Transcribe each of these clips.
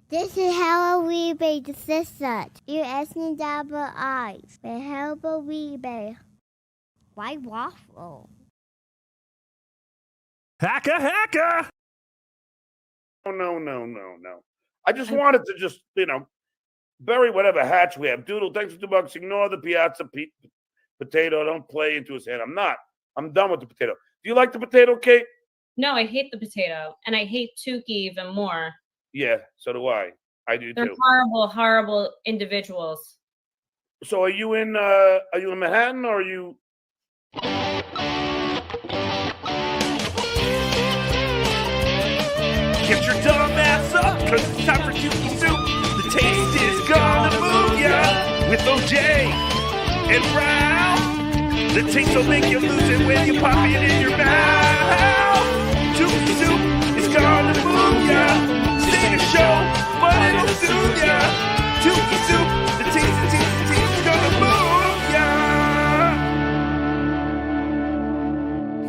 This is how we made the system. You're asking double eyes. But how about we made? Why waffle? Hacka! No. I just wanted to just, bury whatever hatch we have. Doodle, thanks for $2. Ignore the piazza potato. Don't play into his head. I'm not. I'm done with the potato. Do you like the potato, Kate? No, I hate the potato. And I hate Tookie even more. Yeah, so do I. I do They're too. horrible individuals. So are you in Manhattan or are you? Get your dumb ass up, cause it's time for Tookie Soup. The taste is gonna move ya with OJ and Ralph. The taste will make you lose it when you pop it in your mouth. Tookie Soup is gonna move ya. Sing a show, but it'll soothe ya. Tookie Soup, the taste is gonna move ya.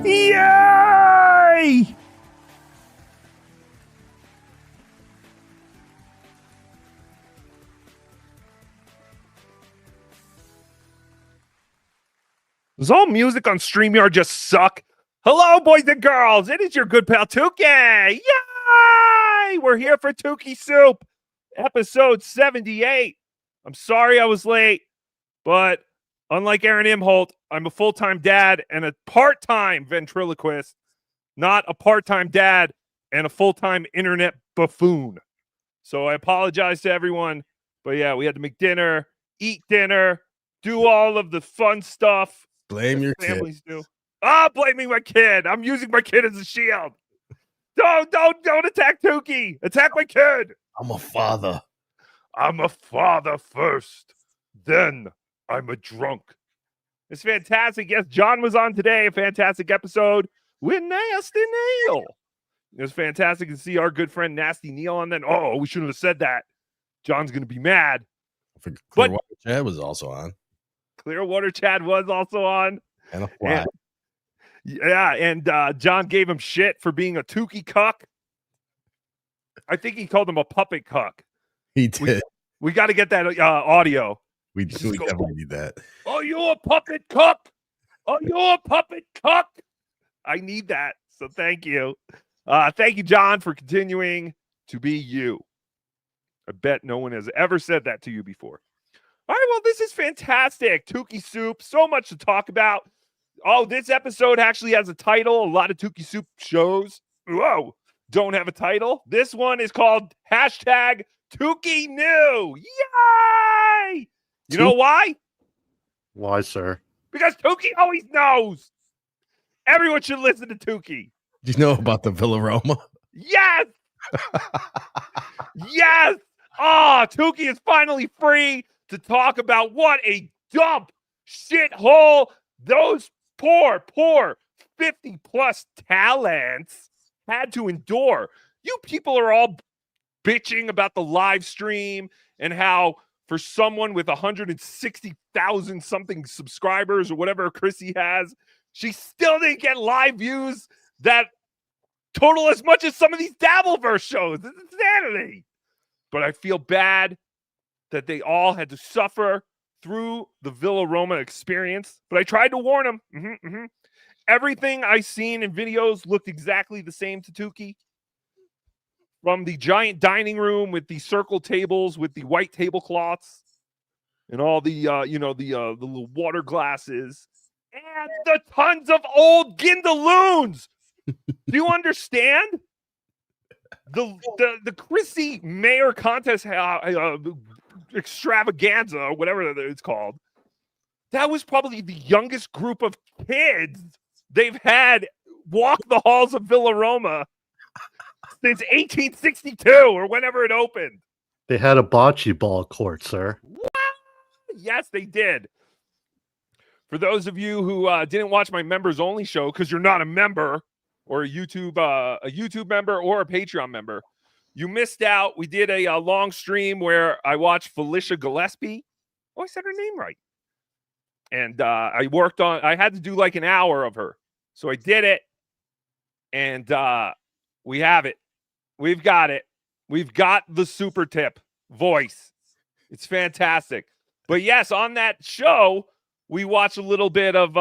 Yay! Does all music on StreamYard just suck? Hello, boys and girls. It is your good pal Tookie. Yay! We're here for Tookie Soup, episode 78. I'm sorry I was late, but unlike Aaron Imholt, I'm a full-time dad and a part-time ventriloquist, not a part-time dad and a full-time internet buffoon. So I apologize to everyone, but yeah, we had to make dinner, eat dinner, do all of the fun stuff. Blame your families do. Blaming my kid. I'm using my kid as a shield. Don't attack Tookie. Attack my kid. I'm a father. I'm a father first. Then I'm a drunk. It's fantastic. Yes, John was on today. A fantastic episode with Nasty Neil. It was fantastic to see our good friend Nasty Neil on then. Oh, we shouldn't have said that. John's going to be mad. Clearwater Chad was also on. Clearwater Chad was also on. And a fly. And John gave him shit for being a Tookie cuck. I think he called him a puppet cuck. He did. We got to get that audio. We definitely need that. Oh, you a puppet cuck? Oh, you a puppet cuck? I need that. So thank you. Thank you, John, for continuing to be you. I bet no one has ever said that to you before. All right, well, this is fantastic. Tookie Soup, so much to talk about. Oh, this episode actually has a title. A lot of Tookie Soup shows, don't have a title. This one is called #Tookie New. Yay! You know why? Why, sir? Because Tookie always knows. Everyone should listen to Tookie. Do you know about the Villa Roma? Yes! Yes! Tookie is finally free to talk about what a dump shithole those poor 50-plus talents had to endure. You people are all bitching about the live stream and how for someone with 160,000 something subscribers or whatever Chrissy has, she still didn't get live views that total as much as some of these Dabbleverse shows. It's insanity. But I feel bad that they all had to suffer through the Villa Roma experience. But I tried to warn them. Everything I seen in videos looked exactly the same to Tookie. From the giant dining room with the circle tables with the white tablecloths and all the the little water glasses and the tons of old Gindaloons. Do you understand? The Chrissy Mayor contest extravaganza or whatever it's called. That was probably the youngest group of kids they've had walk the halls of Villa Roma since 1862 or whenever it opened. They had a bocce ball court, sir. What? Yes, they did. For those of you who didn't watch my members only show because you're not a member or a YouTube member or a Patreon member, you missed out. We did a long stream where I watched Felicia Gillespie. Oh, I said her name right. And I had to do like an hour of her. So I did it. And we have it. We've got it. We've got the super tip voice. It's fantastic. But yes, on that show, we watched a little bit of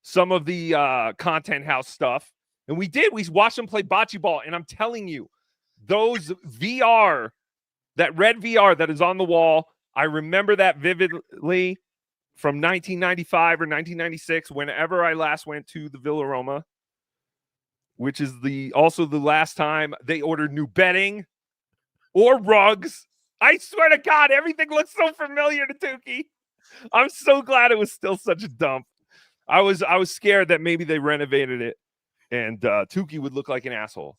some of the Content House stuff. And we watched them play bocce ball. And I'm telling you, those VR, that red VR that is on the wall, I remember that vividly from 1995 or 1996, whenever I last went to the Villa Roma, which is also the last time they ordered new bedding or rugs. I swear to God, everything looks so familiar to Tookie. I'm so glad it was still such a dump. I was scared that maybe they renovated it and Tookie would look like an asshole.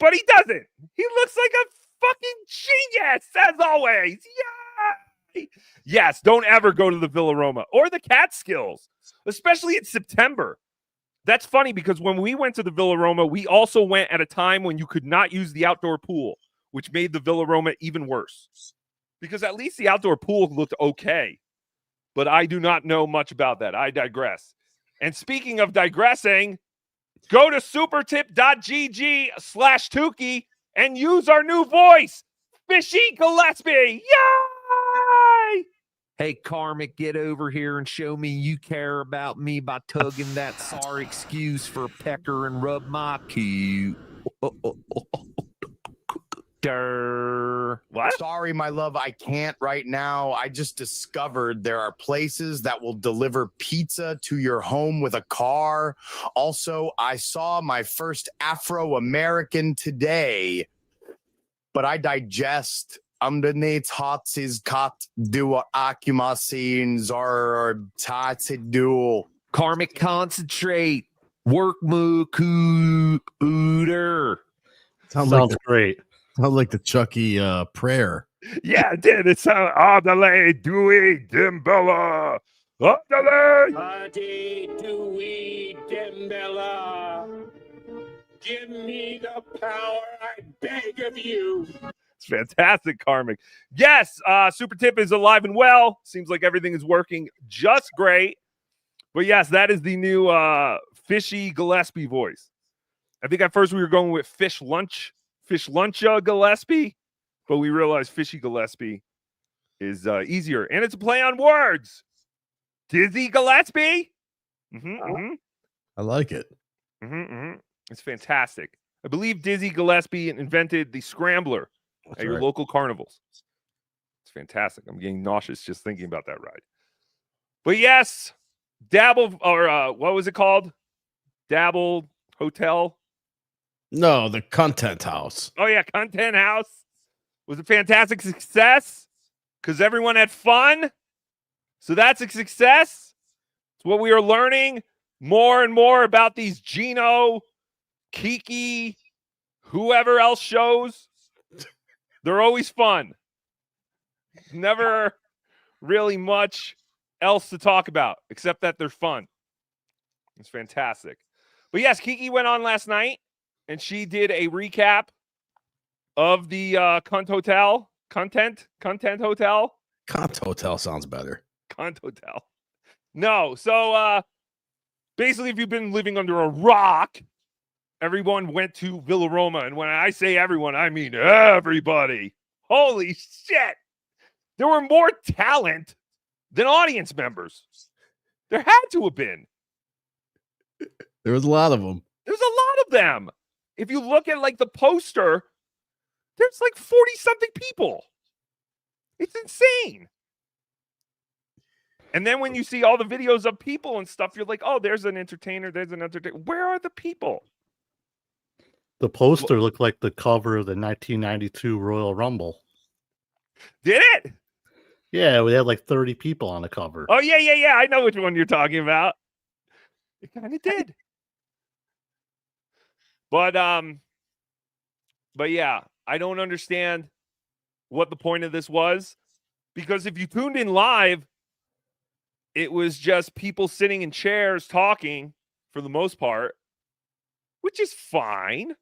But he doesn't. He looks like a fucking genius, as always. Yay! Yes, don't ever go to the Villa Roma or the Catskills, especially in September. That's funny because when we went to the Villa Roma, we also went at a time when you could not use the outdoor pool, which made the Villa Roma even worse. Because at least the outdoor pool looked okay. But I do not know much about that. I digress. And speaking of digressing, go to supertip.gg/Tookie and use our new voice, Fishy Gillespie. Yay! Hey, Karmic, get over here and show me you care about me by tugging that sorry excuse for a pecker and rub my cute. What? Sorry, my love, I can't right now. I just discovered there are places that will deliver pizza to your home with a car. Also, I saw my first Afro-American today, but I digest underneath hotsis cut do acumasines or tatsidul. Karmic, concentrate. Work mooder. Sounds great. Sounds like the Chucky prayer. Yeah, it did. It's Adelaide Dewey Dimbella. Adelaide. Adi Dewey Dembella. Give me the power, I beg of you. It's fantastic, Karmic. Yes, Super Tip is alive and well. Seems like everything is working just great. But yes, that is the new Fishy Gillespie voice. I think at first we were going with Fish Luncha Gillespie, but we realized Fishy Gillespie is easier. And it's a play on words. Dizzy Gillespie. I like it. It's fantastic. I believe Dizzy Gillespie invented the scrambler at your local carnivals. It's fantastic. I'm getting nauseous just thinking about that ride. But yes, what was it called? Dabble Hotel. No, the Content House. Oh yeah, Content House was a fantastic success because everyone had fun. So that's a success. It's what we are learning more and more about these Gino, Kiki, whoever else shows. They're always fun. Never really much else to talk about except that they're fun. It's fantastic. But yes, Kiki went on last night and she did a recap of the Cunt Hotel. Content Hotel. Content Hotel sounds better. Cunt Hotel. No, so basically if you've been living under a rock, everyone went to Villa Roma. And when I say everyone, I mean everybody. Holy shit. There were more talent than audience members. There had to have been. There was a lot of them. There's a lot of them. If you look at like the poster, there's like 40-something people. It's insane. And then when you see all the videos of people and stuff, you're like, oh, there's an entertainer. Where are the people? The poster looked like the cover of the 1992 Royal Rumble. Did it? Yeah, we had like 30 people on the cover. Oh, yeah. I know which one you're talking about. It kind of did. But yeah, I don't understand what the point of this was. Because if you tuned in live, it was just people sitting in chairs talking for the most part, which is fine,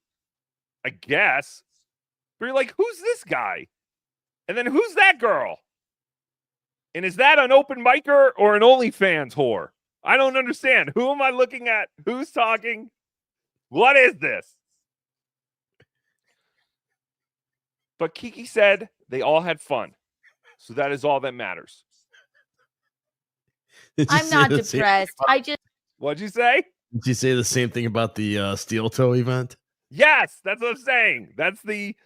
I guess. But you're like, who's this guy? And then who's that girl? And is that an open micer or an OnlyFans whore? I don't understand. Who am I looking at? Who's talking? What is this? But Kiki said they all had fun. So that is all that matters. I'm not depressed. What'd you say? Did you say the same thing about the steel toe event? Yes, that's what I'm saying. That's the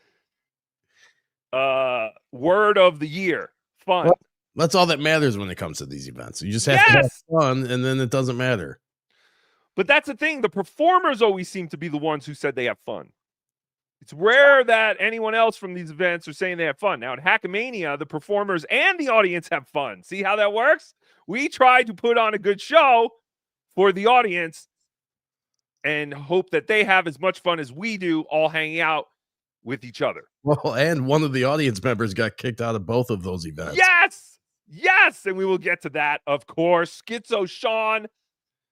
word of the year. Fun. Well, that's all that matters when it comes to these events. You just have to have fun, and then it doesn't matter. But that's the thing. The performers always seem to be the ones who said they have fun. It's rare that anyone else from these events are saying they have fun. Now, at Hackamania, the performers and the audience have fun. See how that works? We try to put on a good show for the audience and hope that they have as much fun as we do, all hanging out with each other. Well, and one of the audience members got kicked out of both of those events. Yes! Yes! And we will get to that, of course. Schizo Sean,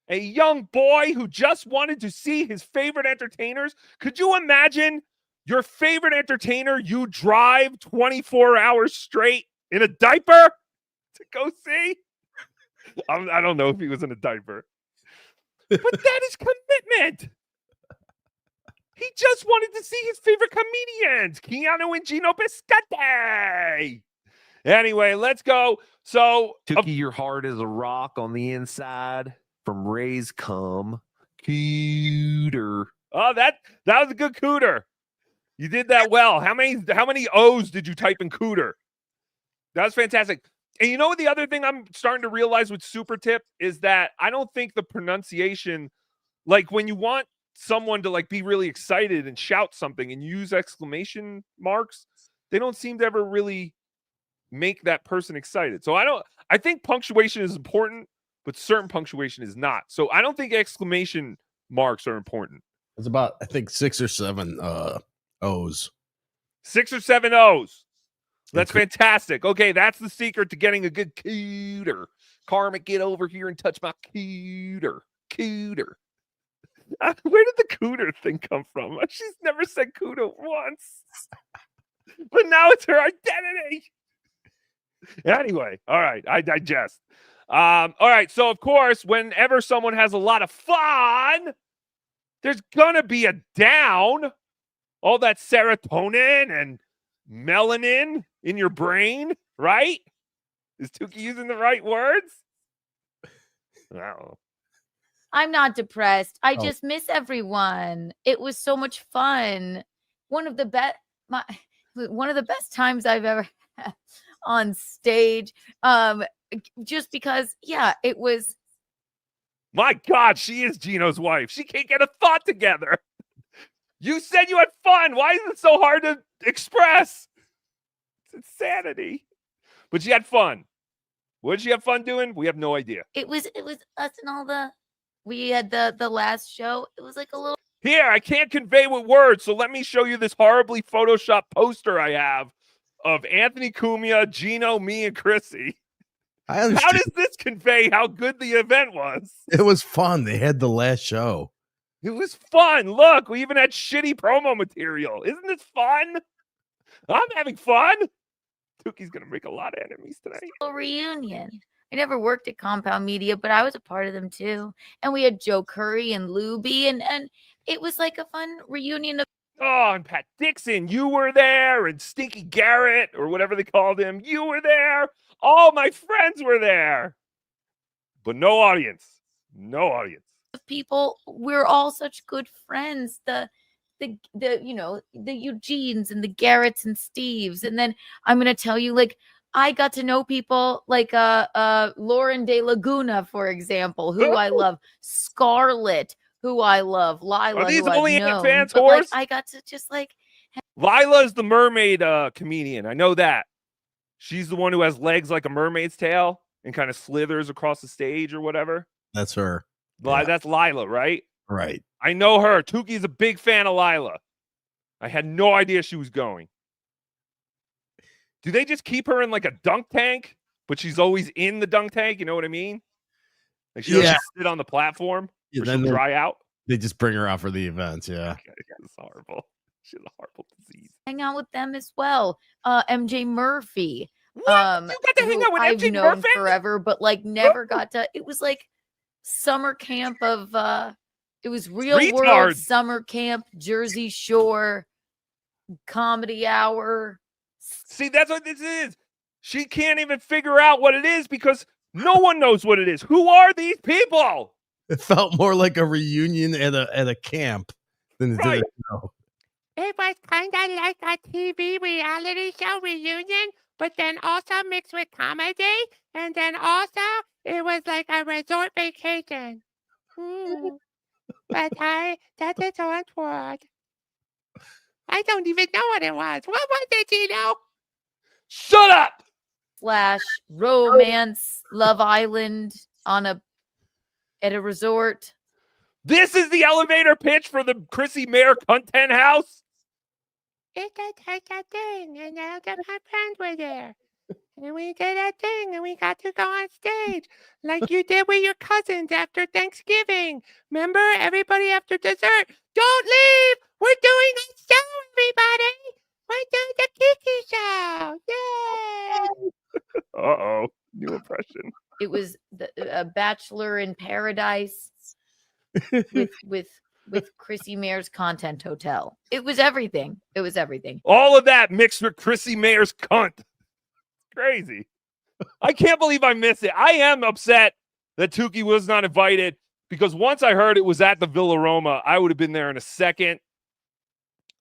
a young boy who just wanted to see his favorite entertainers. Could you imagine your favorite entertainer you drive 24 hours straight in a diaper to go see? I don't know if he was in a diaper. But that is commitment. He just wanted to see his favorite comedians, Keanu and Gino Biscotti. Anyway, let's go. So, Tookie, your heart is a rock on the inside. From Ray's cum. Cooter. Oh, that was a good cooter. You did that well. How many O's did you type in cooter? That was fantastic. And you know what the other thing I'm starting to realize with Super Tip is that I don't think the pronunciation, like when you want someone to like be really excited and shout something and use exclamation marks, they don't seem to ever really make that person excited. So I think punctuation is important, but certain punctuation is not. So I don't think exclamation marks are important. It's about, I think, 6 or 7 O's. 6 or 7 O's. That's fantastic. Okay, that's the secret to getting a good cooter. Karma, get over here and touch my cooter. Cooter. Where did the cooter thing come from? She's never said cooter once. But now it's her identity. Anyway, all right, I digest. All right, so of course, whenever someone has a lot of fun, there's gonna be a down. All that serotonin and melanin in your brain, right? Is Tookie using the right words? I don't know. I'm not depressed. I just miss everyone. It was so much fun. One of the best times I've ever had on stage. Just because, yeah, it was. My God, she is Gino's wife. She can't get a thought together. You said you had fun. Why is it so hard to express? It's insanity. But she had fun. What did she have fun doing? We have no idea. It was us and all we had the last show. It was like a little. Here, I can't convey with words, so let me show you this horribly photoshopped poster I have of Anthony Cumia, Gino, me, and Chrissy. How does this convey how good the event was? It was fun. They had the last show. It was fun. Look, we even had shitty promo material. Isn't this fun? I'm having fun. Tookie's going to make a lot of enemies today. A reunion. I never worked at Compound Media, but I was a part of them too. And we had Joe Curry and Luby, and it was like a fun reunion of. Oh, and Pat Dixon, you were there, and Stinky Garrett, or whatever they called him, you were there. All my friends were there. But no audience. No audience. People, we're all such good friends. The Eugenes and the Garretts and Steves. And then I'm gonna tell you, like, I got to know people like Lauren De Laguna, for example, who I love, Scarlett, who I love, Lila. Are these who only I've known. fans, But, horse? like, I got to just like. Lila is the mermaid comedian. I know that. She's the one who has legs like a mermaid's tail and kind of slithers across the stage or whatever. That's her. That's Lila, right? Right. I know her. Tookie's a big fan of Lila. I had no idea she was going. Do they just keep her in like a dunk tank, but she's always in the dunk tank? You know what I mean? Like she doesn't sit on the platform or she'll dry out. They just bring her out for the events. Yeah. Okay, that's horrible. She has a horrible disease. Hang out with them as well. MJ Murphy. What? You got to hang out with I've MJ known Murphy? forever, but like never got to. It was like summer camp of it was real world Retard. summer camp, Jersey Shore. comedy hour. See, that's what this is. She can't even figure out what it is because no one knows what it is. Who are these people? It felt more like a reunion at a camp than it did a show. It was kind of like a TV reality show reunion, but then also mixed with comedy, and then also it was like a resort vacation. But that is one word. I don't even know what it was. What was it, Gino? Shut up! / romance, Love Island at a resort. This is the elevator pitch for the Chrissy Mayer content house. It's a thing, and all of my friends were there. And we did a thing, and we got to go on stage like you did with your cousins after Thanksgiving. Remember, everybody after dessert, don't leave! We're doing a show, everybody! We're doing the Kiki show! Yay! Uh-oh, new impression. It was a Bachelor in Paradise with Chrissy Mayer's Content Hotel. It was everything. It was everything. All of that mixed with Chrissy Mayer's cunt. Crazy. I can't believe I missed it. I am upset that Tookie was not invited because once I heard it was at the Villa Roma, I would have been there in a second.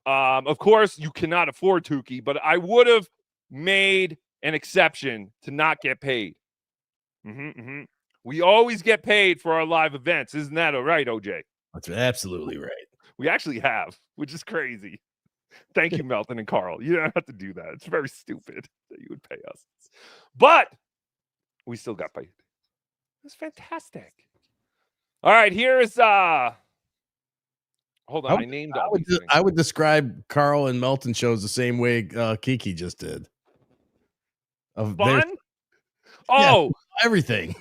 Of course, you cannot afford Tookie, but I would have made an exception to not get paid. We always get paid for our live events. Isn't that all right, OJ? That's absolutely right. We actually have, which is crazy. Thank you, Melton and Carl. You don't have to do that. It's very stupid that you would pay us. But we still got paid. It's fantastic. All right, here's hold on. I named all these things. I would describe Carl and Melton shows the same way Kiki just did. Fun? Oh, everything.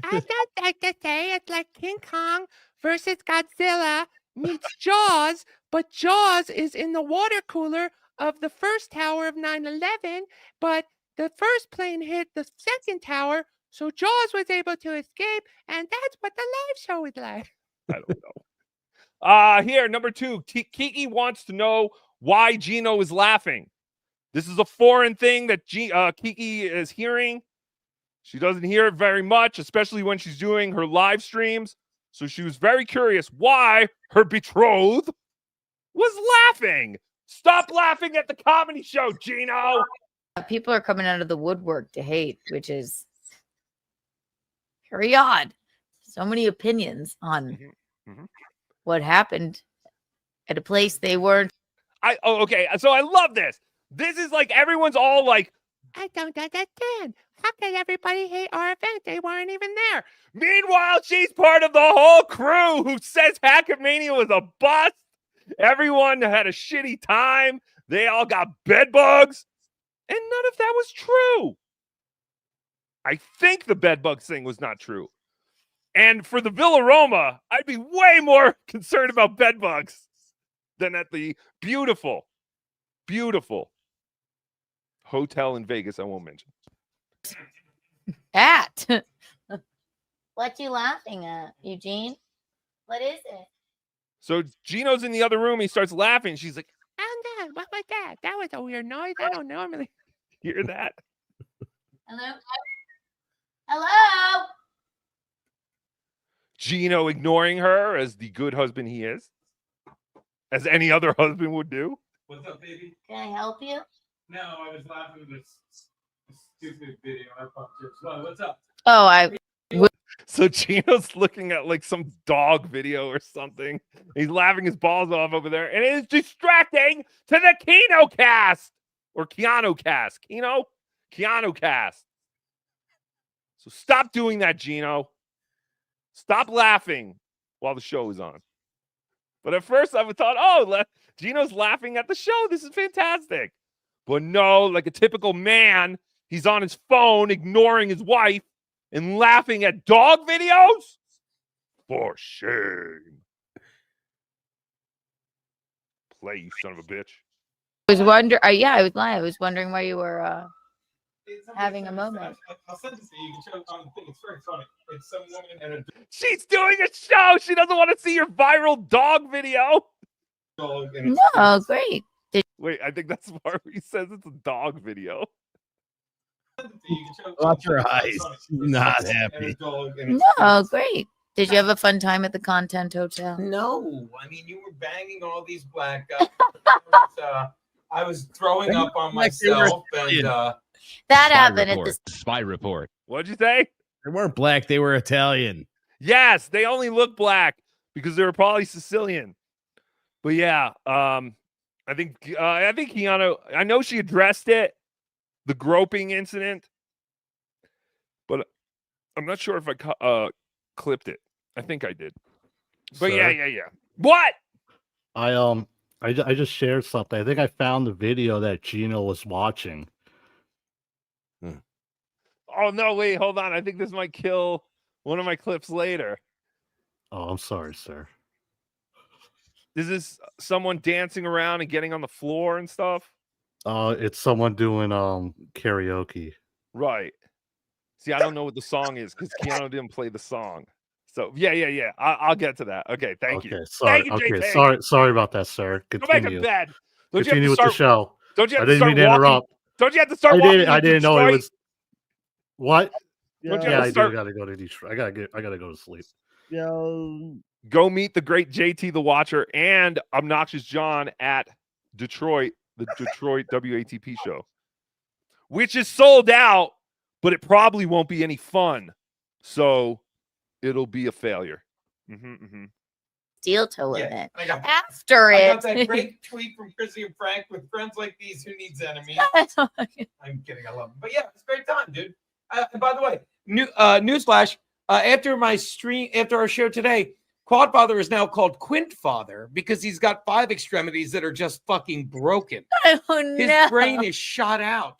I just like to say it's like King Kong versus Godzilla meets Jaws, but Jaws is in the water cooler of the first tower of 9/11, but the first plane hit the second tower, so Jaws was able to escape, and that's what the live show is like. I don't know. Here, number 2. Kiki wants to know why Gino is laughing. This is a foreign thing that Kiki is hearing. She doesn't hear it very much, especially when she's doing her live streams. So she was very curious why her betrothed was laughing. Stop laughing at the comedy show, Gino. People are coming out of the woodwork to hate, which is very odd. So many opinions on what happened at a place they weren't. Okay, so I love this. This is like everyone's all like, I don't understand. How can everybody hate our event? They weren't even there. Meanwhile, she's part of the whole crew who says Hackmania was a bust. Everyone had a shitty time. They all got bed bugs. And none of that was true. I think the bed bugs thing was not true. And for the Villa Roma, I'd be way more concerned about bed bugs than at the beautiful, beautiful hotel in Vegas I won't mention. At. What you laughing at, Eugene? What is it? So Gino's in the other room. He starts laughing. She's like, Oh, no, what was that? That was a weird noise. I don't normally hear that. Hello? Hello? Gino ignoring her as the good husband he is, as any other husband would do. What's up, baby? Can I help you? No, I was laughing at this stupid video. I popped it. What's up? Oh, So Gino's looking at like some dog video or something. He's laughing his balls off over there, and it is distracting to the Kino cast or Keanu cast. Keanu cast. So stop doing that, Gino. Stop laughing while the show is on. But at first I thought, oh, Gino's laughing at the show. This is fantastic. But no, like a typical man, he's on his phone ignoring his wife and laughing at dog videos? For shame. Play, you son of a bitch. I was wondering. Yeah, I was lying. I was wondering why you were having a moment. I'll send it to you. You can show it on the thing. It's very funny. It's some woman and a She's doing a show. She doesn't want to see your viral dog video. dog. And No, great. Wait, I think that's the part where he says it's a dog video. Watch your eyes. Not happy. No, great. Did you have a fun time at the Content Hotel? No, I mean, you were banging all these black guys. I was throwing up on myself, and that happened at the spy report. What'd you say? They weren't black. They were Italian. Yes, they only look black because they were probably Sicilian. But yeah, I think Keanu. I know she addressed it, the groping incident, but I'm not sure if I clipped it. I think I did. But Sir? yeah. What? I just shared something. I think I found the video that Gino was watching. Oh no! Wait, hold on. I think this might kill one of my clips later. Oh, I'm sorry, sir. Is this someone dancing around and getting on the floor and stuff? It's someone doing karaoke. Right. See, I don't know what the song is because Keanu didn't play the song. So yeah. I'll get to that. Okay, thank you. Sorry. Thank you, Okay, JT. sorry about that, sir. Go back to Continue. bed. Continue with the show. Don't you I have to didn't start mean to walking? interrupt. Don't you have to start walking? I didn't know it was. What? Don't you Yeah, have I to start... do gotta go to Detroit. I gotta go to sleep. Go meet the great JT the Watcher and Obnoxious John at Detroit, the Detroit WATP show, which is sold out, but it probably won't be any fun. So it'll be a failure. Steel toe event. I got After that great tweet from Chrissy and Frank with friends like these, who needs enemies? I'm kidding. I love them. But yeah, it's a great time, dude. And by the way, newsflash, after our show today, Quadfather is now called Quintfather because he's got 5 extremities that are just fucking broken. Oh, no. His brain is shot out.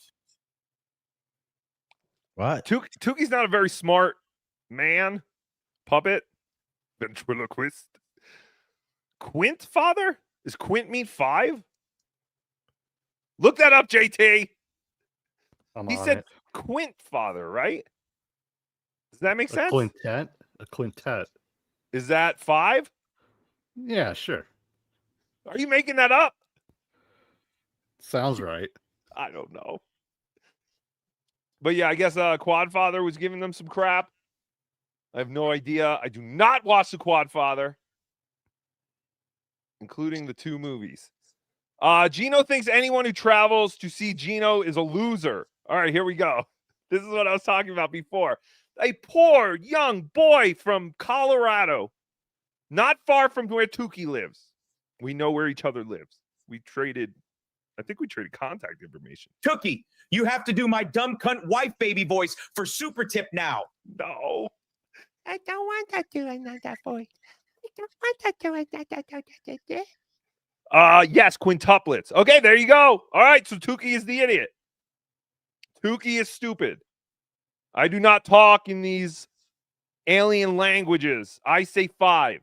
What? Tookie's not a very smart man. Puppet. Ventriloquist. Quintfather? Does Quint mean 5? Look that up, JT. He said Quintfather, right? Does that make sense? A quintet. Is that 5? Yeah, sure. Are you making that up? Sounds right. I don't know. But yeah, I guess Quadfather was giving them some crap. I have no idea. I do not watch the Quadfather, including the 2 movies. Gino thinks anyone who travels to see Gino is a loser. All right, here we go. This is what I was talking about before. A poor young boy from Colorado, not far from where Tookie lives. We know where each other lives. I think we traded contact information. Tookie, you have to do my dumb cunt wife baby voice for super tip now. No. I don't want to do another voice. I don't want to do another. Yes, quintuplets. Okay, there you go. All right, so Tookie is the idiot. Tookie is stupid. I do not talk in these alien languages. I say 5.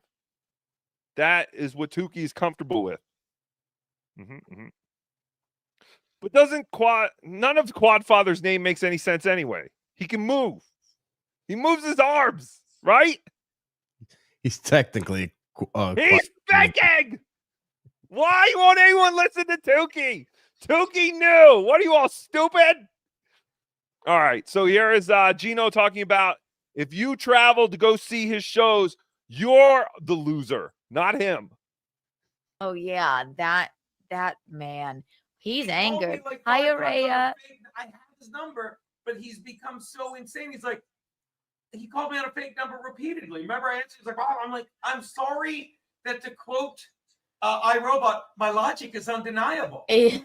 That is what Tookie is comfortable with. But none of Quadfather's name makes any sense anyway. He can move. He moves his arms, right? He's technically he's faking. Why won't anyone listen to Tookie? Tookie knew. What are you all stupid? All right, so here is Gino talking about if you travel to go see his shows, you're the loser, not him. Oh yeah, that man. He's angered. Like, Hi, I Araya. have his number, but he's become so insane. He's like, he called me on a fake number repeatedly. Remember, I answered. He's like, "Wow." I'm like, "I'm sorry that to quote iRobot, my logic is undeniable." Your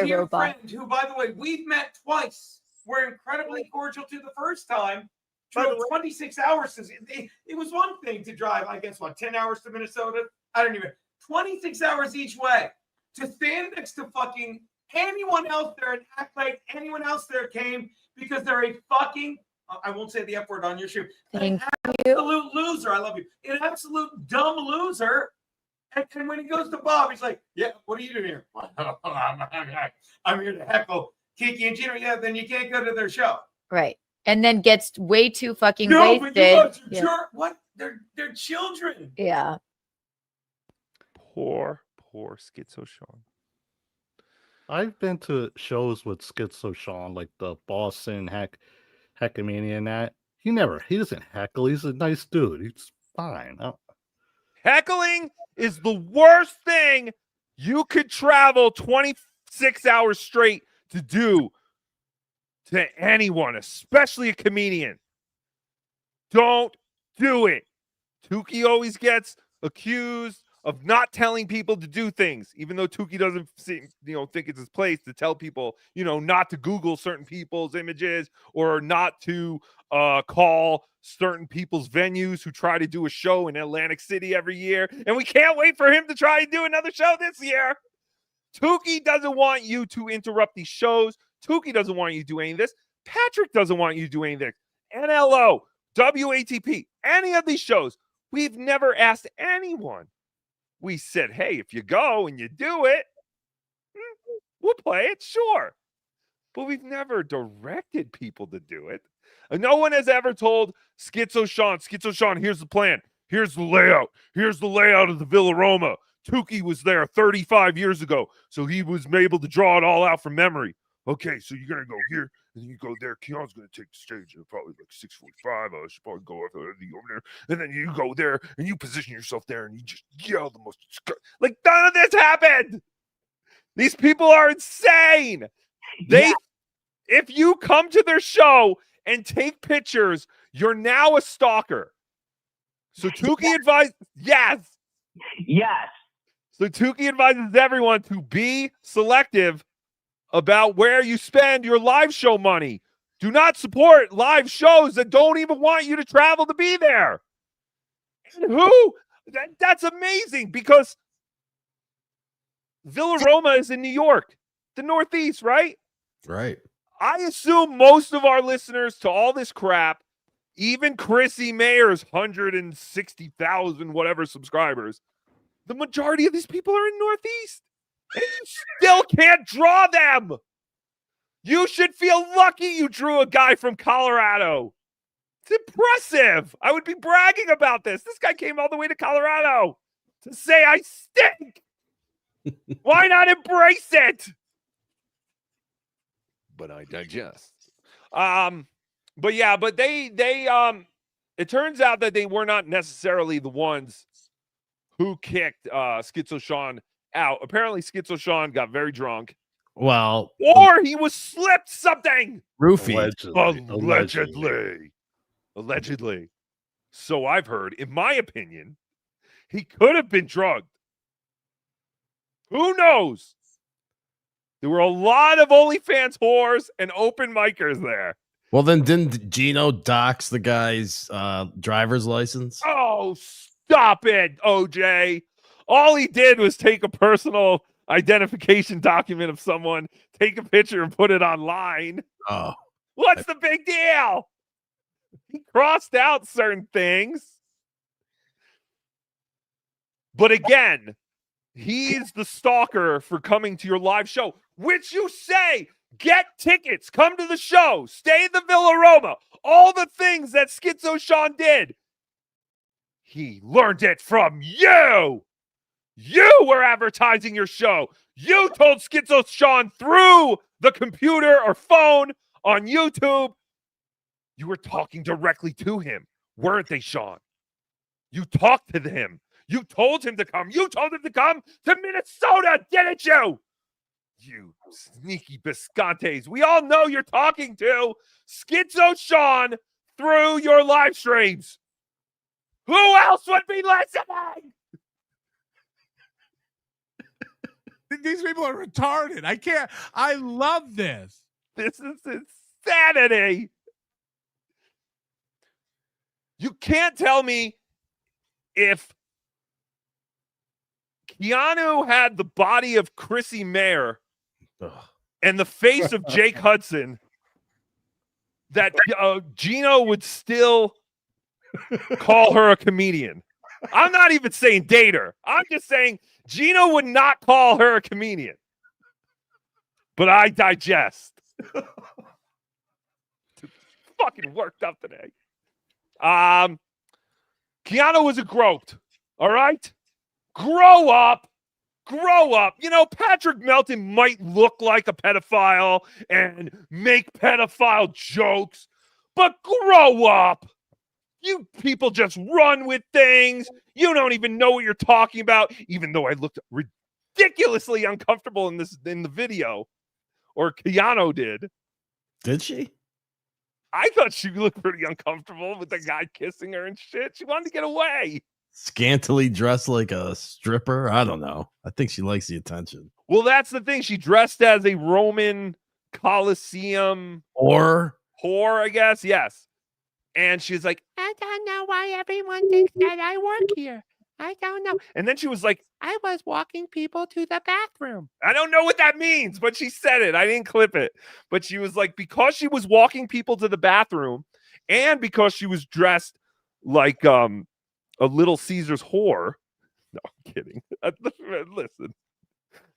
dear friend, who, by the way, we've met twice. We're incredibly cordial to the first time. Drove 26 hours since it was one thing to drive, I guess, 10 hours to Minnesota? I don't even 26 hours each way. To stand next to fucking anyone else there and act like anyone else there came because they're a fucking, I won't say the F word on your shoe, an absolute loser. I love you. An absolute dumb loser. And when he goes to Bob, he's like, "Yeah, what are you doing here?" I'm here to heckle Kiki and Gino. Yeah, then you can't go to their show. Right. And then gets way too fucking wasted. But you yeah. What? They're children. Yeah. Poor schizo Sean. I've been to shows with Schizo Sean, like the Boston Heckmania and that. He doesn't heckle. He's a nice dude. He's fine. Heckling is the worst thing you could travel 26 hours straight to do to anyone, especially a comedian. Don't do it. Tookie always gets accused of not telling people to do things, even though Tookie doesn't think it's his place to tell people, not to Google certain people's images or not to call certain people's venues who try to do a show in Atlantic City every year. And we can't wait for him to try and do another show this year. Tookie doesn't want you to interrupt these shows. Tookie doesn't want you to do any of this. Patrick doesn't want you to do anything. NLO, WATP, any of these shows, we've never asked anyone. We said, hey, if you go and you do it, we'll play it, sure. But we've never directed people to do it. And no one has ever told Schizo Sean, here's the plan. Here's the layout. Here's the layout of the Villa Roma. Tookie was there 35 years ago, so he was able to draw it all out from memory. Okay, so you're going to go here, and then you go there. Keon's going to take the stage at probably like 6:45. I should probably go over there. And then you go there, and you position yourself there, and you just yell the most. Like, none of this happened. These people are insane. If you come to their show and take pictures, you're now a stalker. So Tookie advised, yes. So Tookie advises everyone to be selective about where you spend your live show money. Do not support live shows that don't even want you to travel to be there. And that's amazing because Villa Roma is in New York, the Northeast, right? Right. I assume most of our listeners to all this crap, even Chrissy Mayer's 160,000 whatever subscribers, the majority of these people are in Northeast. And you still can't draw them. You should feel lucky you drew a guy from Colorado. It's impressive. I would be bragging about this. This guy came all the way to Colorado to say I stink. Why not embrace it? But I digest. But they it turns out that they were not necessarily the ones who kicked Schizo Sean out. Apparently Schizo Sean got very drunk. Well, or he was slipped something. Roofie. Allegedly. So I've heard. In my opinion, he could have been drugged. Who knows? There were a lot of OnlyFans whores and open micers there. Well, then didn't Gino dox the guy's driver's license? Oh, stop it, OJ. All he did was take a personal identification document of someone, take a picture and put it online. Oh. What's the big deal? He crossed out certain things. But again, he's the stalker for coming to your live show, which you say, get tickets, come to the show, stay at the Villa Roma, all the things that Schizo Sean did. He learned it from you. You were advertising your show. You told Schizo Sean through the computer or phone on YouTube. You were talking directly to him, weren't they, Sean? You talked to him. You told him to come. You told him to come to Minnesota, didn't you? You sneaky biscontes. We all know you're talking to Schizo Sean through your live streams. Who else would be listening? These people are retarded. I can't. I love this. This is insanity. You can't tell me if Keanu had the body of Chrissy Mayer and the face of Jake Hudson that Gino would still call her a comedian. I'm not even saying date her. I'm just saying Gino would not call her a comedian. But I digest. Fucking worked up today. Keanu was a groat. All right? Grow up. Grow up. You know, Patrick Melton might look like a pedophile and make pedophile jokes, but grow up. You people just run with things. You don't even know what you're talking about, even though I looked ridiculously uncomfortable in the video. Or Keanu did. Did she? I thought she looked pretty uncomfortable with the guy kissing her and shit. She wanted to get away. Scantily dressed like a stripper? I don't know. I think she likes the attention. Well, that's the thing. She dressed as a Roman Colosseum whore, I guess. Yes. And she's like, I don't know why everyone thinks that I work here. I don't know. And then she was like, I was walking people to the bathroom. I don't know what that means, but she said it. I didn't clip it. But she was like, because she was walking people to the bathroom and because she was dressed like a Little Caesar's whore. No, I'm kidding. Listen,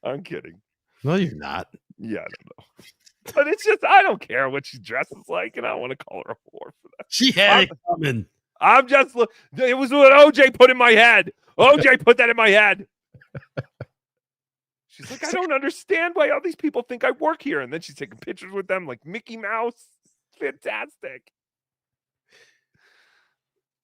I'm kidding. No, you're not. Yeah, I don't know. But it's just, I don't care what she dresses like, and I don't want to call her a whore for that. She had it coming. I'm just, it was what OJ put in my head. OJ put that in my head. She's like, I don't understand why all these people think I work here. And then she's taking pictures with them like Mickey Mouse. Fantastic.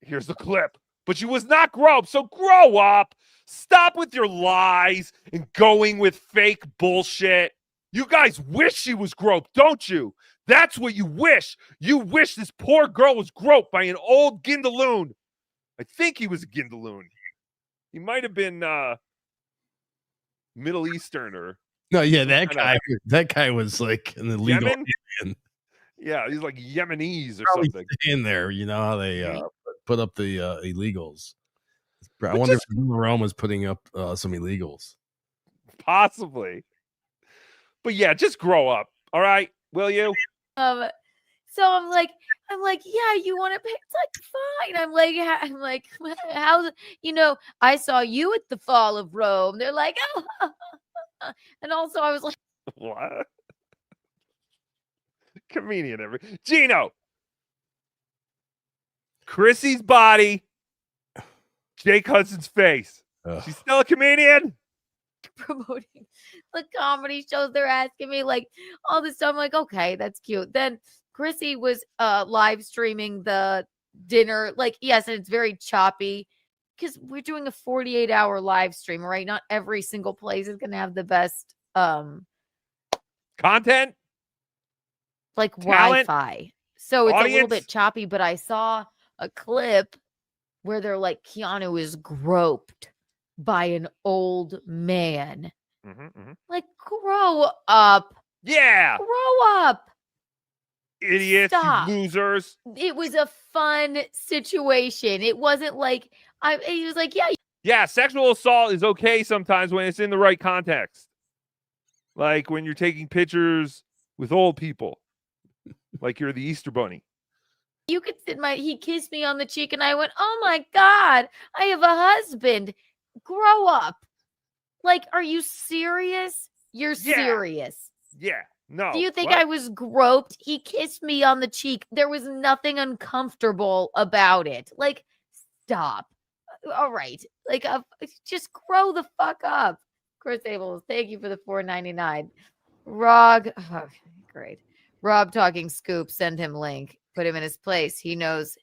Here's the clip. But she was not grow up. So grow up. Stop with your lies and going with fake bullshit. You guys wish she was groped, don't you? That's what you wish. You wish this poor girl was groped by an old Gindaloon. I think he was a Gindaloon. He might have been Middle Eastern or no, yeah, that guy was like an illegal alien. Yeah, he's like Yemenis or Probably something. in there, you know how they put up the illegals. I wonder if Villa Roma was putting up some illegals. Possibly. But yeah, just grow up. All right, will you? So I'm like, yeah, you want to pay? It's like, fine. I'm like, how's it? You know, I saw you at the fall of Rome. They're like, oh, and also I was like, what? Comedian Gino. Chrissy's body. Jake Hudson's face. She's still a comedian. Promoting the comedy shows. They're asking me like all this stuff. I'm like, okay, that's cute. Then Chrissy was live streaming the dinner. Like, yes, and it's very choppy because we're doing a 48-hour live stream, right? Not every single place is gonna have the best content, like talent, Wi-Fi. So it's a little audience. bit choppy, but I saw a clip where they're like, Keanu is groped by an old man. Like, grow up. Yeah. Grow up. Idiots, Stop. you losers. It was a fun situation. It wasn't like he was like, yeah. Yeah, sexual assault is okay sometimes when it's in the right context. Like when you're taking pictures with old people. Like you're the Easter Bunny. You could sit he kissed me on the cheek and I went, oh my God, I have a husband. Grow up. Like, are you serious? You're serious. Yeah. No. Do you think I was groped? He kissed me on the cheek. There was nothing uncomfortable about it. Like, stop. All right. Like, just grow the fuck up. Chris Abels, thank you for the $4.99. Rog, oh, great. Rob talking scoop, send him link. Put him in his place. He knows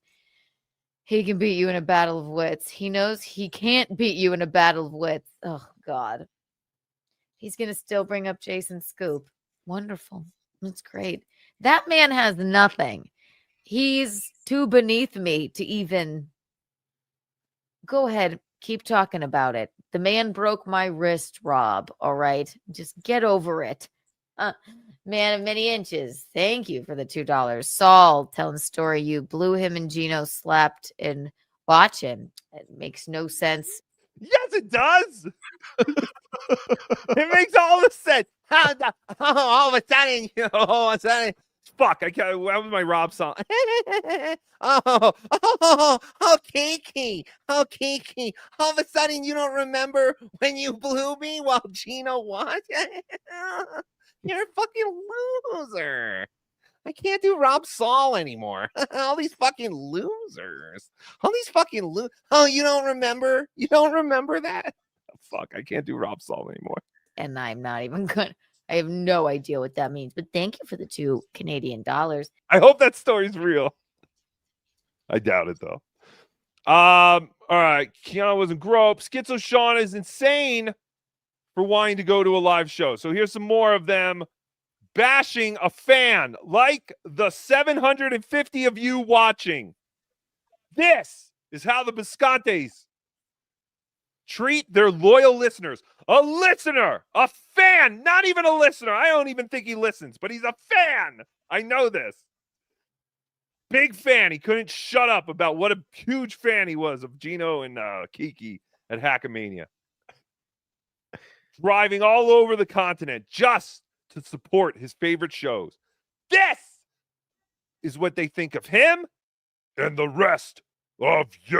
he can beat you in a battle of wits. He knows he can't beat you in a battle of wits. Oh, God. He's going to still bring up Jason Scoop. Wonderful. That's great. That man has nothing. He's too beneath me to even go ahead. Keep talking about it. The man broke my wrist, Rob. All right. Just get over it. Man of many inches. Thank you for the $2. Saul telling the story. You blew him and Gino slapped and watching. It makes no sense. Yes, it does. It makes all the sense. All of a sudden, fuck, I can't. That was my Rob song. Kiki. All of a sudden, you don't remember when you blew me while Gino watched? You're a fucking loser. I can't do Rob Saul anymore. All these fucking losers. Oh, you don't remember? You don't remember that? Fuck, I can't do Rob Salt anymore. And I'm not even good. I have no idea what that means. But thank you for the $2 Canadian. I hope that story's real. I doubt it though. All right. Keanu wasn't grope. Schizo Sean is insane for wanting to go to a live show. So here's some more of them bashing a fan like the 750 of you watching. This is how the Biscontes treat their loyal listeners. A listener, a fan, not even a listener. I don't even think he listens, but he's a fan. I know this. Big fan. He couldn't shut up about what a huge fan he was of Gino and Kiki at Hackamania. Driving all over the continent just to support his favorite shows. This is what they think of him and the rest of you.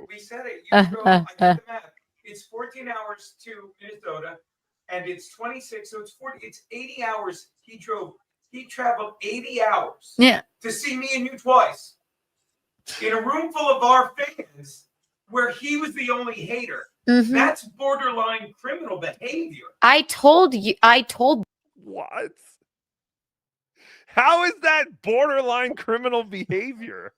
We said it. You drove, I did the math. It's 14 hours to Minnesota, and it's 26, so it's 40. It's 80 hours. He traveled 80 hours. Yeah. To see me and you twice in a room full of our fans, where he was the only hater. Mhm. That's borderline criminal behavior. I told you. What? How is that borderline criminal behavior?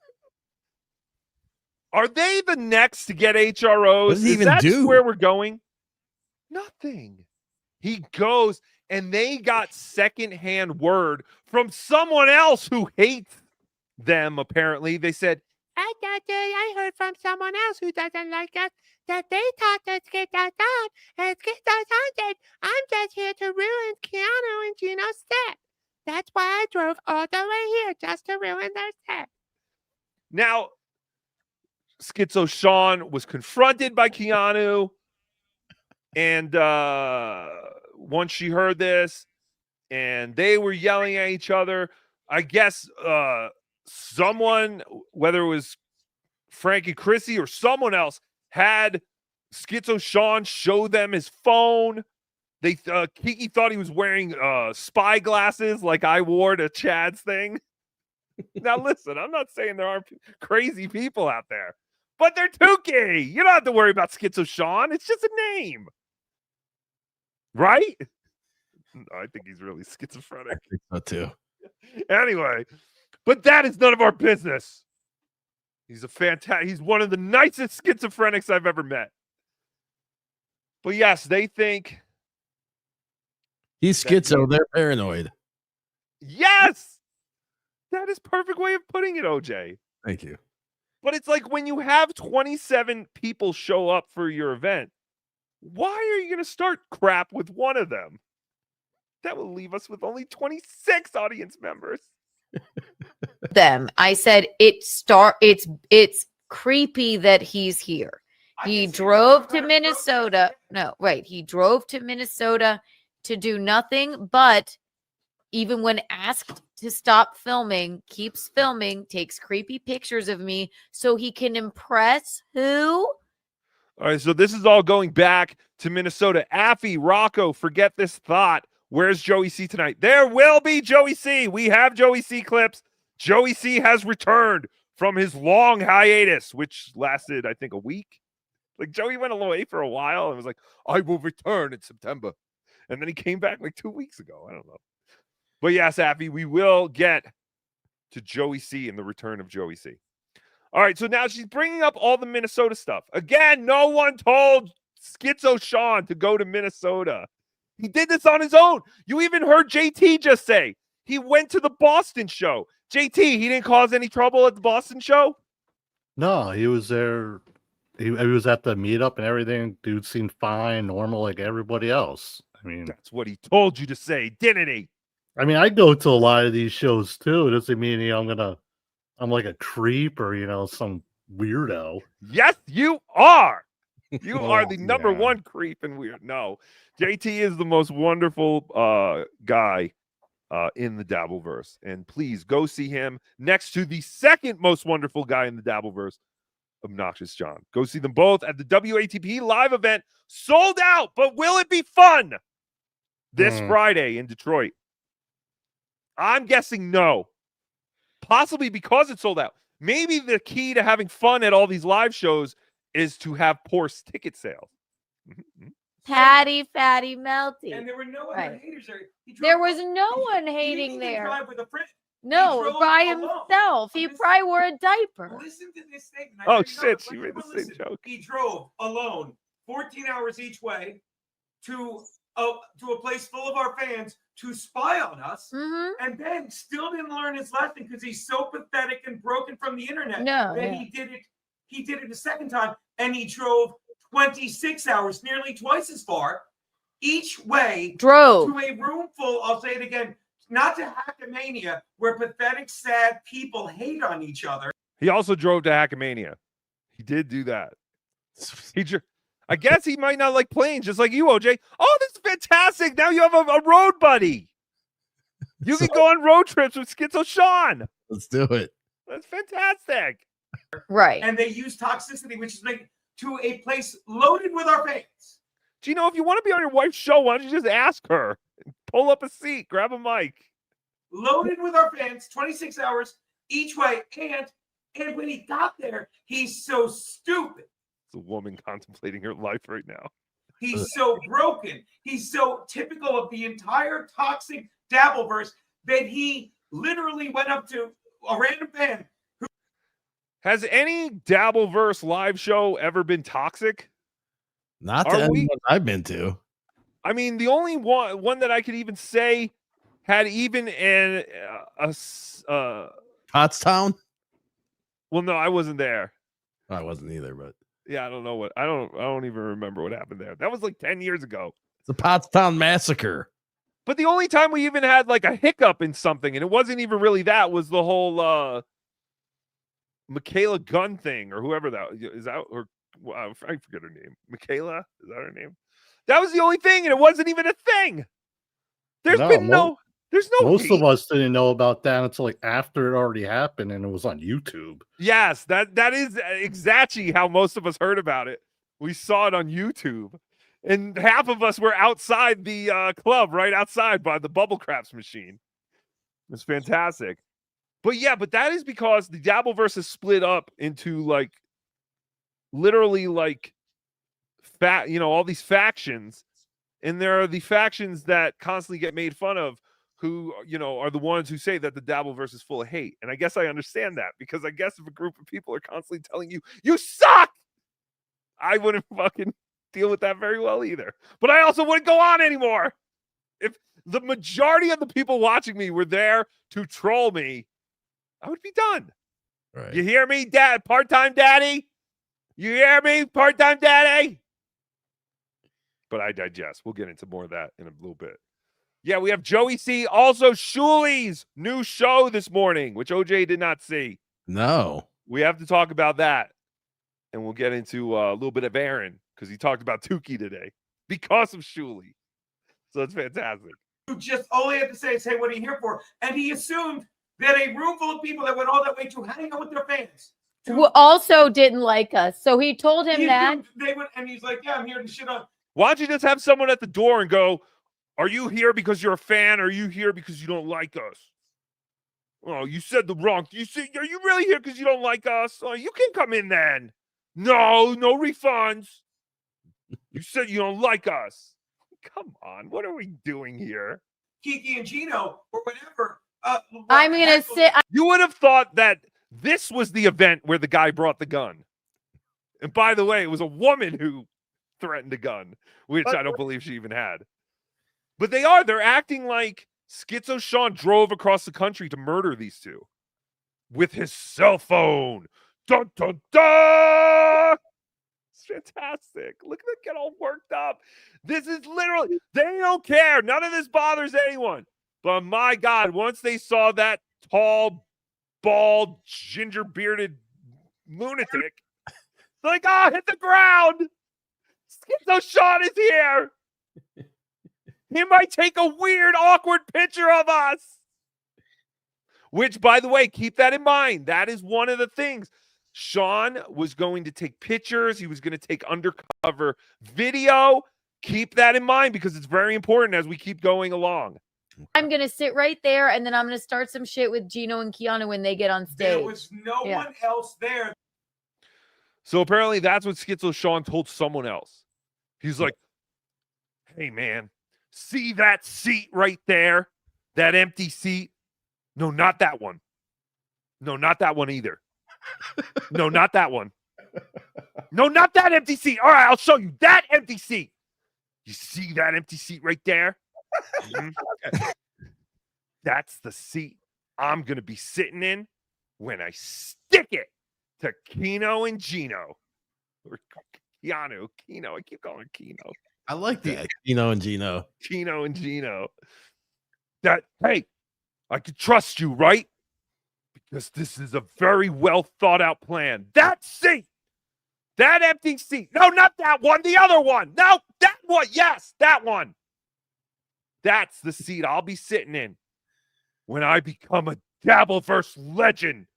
Are they the next to get HROs? What does he Is even that do? where we're going? Nothing. He goes, and they got secondhand word from someone else who hates them, apparently. They said, I heard from someone else who doesn't like us that they thought that Schizo and Schizo said, I'm just here to ruin Keanu and Gino's set. That's why I drove all the way here, just to ruin their set. now, Schizo Sean was confronted by Keanu, and once she heard this, and they were yelling at each other, I guess someone, whether it was Frankie Chrissy or someone else, had Schizo Sean show them his phone. They Kiki thought he was wearing spy glasses like I wore to Chad's thing. Now listen, I'm not saying there aren't crazy people out there, but they're Tookie. You don't have to worry about Schizo Sean. It's just a name, right? I think he's really schizophrenic. I think so too. Anyway, but that is none of our business. He's he's one of the nicest schizophrenics I've ever met. But yes, they think he's schizo. They're paranoid. yes, that is perfect way of putting it, OJ. Thank you. But it's like when you have 27 people show up for your event, why are you going to start crap with one of them? That will leave us with only 26 audience members. Them. I said it's creepy that he's here. He drove to Minnesota. No, right. He drove to Minnesota to do nothing, but even when asked to stop filming, keeps filming, takes creepy pictures of me so he can impress who? All right, so this is all going back to Minnesota. Affy, Rocco, forget this thought. Where's Joey C tonight? There will be Joey C. We have Joey C clips. Joey C has returned from his long hiatus, which lasted, I think, a week. Like, Joey went away for a while and was like, I will return in September. And then he came back like 2 weeks ago. I don't know. But yes, Affy, we will get to Joey C and the return of Joey C. All right, so now she's bringing up all the Minnesota stuff. Again, no one told Schizo Sean to go to Minnesota. He did this on his own. You even heard JT just say he went to the Boston show. JT, he didn't cause any trouble at the Boston show? No, he was there. He was at the meetup and everything. Dude seemed fine, normal like everybody else. I mean, that's what he told you to say, didn't he? I mean, I go to a lot of these shows too. It doesn't mean I'm like a creep or some weirdo. Yes, you are. You are the number one creep and weird. No, JT is the most wonderful guy in the Dabbleverse. And please go see him next to the second most wonderful guy in the Dabbleverse, Obnoxious John. Go see them both at the WATP live event. Sold out, but will it be fun this Friday in Detroit? I'm guessing no. Possibly because it's sold out. Maybe the key to having fun at all these live shows is to have poor ticket sales. Patty, fatty, melty. And there were no other Right. haters there. There was no one hating He didn't there. drive with a friend. No, drove by alone. himself. He probably wore a diaper. Listen to this statement. Oh shit, she made the same joke. He drove alone 14 hours each way to a place full of our fans to spy on us, and then still didn't learn his lesson because he's so pathetic and broken from the internet that he did it. He did it a second time, and he drove 26 hours, nearly twice as far, each way. Drove to a room full. I'll say it again. Not to Hackamania, where pathetic, sad people hate on each other. He also drove to Hackamania. He did do that. I guess he might not like planes, just like you, OJ. Oh, this is fantastic. Now you have a road buddy. You can go on road trips with Schizo Sean. Let's do it. That's fantastic. Right. And they use toxicity, which is made to a place loaded with our fans. Gino, if you want to be on your wife's show, why don't you just ask her? Pull up a seat, grab a mic. Loaded with our fans, 26 hours each way. And when he got there, he's so stupid. It's a woman contemplating her life right now. He's so broken. He's so typical of the entire toxic Dabbleverse that he literally went up to a random fan. Has any Dabbleverse live show ever been toxic? Not to anyone I've been to. I mean, the only one that I could even say had even Pottstown? Well, no, I wasn't there. I wasn't either, but yeah, I don't know I don't even remember what happened there. That was like 10 years ago. It's a Pottstown massacre. But the only time we even had like a hiccup in something, and it wasn't even really that, was the whole Michaela Gunn thing, or whoever that is, that, or I forget her name. Michaela, is that her name? That was the only thing, and it wasn't even a thing. There's no most hate. of us didn't know about that until like after it already happened and it was on YouTube. Yes, that is exactly how most of us heard about it. We saw it on YouTube, and half of us were outside the club, right outside by the bubble craps machine. It's fantastic. But yeah, but that is because the Dabbleverse is split up into like literally like all these factions, and there are the factions that constantly get made fun of, who are the ones who say that the Dabbleverse is full of hate. And I guess I understand that, because I guess if a group of people are constantly telling you you suck, I wouldn't fucking deal with that very well either. But I also wouldn't go on anymore. If the majority of the people watching me were there to troll me, I would be done. Right. You hear me, Dad? Part-time daddy? You hear me, part-time daddy? But I digest. We'll get into more of that in a little bit. Yeah, we have Joey C. Also, Shulie's new show this morning, which OJ did not see. No. We have to talk about that. And we'll get into a little bit of Aaron, because he talked about Tookie today because of Shulie. So it's fantastic. You just all he had to say is, hey, what are you here for? And he assumed that a room full of people that went all that way to hang out with their fans who also didn't like us. So he told him that. They went, and he's like, yeah, I'm here to shit on. Why don't you just have someone at the door and go, are you here because you're a fan? Or are you here because you don't like us? Oh, you said the wrong. You said, are you really here because you don't like us? Oh, you can come in then. No refunds. You said you don't like us. Come on, what are we doing here? Kiki and Gino or whatever. I'm gonna sit. You would have thought that this was the event where the guy brought the gun. And by the way, it was a woman who threatened a gun, which I don't believe she even had. But they're acting like Schizo Sean drove across the country to murder these two with his cell phone. Dun, dun, dun! It's fantastic. Look at them get all worked up. This is literally, they don't care. None of this bothers anyone. But my God, once they saw that tall, bald, ginger-bearded lunatic, they're like, hit the ground. Schizo Sean is here. He might take a weird, awkward picture of us. Which, by the way, keep that in mind. That is one of the things. Sean was going to take pictures. He was going to take undercover video. Keep that in mind, because it's very important as we keep going along. I'm going to sit right there, and then I'm going to start some shit with Gino and Keanu when they get on stage. There was no one else there. So apparently that's what Schizo Sean told someone else. He's like, hey, man, see that seat right there? That empty seat? No, not that one. No, not that one either. No, not that one. No, not that empty seat. All right, I'll show you that empty seat. You see that empty seat right there? Mhm. That's the seat I'm going to be sitting in when I stick it to Keno and Gino. Or Keanu. Keno. I keep calling Keno. I like that. Keno and Gino. Keno and Gino. That, hey, I can trust you, right? Because this is a very well thought out plan. That seat. That empty seat. No, not that one. The other one. No, that one. Yes, that one. That's the seat I'll be sitting in when I become a Dabbleverse legend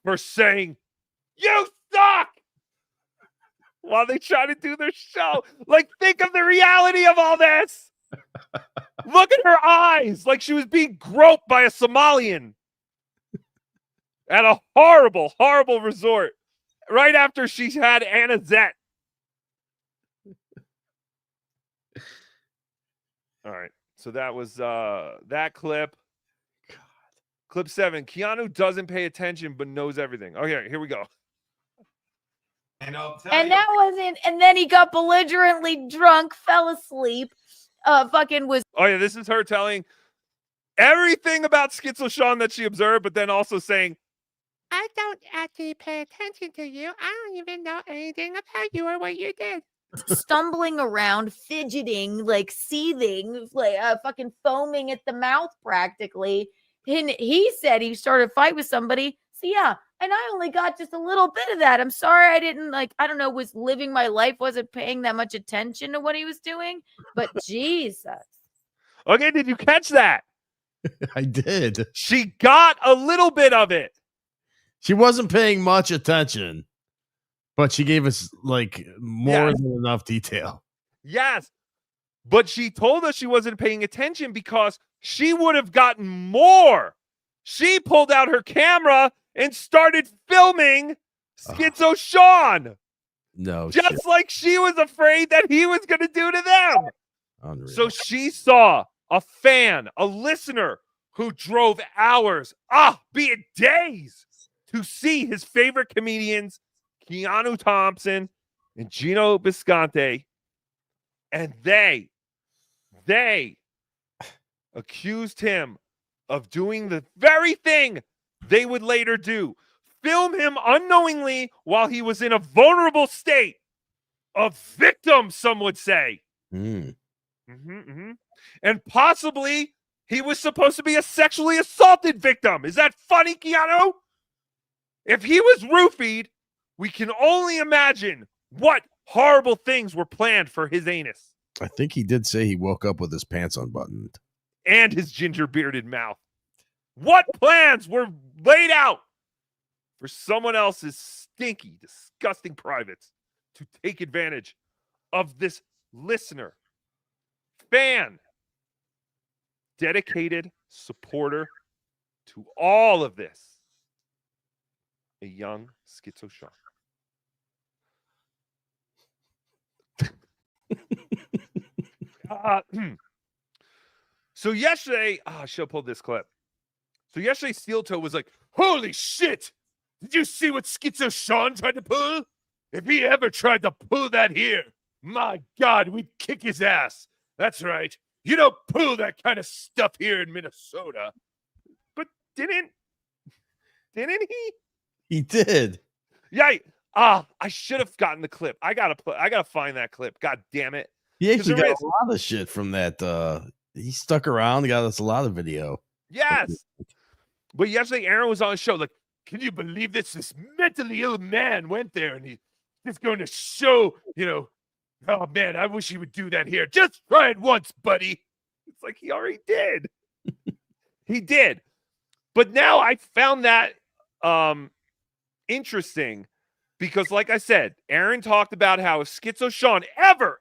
for saying, you suck! While they try to do their show. Like, think of the reality of all this. Look at her eyes. Like she was being groped by a Somalian at a horrible, horrible resort right after she had Anna Zet. All right. So that was that clip. God. Clip 7. Keanu doesn't pay attention but knows everything. Okay, here we go. And that wasn't, and then he got belligerently drunk, fell asleep, fucking was. Oh, yeah, this is her telling everything about Schizo Sean that she observed, but then also saying, I don't actually pay attention to you. I don't even know anything about you or what you did. Stumbling around, fidgeting, like seething, like fucking foaming at the mouth practically. And he said he started a fight with somebody. So yeah, and I only got just a little bit of that. I'm sorry I didn't I don't know, was living my life, wasn't paying that much attention to what he was doing. But Jesus. Okay, did you catch that? I did. She got a little bit of it. She wasn't paying much attention, but she gave us like more than enough detail. Yes. But she told us she wasn't paying attention because she would have gotten more. She pulled out her camera and started filming Schizo Sean. No, just like she was afraid that he was going to do to them. Unreal. So she saw a fan, a listener who drove hours, be it days, to see his favorite comedians, Keanu Thompson and Gino Bisconte, and they accused him of doing the very thing they would later do. Film him unknowingly while he was in a vulnerable state. A victim, some would say. And possibly he was supposed to be a sexually assaulted victim. Is that funny, Keanu? If he was roofied, we can only imagine what horrible things were planned for his anus. I think he did say he woke up with his pants unbuttoned. And his ginger bearded mouth. What plans were laid out for someone else's stinky, disgusting privates to take advantage of this listener, fan, dedicated supporter to all of this? A young Schizo Sean. So yesterday, I should have pulled this clip. So yesterday, Steel Toe was like, holy shit! Did you see what Schizo Sean tried to pull? If he ever tried to pull that here, my God, we'd kick his ass. That's right. You don't pull that kind of stuff here in Minnesota. But didn't he? He did. Yeah. I should have gotten the clip. I gotta find that clip. God damn it. Yeah, he got a lot of shit from that. He stuck around. He got us a lot of video. Yes. But yesterday, Aaron was on the show. Like, can you believe this? This mentally ill man went there and he's going to show, oh man, I wish he would do that here. Just try it once, buddy. It's like he already did. He did. But now I found that interesting because, like I said, Aaron talked about how if Schizo Sean ever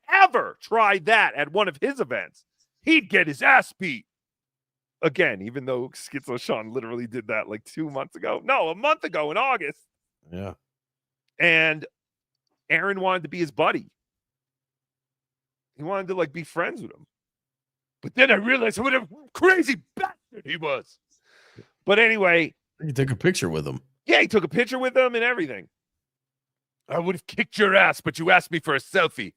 tried that at one of his events, he'd get his ass beat. Again, even though Schizo Sean literally did that like 2 months ago. No, a month ago in August. Yeah. And Aaron wanted to be his buddy. He wanted to like be friends with him. But then I realized what a crazy bastard he was. But anyway, You took a picture with him. yeah, he took a picture with him and everything. I would have kicked your ass, but you asked me for a selfie.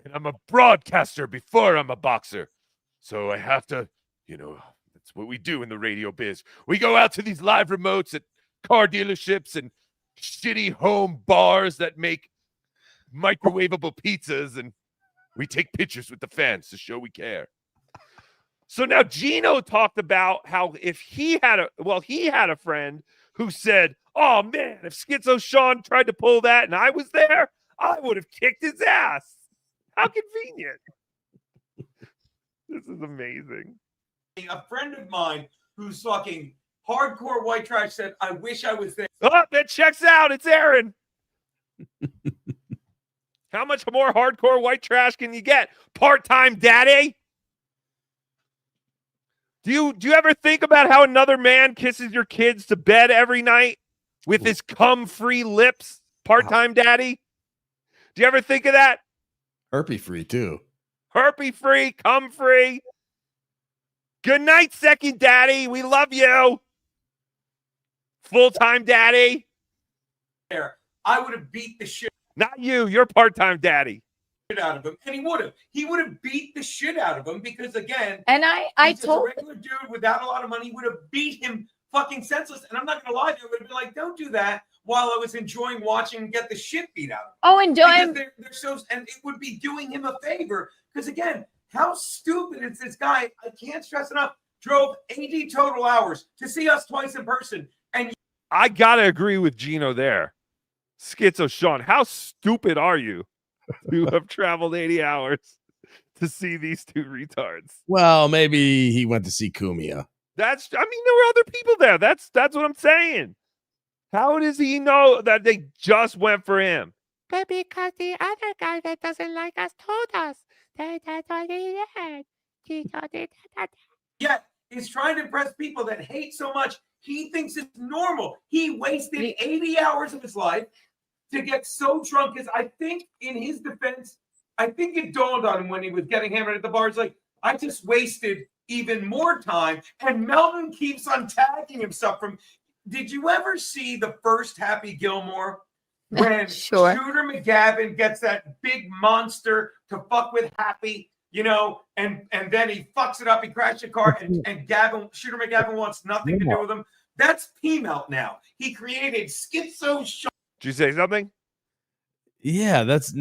And I'm a broadcaster before I'm a boxer. So I have to, that's what we do in the radio biz. We go out to these live remotes at car dealerships and shitty home bars that make microwavable pizzas, and we take pictures with the fans to show we care. So now Gino talked about how if he had a friend who said, oh man, if Schizo Sean tried to pull that and I was there, I would have kicked his ass. How convenient. This is amazing. A friend of mine who's fucking hardcore white trash said, I wish I was there. Oh, that checks out. It's Aaron. How much more hardcore white trash can you get? Part-time daddy? Do you ever think about how another man kisses your kids to bed every night with his cum-free lips? Part-time daddy? Do you ever think of that? Herpy free too. Herpy free, cum free. Good night, second daddy. We love you. Full-time daddy. I would have beat the shit. Not you. You're part-time daddy. Out of him, and he would have beat the shit out of him because again, and I he's just a regular dude without a lot of money. Would have beat him fucking senseless. And I'm not gonna lie to you, I would have been like, don't do that while I was enjoying watching him get the shit beat out of him. Oh, and they're so, and it would be doing him a favor because again, how stupid is this guy? I can't stress enough. Drove 80 total hours to see us twice in person, and I gotta agree with Gino there. Schizo Sean, how stupid are you? Who have traveled 80 hours to see these two retards. Well, maybe he went to see Kumia. There were other people there. That's what I'm saying. How does he know that they just went for him? But because the other guy that doesn't like us told us that that's what he did. He told it that. Yet is trying to impress people that hate so much. He thinks it's normal. He wasted 80 hours of his life to get so drunk. As I think in his defense, I think it dawned on him when he was getting hammered at the bar. It's like, I just wasted even more time. And Melvin keeps on tagging himself from. Did you ever see the first Happy Gilmore when Sure. Shooter McGavin gets that big monster to fuck with Happy, and then he fucks it up, he crashed the car, and Shooter McGavin wants nothing to do with him. That's P-Melt now. He created Schizo Sean. Did you say something? Yeah, that's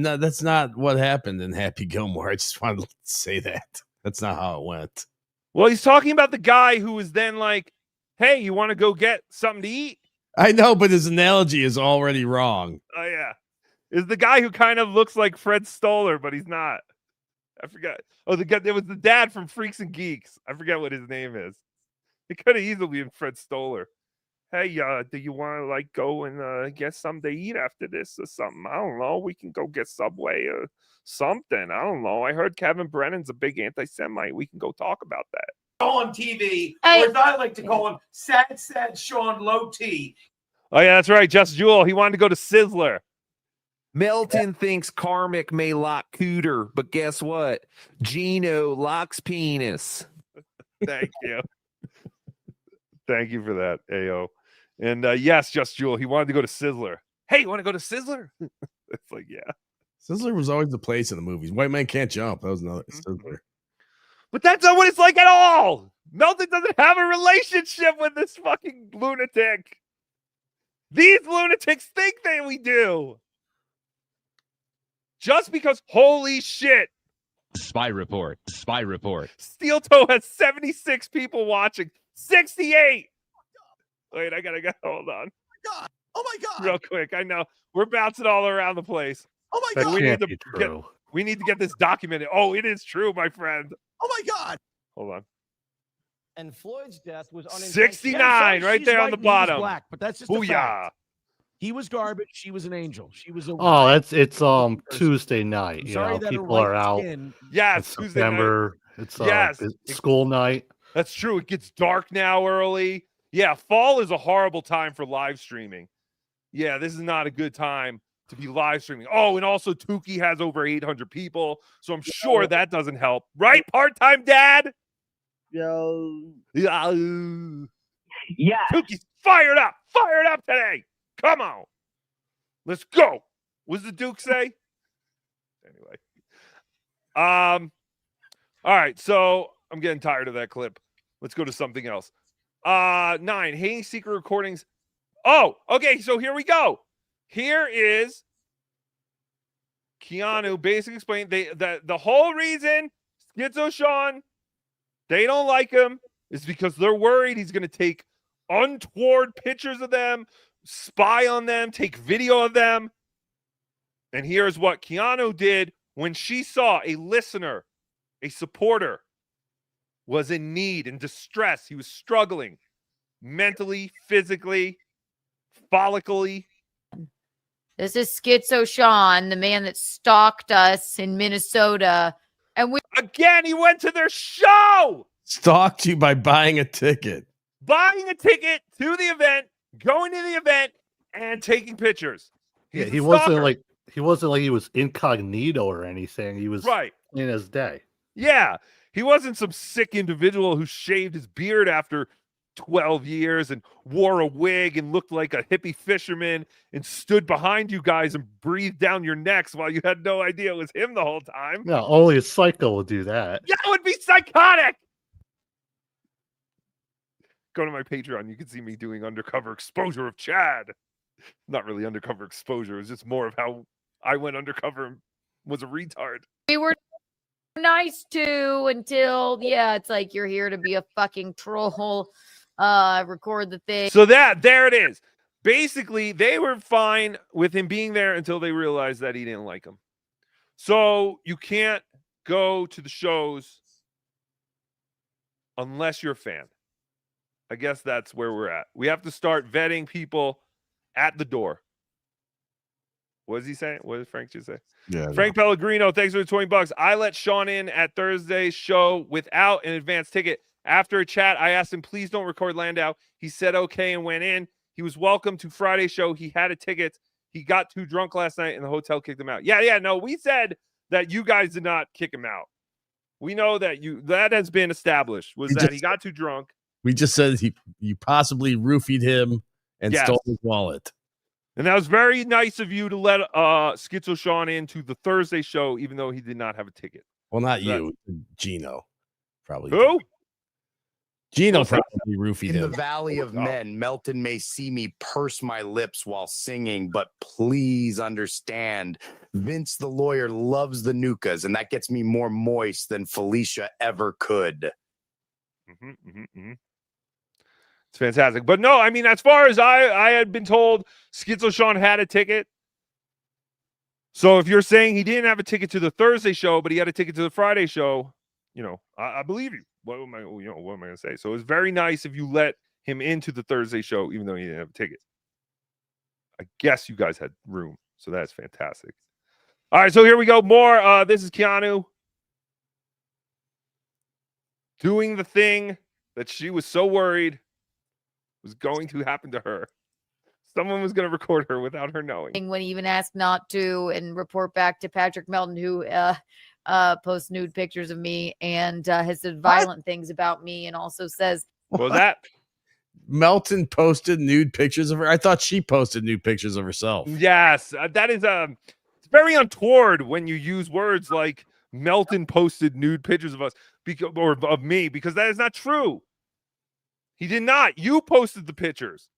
not what happened in Happy Gilmore. I just wanted to say that. That's not how it went. Well, he's talking about the guy who was then like, hey, you want to go get something to eat? I know, but his analogy is already wrong. Oh, yeah. Is the guy who kind of looks like Fred Stoller, but he's not. I forgot. Oh, the guy, it was the dad from Freaks and Geeks. I forget what his name is. It could have easily been Fred Stoller. Hey, do you want to go and get something to eat after this or something? I don't know. We can go get Subway or something. I don't know. I heard Kevin Brennan's a big anti-Semite. We can go talk about that. On TV, or as I like to call him, sad Sean Low T. Oh, yeah, that's right. Just Jewel. He wanted to go to Sizzler. Melton thinks Karmic may lock cooter, but guess what? Gino locks penis. Thank you. Thank you for that, AO. And yes, Just Jewel. He wanted to go to Sizzler. Hey, you want to go to Sizzler? It's like, yeah. Sizzler was always the place in the movies. White Man Can't Jump. That was another Sizzler. But that's not what it's like at all. Melton doesn't have a relationship with this fucking lunatic. These lunatics think that we do. Just because, holy shit. Spy report. Spy report. Steel Toe has 76 people watching. 68. Wait, I gotta hold on. Oh my god. Real quick. I know. We're bouncing all around the place. Oh my god. We need to get this documented. Oh, it is true, my friend. Oh my god. Hold on. And Floyd's death was unintentional. 69 right there on the bottom. Black, but that's just a Booyah. fact. He was garbage. She was an angel. She was a. Oh, it's Tuesday night. Sorry that her people are white out. skin- Yes, It's Tuesday night. September. It's Yes. it's school night. That's true. It gets dark now early. Yeah, fall is a horrible time for live streaming. Yeah, this is not a good time to be live streaming. Oh, and also Tookie has over 800 people, so I'm sure that doesn't help. Right, part-time dad? Yo. Yeah. Yeah. Tookie's fired up today. Come on. Let's go. What does the Duke say? Anyway. All right, so I'm getting tired of that clip. Let's go to something else. 9, hating secret recordings. Oh, okay, so here we go. Here is Keanu basically explained the whole reason Schizo Sean, they don't like him is because they're worried he's going to take untoward pictures of them, spy on them, take video of them. And here's what Keanu did when she saw a listener, a supporter, was in need and distress. He was struggling mentally, physically, follically. This is Schizo Sean, the man that stalked us in Minnesota. And he went to their show. Stalked you by buying a ticket. Buying a ticket to the event, going to the event, and taking pictures. Yeah, he wasn't like he was incognito or anything. He was right in his day. Yeah, he wasn't some sick individual who shaved his beard after 12 years and wore a wig and looked like a hippie fisherman and stood behind you guys and breathed down your necks while you had no idea it was him the whole time. No, only a psycho would do that. That would be psychotic. Go to my Patreon. You can see me doing undercover exposure of Chad. Not really undercover exposure. It was just more of how I went undercover and was a retard. we were nice to until, it's like you're here to be a fucking troll. Record the thing. So there it is. Basically, they were fine with him being there until they realized that he didn't like him. So you can't go to the shows unless you're a fan. I guess that's where we're at. We have to start vetting people at the door. What is he saying? What did Frank just say? Yeah. Frank Pellegrino, thanks for the $20. I let Sean in at Thursday's show without an advance ticket. After a chat, I asked him, please don't record Landau. He said okay and went in. He was welcome to Friday's show. He had a ticket. He got too drunk last night and the hotel kicked him out. No, we said that you guys did not kick him out. We know that that has been established, he got too drunk. We just said you possibly roofied him and stole his wallet. And that was very nice of you to let Schizo Sean into the Thursday show, even though he did not have a ticket. Well, not you, Gino. Probably. Who? Gino probably roofied him. In the Valley of Men, Melton may see me purse my lips while singing, but please understand, Vince the lawyer loves the Nukas, and that gets me more moist than Felicia ever could. It's fantastic. But no, I mean, as far as I had been told, Schizo Sean had a ticket. So if you're saying he didn't have a ticket to the Thursday show, but he had a ticket to the Friday show, I believe you. What am I going to say? So it's very nice if you let him into the Thursday show, even though he didn't have a ticket. I guess you guys had room, so that's fantastic. All right, so here we go. More. This is Keanu doing the thing that she was so worried was going to happen to her. Someone was going to record her without her knowing. When he even asked not to and report back to Patrick Melton, who posts nude pictures of me and has said violent things about me and also says, what was that? Melton posted nude pictures of her. I thought she posted nude pictures of herself. Yes, that is it's very untoward when you use words like Melton posted nude pictures of us or of me, because that is not true. He did not. You posted the pictures.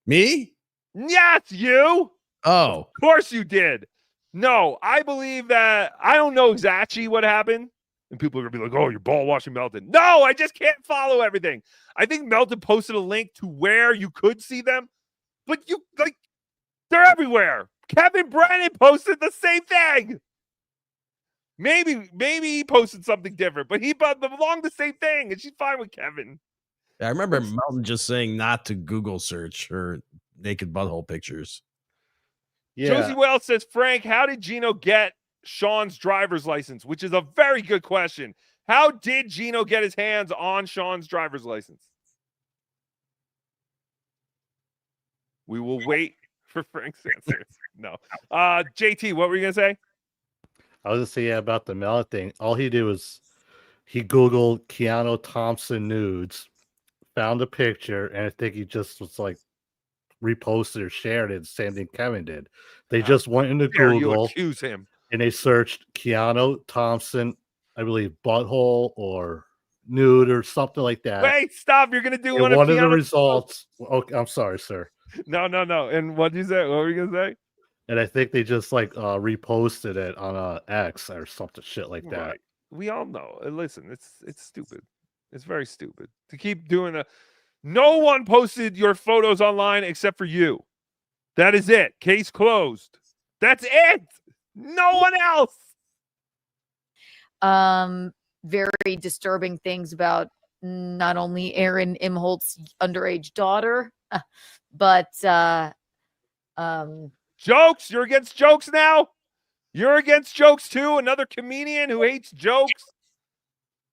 Me? Yes, you. Oh. Of course you did. No, I believe that. I don't know exactly what happened. And people are going to be like, oh, you're ball watching Melton. No, I just can't follow everything. I think Melton posted a link to where you could see them. But they're everywhere. Kevin Brennan posted the same thing. Maybe he posted something different, but he belonged the same thing, and she's fine with Kevin. I remember Melton just saying not to Google search her naked butthole pictures. Josie Wells says, Frank, how did Gino get Sean's driver's license? Which is a very good question. How did Gino get his hands on Sean's driver's license? We will wait for Frank Sanson. No. JT, what were you gonna say? I was just saying about the Mel thing. All he did was he Googled Keanu Thompson nudes, found a picture, and I think he just was like reposted or shared it. Same thing Kevin did. They just went into Dare you Google accuse him? and they searched Keanu Thompson, I believe, butthole or nude or something like that. Wait, stop! You're gonna do And one one of of the Keanu's- results. Okay, I'm sorry, sir. No. And what did you say? What were you gonna say? And I think they just like reposted it on X or something shit like that. Right. We all know. Listen, it's stupid. It's very stupid to keep doing a. No one posted your photos online except for you. That is it. Case closed. That's it. No one else. Very disturbing things about not only Aaron Imholt's underage daughter, but jokes. You're against jokes now. You're against jokes too. Another comedian who hates jokes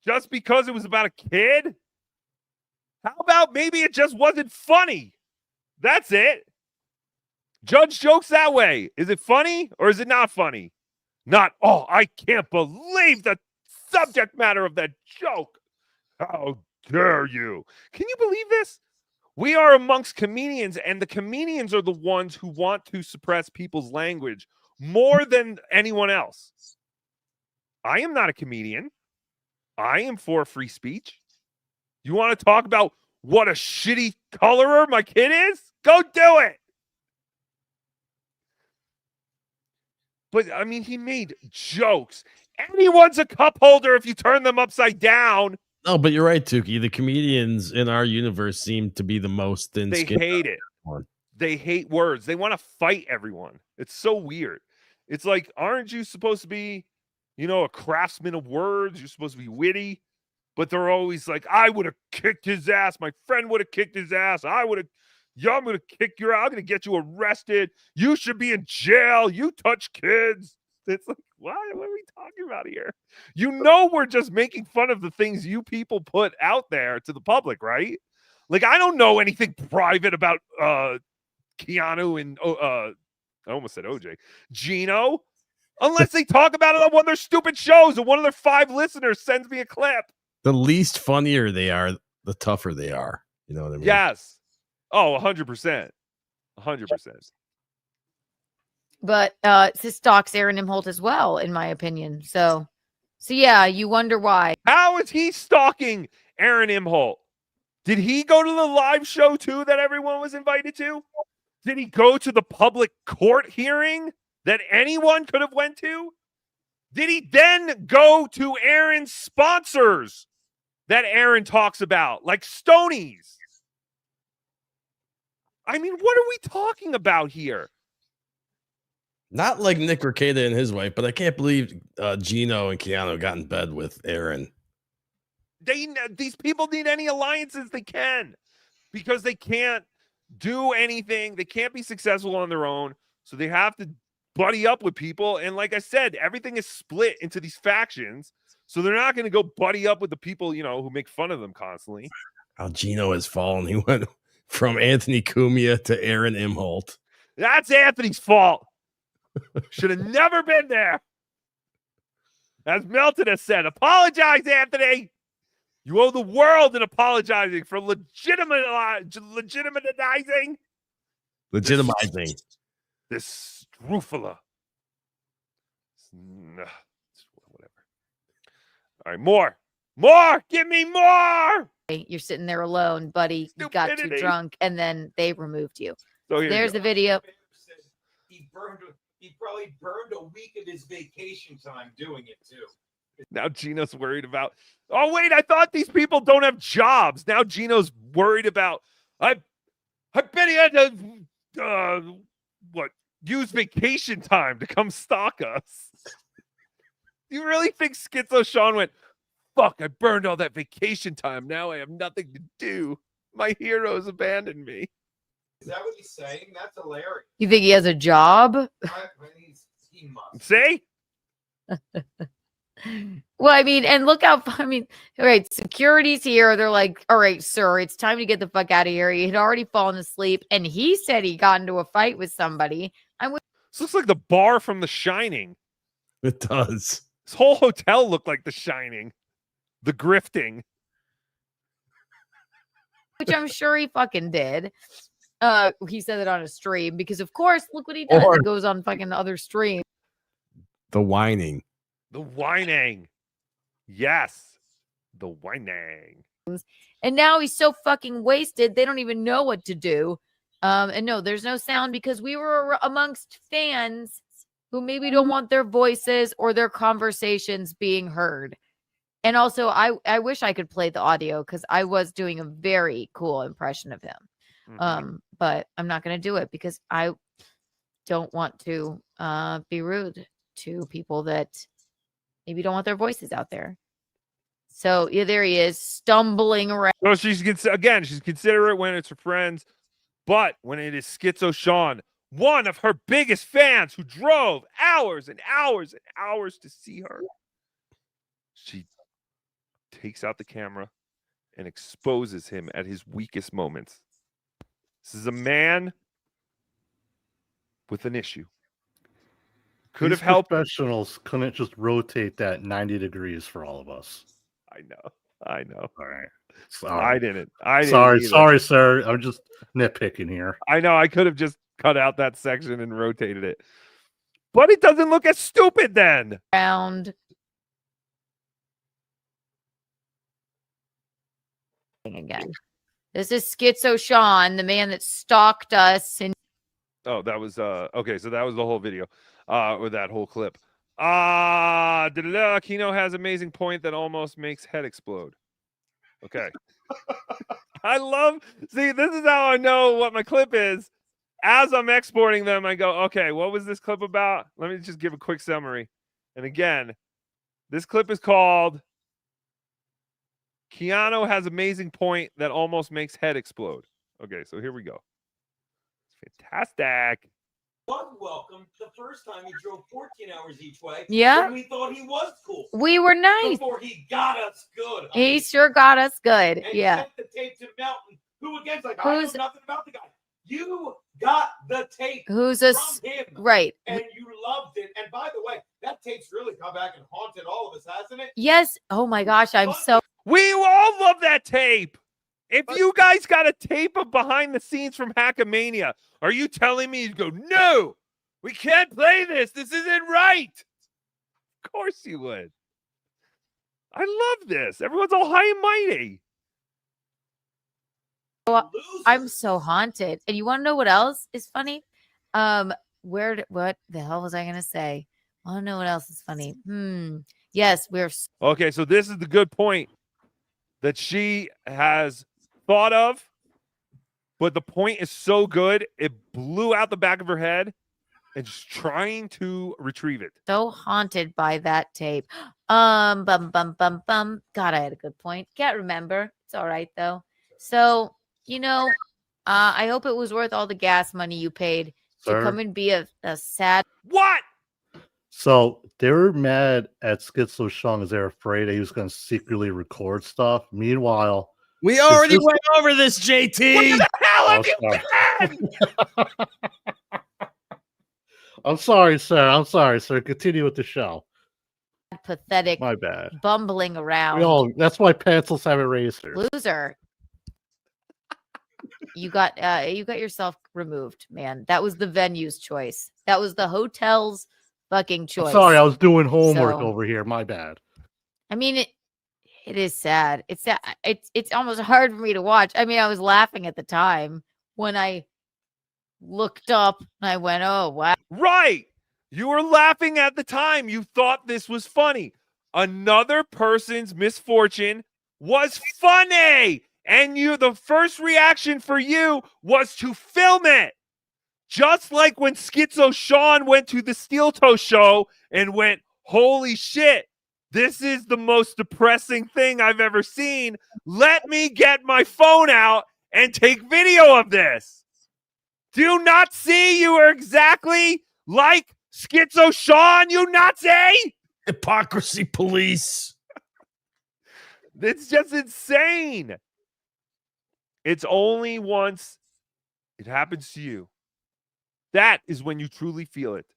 just because it was about a kid. How about maybe it just wasn't funny? That's it. Judge jokes that way. Is it funny or is it not funny? Not, oh, I can't believe the subject matter of that joke. How dare you? Can you believe this? We are amongst comedians, and the comedians are the ones who want to suppress people's language more than anyone else. I am not a comedian. I am for free speech. You want to talk about what a shitty colorer my kid is? Go do it. But, I mean, he made jokes. Anyone's a cup holder if you turn them upside down. No, but you're right, Tookie. The comedians in our universe seem to be the most thin-skinned. They hate it. They hate words. They want to fight everyone. It's so weird. It's like, aren't you supposed to be, a craftsman of words? You're supposed to be witty. But they're always like, I would have kicked his ass. My friend would have kicked his ass. I'm going to kick your ass. I'm going to get you arrested. You should be in jail. You touch kids. It's like, what are we talking about here? We're just making fun of the things you people put out there to the public, right? Like, I don't know anything private about Keanu and I almost said OJ. Gino, unless they talk about it on one of their stupid shows and one of their 5 listeners sends me a clip. The least funnier they are, the tougher they are. You know what I mean? Yes. Oh, 100%. 100%. But this stalks Aaron Imholt as well, in my opinion. So yeah, you wonder why. How is he stalking Aaron Imholt? Did he go to the live show too that everyone was invited to? Did he go to the public court hearing that anyone could have went to? Did he then go to Aaron's sponsors that Aaron talks about, like Stonies? I mean, what are we talking about here? Not like Nick Rekieta and his wife, but I can't believe Gino and Keanu got in bed with Aaron. These people need any alliances they can because they can't do anything. They can't be successful on their own. So they have to buddy up with people. And like I said, everything is split into these factions. So they're not going to go buddy up with the people, who make fun of them constantly. How Gino has fallen. He went from Anthony Cumia to Aaron Imholt. That's Anthony's fault. Should have never been there. As Melton has said, apologize, Anthony. You owe the world an apologizing for legitimizing this scrofula. Whatever. All right, more. Give me more. You're sitting there alone, buddy. You got too drunk, and then they removed you. So there's the video. He probably burned a week of his vacation time doing it too. Now Gino's worried about, oh, wait, I thought these people don't have jobs. Now Gino's worried about, I bet he had to, use vacation time to come stalk us. You really think Schizo Sean went, fuck, I burned all that vacation time. Now I have nothing to do. My heroes abandoned me. Is that what he's saying? That's hilarious. You think he has a job? He must. See? Well, I mean, and look how, I mean, all right, security's here. They're like, all right, sir, it's time to get the fuck out of here. He had already fallen asleep, and he said he got into a fight with somebody. This looks like the bar from The Shining. It does. This whole hotel looked like The Shining. The grifting. Which I'm sure he fucking did. He said it on a stream because, of course, look what he does. Or- It goes on fucking other streams. The whining. The whining. Yes. The whining. And now he's so fucking wasted, they don't even know what to do. And no, there's no sound because we were amongst fans who maybe don't want their voices or their conversations being heard. And also, I wish I could play the audio because I was doing a very cool impression of him. But I'm not going to do it because I don't want to be rude to people that maybe don't want their voices out there. So yeah, there he is, stumbling around. So she's considerate when it's her friends, but when it is Schizo Sean, one of her biggest fans who drove hours and hours and hours to see her, she takes out the camera and exposes him at his weakest moments. This is a man with an issue. Could have helped. Professionals couldn't just rotate that 90 degrees for all of us. I know. All right. I didn't Sorry, either. sorry, sir. I'm just nitpicking here. I know. I could have just cut out that section and rotated it. But it doesn't look as stupid then. Again. This is Schizo Sean, the man that stalked us. And Oh, that was okay. So that was the whole video, or that whole clip. Kino has amazing point that almost makes head explode. Okay. I love. See, this is how I know what my clip is. As I'm exporting them, I go, okay, what was this clip about? Let me just give a quick summary. And again, this clip is called Keanu has amazing point that almost makes head explode. Okay, so here we go. Fantastic. Was welcome the first time he drove 14 hours each way. Yeah. When we thought he was cool. we were nice. Before he got us good. He sure got us good. And Yeah. sent the tape to Melton, who again's like, I Who's- know nothing about the guy. You got the tape Who's from a him. right. And you loved it. And by the way, that tape's really come back and haunted all of us, hasn't it? Yes. Oh my gosh, I'm so We all love that tape. If you guys got a tape of behind the scenes from Hackamania, are you telling me you go, no, we can't play this. This isn't right. Of course you would. I love this. Everyone's all high and mighty. I'm so haunted. And you want to know what else is funny? What the hell was I gonna say? I want to know what else is funny. Yes, we're Okay, so this is the good point that she has thought of, but the point is so good, it blew out the back of her head and she's trying to retrieve it. so haunted by that tape. God, I had a good point. Can't remember. It's all right though. So, I hope it was worth all the gas money you paid to Sir? come and be a sad. What? So they were mad at Schizo Sean because they're afraid that he was going to secretly record stuff. Meanwhile, We already went over this, JT. Hell, I'm sorry, sir. I'm sorry, sir. Continue with the show. Pathetic, My bad. bumbling around. That's why pencils have erasers. Loser. You got yourself removed, man. That was the venue's choice. That was the hotel's fucking choice. Sorry, I was doing homework So- over here. My bad. I mean, it is sad. It's sad. It's almost hard for me to watch. I mean, I was laughing at the time when I looked up and I went, "Oh wow!" Right. You were laughing at the time. You thought this was funny. Another person's misfortune was funny. And the first reaction for you was to film it. Just like when Schizo Sean went to the Steel Toe show and went, holy shit, this is the most depressing thing I've ever seen. Let me get my phone out and take video of this. Do you not see you are exactly like Schizo Sean, you Nazi? Hypocrisy police. It's just insane. It's only once it happens to you. That is when you truly feel it.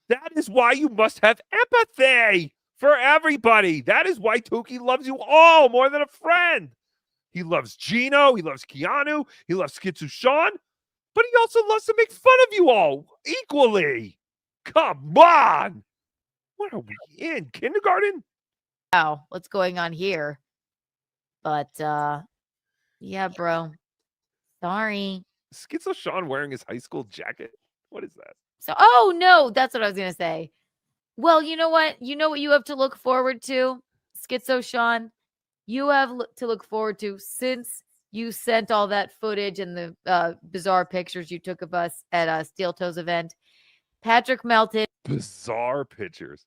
That is why you must have empathy for everybody. That is why Tookie loves you all more than a friend. He loves Gino. He loves Keanu. He loves Schizo Sean. But he also loves to make fun of you all equally. Come on. What are we in? Kindergarten? Wow, what's going on here? But yeah, bro. Sorry. Schizo Sean wearing his high school jacket? What is that? So, oh no, that's what I was gonna say. Well, you know what? You know what you have to look forward to, Schizo Sean? You have to look forward to, since you sent all that footage and the bizarre pictures you took of us at Steel Toes event. Patrick Melton. Bizarre pictures.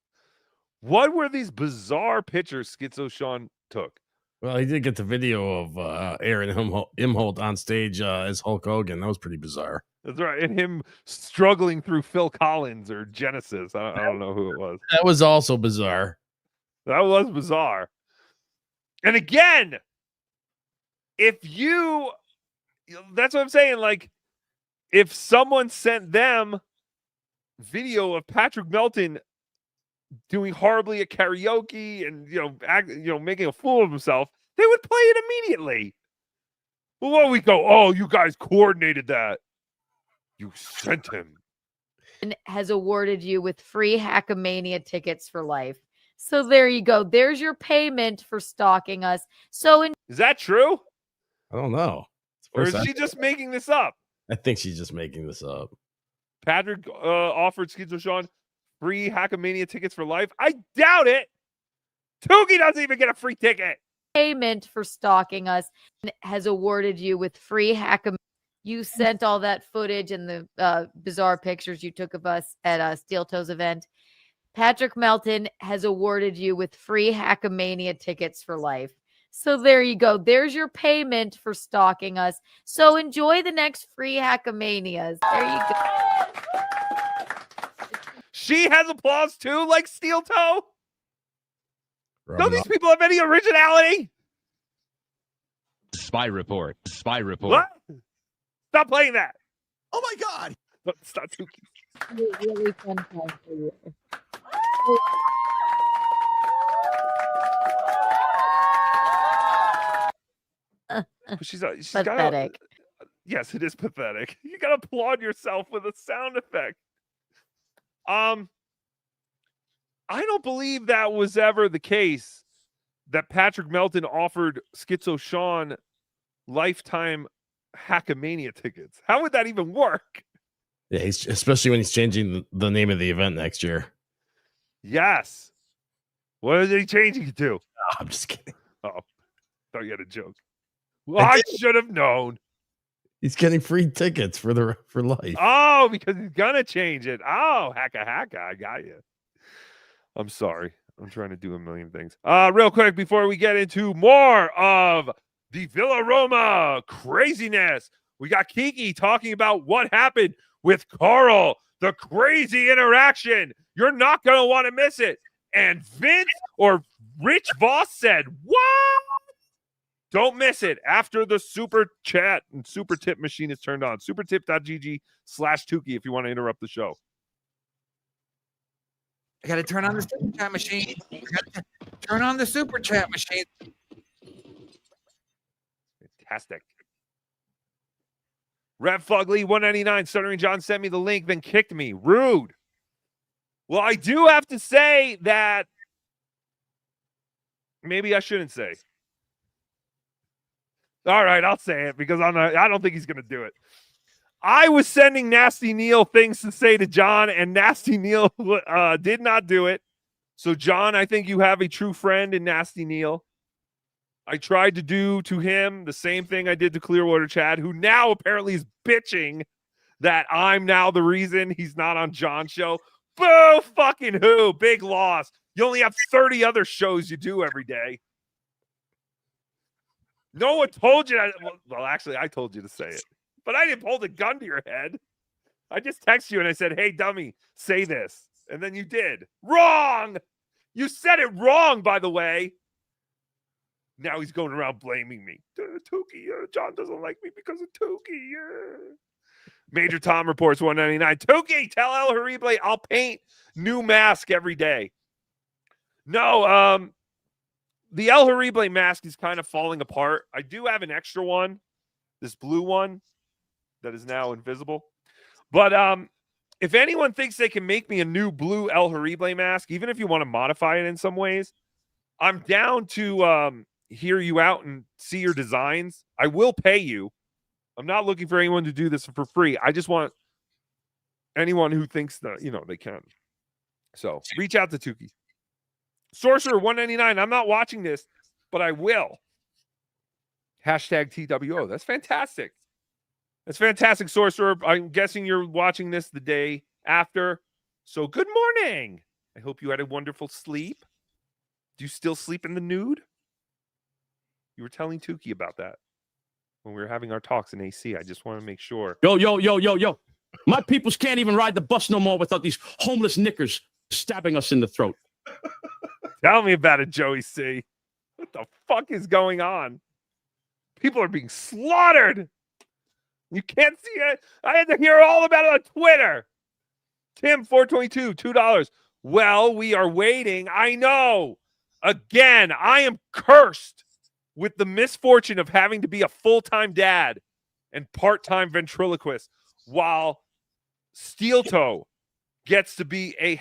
What were these bizarre pictures Schizo Sean took? Well, he did get the video of Aaron Imholt on stage as Hulk Hogan. That was pretty bizarre. That's right. And him struggling through Phil Collins or Genesis. I don't know who it was. That was also bizarre. That was bizarre. And again, if you, that's what I'm saying. Like, if someone sent them video of Patrick Melton doing horribly at karaoke and making a fool of himself, they would play it immediately. Well, what we go, oh, you guys coordinated that. You sent him. And has awarded you with free Hackamania tickets for life. So there you go. There's your payment for stalking us. So is that true? I don't know. Or is she just making this up? I think she's just making this up. Patrick offered Schizo Sean free Hackamania tickets for life. I doubt it. Tookie doesn't even get a free ticket. Payment for stalking us and has awarded you with free Hackamania. You sent all that footage and the bizarre pictures you took of us at Steel Toes event. Patrick Melton has awarded you with free Hackamania tickets for life. So there you go. There's your payment for stalking us. So enjoy the next free Hackamanias. There you go. She has applause too, like Steel Toe? Don't these people have any originality? Spy report. Spy report. What? Stop playing that. Oh my God. Stop Tookie. Really fun time for you. She's pathetic. Yes, it is pathetic. You gotta applaud yourself with a sound effect. I don't believe that was ever the case that Patrick Melton offered Schizo Sean lifetime Hackamania tickets. How would that even work? Yeah, especially when he's changing the name of the event next year. Yes. What is he changing it to? Oh, I'm just kidding. Oh, thought you had a joke. Well, I should have known. He's getting free tickets for life. Oh, because he's gonna change it. Oh, hacka. I got you. I'm sorry. I'm trying to do a million things. Real quick before we get into more of the Villa Roma craziness, we got Kiki talking about what happened with Carl, the crazy interaction. You're not gonna want to miss it. And Vince or Rich Voss said, "What?" Don't miss it after the super chat and super tip machine is turned on. Supertip.gg/Tookie if you want to interrupt the show. I got to turn on the super chat machine. Turn on the super chat machine. Fantastic. Rev Fugly 199 Stuttering John sent me the link, then kicked me. Rude. Well, I do have to say that maybe I shouldn't say. All right, I'll say it because I don't think he's going to do it. I was sending Nasty Neil things to say to John, and Nasty Neil did not do it. So, John, I think you have a true friend in Nasty Neil. I tried to do to him the same thing I did to Clearwater Chad, who now apparently is bitching that I'm now the reason he's not on John's show. Boo fucking who? Big loss. You only have 30 other shows you do every day. No one told you. Well, actually, I told you to say it. But I didn't hold a gun to your head. I just texted you and I said, "Hey, dummy, say this." And then you did. Wrong! You said it wrong, by the way. Now he's going around blaming me. Tookie, John doesn't like me because of Tookie. Major Tom reports 199. Tookie, tell El Horrible I'll paint new mask every day. No, the El Horrible mask is kind of falling apart. I do have an extra one, this blue one that is now invisible. But if anyone thinks they can make me a new blue El Horrible mask, even if you want to modify it in some ways, I'm down to hear you out and see your designs. I will pay you. I'm not looking for anyone to do this for free. I just want anyone who thinks that, they can. So reach out to Tookie. Sorcerer 199. I'm not watching this, but I will. Hashtag TWO. That's fantastic. That's fantastic, Sorcerer. I'm guessing you're watching this the day after. So good morning. I hope you had a wonderful sleep. Do you still sleep in the nude? You were telling Tookie about that when we were having our talks in AC. I just want to make sure. Yo. My peoples can't even ride the bus no more without these homeless knickers stabbing us in the throat. Tell me about it, Joey C. What the fuck is going on? People are being slaughtered. You can't see it. I had to hear all about it on Twitter. Tim 422, $2. Well, we are waiting. I know. Again, I am cursed with the misfortune of having to be a full-time dad and part-time ventriloquist, while Steel Toe gets to be a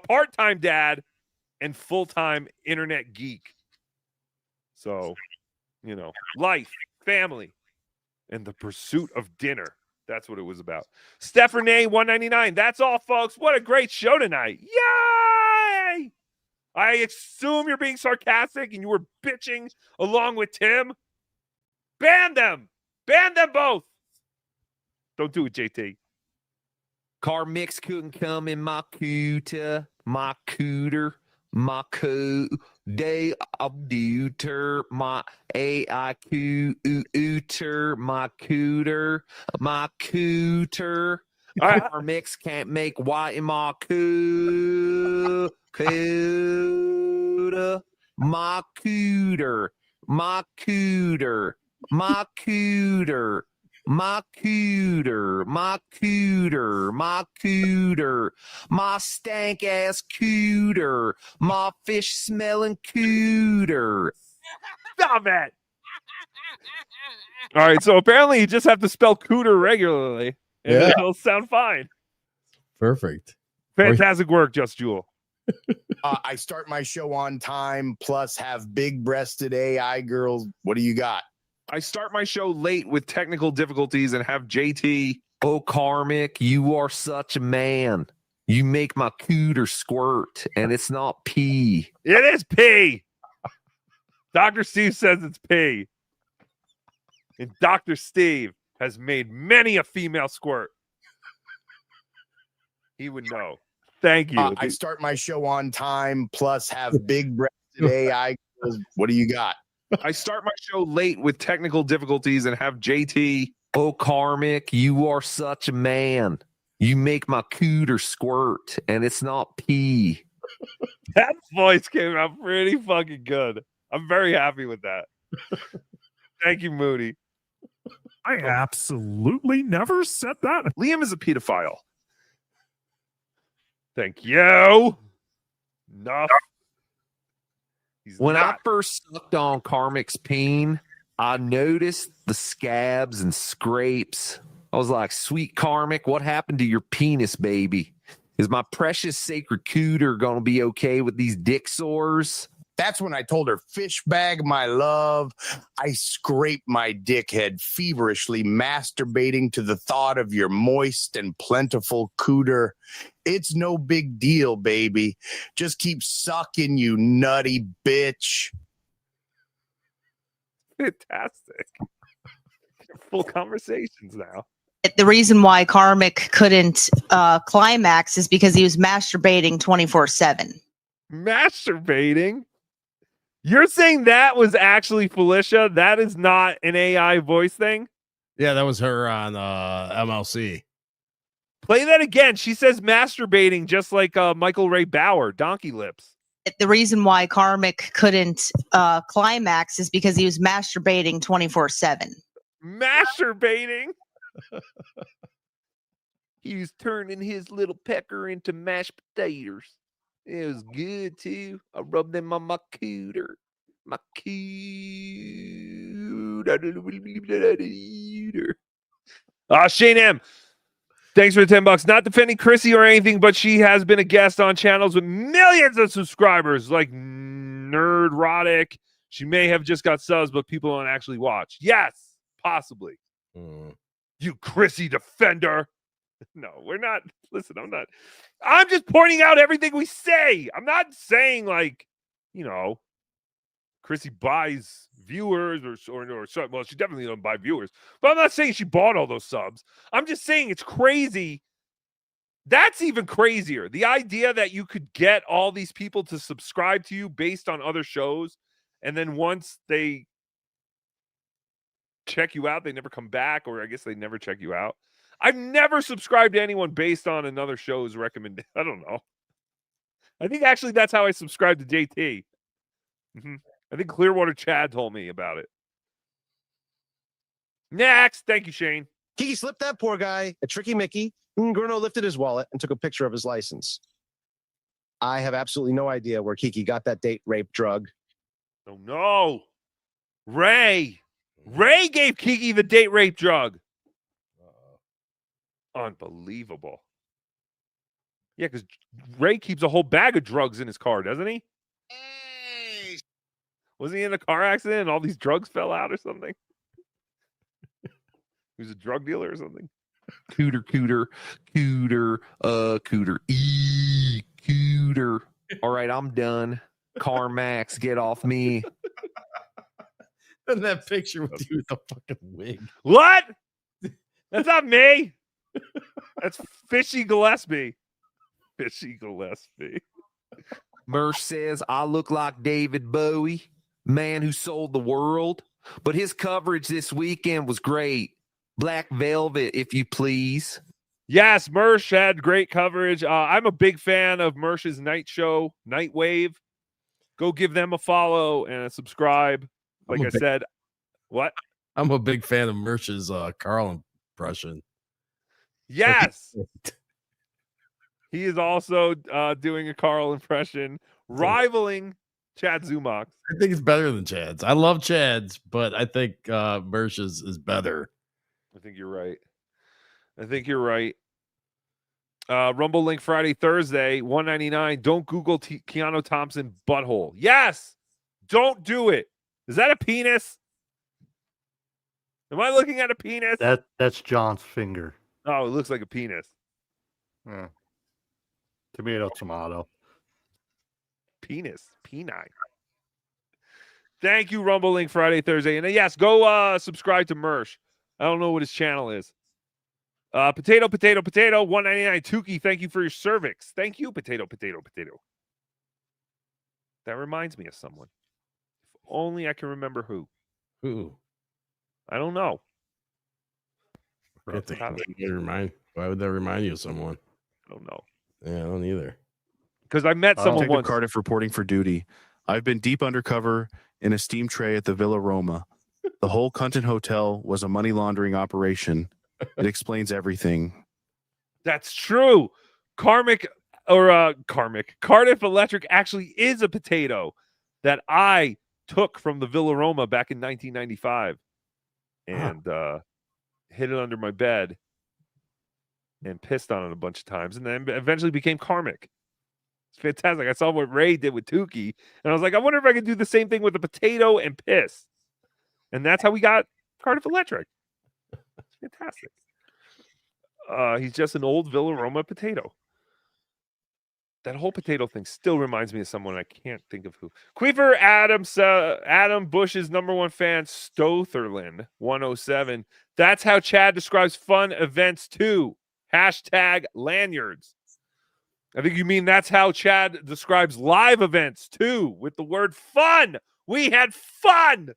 part-time dad and full-time internet geek. So, life, family, and the pursuit of dinner. That's what it was about. Steph Renee 199. That's all, folks. What a great show tonight. Yay! I assume you're being sarcastic and you were bitching along with Tim. Ban them. Ban them both. Don't do it, JT. Car mix couldn't come in my cooter, my cooter, my day of duter, my AIQ my cooter, my cooter. Car mix can't make white in my cooter, my cooter, my cooter, my cooter. My cooter, my cooter, my cooter, my stank ass cooter, my fish smelling cooter. Stop it. All right, so apparently you just have to spell cooter regularly and it'll sound fine. Perfect. Fantastic work, Just Jewel. I start my show on time, plus have big-breasted AI girls. What do you got? I start my show late with technical difficulties and have JT. Oh, Karmic, you are such a man. You make my cooter squirt, and it's not pee. It is pee. Dr. Steve says it's pee. And Dr. Steve has made many a female squirt. He would know. Thank you. I start my show on time, plus have big-breasted AI girls. What do you got? I start my show late with technical difficulties and have JT. Oh, Karmic, you are such a man. You make my cooter squirt, and it's not pee. That voice came out pretty fucking good. I'm very happy with that. Thank you, Moody. I absolutely never said that. Liam is a pedophile. Thank you. Enough. When I first sucked on Karmic's peen, I noticed the scabs and scrapes. I was like, sweet Karmic, what happened to your penis, baby? Is my precious sacred cooter going to be okay with these dick sores? That's when I told her, fish bag, my love. I scraped my dickhead feverishly, masturbating to the thought of your moist and plentiful cooter. It's no big deal, baby. Just keep sucking, you nutty bitch. Fantastic. Full conversations now. The reason why Karmic couldn't climax is because he was masturbating 24/7. Masturbating? You're saying that was actually Felicia? That is not an AI voice thing? Yeah, that was her on MLC. Play that again. She says masturbating just like Michael Ray Bauer, donkey lips. The reason why Karmic couldn't climax is because he was masturbating 24/7. Masturbating? He was turning his little pecker into mashed potatoes. It was good too. I rubbed them on my cooter. My cooter. Shane M. Thanks for the $10. Not defending Chrissy or anything, but she has been a guest on channels with millions of subscribers, like Nerdrotic. She may have just got subs, but people don't actually watch. Yes, possibly. You Chrissy defender. No, we're not. Listen, I'm not. I'm just pointing out everything we say. I'm not saying like, Chrissy buys viewers or something. Well, she definitely doesn't buy viewers. But I'm not saying she bought all those subs. I'm just saying it's crazy. That's even crazier. The idea that you could get all these people to subscribe to you based on other shows, and then once they check you out, they never come back, or I guess they never check you out. I've never subscribed to anyone based on another show's recommendation. I don't know. I think actually that's how I subscribed to JT. I think Clearwater Chad told me about it. Next. Thank you, Shane. Kiki slipped that poor guy a tricky Mickey. Bruno lifted his wallet and took a picture of his license. I have absolutely no idea where Kiki got that date rape drug. Oh, no. Ray gave Kiki the date rape drug. Unbelievable. Yeah, because Ray keeps a whole bag of drugs in his car, doesn't he? Wasn't he in a car accident and all these drugs fell out or something? He was a drug dealer or something? Cooter. Cooter. All right, I'm done. CarMax, get off me. And that picture with you with the fucking wig. What? That's not me. That's Fishy Gillespie. Fishy Gillespie. Mersh says, I look like David Bowie, man who sold the world. But his coverage this weekend was great. Black Velvet, if you please. Yes, Mersh had great coverage. I'm a big fan of Mersh's night show, Nightwave. Go give them a follow and a subscribe. Like I said, what? I'm a big fan of Mersh's Carl impression. Yes. He is also doing a Carl impression, rivaling Chad Zumox. I think it's better than Chad's. I love Chad's, but I think Mersh's is better. I think you're right. Rumble link Friday, Thursday, $1.99. Don't Google Keanu Thompson butthole. Yes. Don't do it. Is that a penis? Am I looking at a penis? That's John's finger. Oh, it looks like a penis. Tomato. Penis. Penine. Thank you, Rumble link Friday, Thursday. And yes, go subscribe to Mersh. I don't know what his channel is. Potato, $1.99. Tookie, thank you for your cervix. Thank you, potato. That reminds me of someone. If only I can remember who. Who? I don't know. Why would that remind you of someone? I don't know. Yeah, I don't either. Because I met someone once. Cardiff reporting for duty. I've been deep undercover in a steam tray at the Villa Roma. The whole Cunton Hotel was a money laundering operation. It explains everything. That's true. Cardiff Electric actually is a potato that I took from the Villa Roma back in 1995 and hid it under my bed and pissed on it a bunch of times, and then eventually became Karmic. It's fantastic. I saw what Ray did with Tookie, and I was like, I wonder if I could do the same thing with a potato and piss. And that's how we got Cardiff Electric. It's fantastic. He's just an old Villa Roma potato. That whole potato thing still reminds me of someone. I can't think of who. Queefer Adam Bush's #1 fan, Stotherland 107. That's how Chad describes fun events too. #lanyards. I think you mean that's how Chad describes live events too, with the word fun. We had fun.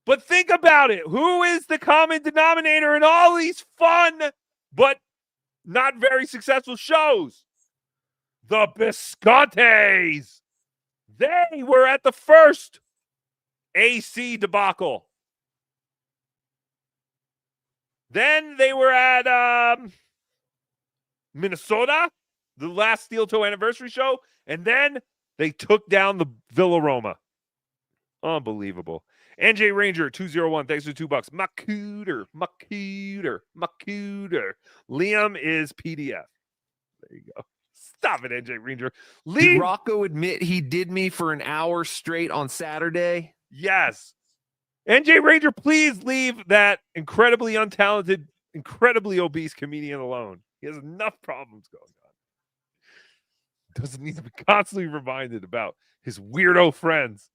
But think about it. Who is the common denominator in all these fun but not very successful shows. The Biscontes. They were at the first AC debacle. Then they were at Minnesota, the last Steel Toe anniversary show, and then they took down the Villa Roma. Unbelievable. NJ Ranger 201, thanks for $2. Macooter. Liam is PDF. There you go. Stop it, NJ Ranger. Did Rocco admit he did me for an hour straight on Saturday? Yes. NJ Ranger, please leave that incredibly untalented, incredibly obese comedian alone. He has enough problems going on. Doesn't need to be constantly reminded about his weirdo friends.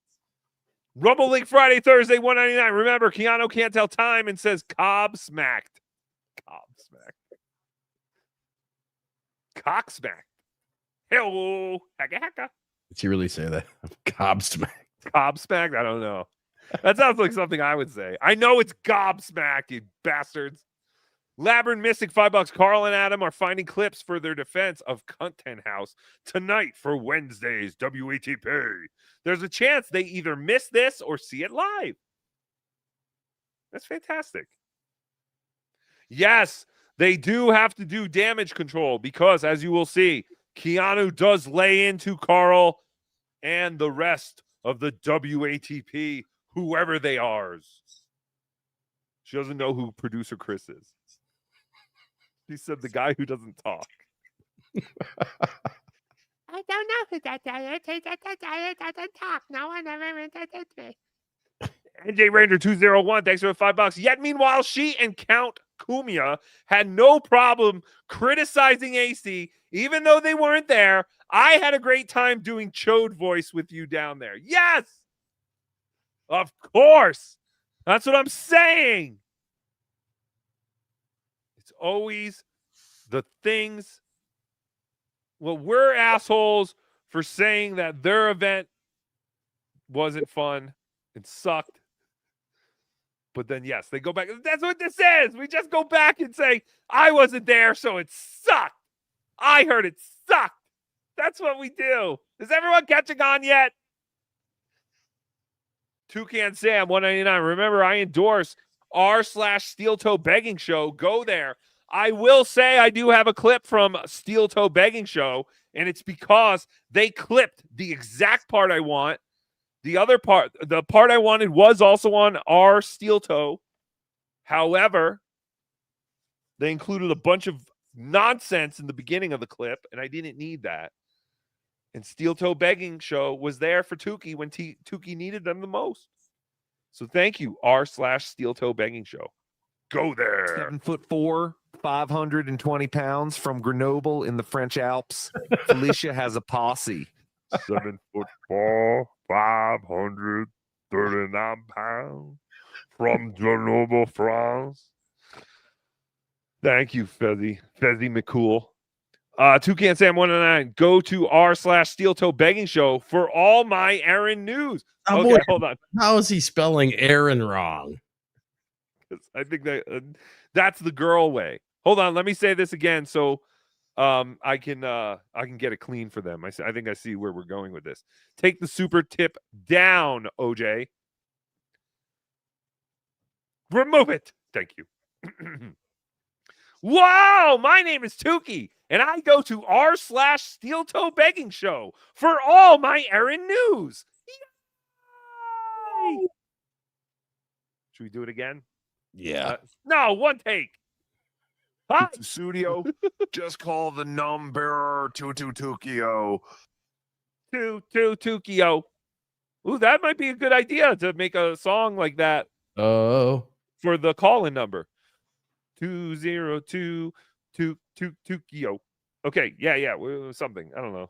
Rumble Link Friday, Thursday, $1.99. Remember, Keanu can't tell time and says Cobb smacked. Cobb smacked. Cock smacked. Hello. Hacka. Did he really say that? Gobsmacked. Gobsmacked? I don't know. That sounds like something I would say. I know it's gobsmacked, you bastards. Labyrinth Mystic, $5. Carl and Adam are finding clips for their defense of Content House tonight for Wednesday's WATP. There's a chance they either miss this or see it live. That's fantastic. Yes, they do have to do damage control because, as you will see, Keanu does lay into Carl and the rest of the WATP, whoever they are. She doesn't know who producer Chris is. She said the guy who doesn't talk. I don't know who that guy is. He doesn't talk. No one ever introduced me. NJ Ranger 201, thanks for the $5. Yet meanwhile, she and Count Kumia had no problem criticizing AC, even though they weren't there. I had a great time doing Chode voice with you down there. Yes! Of course. That's what I'm saying. It's always the things. Well, we're assholes for saying that their event wasn't fun. It sucked. But then, yes, they go back. That's what this is. We just go back and say, I wasn't there, so it sucked. I heard it sucked. That's what we do. Is everyone catching on yet? Toucan Sam, $1.99. Remember, I endorse r/Steel Toe Begging Show. Go there. I will say I do have a clip from Steel Toe Begging Show, and it's because they clipped the exact part I want. The other part, the part I wanted was also on our Steel Toe. However, they included a bunch of nonsense in the beginning of the clip, and I didn't need that. And Steel Toe Begging Show was there for Tookie when Tookie needed them the most. So thank you, r/Steel Toe Begging Show. Go there. 7'4", 520 pounds from Grenoble in the French Alps. Felicia has a posse. 7'4", 539 pounds from Grenoble, France. Thank you, Fezzy McCool. Toucan Sam 109. Go to r/Steel Toe Begging Show for all my Aaron news. Okay, hold on. How is he spelling Aaron wrong? I think that's the girl way. Hold on, let me say this again so I can get it clean for them. I think I see where we're going with this. Take the super tip down, OJ. Remove it. Thank you. Wow, my name is Tookie, and I go to r/Steel Toe Begging Show for all my Aaron news. Yay! Should we do it again? Yeah. No, one take. Hi. Studio, just call the number 22Tukio. 22Tukio. Ooh, that might be a good idea to make a song like that. Oh. For the call-in number. 202 Tukio. Okay, yeah, something. I don't know.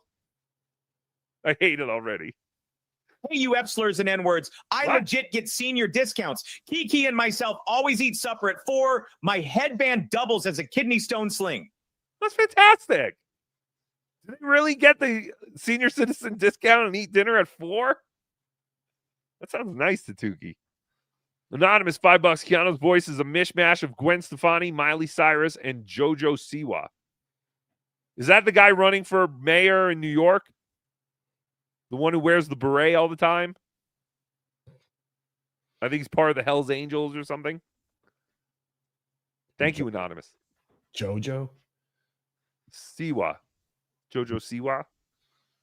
I hate it already. Hey, you F-slurs and N-words. I legit get senior discounts. Kiki and myself always eat supper at 4. My headband doubles as a kidney stone sling. That's fantastic. Do they really get the senior citizen discount and eat dinner at 4? That sounds nice to Tookie. Anonymous, $5. Keanu's voice is a mishmash of Gwen Stefani, Miley Cyrus, and JoJo Siwa. Is that the guy running for mayor in New York? The one who wears the beret all the time? I think he's part of the Hells Angels or something. Thank you, Anonymous. Jojo? Siwa. Jojo Siwa.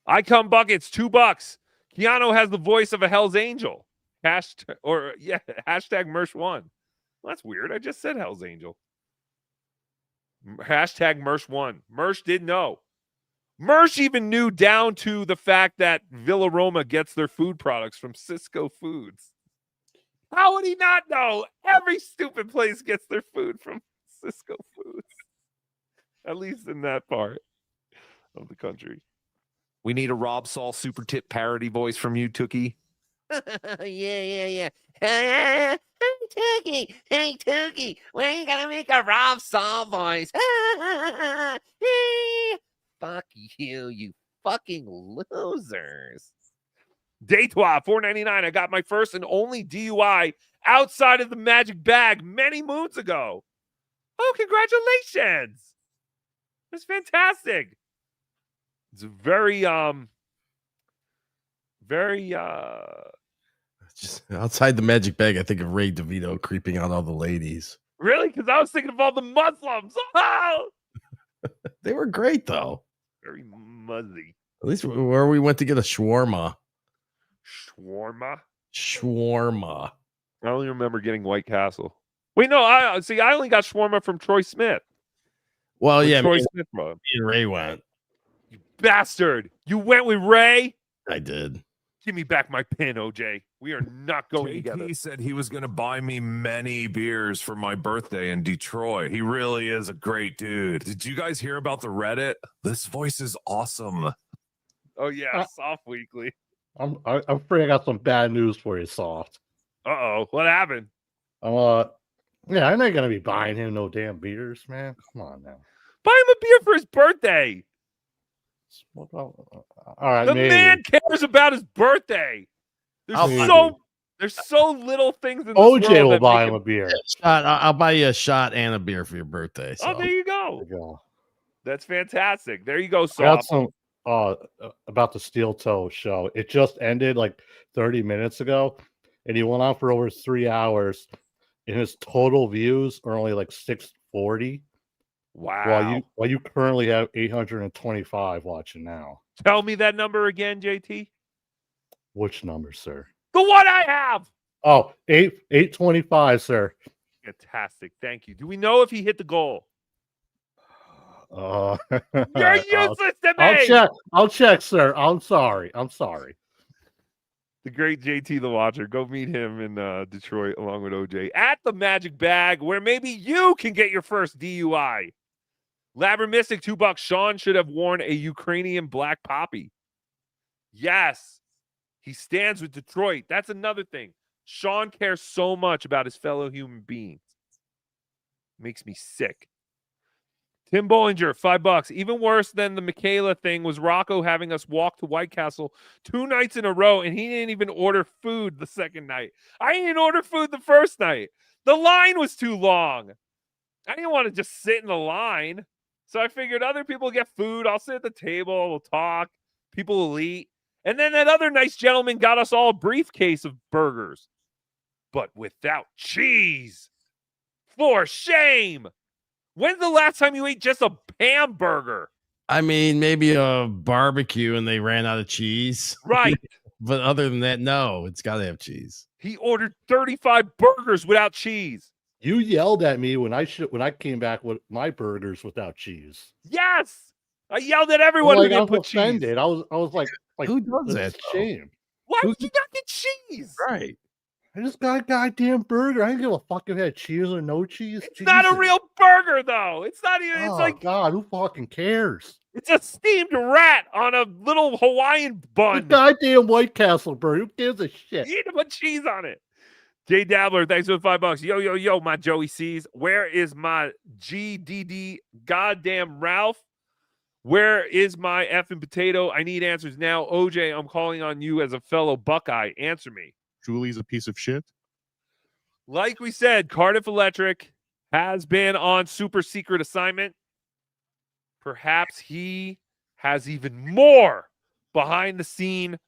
I come buckets, $2. Keanu has the voice of a Hells Angel. Hashtag Mersh1. Well, that's weird. I just said Hells Angel. Hashtag Mersh1. Mersh did know. Mersh even knew down to the fact that Villa Roma gets their food products from Cisco Foods. How would he not know? Every stupid place gets their food from Cisco Foods. At least in that part of the country. We need a Rob Saul super tip parody voice from you, Tookie. Yeah. Hey, Tookie. Hey, Tookie. When are you going to make a Rob Saul voice? Fuck you, you fucking losers. Daytwa, $4.99. I got my first and only DUI outside of the magic bag many moons ago. Oh, congratulations. That's fantastic. It's very Just outside the magic bag, I think of Ray DeVito creeping on all the ladies. really, because I was thinking of all the Muslims. Oh! They were great, though. Very muzzy. At least where we went to get a shawarma. Shawarma. I only remember getting White Castle. Wait, no, I only got shawarma from Troy Smith. Well, yeah, Troy me Smith, bro. and Ray went. You bastard. You went with Ray? I did. Give me back my pin, OJ. We are not going together. He said he was going to buy me many beers for my birthday in Detroit. He really is a great dude. Did you guys hear about the Reddit? This voice is awesome. Oh, yeah, Soft Weekly. I'm afraid I got some bad news for you, Soft. Uh-oh. What happened? Yeah, I'm not gonna be buying him no damn beers, man. Come on now. Buy him a beer for his birthday. All right, The maybe. man cares about his birthday. There's so little things in this OJ world will that buy make him a beer. I'll buy you a shot and a beer for your birthday. So. Oh, there you go. That's fantastic. There you go, I got Soft. some about the Steel Toe show. It just ended like 30 minutes ago, and he went on for over 3 hours. And his total views are only like 640. Wow. While you currently have 825 watching now. Tell me that number again, JT. Which number, sir? The one I have. Oh, 825, sir. Fantastic. Thank you. Do we know if he hit the goal? You're useless to me. I'll check, sir. I'm sorry. The great JT the Watcher. Go meet him in Detroit along with OJ at the Magic Bag, where maybe you can get your first DUI. Labber Mystic, $2. Sean should have worn a Ukrainian black poppy. Yes. He stands with Detroit. That's another thing. Sean cares so much about his fellow human beings. Makes me sick. Tim Bollinger, $5. Even worse than the Michaela thing was Rocco having us walk to White Castle 2 nights in a row, and he didn't even order food the second night. I didn't order food the first night. The line was too long. I didn't want to just sit in the line. So I figured other people get food. I'll sit at the table. We'll talk. People will eat. And then that other nice gentleman got us all a briefcase of burgers, but without cheese. For shame. When's the last time you ate just a hamburger? I mean, maybe a barbecue and they ran out of cheese. Right. But other than that, no, it's got to have cheese. He ordered 35 burgers without cheese. You yelled at me when I came back with my burgers without cheese. Yes. I yelled at everyone who didn't put cheese. I was like, who does that? Shame. Why would you not get cheese? Right. I just got a goddamn burger. I didn't give a fuck if it had cheese or no cheese. It's not a real burger, though. It's not even. It's like God. Who fucking cares? It's a steamed rat on a little Hawaiian bun. A goddamn White Castle burger. Who gives a shit? You need to put cheese on it. Jay Dabbler, thanks for the $5. Yo, my Joey C's. Where is my GDD goddamn Ralph? Where is my effing potato? I need answers now. OJ, I'm calling on you as a fellow Buckeye. Answer me. Shulie's a piece of shit. Like we said, Cardiff Electric has been on super secret assignment. perhaps he has even more behind the scene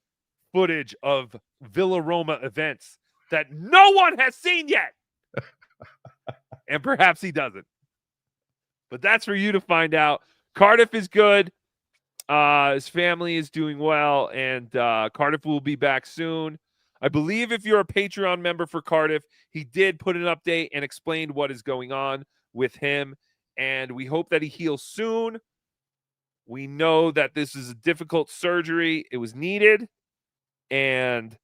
footage of Villa Roma events that no one has seen yet. And perhaps he doesn't. But that's for you to find out. Cardiff is good. His family is doing well, and Cardiff will be back soon. I believe if you're a Patreon member for Cardiff, he did put an update and explained what is going on with him, and we hope that he heals soon. We know that this is a difficult surgery. It was needed, and,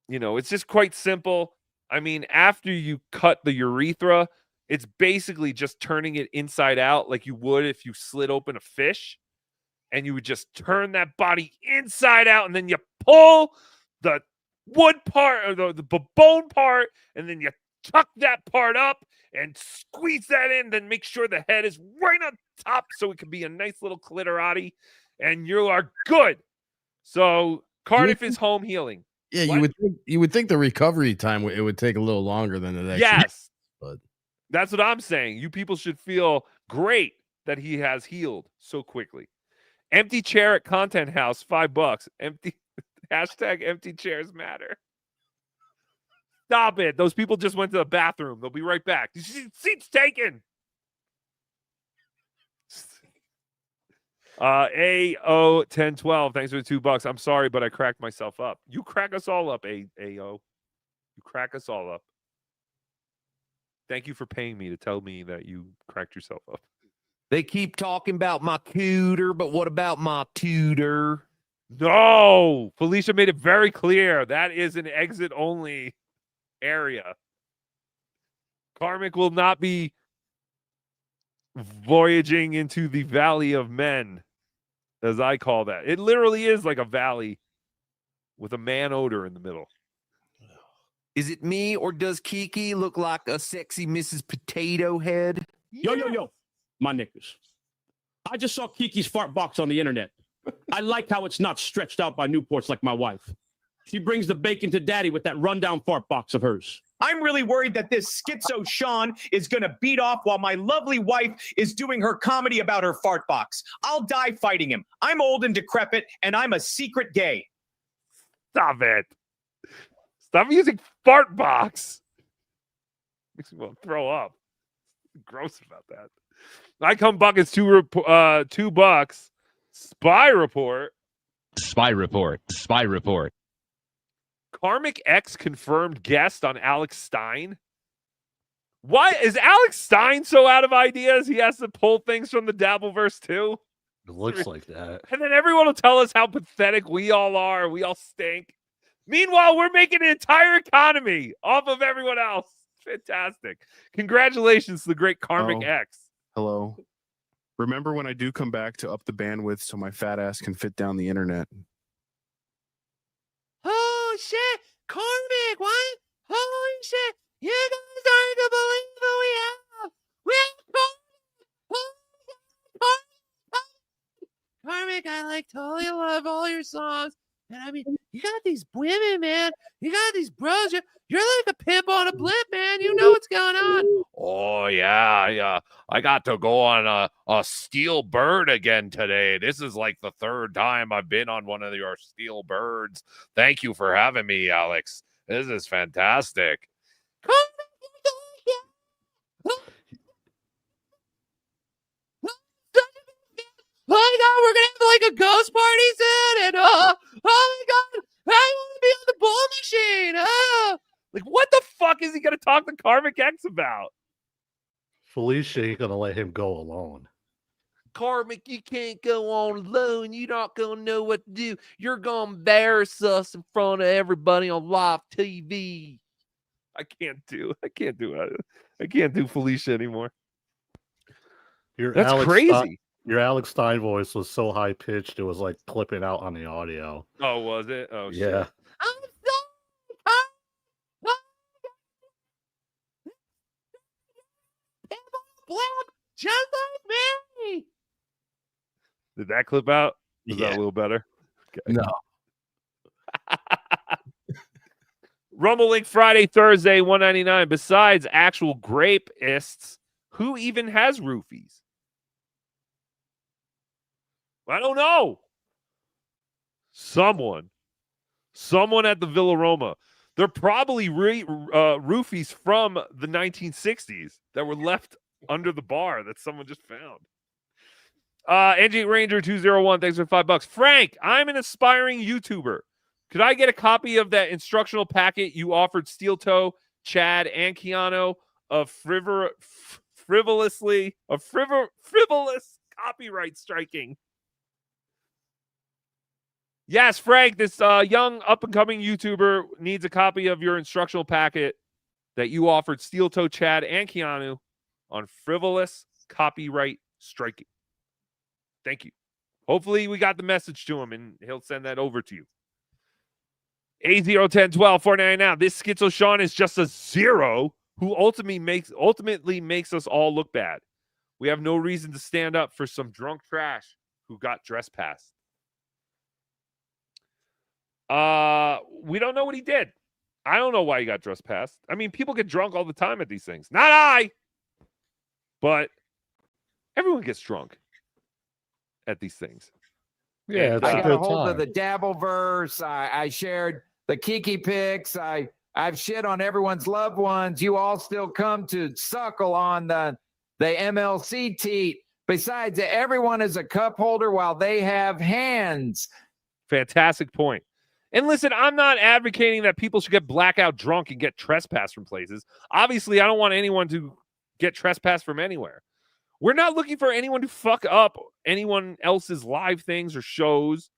you know, it's just quite simple. I mean, after you cut the urethra, it's basically just turning it inside out like you would if you slit open a fish. And you would just turn that body inside out, and then you pull the wood part or the bone part, and then you tuck that part up and squeeze that in, then make sure the head is right on top so it can be a nice little clitorati, and you are good. So Cardiff is home healing. Yeah, What? you would think the recovery time it would take a little longer than it actually. Yes, but that's what I'm saying. You people should feel great that he has healed so quickly. Empty chair at Content House, $5. Empty hashtag empty chairs matter. Stop it. Those people just went to the bathroom. They'll be right back. Seats taken. AO1012. Thanks for the $2. I'm sorry, but I cracked myself up. You crack us all up, AO. You crack us all up. Thank you for paying me to tell me that you cracked yourself up. They keep talking about my cooter, but what about my tutor? No, Felicia made it very clear. That is an exit only area. Karmic will not be voyaging into the Valley of Men, as I call that. It literally is like a valley with a man odor in the middle. Is it me, or does Kiki look like a sexy Mrs. Potato Head? Yo. My knickers. I just saw Kiki's fart box on the internet. I like how it's not stretched out by Newports like my wife. She brings the bacon to daddy with that rundown fart box of hers. I'm really worried that this schizo Sean is going to beat off while my lovely wife is doing her comedy about her fart box. I'll die fighting him. I'm old and decrepit, and I'm a secret gay. Stop it. Stop using fart box. Makes me want to throw up. Gross about that. I come buckets $2. Spy report. Spy report. Spy report. Karmic X confirmed guest on Alex Stein. Why is Alex Stein so out of ideas? He has to pull things from the Dabbleverse too. It looks like that. And then everyone will tell us how pathetic we all are. We all stink. Meanwhile, we're making an entire economy off of everyone else. Fantastic. Congratulations to the great Karmic X. Hello. Remember when I do come back to up the bandwidth so my fat ass can fit down the internet? Oh shit, Karmic, what? Holy shit, you guys aren't gonna believe who we have. We have Karmic, I like totally love all your songs. And I mean, you got these women, man. You got these bros. You're like a pimp on a blimp, man. You know what's going on. Oh, yeah. I got to go on a steel bird again today. This is like the third time I've been on one of your steel birds. Thank you for having me, Alex. This is fantastic. Oh my God, we're gonna have like a ghost party soon, and oh my God, I want to be on the ball machine. Oh, like what the fuck is he gonna talk to Karmic X about? Felicia ain't gonna let him go alone. Karmic, you can't go on alone. You're not gonna know what to do. You're gonna embarrass us in front of everybody on live TV. I can't do it. I can't do Felicia anymore. That's crazy. Your Alex Stein voice was so high pitched it was like clipping out on the audio. Oh, was it? Oh, yeah. Shit. Just like me. Did that clip out? Was that a little better? Okay. No. Rumble Link Friday, Thursday, $1.99. Besides actual grapeists, who even has roofies? I don't know. Someone at the Villa Roma. They're probably roofies from the 1960s that were left under the bar that someone just found. NG Ranger 201, thanks for $5. Frank, I'm an aspiring YouTuber. Could I get a copy of that instructional packet you offered Steel Toe, Chad, and Keanu of frivolous copyright striking? Yes, Frank, this young up-and-coming YouTuber needs a copy of your instructional packet that you offered Steel Toe, Chad, and Keanu on frivolous copyright striking. Thank you. Hopefully we got the message to him, and he'll send that over to you. A01012 499 now. This Schizo Sean is just a zero who ultimately makes us all look bad. We have no reason to stand up for some drunk trash who got trespassed. We don't know what he did. I don't know why he got trespassed. I mean, people get drunk all the time at these things. Not I, but everyone gets drunk at these things. Yeah, it's I a got a good hold of time. the Dabbleverse. I shared the Kiki pics. I've shit on everyone's loved ones. You all still come to suckle on the MLC teat. Besides, everyone is a cup holder while they have hands. Fantastic point. And listen, I'm not advocating that people should get blackout drunk and get trespassed from places. Obviously, I don't want anyone to get trespassed from anywhere. We're not looking for anyone to fuck up anyone else's live things or shows.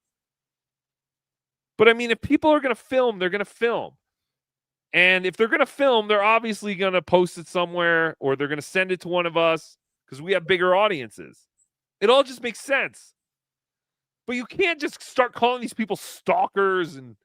But I mean, if people are going to film, they're going to film. And if they're going to film, they're obviously going to post it somewhere or they're going to send it to one of us because we have bigger audiences. It all just makes sense. But you can't just start calling these people stalkers and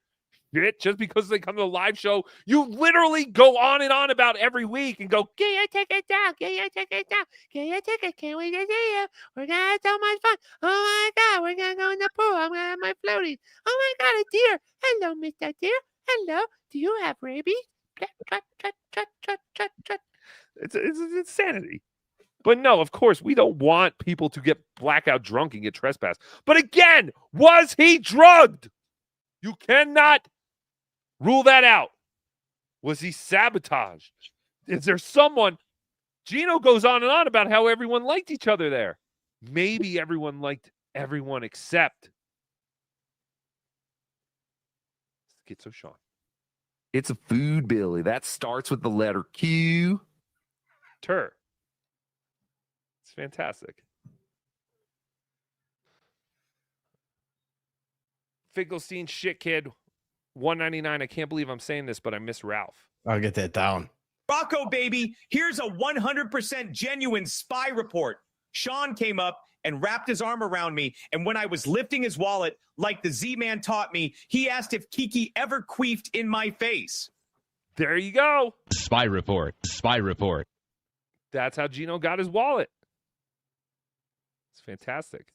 shit just because they come to a live show. You literally go on and on about every week and go, Get your ticket down. Get your ticket down. Get your ticket. Can't wait to see you. We're going to have so much fun. Oh, my God. We're going to go in the pool. I'm going to have my floaties. Oh, my God, a deer. Hello, Mr. Deer. Hello. Do you have rabies? It's insanity. But no, of course, we don't want people to get blackout drunk and get trespassed. But again, was he drugged? You cannot rule that out. Was he sabotaged? Is there someone? Gino goes on and on about how everyone liked each other there. Maybe everyone liked everyone except Schizo Sean. It's a food, Billy. That starts with the letter Q. Tur. It's fantastic. Finkelstein shit kid 199. I can't believe I'm saying this, but I miss Ralph. I'll get that down. Rocco, baby, here's a 100% genuine spy report. Sean came up and wrapped his arm around me, and when I was lifting his wallet, like the Z-Man taught me, he asked if Kiki ever queefed in my face. There you go. Spy report. Spy report. That's how Gino got his wallet. It's fantastic.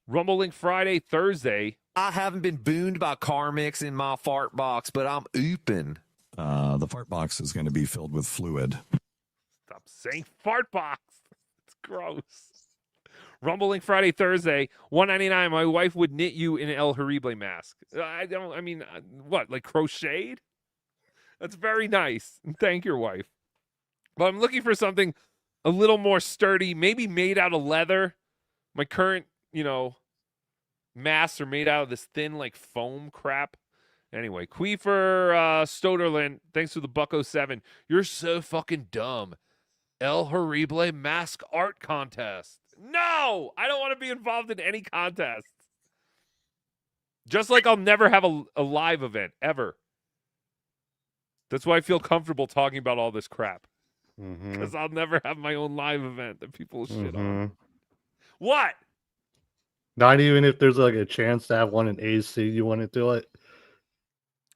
Rumbling Friday, Thursday. I haven't been booned by Carmix in my fart box, but I'm ooping. The fart box is going to be filled with fluid. Stop saying fart box. It's gross. Rumbling Friday, Thursday, 199. My wife would knit you an El Horrible mask. What, like crocheted? That's very nice. Thank your wife. But I'm looking for something a little more sturdy, maybe made out of leather. My current, masks are made out of this thin, like foam crap. Anyway, Queefer Stoderland, thanks to the Bucko7. You're so fucking dumb. El Horrible mask art contest. No, I don't want to be involved in any contest. Just like I'll never have a live event, ever. That's why I feel comfortable talking about all this crap. Because I'll never have my own live event that people shit on. What? Not even if there's like a chance to have one in AC, you want to do it?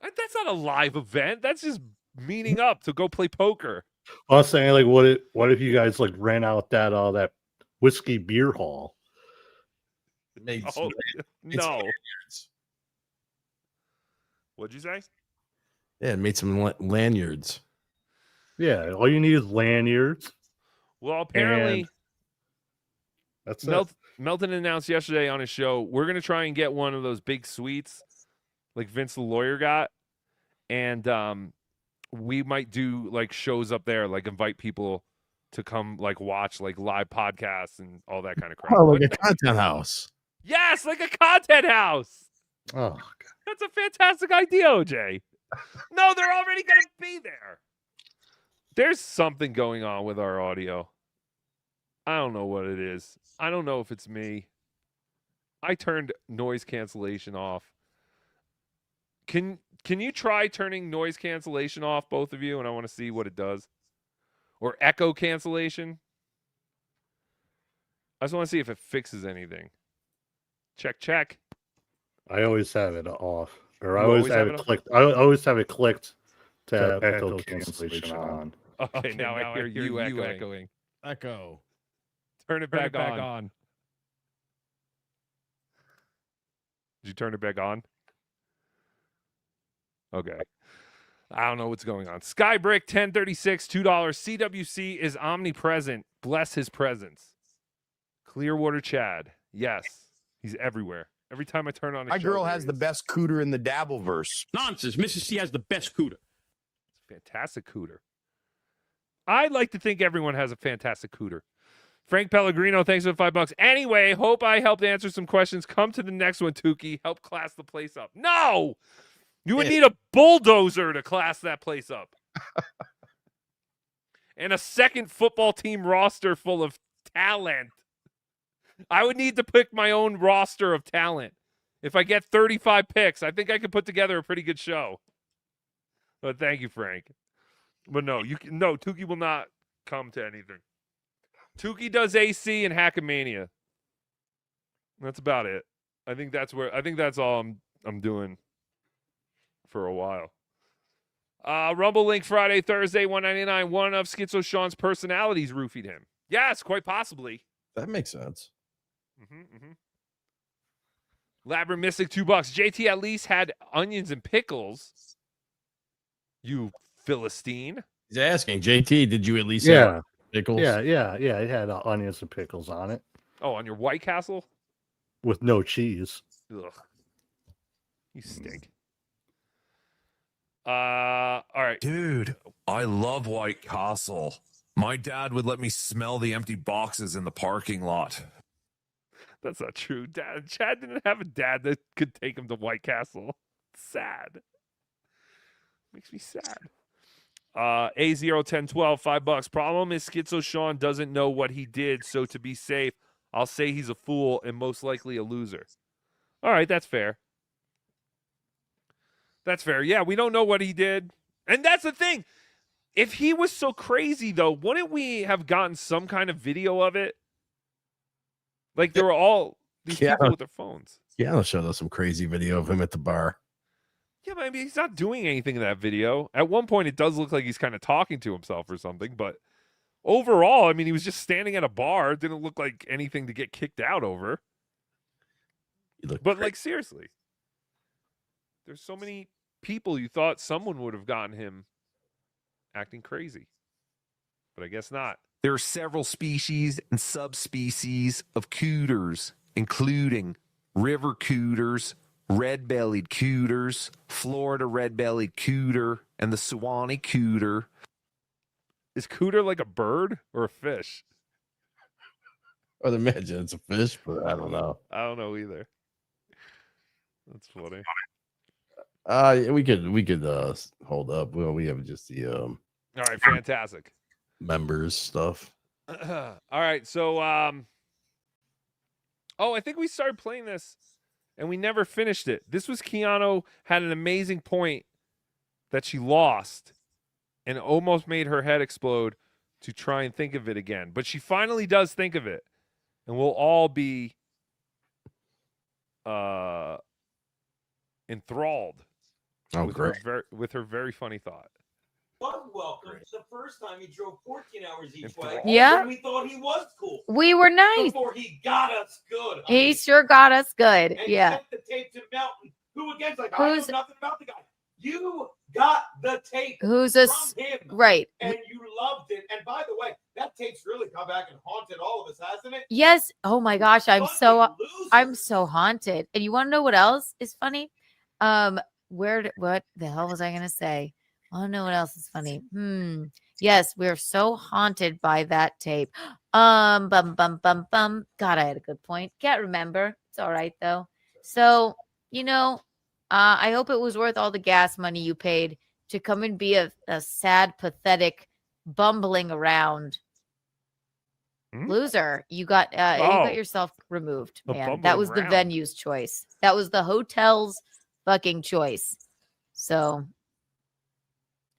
That's not a live event. That's just meeting up to go play poker. I was saying, like, what if you guys like ran out that whiskey beer hall? No. What'd you say? Yeah, it made some lanyards. Yeah, all you need is lanyards. Well, apparently, that's Melton announced yesterday on his show, we're going to try and get one of those big suites like Vince the lawyer got. And we might do like shows up there, like invite people to come like watch like live podcasts and all that kind of crap. Oh, like a content house. Yes, like a content house. Oh, That's a fantastic idea, OJ. No, they're already going to be there. There's something going on with our audio. I don't know what it is. I don't know if it's me. I turned noise cancellation off. Can you try turning noise cancellation off, both of you? And I want to see what it does. Or echo cancellation. I just want to see if it fixes anything. Check. I always have it off, or I You always always have have it it clicked. I always have it clicked to have echo cancellation on. Okay, now I hear you echoing. Echo. Turn it back on. Did you turn it back on? Okay. I don't know what's going on. Skybrick 1036, $2. CWC is omnipresent. Bless his presence. Clearwater Chad. Yes. He's everywhere. Every time I turn on a My show, girl there has he the is. best cooter in the Dabbleverse. Nonsense. Mrs. C has the best cooter. Fantastic cooter. I'd like to think everyone has a fantastic cooter. Frank Pellegrino, thanks for the $5. Anyway, hope I helped answer some questions. Come to the next one, Tookie. Help class the place up. No! You would need a bulldozer to class that place up. And a second football team roster full of talent. I would need to pick my own roster of talent. If I get 35 picks, I think I could put together a pretty good show. But thank you, Frank. But no, Tookie will not come to anything. Tookie does AC and Hackamania. That's about it. I think that's all I'm doing for a while. Rumble Link Friday, Thursday, $1.99. One of Schizo Sean's personalities roofied him. Yes, quite possibly. That makes sense. Labyrinth Mystic, $2. JT at least had onions and pickles. You Philistine. He's asking, JT, did you at least Yeah. have pickles? Yeah. It had onions and pickles on it Oh, on your White Castle? with no cheese. Ugh. You stink. All right. Dude, I love White Castle. My dad would let me smell the empty boxes in the parking lot. That's not true. Chad didn't have a dad that could take him to White Castle. Sad. Makes me sad. A01012, $5. Problem is Schizo Sean doesn't know what he did, so to be safe, I'll say he's a fool and most likely a loser. All right, that's fair. That's fair. Yeah, we don't know what he did. And that's the thing. If he was so crazy, though, wouldn't we have gotten some kind of video of it? Like, there were all these people with their phones. Yeah, I'll show us some crazy video of him at the bar. Yeah, but I mean, he's not doing anything in that video. At one point, it does look like he's kind of talking to himself or something. But overall, I mean, he was just standing at a bar. It didn't look like anything to get kicked out over. But, like, seriously. There's so many people you thought someone would have gotten him acting crazy. But I guess not. There are several species and subspecies of cooters, including river cooters, red-bellied cooters, Florida red-bellied cooter, and the Suwannee cooter. Is cooter like a bird or a fish? I'd imagine it's a fish, but I don't know. I don't know either. That's funny. We could hold up. Well, we have just the All right, fantastic. members stuff. All right, so I think we started playing this and we never finished it. This was Keanu had an amazing point that she lost and almost made her head explode to try and think of it again. But she finally does think of it, and we'll all be enthralled with her very funny thought. Was welcome the first time he drove 14 hours each way. Yeah. And we thought he was cool. We were nice. Before he got us good. He sure got us good. And Yeah. sent the tape to Melton, who again's like, I know nothing about the guy. You got the tape Who's from a him. right. And you loved it. And by the way, that tape's really come back and haunted all of us, hasn't it? Yes. Oh my gosh, I'm so haunted. And you want to know what else is funny? What the hell was I gonna say? I don't know what else is funny. Yes, we're so haunted by that tape. Bum bum bum bum. God, I had a good point. Can't remember. It's all right though. So, I hope it was worth all the gas money you paid to come and be a sad, pathetic, bumbling around loser. You got yourself removed, man. That was the venue's choice. That was the hotel's fucking choice. So,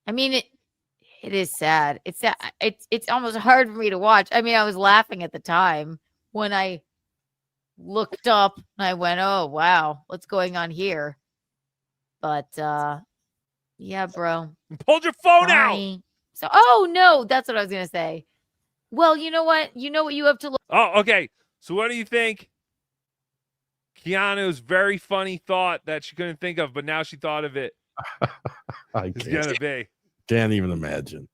I mean, it is sad. It's sad. It's almost hard for me to watch. I mean, I was laughing at the time when I looked up and I went, "Oh wow, what's going on here?" But yeah, bro. Pulled your phone out. So, oh no, that's what I was gonna say. Well, you know what? You know what you have to look. Oh, okay. So what do you think? Keanu's very funny thought that she couldn't think of, but now she thought of it. It's gonna be. Can't even imagine.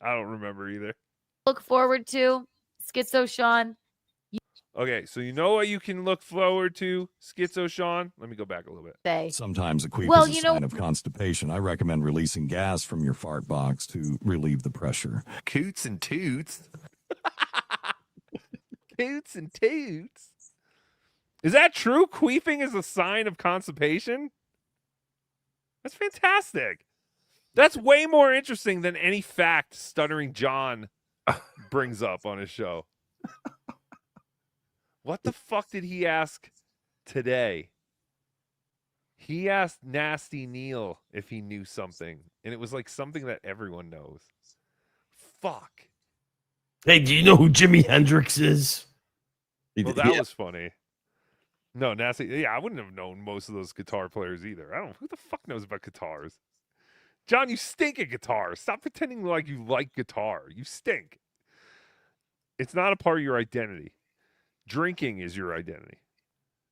I don't remember either. Look forward to Schizo Sean. Okay, so you know what you can look forward to, Schizo Sean? Let me go back a little bit. Sometimes a queef is a sign of constipation. I recommend releasing gas from your fart box to relieve the pressure. Coots and toots. Coots and toots. Is that true? Queefing is a sign of constipation? That's fantastic. That's way more interesting than any fact Stuttering John brings up on his show. What the fuck did he ask today? He asked Nasty Neil if he knew something, and it was like something that everyone knows. Fuck. Hey, do you know who Jimi Hendrix is? Well, that was funny. No, Nasty. Yeah, I wouldn't have known most of those guitar players either. I don't. Who the fuck knows about guitars? John, you stink at guitar. Stop pretending like you like guitar. You stink. It's not a part of your identity. Drinking is your identity.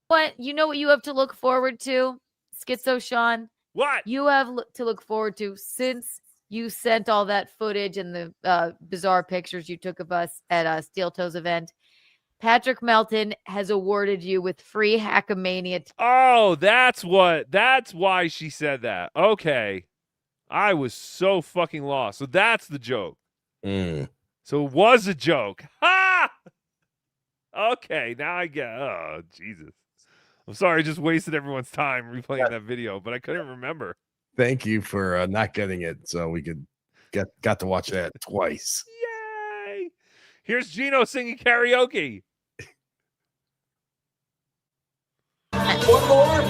What? You know what you have to look forward to, Schizo Sean? What? You have to look forward to since you sent all that footage and the bizarre pictures you took of us at Steel Toes event. Patrick Melton has awarded you with free Hackamania. Oh, that's why she said that. Okay. I was so fucking lost. So that's the joke. So it was a joke. Ha! Okay, now I get. Oh, Jesus. I'm sorry, I just wasted everyone's time replaying that video, but I couldn't remember. Thank you for not getting it, so we could got to watch that twice. Yay! Here's Gino singing karaoke. One more.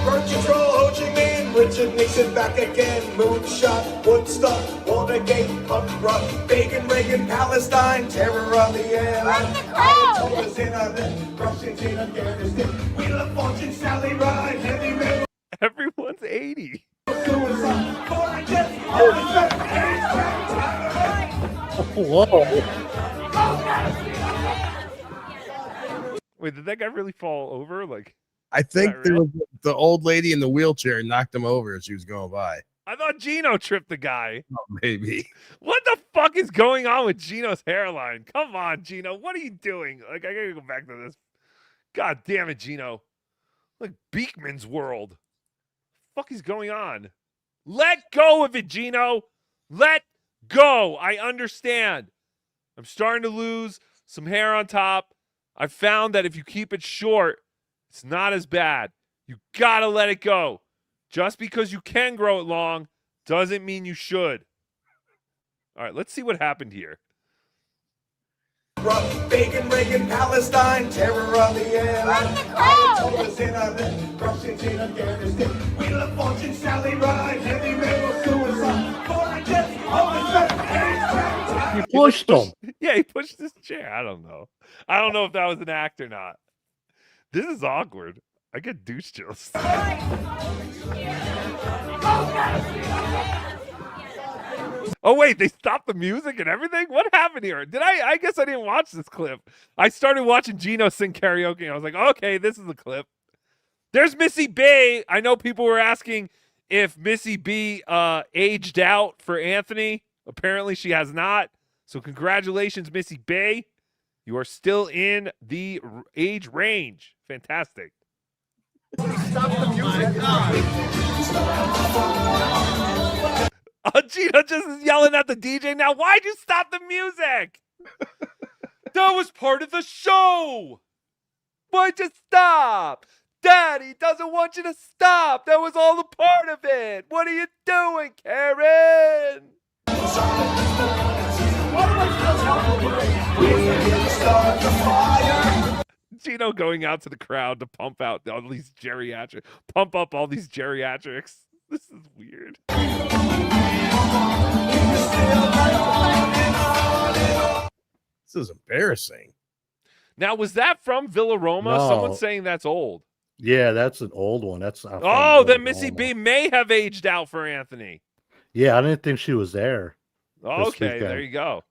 Bird Control, Ho Chi Minh, Richard Nixon back again. Moonshot, Woodstock, Watergate, Punk Rock, Bacon, Reagan, Palestine, terror on the air. Ayatollahs in Iran, Russians in Afghanistan, Wheel of Fortune, Sally Ride, Heavy Metal. Everyone's 80. Wait, did that guy really fall over? Like, I think there was the old lady in the wheelchair knocked him over as she was going by. I thought Gino tripped the guy. Oh, maybe. What the fuck is going on with Gino's hairline? Come on, Gino. What are you doing? Like, I gotta go back to this. God damn it, Gino. Like Beekman's world. What the fuck is going on? Let go of it, Gino. Let go. I understand. I'm starting to lose some hair on top. I found that if you keep it short, it's not as bad. You gotta let it go. Just because you can grow it long doesn't mean you should. All right, let's see what happened here. Bacon, Reagan, Palestine, terror on the air. Ayatollahs in Iran, Russians in Afghanistan, Wheel of Fortune, Sally Ride, Heavy Metal, Suicide, Foreign Jets, You pushed him. Yeah, he pushed his chair. I don't know. I don't know if that was an act or not. This is awkward. I get douche chills. Oh, wait, they stopped the music and everything? What happened here? I guess I didn't watch this clip. I started watching Gino sing karaoke, and I was like, okay, this is a clip. There's Missy B. I know people were asking if Missy B aged out for Anthony. Apparently she has not. So congratulations, Missy B. You are still in the age range. Fantastic. Stop the music. Gino just is yelling at the DJ now. Why'd you stop the music? That was part of the show. Why'd you stop? Daddy doesn't want you to stop. That was all a part of it. What are you doing, Karen? Gino going out to the crowd to pump up all these geriatrics. This is weird. This is embarrassing. Now, was that from Villa Roma? No. Someone's saying that's old. Yeah, that's an old one. That's not from Oh, Villa then Missy Roma. B may have aged out for Anthony. Yeah, I didn't think she was there. Okay, there you go.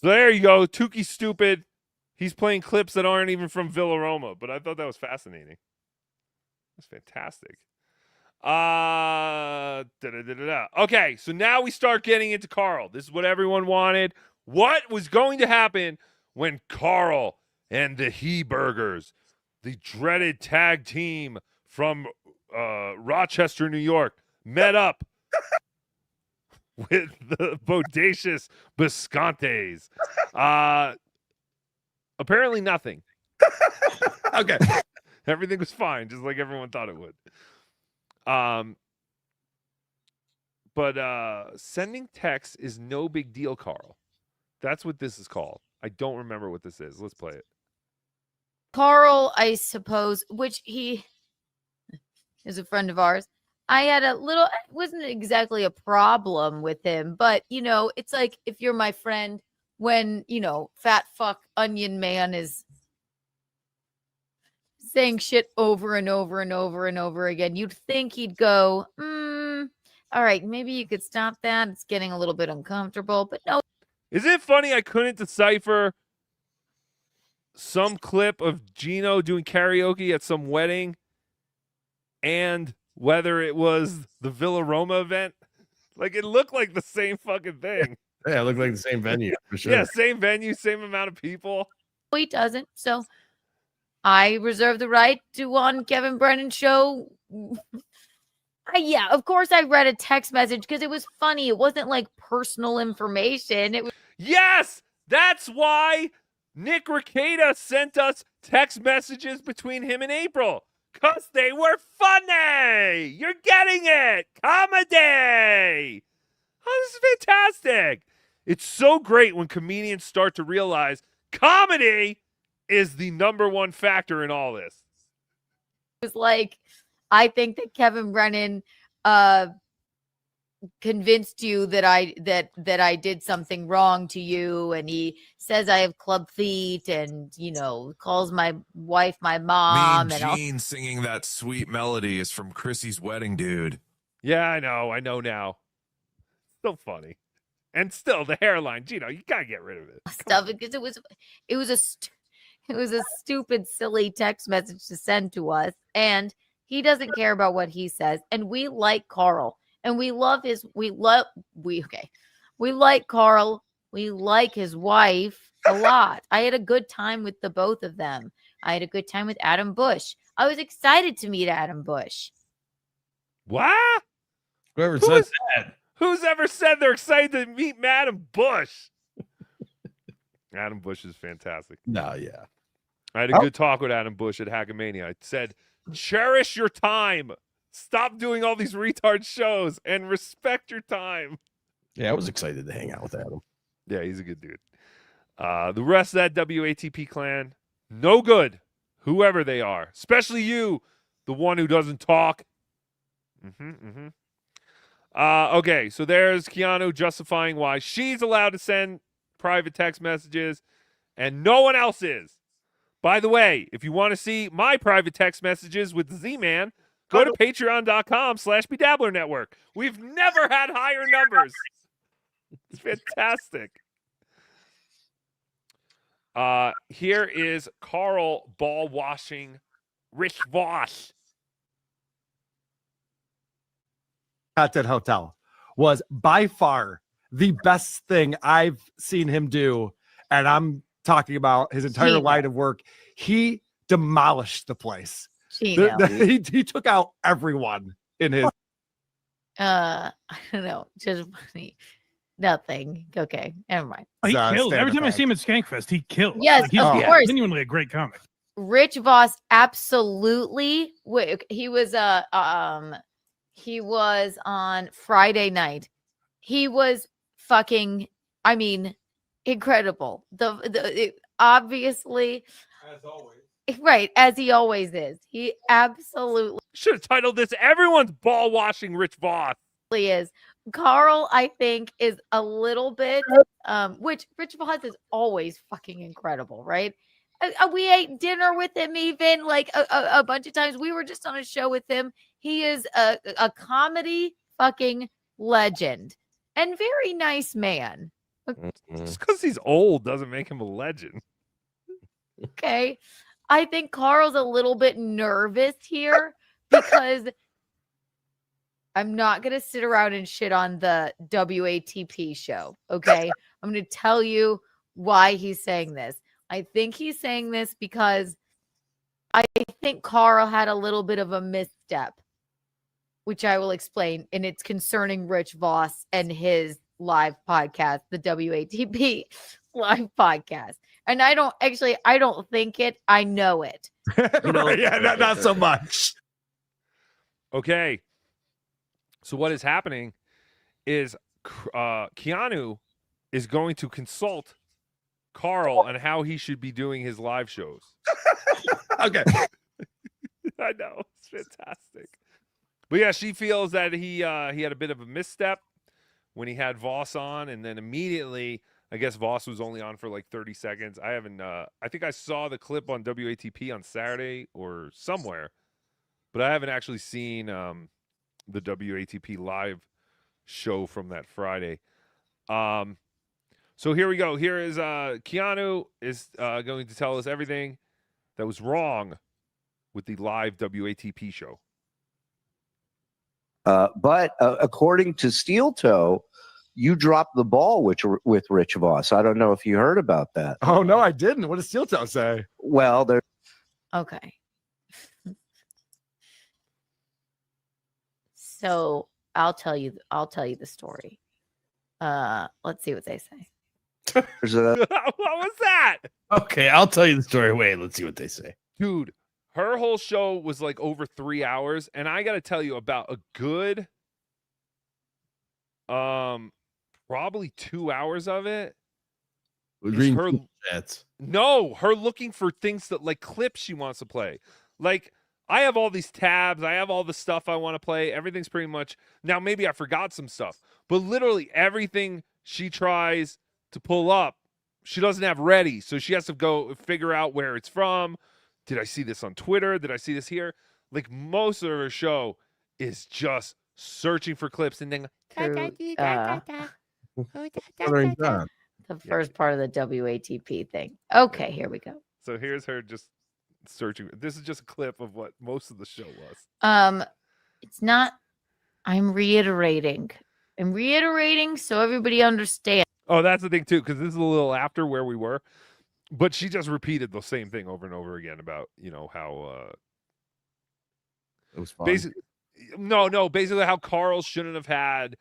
So there you go. Tookie Stupid. He's playing clips that aren't even from Villa Roma, but I thought that was fascinating. That's fantastic. Okay, so now we start getting into Carl. This is what everyone wanted. What was going to happen when Carl and the He Burgers, the dreaded tag team from Rochester, New York, met up with the bodacious Biscontes? Apparently nothing. Okay. Everything was fine, just like everyone thought it would. But sending texts is no big deal, Carl. That's what this is called. I don't remember what this is. Let's play it. Carl, I suppose, which he is a friend of ours. I had a little, it wasn't exactly a problem with him, but you know, it's like if you're my friend, when, you know, fat fuck onion man is saying shit over and over and over and over again, you'd think he'd go, all right, maybe you could stop that. It's getting a little bit uncomfortable, but no. Is it funny I couldn't decipher some clip of Gino doing karaoke at some wedding and whether it was the Villa Roma event? Like, it looked like the same fucking thing. Yeah, it looked like the same venue for sure. Yeah, same venue, same amount of people. He doesn't. So I reserve the right to on Kevin Brennan's show. Yeah, of course I read a text message because it was funny. It wasn't like personal information. It was Yes, that's why Nick Rekieta sent us text messages between him and April. Because they were funny. You're getting it. Comedy. Oh, this is fantastic. It's so great when comedians start to realize comedy is the number one factor in all this. was like, I think that Kevin Brennan convinced you that I did something wrong to you, and he says I have club feet, and you know, calls my wife my mom. Mean and Gene singing that sweet melody is from Chrissy's wedding, dude. Yeah, I know now. So funny. And still the hairline, Gino, you gotta get rid of it. stuff because it was a stupid, silly text message to send to us, and he doesn't care about what he says. And we like Carl, and we like Carl. We like his wife a lot. I had a good time with the both of them. I had a good time with Adam Bush. I was excited to meet Adam Bush. What? Whoever said that. Who's ever said they're excited to meet Adam Bush? Adam Bush is fantastic. No, yeah. I had a good talk with Adam Bush at Hackamania. I said, cherish your time. Stop doing all these retard shows and respect your time. Yeah, I was excited to hang out with Adam. Yeah, he's a good dude. The rest of that WATP clan, no good. Whoever they are. Especially you, the one who doesn't talk. Okay, so there's Keanu justifying why she's allowed to send private text messages and no one else is. By the way, if you want to see my private text messages with the Z-Man, go to patreon.com/BeDabbler Network. We've never had higher numbers. It's fantastic. Here is Carl ball washing Rich Voss. Content Hotel was by far the best thing I've seen him do. And I'm talking about his entire Gino. line of work. He demolished the place. Gino. He took out everyone in his. I don't know. Just funny. Nothing. Okay. Never mind. He killed. Every time I see him at Skankfest, he kills. Yes, Like, he's of course. genuinely a great comic. Rich Voss absolutely. He was on Friday night. He was fucking. I mean, incredible. Obviously, As always. right, as he always is. He absolutely Should have titled this "Everyone's Ball Washing Rich Voss." is. Carl, I think, is a little bit, which Rich Voss is always fucking incredible, right? We ate dinner with him even like a bunch of times. We were just on a show with him. He is a comedy fucking legend and very nice man. Just because he's old doesn't make him a legend. Okay. I think Carl's a little bit nervous here because I'm not going to sit around and shit on the WATP show. Okay. I'm going to tell you why he's saying this. I think he's saying this because I think Carl had a little bit of a misstep, which I will explain. And it's concerning Rich Voss and his live podcast, the WATP live podcast. And I don't think it. I know it. Yeah, not so much. Okay. So what is happening is Keanu is going to consult Carl on how he should be doing his live shows. Okay. I know. It's fantastic. But yeah, she feels that he had a bit of a misstep when he had Voss on, and then immediately, I guess Voss was only on for like 30 seconds. I think I saw the clip on WATP on Saturday or somewhere, but I haven't actually seen the WATP live show from that Friday. So here we go. Here is Keanu is going to tell us everything that was wrong with the live WATP show. But according to Steel Toe, you dropped the ball with Rich Voss. I don't know if you heard about that. Oh no, I didn't. What does Steel Toe say? Well, there. Okay. So I'll tell you the story. Let's see what they say. There's a. What was that? Okay, I'll tell you the story. Wait, let's see what they say. Dude, her whole show was like over 3 hours, and I got to tell you about a good probably 2 hours of it. Reading Her, chats. no, her looking for things that like clips she wants to play. Like I have all these tabs, I have all the stuff I want to play. Everything's pretty much now. Maybe I forgot some stuff, but literally everything she tries to pull up, she doesn't have ready, so she has to go figure out where it's from. Did I see this on Twitter? Did I see this here? Like most of her show is just searching for clips and then the first part of the WATP thing. Okay, here we go. So here's her just searching. This is just a clip of what most of the show was. It's not. I'm reiterating so everybody understands. Oh, that's the thing too, because this is a little after where we were, but she just repeated the same thing over and over again about how it was fun. basically basically how Carl shouldn't have had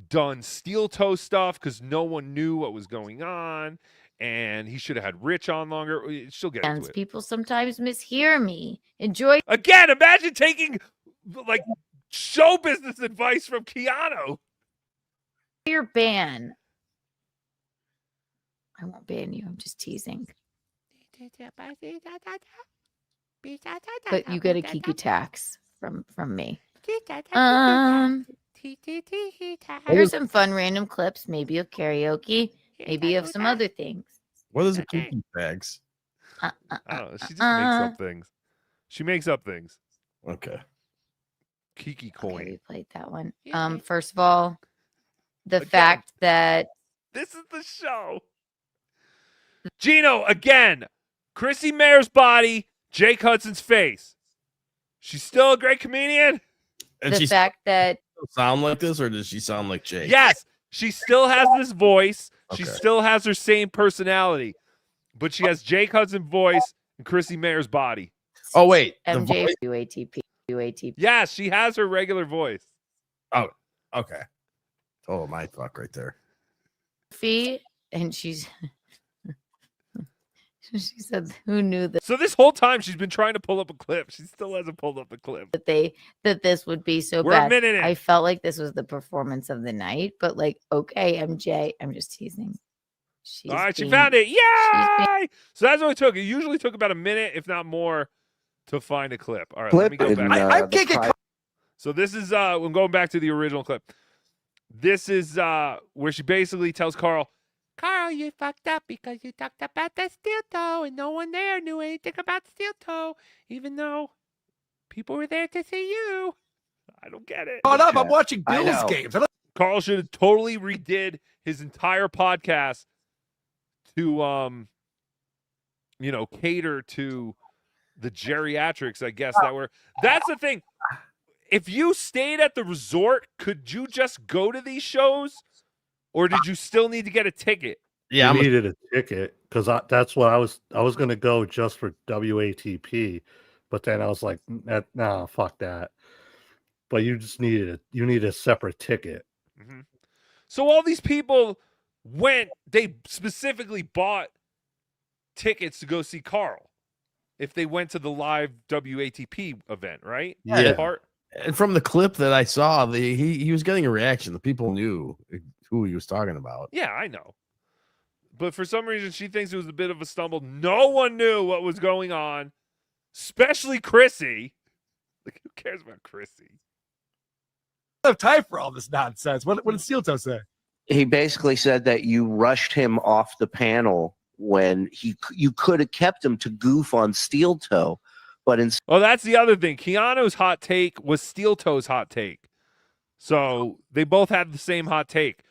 done Steel Toe stuff because no one knew what was going on, and he should have had Rich on longer. She'll get into it. People sometimes mishear me. Enjoy Again, imagine taking like show business advice from Keanu. your ban. I won't ban you. I'm just teasing. But you get a Kiki tax from me. Here's some fun random clips, maybe of karaoke, maybe of some other things. What is a Kiki tags? I don't know. She just makes up things. She makes up things. Okay. Kiki coin. Okay, we played that one. First of all, the fact that this is the show. Gino, again, Chrissy Mayer's body, Jake Hudson's face. She's still a great comedian. And the fact that sound like this, or does she sound like Jake? Yes, she still has this voice. She Okay. still has her same personality. but she has Jake Hudson voice and Chrissy Mayer's body. Oh wait, MJ UATP. Yes, she has her regular voice. Oh, okay. Oh, my fuck right there. Fee, and she's she said, "Who knew that?" So this whole time she's been trying to pull up a clip. She still hasn't pulled up the clip. That this would be so We're a bad. minute in. I felt like this was the performance of the night, but like, okay, MJ, I'm just teasing. All right, she found it. Yay! So that's what it took. It usually took about a minute, if not more, to find a clip. All right, let me go back. I can't get. So this is I'm going back to the original clip. This is where she basically tells Carl, you fucked up because you talked about the steel toe and no one there knew anything about the steel toe, even though people were there to see you. I don't get it. Caught up. I'm watching Bills games. Carl should have totally redid his entire podcast to cater to the geriatrics, I guess, that were. That's the thing. If you stayed at the resort, could you just go to these shows, or did you still need to get a ticket? Yeah, I needed a ticket because that's what I was going to go just for WATP, but then I was like, nah, fuck that. But you just needed a separate ticket. Mm-hmm. So all these people went. They specifically bought tickets to go see Carl if they went to the live WATP event, right? Yeah. Part? And from the clip that I saw, he was getting a reaction. The people knew who he was talking about. Yeah, I know. But for some reason, she thinks it was a bit of a stumble. No one knew what was going on, especially Chrissy. Like, who cares about Chrissy? I don't have time for all this nonsense. What did Steel Toe say? He basically said that you rushed him off the panel when you could have kept him to goof on Steel Toe, but instead. Oh, that's the other thing. Keanu's hot take was Steel Toe's hot take. So they both had the same hot take.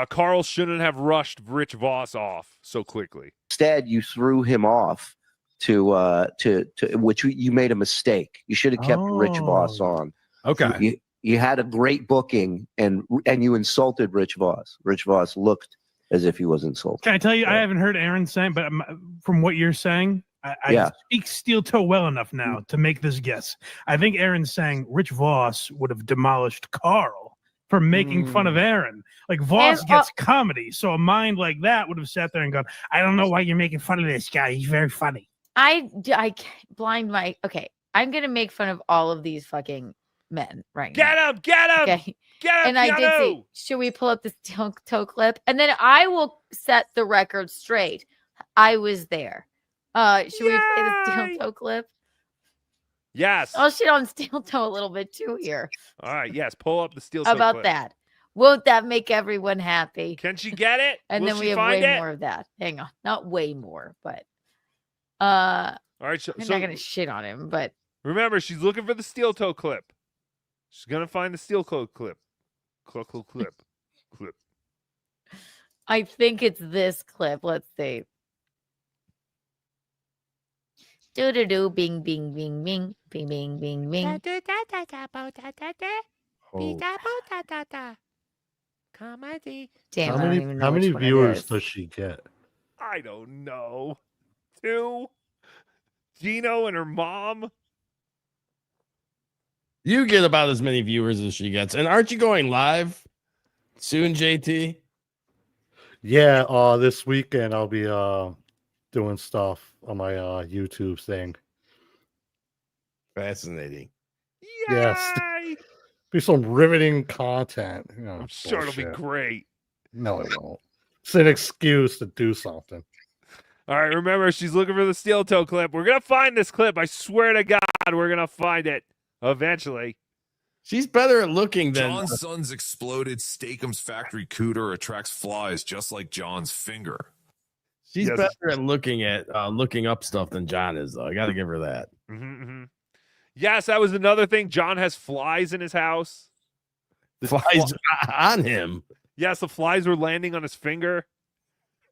Carl shouldn't have rushed Rich Voss off so quickly. Instead, you threw him off to which you made a mistake. You should have kept Rich Voss on. Okay. You had a great booking and you insulted Rich Voss. Rich Voss looked as if he was insulted. Can I tell you, I haven't heard Aaron saying, but from what you're saying, I speak Steel Toe well enough now to make this guess. I think Aaron's saying Rich Voss would have demolished Carl for making fun of Aaron. Like, Voss gets comedy, so a mind like that would have sat there and gone, I don't know why you're making fun of this guy. He's very funny. I blind my okay. I'm gonna make fun of all of these fucking men right now. Get him! Okay. Get him! And I did say, should we pull up the Steel Toe clip? And then I will set the record straight. I was there. Should we play the Steel Toe clip? Yes. I'll shit on Steel Toe a little bit too here. All right. Yes. Pull up the Steel Toe About clip. that. Won't that make everyone happy? Can she get it? And Will then we she have find way it? more of that. Hang on. Not way more, but All right. So, I'm not gonna shit on him, but remember, she's looking for the Steel Toe clip. She's gonna find the Steel Toe clip. Clip. I think it's this clip. Let's see. Do do do bing bing bing bing bing bing bing bing. Comedy. Damn, How many viewers does she get? I don't know. 2. Gino and her mom. You get about as many viewers as she gets. And aren't you going live soon, JT? Yeah, this weekend I'll be doing stuff on my YouTube thing. Fascinating. Yes. Be some riveting content. You know, I'm sure it'll be bullshit. great. No, it won't. It's an excuse to do something. All right, remember, she's looking for the Steel Toe clip. We're going to find this clip. I swear to God, we're going to find it eventually. She's better at looking than... John's son's exploded Steakums factory cooter attracts flies just like John's finger. She's Yes. better at looking up stuff than John is, though. I got to give her that. Mm-hmm. Yes, that was another thing. John has flies in his house. The Flies on him. Yes, the flies were landing on his finger.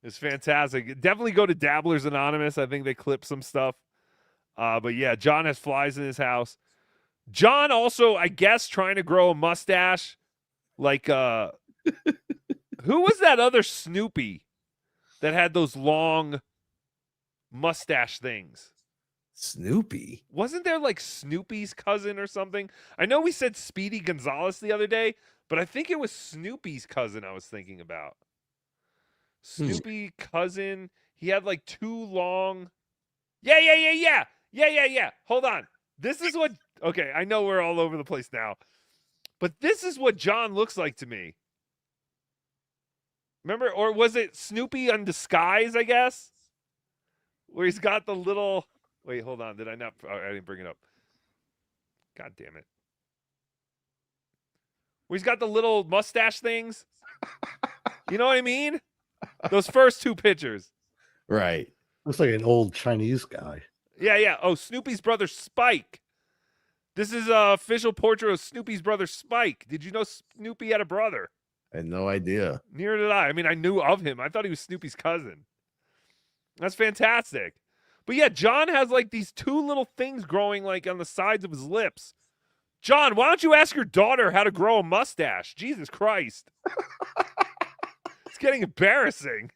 It's fantastic. Definitely go to Dabblers Anonymous. I think they clip some stuff. But yeah, John has flies in his house. John also, I guess, trying to grow a mustache. Like, who was that other Snoopy? that had those long mustache things? Snoopy. Wasn't there like Snoopy's cousin or something? I know we said Speedy Gonzalez the other day, but I think it was Snoopy's cousin I was thinking about. Snoopy cousin. He had like two long. Yeah. Hold on. This is what. Okay, I know we're all over the place now, but this is what John looks like to me. Remember, or was it Snoopy on Disguise? I guess, where he's got the little. Wait, hold on. Did I not? Oh, I didn't bring it up. God damn it. Where he's got the little mustache things. You know what I mean? Those first two pictures. Right. Looks like an old Chinese guy. Yeah. Oh, Snoopy's brother Spike. This is an official portrait of Snoopy's brother Spike. Did you know Snoopy had a brother? I had no idea. Neither did I. I mean, I knew of him. I thought he was Snoopy's cousin. That's fantastic. But yeah, John has like these two little things growing like on the sides of his lips. John, why don't you ask your daughter how to grow a mustache? Jesus Christ. It's getting embarrassing.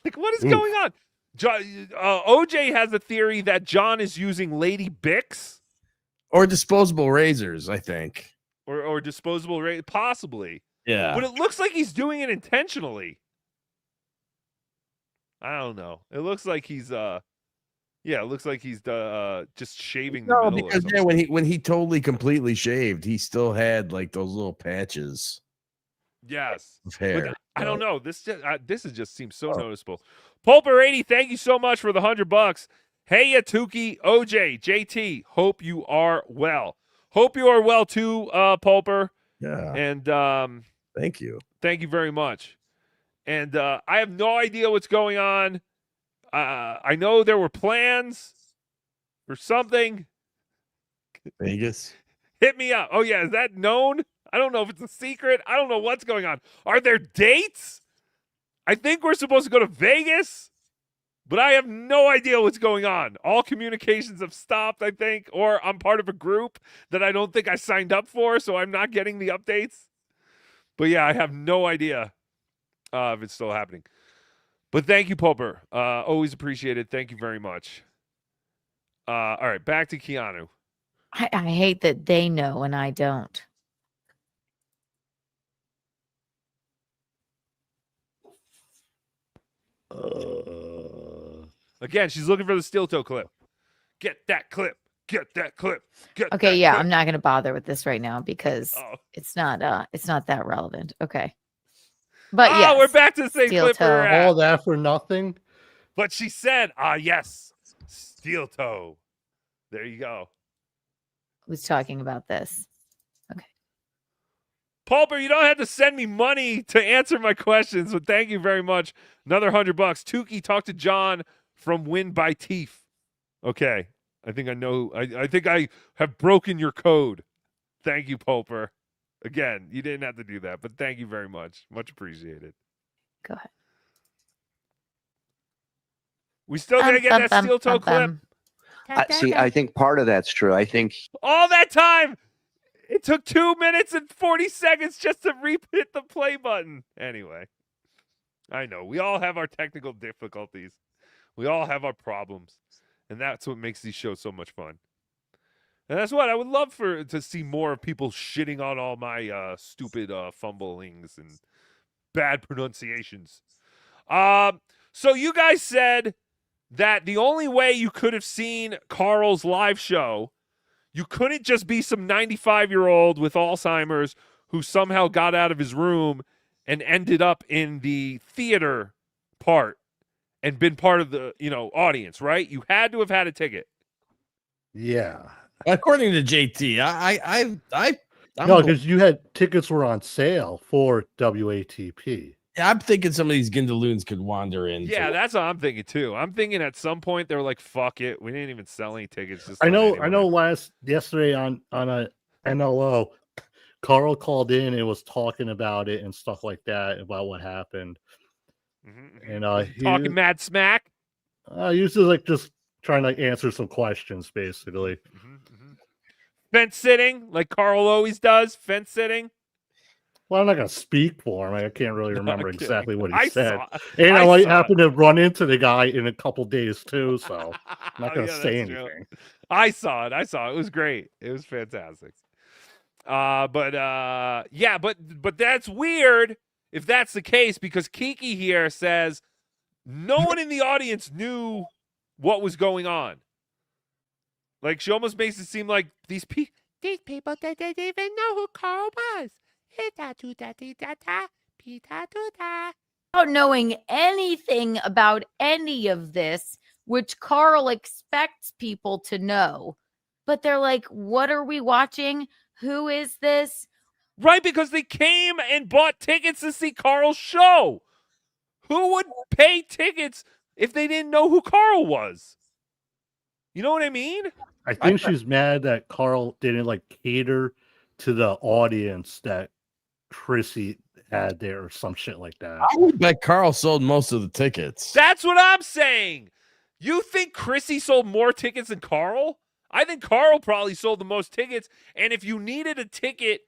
Like, what is going on? OJ has a theory that John is using Lady Bics. Or disposable razors, I think. Or disposable razors, possibly. Yeah. But it looks like he's doing it intentionally. I don't know. It looks like he's it looks like he's just shaving the No, middle. because when he totally completely shaved, he still had like those little patches. Yes. Of hair. But I don't know. This just seems so noticeable. Pulper80, thank you so much for the $100. Hey, ya Tookie, OJ, JT. Hope you are well. Hope you are well too, Pulper. Yeah. And thank you. Thank you very much. And I have no idea what's going on. I know there were plans for something. Vegas. Hit me up. Oh, yeah. Is that known? I don't know if it's a secret. I don't know what's going on. Are there dates? I think we're supposed to go to Vegas, but I have no idea what's going on. All communications have stopped, I think, or I'm part of a group that I don't think I signed up for, so I'm not getting the updates. But yeah, I have no idea if it's still happening. But thank you, Popper. Always appreciated. Thank you very much. All right, back to Keanu. I hate that they know and I don't. Again, she's looking for the steel toe clip. Get that clip. Get that clip. Get Okay, that yeah, clip. I'm not going to bother with this right now because it's not that relevant. Okay. But yeah, we're back to the same steel clip. toe. All that for nothing. But she said, yes, steel toe. There you go. Was talking about this. Pulper, you don't have to send me money to answer my questions, but thank you very much. Another $100. Tookie, talk to John from Win by Teeth. Okay. I think I know. I think I have broken your code. Thank you, Pulper. Again, you didn't have to do that, but thank you very much. Much appreciated. Go ahead. We still gonna get that steel toe clip. See, I think part of that's true. I think All that time. It took 2 minutes and 40 seconds just to hit the play button. Anyway, I know we all have our technical difficulties. We all have our problems. And that's what makes these shows so much fun. And that's what I would love to see more of people shitting on all my stupid fumblings and bad pronunciations. So you guys said that the only way you could have seen Carl's live show, you couldn't just be some 95-year-old with Alzheimer's who somehow got out of his room and ended up in the theater part and been part of the, audience, right? You had to have had a ticket. Yeah. According to JT, no, because you had tickets were on sale for WATP. Yeah, I'm thinking some of these Gindaloons could wander in. Yeah, that's what I'm thinking too. I'm thinking at some point they were like, "Fuck it, we didn't even sell any tickets." Just I let know. anyone I know. in." Yesterday on a NLO, Carl called in and was talking about it and stuff like that about what happened. And he talking mad smack. He was just trying to answer some questions, basically. Fence sitting, like Carl always does. Fence sitting. Well, I'm not gonna speak for him. I can't really remember exactly what he I said. saw- And I I might saw happen to run into the guy in a couple days too, so I'm not Oh, gonna yeah, say that's true. anything. I saw it. It was great. It was fantastic. But that's weird if that's the case, because Kiki here says no one in the audience knew what was going on. Like, she almost makes it seem like these people didn't even know who Carl was. Without knowing anything about any of this, which Carl expects people to know. But they're like, what are we watching? Who is this? Right, because they came and bought tickets to see Carl's show. Who would pay tickets if they didn't know who Carl was? You know what I mean? I think she's mad that Carl didn't like cater to the audience that Chrissy had there or some shit like that. I would bet Carl sold most of the tickets. That's what I'm saying. You think Chrissy sold more tickets than Carl? I think Carl probably sold the most tickets. And if you needed a ticket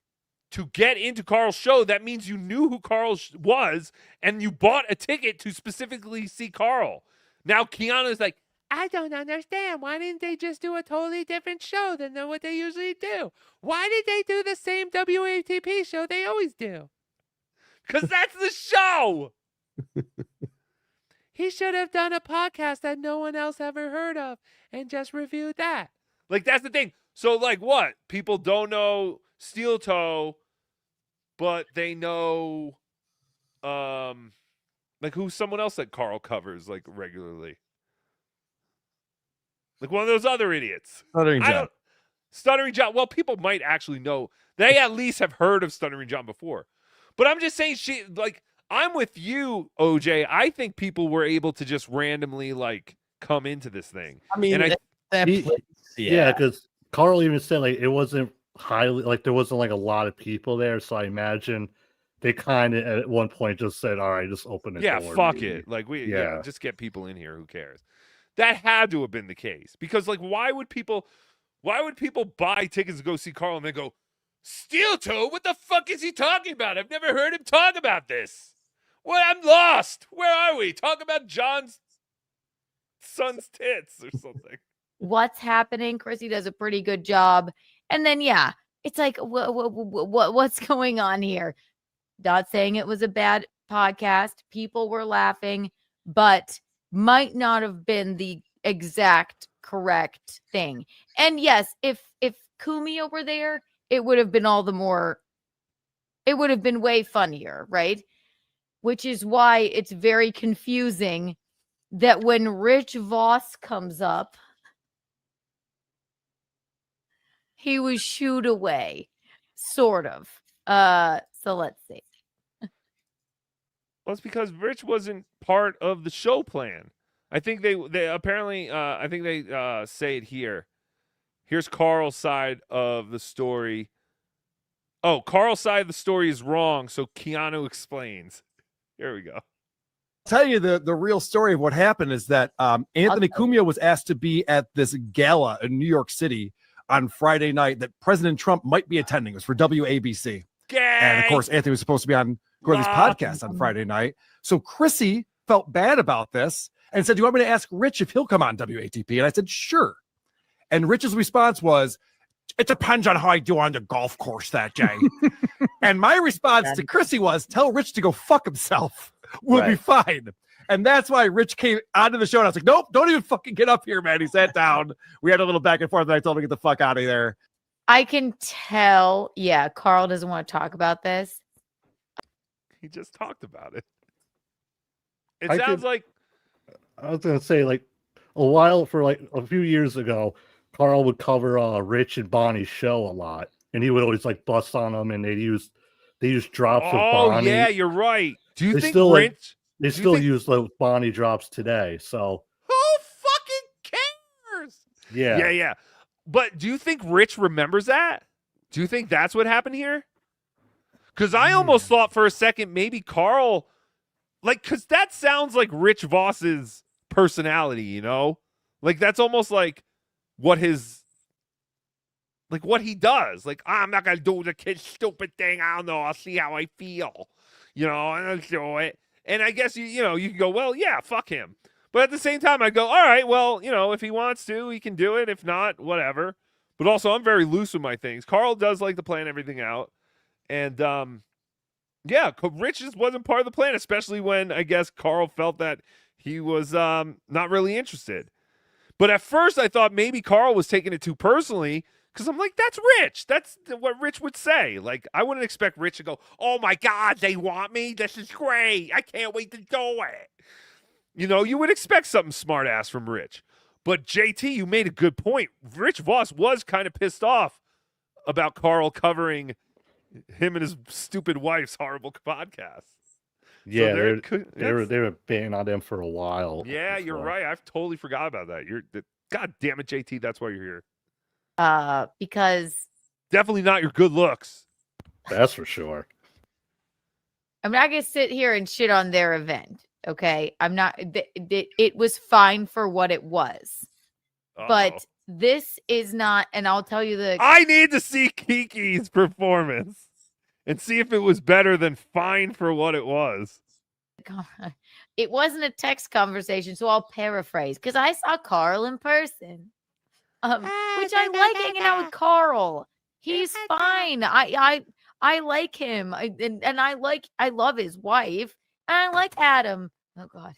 to get into Carl's show, that means you knew who Carl was and you bought a ticket to specifically see Carl. Now Kiana's like, I don't understand. Why didn't they just do a totally different show than what they usually do? Why did they do the same WATP show they always do? Because that's the show. He should have done a podcast that no one else ever heard of and just reviewed that. Like, that's the thing. So, like, what? People don't know Steel Toe, but they know, like, who's someone else that Carl covers, like, regularly? Like one of those other idiots. Stuttering John. Well, people might actually know. They at least have heard of Stuttering John before. But I'm just saying, I'm with you, OJ. I think people were able to just randomly, like, come into this thing. I mean, and yeah, because Carl even said like it wasn't highly like there wasn't like a lot of people there, so I imagine they kind of at one point just said, "All right, just open the door." Fuck it. Like just get people in here. Who cares? That had to have been the case, because like why would people buy tickets to go see Carl and then go, Steel Toe? What the fuck is he talking about? I've never heard him talk about this. What? I'm lost. Where are we? Talk about John's son's tits or something. What's happening? Chrissy does a pretty good job. And then, yeah, it's like, what's going on here? Not saying it was a bad podcast. People were laughing, but might not have been the exact correct thing. And yes, if Kumio were there, it would have been it would have been way funnier, right? Which is why it's very confusing that when Rich Voss comes up, he was shooed away, sort of. So let's see. Well, it's because Rich wasn't part of the show plan. I think they apparently I think they say it here. Here's Carl's side of the story. Oh, Carl's side of the story is wrong, so Keanu explains. Here we go. Tell you the real story of what happened is that Anthony Cumia was asked to be at this gala in New York City on Friday night that President Trump might be attending. It was for WABC. And of course, Anthony was supposed to be on Gordy's podcast on Friday night. So Chrissy felt bad about this and said, do you want me to ask Rich if he'll come on WATP? And I said, sure. And Rich's response was, it depends on how I do on the golf course that day. And my response to Chrissy was, tell Rich to go fuck himself. We'll be fine. And that's why Rich came onto the show. And I was like, nope, don't even fucking get up here, man. He sat down. We had a little back and forth. And I told him to get the fuck out of there. I can tell. Yeah, Carl doesn't want to talk about this. He just talked about it. It sounds like. I was going to say, like, a few years ago, Carl would cover Rich and Bonnie's show a lot. And he would always, like, bust on them. And they use drops of Bonnie. Oh, yeah, you're right. Do you think still, Rich... They still use those Bonnie drops today, so who fucking cares? Yeah. Yeah. But do you think Rich remembers that? Do you think that's what happened here? Because I almost thought for a second maybe Carl, like, because that sounds like Rich Voss's personality, you know? Like, that's almost like what his like what he does. Like, I'm not gonna do the kid stupid thing. I don't know. I'll see how I feel. And I'll do it. And I guess you can go, well, yeah, fuck him. But at the same time, I go, all right, well, if he wants to, he can do it. If not, whatever. But also, I'm very loose with my things. Carl does like to plan everything out. And, yeah, Rich just wasn't part of the plan, especially when I guess Carl felt that he was not really interested. But at first, I thought maybe Carl was taking it too personally because I'm like, that's Rich. That's what Rich would say. Like, I wouldn't expect Rich to go, oh, my God, they want me? This is great. I can't wait to do it. You would expect something smart ass from Rich. But JT, you made a good point. Rich Voss was kind of pissed off about Carl covering him and his stupid wife's horrible podcast. Yeah, So they were banging on them for a while. Yeah, you're right. I've totally forgot about that. God damn it, JT. That's why you're here. Because definitely not your good looks. That's for sure. I'm not gonna sit here and shit on their event. Okay, I'm not. It was fine for what it was, but this is not. And I'll tell you I need to see Kiki's performance and see if it was better than fine for what it was. God, it wasn't a text conversation, so I'll paraphrase because I saw Carl in person, which I like hanging out with Carl. He's fine. I like him, and I love his wife. And I like Adam. Oh God.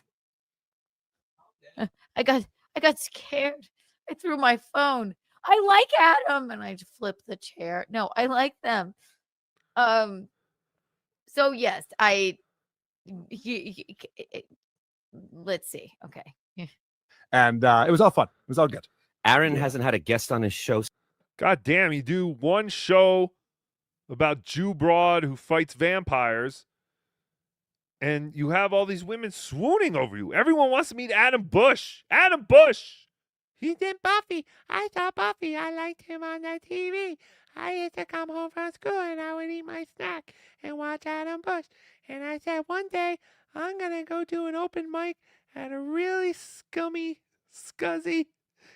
I got scared. I threw my phone. I like Adam. And I flipped the chair. No, I like them. So yes, let's see. Okay. And it was all fun. It was all good. Aaron hasn't had a guest on his show. God damn, you do one show about Jew broad who fights vampires. And you have all these women swooning over you. Everyone wants to meet Adam Bush. Adam Bush. He's in Buffy. I saw Buffy. I liked him on the TV. I used to come home from school and I would eat my snack and watch Adam Bush. And I said, one day I'm going to go do an open mic at a really scummy, scuzzy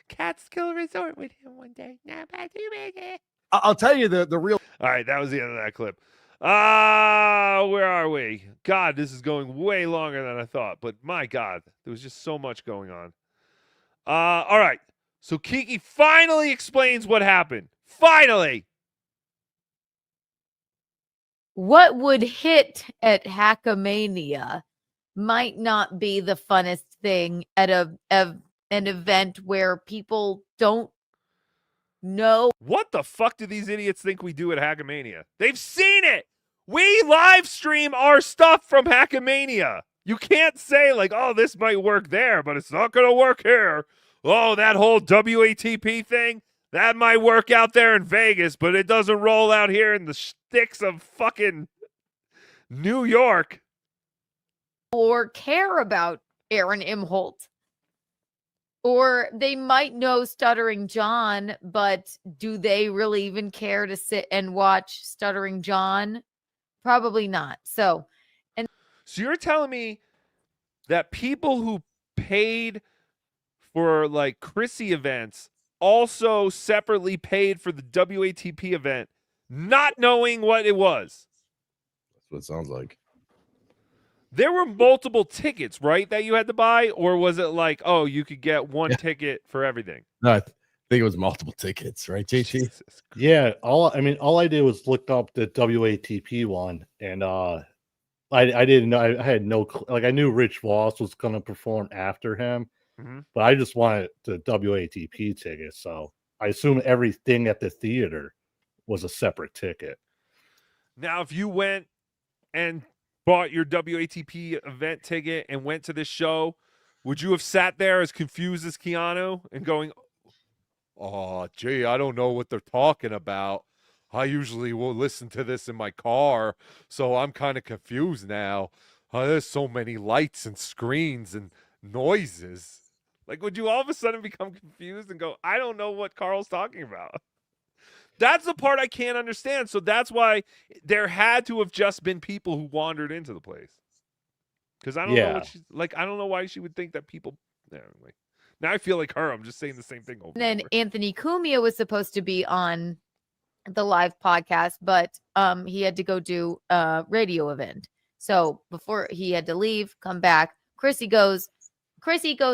Catskill resort with him one day. Not bad too big. I'll tell you the real. All right, that was the end of that clip. Where are we? God, this is going way longer than I thought. But my God, there was just so much going on. All right. So Kiki finally explains what happened. Finally. What would hit at Hackamania might not be the funnest thing at an event where people don't know. What the fuck do these idiots think we do at Hackamania? They've seen it. We live stream our stuff from Hackamania. You can't say like, oh, this might work there, but it's not going to work here. Oh, that whole WATP thing, that might work out there in Vegas, but it doesn't roll out here in the sticks of fucking New York. Or care about Aaron Imholt. Or they might know Stuttering John, but do they really even care to sit and watch Stuttering John? Probably not. So you're telling me that people who paid for like Chrissy events also separately paid for the WATP event, not knowing what it was? That's what it sounds like. There were multiple tickets, right, that you had to buy? Or was it like, oh, you could get one ticket for everything? No, I think it was multiple tickets, right, JT? Yeah, all I did was look up the WATP one, and I didn't know. I had no like. I knew Rich Voss was going to perform after him, but I just wanted the WATP ticket. So I assume everything at the theater was a separate ticket. Now, if you went and bought your WATP event ticket and went to this show, would you have sat there as confused as Keanu and going, oh, gee, I don't know what they're talking about. I usually will listen to this in my car, so I'm kind of confused now. There's so many lights and screens and noises. Like, would you all of a sudden become confused and go, I don't know what Carl's talking about? That's the part I can't understand. So that's why there had to have just been people who wandered into the place. Because I don't know what she's like. I don't know why she would think that people. Anyway, now I feel like her. I'm just saying the same thing over. And then Anthony Cumia was supposed to be on the live podcast, but he had to go do a radio event. So before he had to leave, come back, Chrissy goes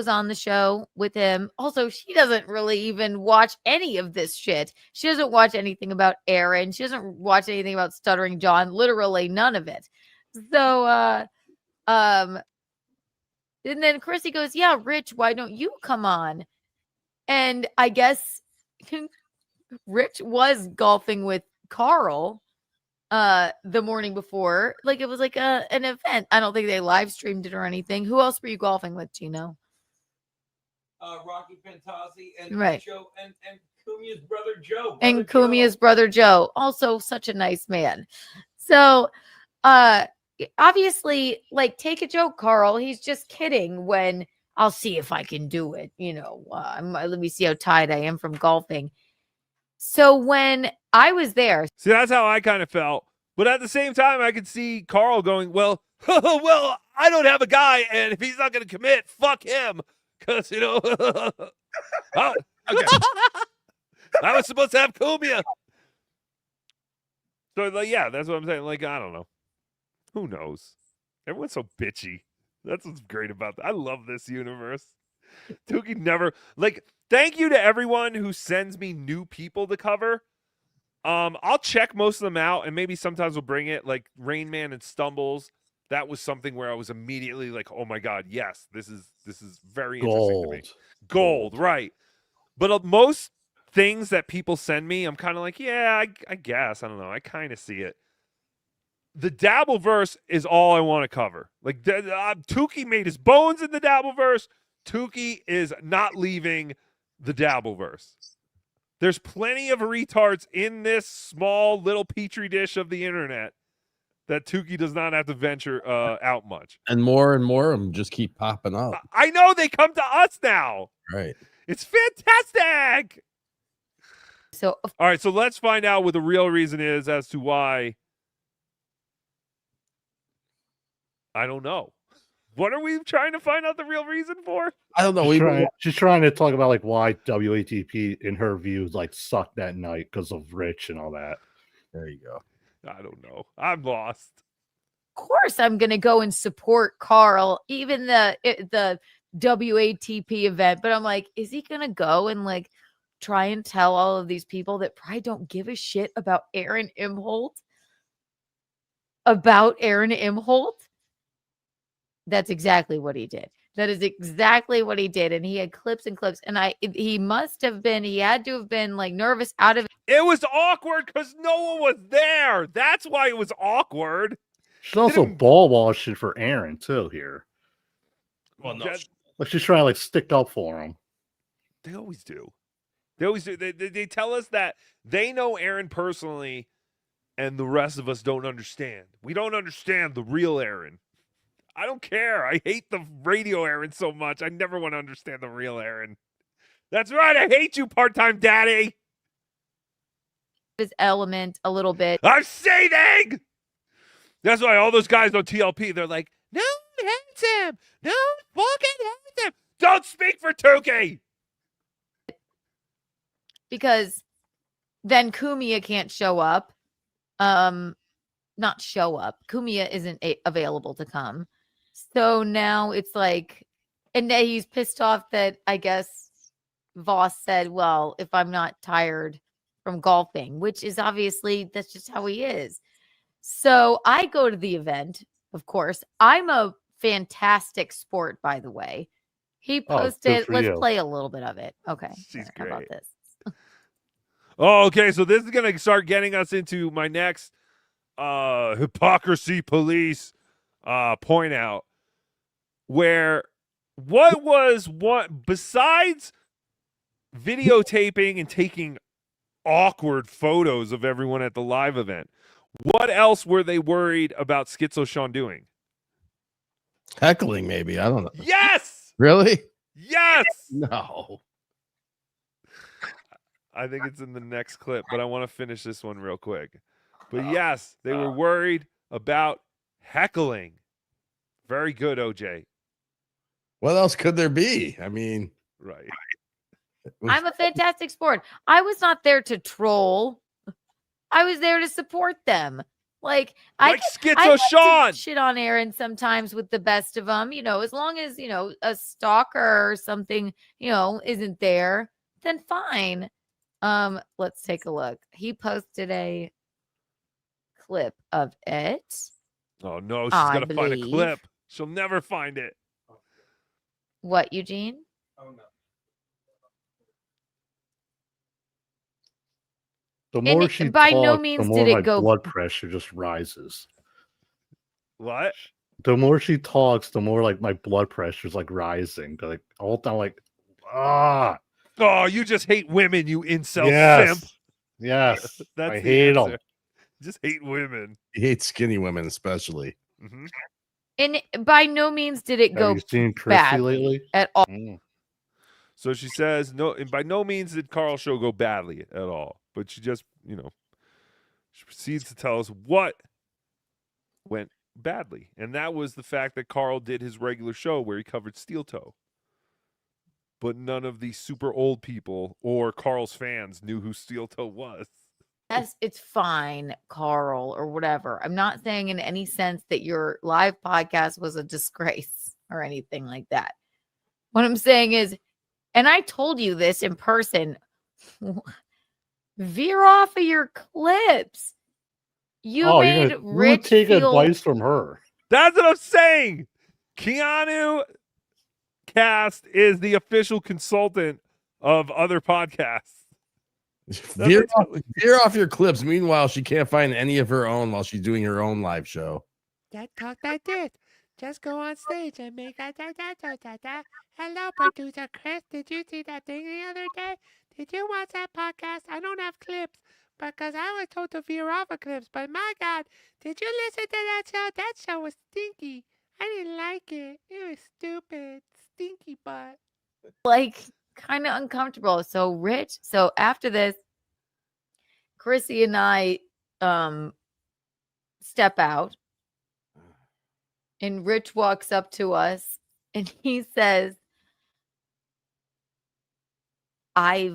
on the show with him. Also, she doesn't really even watch any of this shit. She doesn't watch anything about Aaron. She doesn't watch anything about Stuttering John, literally none of it. So and then Chrissy goes, "Yeah, Rich, why don't you come on?" And I guess Rich was golfing with Carl the morning before. Like it was like an event. I don't think they live streamed it or anything. Who else were you golfing with, Gino? Rocky Pentazzi and Right. Joe and Kumia's brother Joe. And Kumia's brother Joe, also such a nice man. So obviously, like, take a joke, Carl. He's just kidding when I'll see if I can do it. You know, let me see how tired I am from golfing. So when I was there, See, that's how I kind of felt. But at the same time, I could see Carl going, well, well, I don't have a guy, and if he's not going to commit, fuck him. Because, you know, I was supposed to have Kumia. So, like, yeah, that's what I'm saying. Like, I don't know. Who knows? Everyone's so bitchy. That's what's great about that. I love this universe. Tookie never, like, thank you to everyone who sends me new people to cover. I'll check most of them out, and maybe sometimes we'll bring it, like Rain Man and Stumbles. That was something where I was immediately like, oh my God, yes, this is very interesting to me. Gold, right. But most things that people send me, I'm kind of like, yeah, I guess. I don't know. I kind of see it. The Dabbleverse is all I want to cover. Like, Tookie made his bones in the Dabbleverse. Tookie is not leaving the Dabbleverse. There's plenty of retards in this small little petri dish of the internet that Tookie does not have to venture out much. And more of them just keep popping up. I know they come to us now. Right. It's fantastic. So, all right, so let's find out what the real reason is as to why. I don't know. What are we trying to find out the real reason for? I don't know. She's trying to talk about like why WATP, in her views, like sucked that night because of Rich and all that. There you go. I don't know. I'm lost. of course, I'm going to go and support Carl, even the WATP event. But I'm like, is he going to go and like try and tell all of these people that probably don't give a shit about Aaron Imholt? About Aaron Imholt? That's exactly what he did. That is exactly what he did. And he had clips and clips. And he had to have been like nervous out of it. It was awkward because no one was there. That's why it was awkward. She's also ball washing for Aaron too here. Well, no. Like she's trying to like stick up for him. They always do. They always do. They tell us that they know Aaron personally and the rest of us don't understand. We don't understand the real Aaron. I don't care. I hate the radio Aaron so much. I never want to understand the real Aaron. That's right. I hate you, part-time daddy. His element a little bit. I'm saying. That's why all those guys on TLP, they're like, no one hates him. No one fucking hates him. Don't speak for Tookie. Because then Kumia can't show up. Not show up. Kumia isn't available to come. So now it's like, and then he's pissed off that I guess Voss said, well, if I'm not tired from golfing, which is obviously, that's just how he is. So I go to the event, of course. I'm a fantastic sport, by the way. He posted, let's play a little bit of it. Okay. She's How about great. this? Oh, okay. So this is going to start getting us into my next hypocrisy police point out, where what besides videotaping and taking awkward photos of everyone at the live event, what else were they worried about Schizo Sean doing? Heckling, maybe. I don't know. Yes. Really? Yes. No. I think it's in the next clip, but I want to finish this one real quick. But yes, they were worried about heckling. Very good, OJ. What else could there be? I mean, right. I'm a fantastic sport. I was not there to troll. I was there to support them. Like I Schizo like to Sean. shit on Aaron sometimes with the best of them. As long as a stalker or something isn't there, then fine. Let's take a look. He posted a clip of it. Oh no, she's I gonna find a believe. clip. She'll never find it. What, Eugene? Oh no. The And more it- she by no talks, means the more did it my go- blood pressure just rises. What? The more she talks, the more like my blood pressure's like rising. Like all the time, like Oh, you just hate women, you incel yes, simp. yes, That's I the hate answer. them. Just hate women. He hates skinny women, especially. Mm-hmm. And by no means did it Have go you seen Chrissy bad lately? at all. So she says no, and by no means did Carl's show go badly at all. But she just, she proceeds to tell us what went badly. And that was the fact that Carl did his regular show where he covered Steel Toe. But none of the super old people or Carl's fans knew who Steel Toe was. Yes, it's fine, Carl, or whatever. I'm not saying in any sense that your live podcast was a disgrace or anything like that. What I'm saying is, and I told you this in person, veer off of your clips. You made Rich take feel advice from her. That's what I'm saying. Keanu Cast is the official consultant of other podcasts. Veer off your clips. Meanwhile, she can't find any of her own while she's doing her own live show. That talk like this. Just go on stage and make a da da da da da. Hello, producer Chris. Did you see that thing the other day? Did you watch that podcast? I don't have clips because I was told to veer off of clips. But my God, did you listen to that show? That show was stinky. I didn't like it. It was stupid. Stinky butt. like kind of uncomfortable. So Rich, so after this, Chrissy and I step out, and Rich walks up to us and he says, I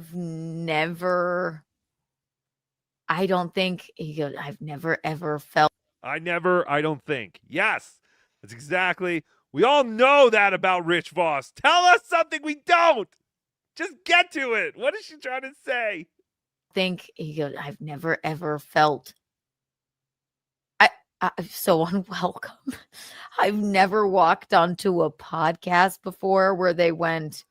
don't think, he goes, I've never ever felt. I don't think. Yes, that's exactly. We all know that about Rich Voss. Tell us something we don't. Just get to it. What is she trying to say? He goes, I've never ever felt I'm so unwelcome. I've never walked onto a podcast before where they went,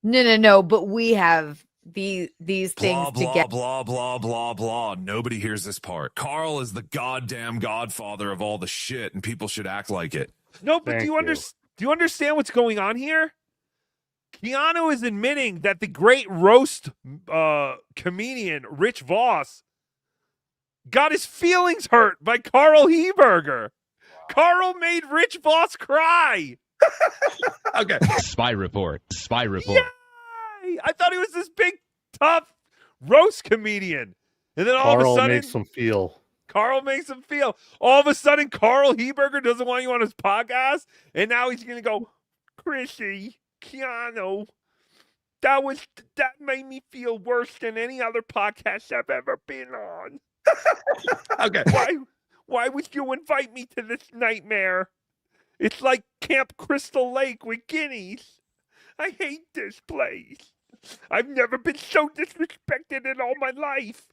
no, but we have these things Blah, blah, together. blah, blah, blah, blah. Nobody hears this part. Carl is the goddamn godfather of all the shit, and people should act like it. No, but do you understand what's going on here? Keanu is admitting that the great roast comedian Rich Voss got his feelings hurt by Carl Heberger. Wow. Carl made Rich Voss cry. Okay. Spy report. Spy report. Yay! I thought he was this big, tough roast comedian. And then all of a sudden, Carl makes him feel. All of a sudden, Carl Heberger doesn't want you on his podcast. And now he's going to go, Chrissy, Keanu, that made me feel worse than any other podcast I've ever been on. Okay. Why would you invite me to this nightmare? It's like Camp Crystal Lake with guineas. I hate this place. I've never been so disrespected in all my life.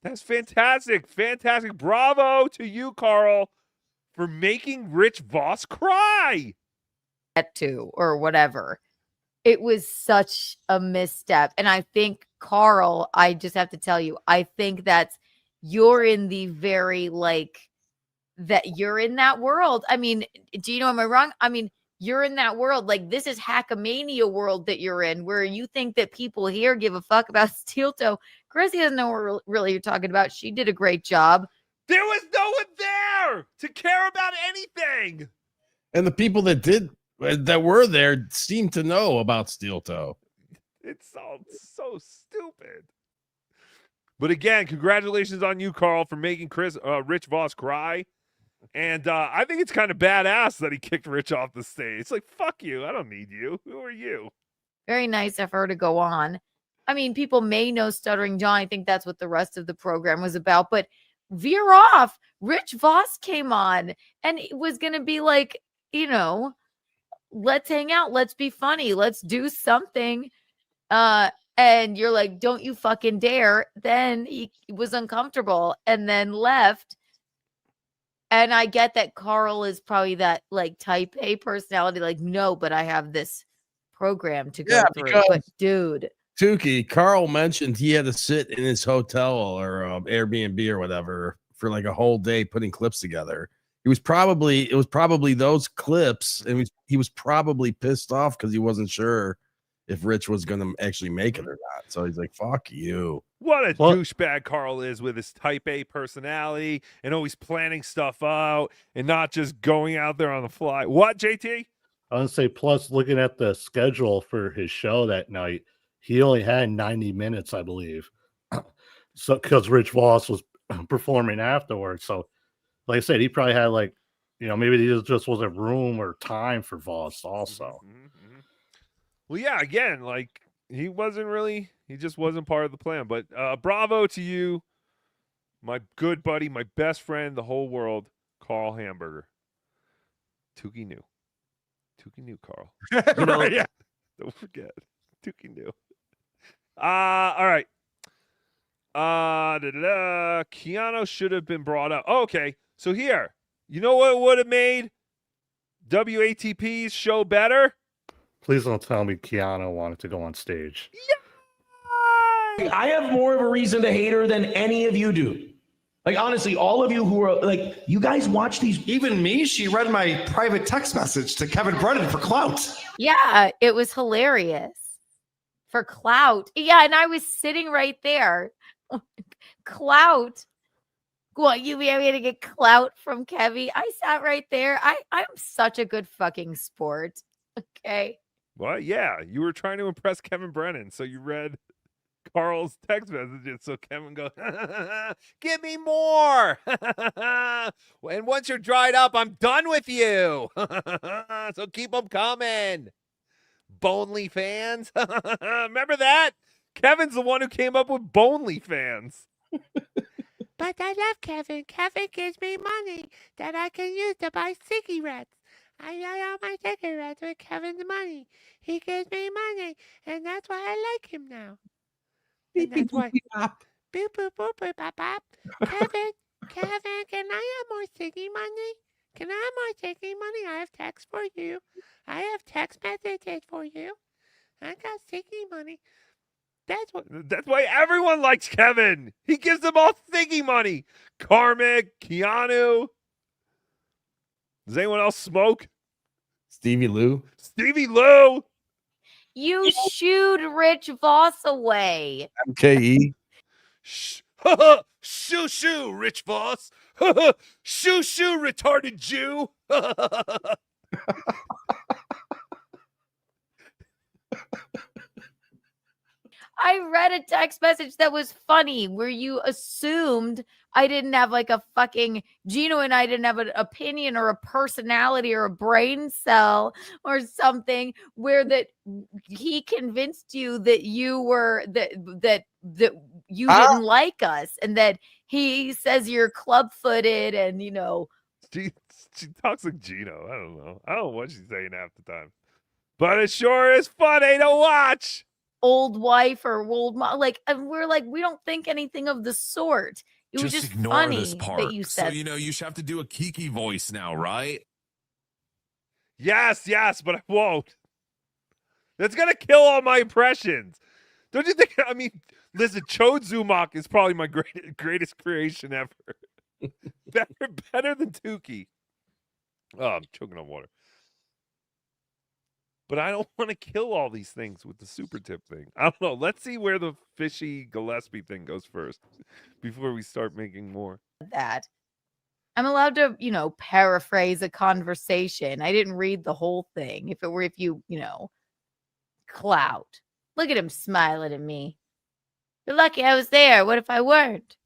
That's fantastic. Fantastic. Bravo to you, Carl, for making Rich Voss cry. Or whatever. It was such a misstep. And I think, Carl, I just have to tell you, I think you're in the very that you're in that world. I mean, do you know, am I wrong? I mean, you're in that world. Like, this is Hackamania world that you're in, where you think that people here give a fuck about Steel Toe. Chrissy doesn't know what really you're talking about. She did a great job. There was no one there to care about anything. And the people that were there seemed to know about Steel Toe. It's all so stupid. But again, congratulations on you, Carl, for making Rich Voss cry. And I think it's kind of badass that he kicked Rich off the stage. It's like, fuck you. I don't need you. Who are you? Very nice of her to go on. I mean, people may know Stuttering John. I think that's what the rest of the program was about. But veer off. Rich Voss came on and it was going to be like, you know, let's hang out. Let's be funny. Let's do something. And you're like, don't you fucking dare. Then he was uncomfortable and then left. And I get that Carl is probably that like type A personality. Like, no, but I have this program to go through. But dude. Tookie, Carl mentioned he had to sit in his hotel or Airbnb or whatever for like a whole day putting clips together. It was probably those clips, and he was probably pissed off because he wasn't sure if Rich was going to actually make it or not. So he's like, "Fuck you." What a douchebag Carl is with his type A personality and always planning stuff out and not just going out there on the fly. What, JT? I want to say, plus looking at the schedule for his show that night, he only had 90 minutes, I believe. So, because Rich Voss was performing afterwards. So, like I said, he probably had like, maybe there just wasn't room or time for Voss also. Well, yeah, again, like he just wasn't part of the plan. But bravo to you, my good buddy, my best friend, the whole world, Carl Hamburger. Tookie knew, Carl. Yeah. Don't forget, Tookie knew. All right. Keanu should have been brought up. Oh, okay, so here, you know what would have made WATP's show better? Please don't tell me Keanu wanted to go on stage. I have more of a reason to hate her than any of you do. Like, honestly, all of you who are like, you guys watch these. Even me, she read my private text message to Kevin Brennan for clout. Yeah, it was hilarious. For clout. Yeah, and I was sitting right there. Clout. What, you want me to get clout from Kevy? I sat right there. I'm such a good fucking sport. Okay. Well, yeah, you were trying to impress Kevin Brennan, so you read Carl's text messages, so Kevin goes, give me more. And once you're dried up, I'm done with you. So keep them coming. Bonely fans. Remember that? Kevin's the one who came up with Bonely fans. But I love Kevin. Kevin gives me money that I can use to buy cigarettes. I buy all my cigarettes with Kevin's money. He gives me money, and that's why I like him now. And that's why. Boop, boop, boop, boop, bop, bop. Kevin, can I have more ciggy money? Can I have more ciggy money? I have text for you. I have text messages for you. I got ciggy money. That's why everyone likes Kevin. He gives them all thingy money. Karmic, Keanu. Does anyone else smoke? Stevie Lou. You shooed Rich Voss away. MKE. Shoo, Rich Voss. Shoo, retarded Jew. I read a text message that was funny where you assumed I didn't have like a fucking Gino and I didn't have an opinion or a personality or a brain cell or something, where that he convinced you that you were that you didn't like us, and that he says you're club-footed and She talks like Gino. I don't know what she's saying half the time, but it sure is funny to watch. Old wife or old mom, and we're like, we don't think anything of the sort. It was just ignore funny this part. that you said. So you should have to do a Kiki voice now, right? Yes, but I won't. That's gonna kill all my impressions. Don't you think? I mean, listen, Chode Zumock is probably my greatest creation ever. better than Tookie. Oh, I'm choking on water. But I don't want to kill all these things with the super tip thing. I don't know. Let's see where the fishy Gillespie thing goes first before we start making more. That I'm allowed to, paraphrase a conversation. I didn't read the whole thing. If you, clout. Look at him smiling at me. You're lucky I was there. What if I weren't?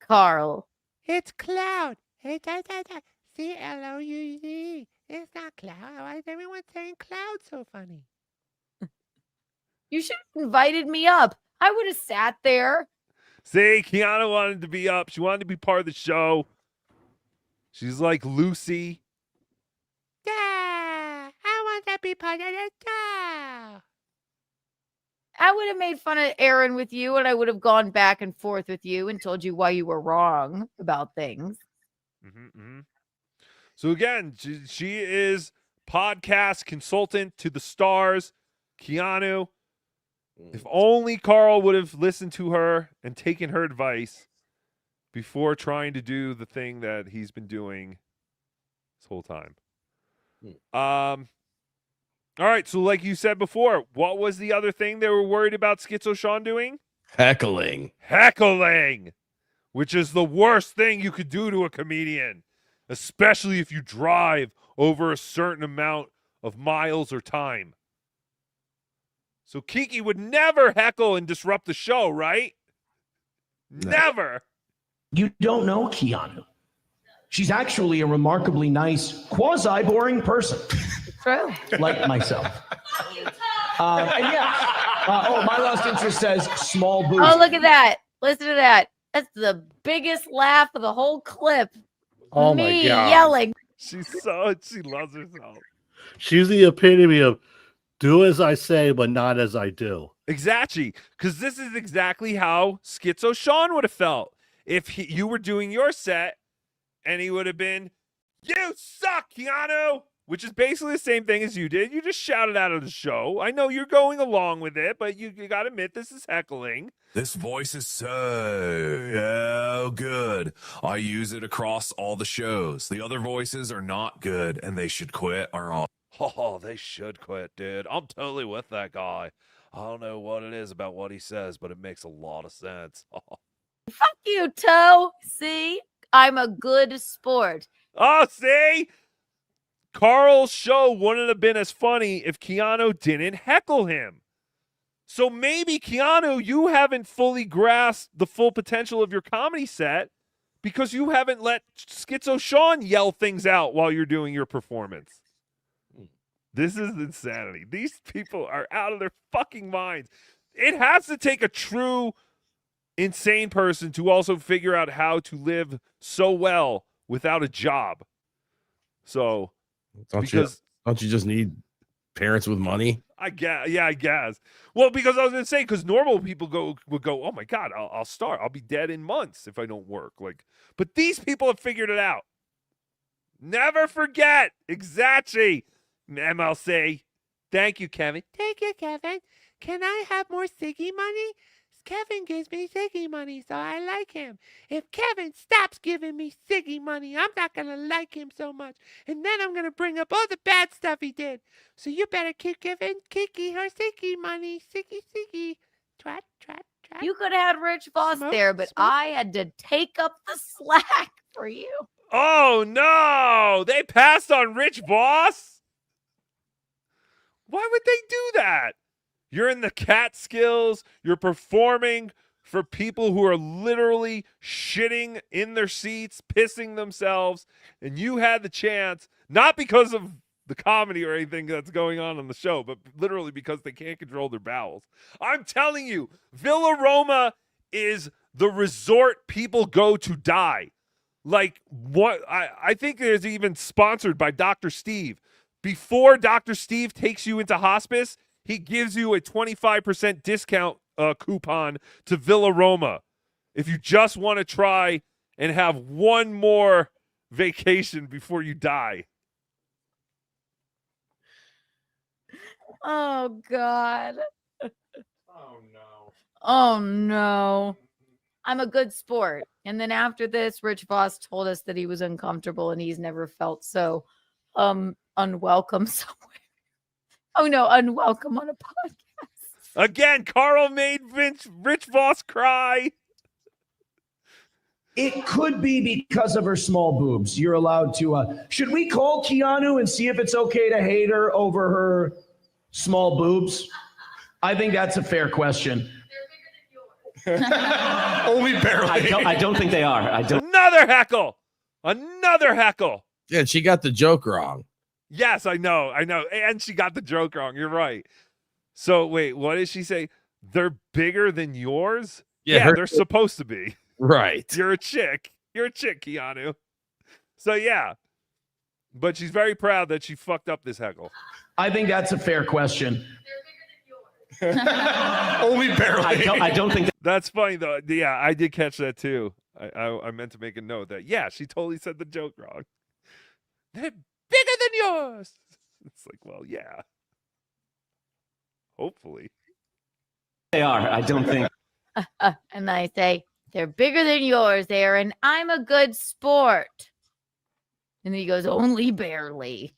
Carl. It's cloud. It's C-L-O-U-D. It's not cloud. Why is everyone saying cloud so funny? You should have invited me up. I would have sat there. See, Kiana wanted to be up. She wanted to be part of the show. She's like Lucy. Yeah, I want to be part of the show. I would have made fun of Aaron with you, and I would have gone back and forth with you and told you why you were wrong about things. So again, she is podcast consultant to the stars. Keanu. If only Carl would have listened to her and taken her advice before trying to do the thing that he's been doing this whole time. All right, so like you said before, what was the other thing they were worried about Schizo Sean doing? Heckling. Heckling, which is the worst thing you could do to a comedian, especially if you drive over a certain amount of miles or time. So Kiki would never heckle and disrupt the show, right? Never. You don't know Keanu. She's actually a remarkably nice, quasi-boring person. True. Like myself. And my last interest says small boobs. Oh, look at that. Listen to that. That's the biggest laugh of the whole clip. Oh Me my God. yelling. She loves herself. She's the epitome of do as I say, but not as I do. Exactly. Because this is exactly how Schizo Sean would have felt if you were doing your set and he would have been, "You suck, Keanu," which is basically the same thing as you did. You just shouted out of the show. I know you're going along with it, but you got to admit this is heckling. This voice is so good. I use it across all the shows. The other voices are not good, and they should quit or all. Oh, they should quit, dude. I'm totally with that guy. I don't know what it is about what he says, but it makes a lot of sense. Fuck you, Toe. See? I'm a good sport. Oh, see? Carl's show wouldn't have been as funny if Keanu didn't heckle him. So maybe, Keanu, you haven't fully grasped the full potential of your comedy set because you haven't let Schizo Sean yell things out while you're doing your performance. This is insanity. These people are out of their fucking minds. It has to take a true insane person to also figure out how to live so well without a job. So, Don't you just need parents with money? I guess. Well, because I was going to say, because normal people would go, oh my God, I'll start. I'll be dead in months if I don't work. But these people have figured it out. Never forget. Exactly. MLC. Thank you, Kevin. Thank you, Kevin. Can I have more Siggy money? Kevin gives me Siggy money, so I like him. If Kevin stops giving me Siggy money, I'm not going to like him so much. And then I'm going to bring up all the bad stuff he did. So you better keep giving Kiki her Siggy money. Siggy. Twat. You could have had Rich Voss there, but I had to take up the slack for you. Oh, no. They passed on Rich Voss? Why would they do that? You're in the Catskills. You're performing for people who are literally shitting in their seats, pissing themselves, and you had the chance, not because of the comedy or anything that's going on the show, but literally because they can't control their bowels. I'm telling you, Villa Roma is the resort people go to die. I think it's even sponsored by Dr. Steve. Before Dr. Steve takes you into hospice, he gives you a 25% discount coupon to Villa Roma if you just want to try and have one more vacation before you die. Oh, God. Oh, no. I'm a good sport. And then after this, Rich Voss told us that he was uncomfortable and he's never felt so unwelcome somewhere. Oh, no, unwelcome on a podcast. Again, Carl made Rich Voss cry. It could be because of her small boobs. You're allowed to. Should we call Keanu and see if it's okay to hate her over her small boobs? I think that's a fair question. Only barely. I don't think they are. Another heckle. Yeah, she got the joke wrong. Yes, I know. And she got the joke wrong. You're right. So wait, what did she say? They're bigger than yours? Yeah, They're supposed to be. Right. You're a chick. You're a chick, Keanu. So yeah. But she's very proud that she fucked up this heckle. I think that's a fair question. Only barely. I don't think That's funny though. Yeah, I did catch that too. I meant to make a note that she totally said the joke wrong. They're bigger than yours. It's like, well, yeah. Hopefully. they are. I don't think. And I say, they're bigger than yours, Aaron. I'm a good sport. And he goes, only barely.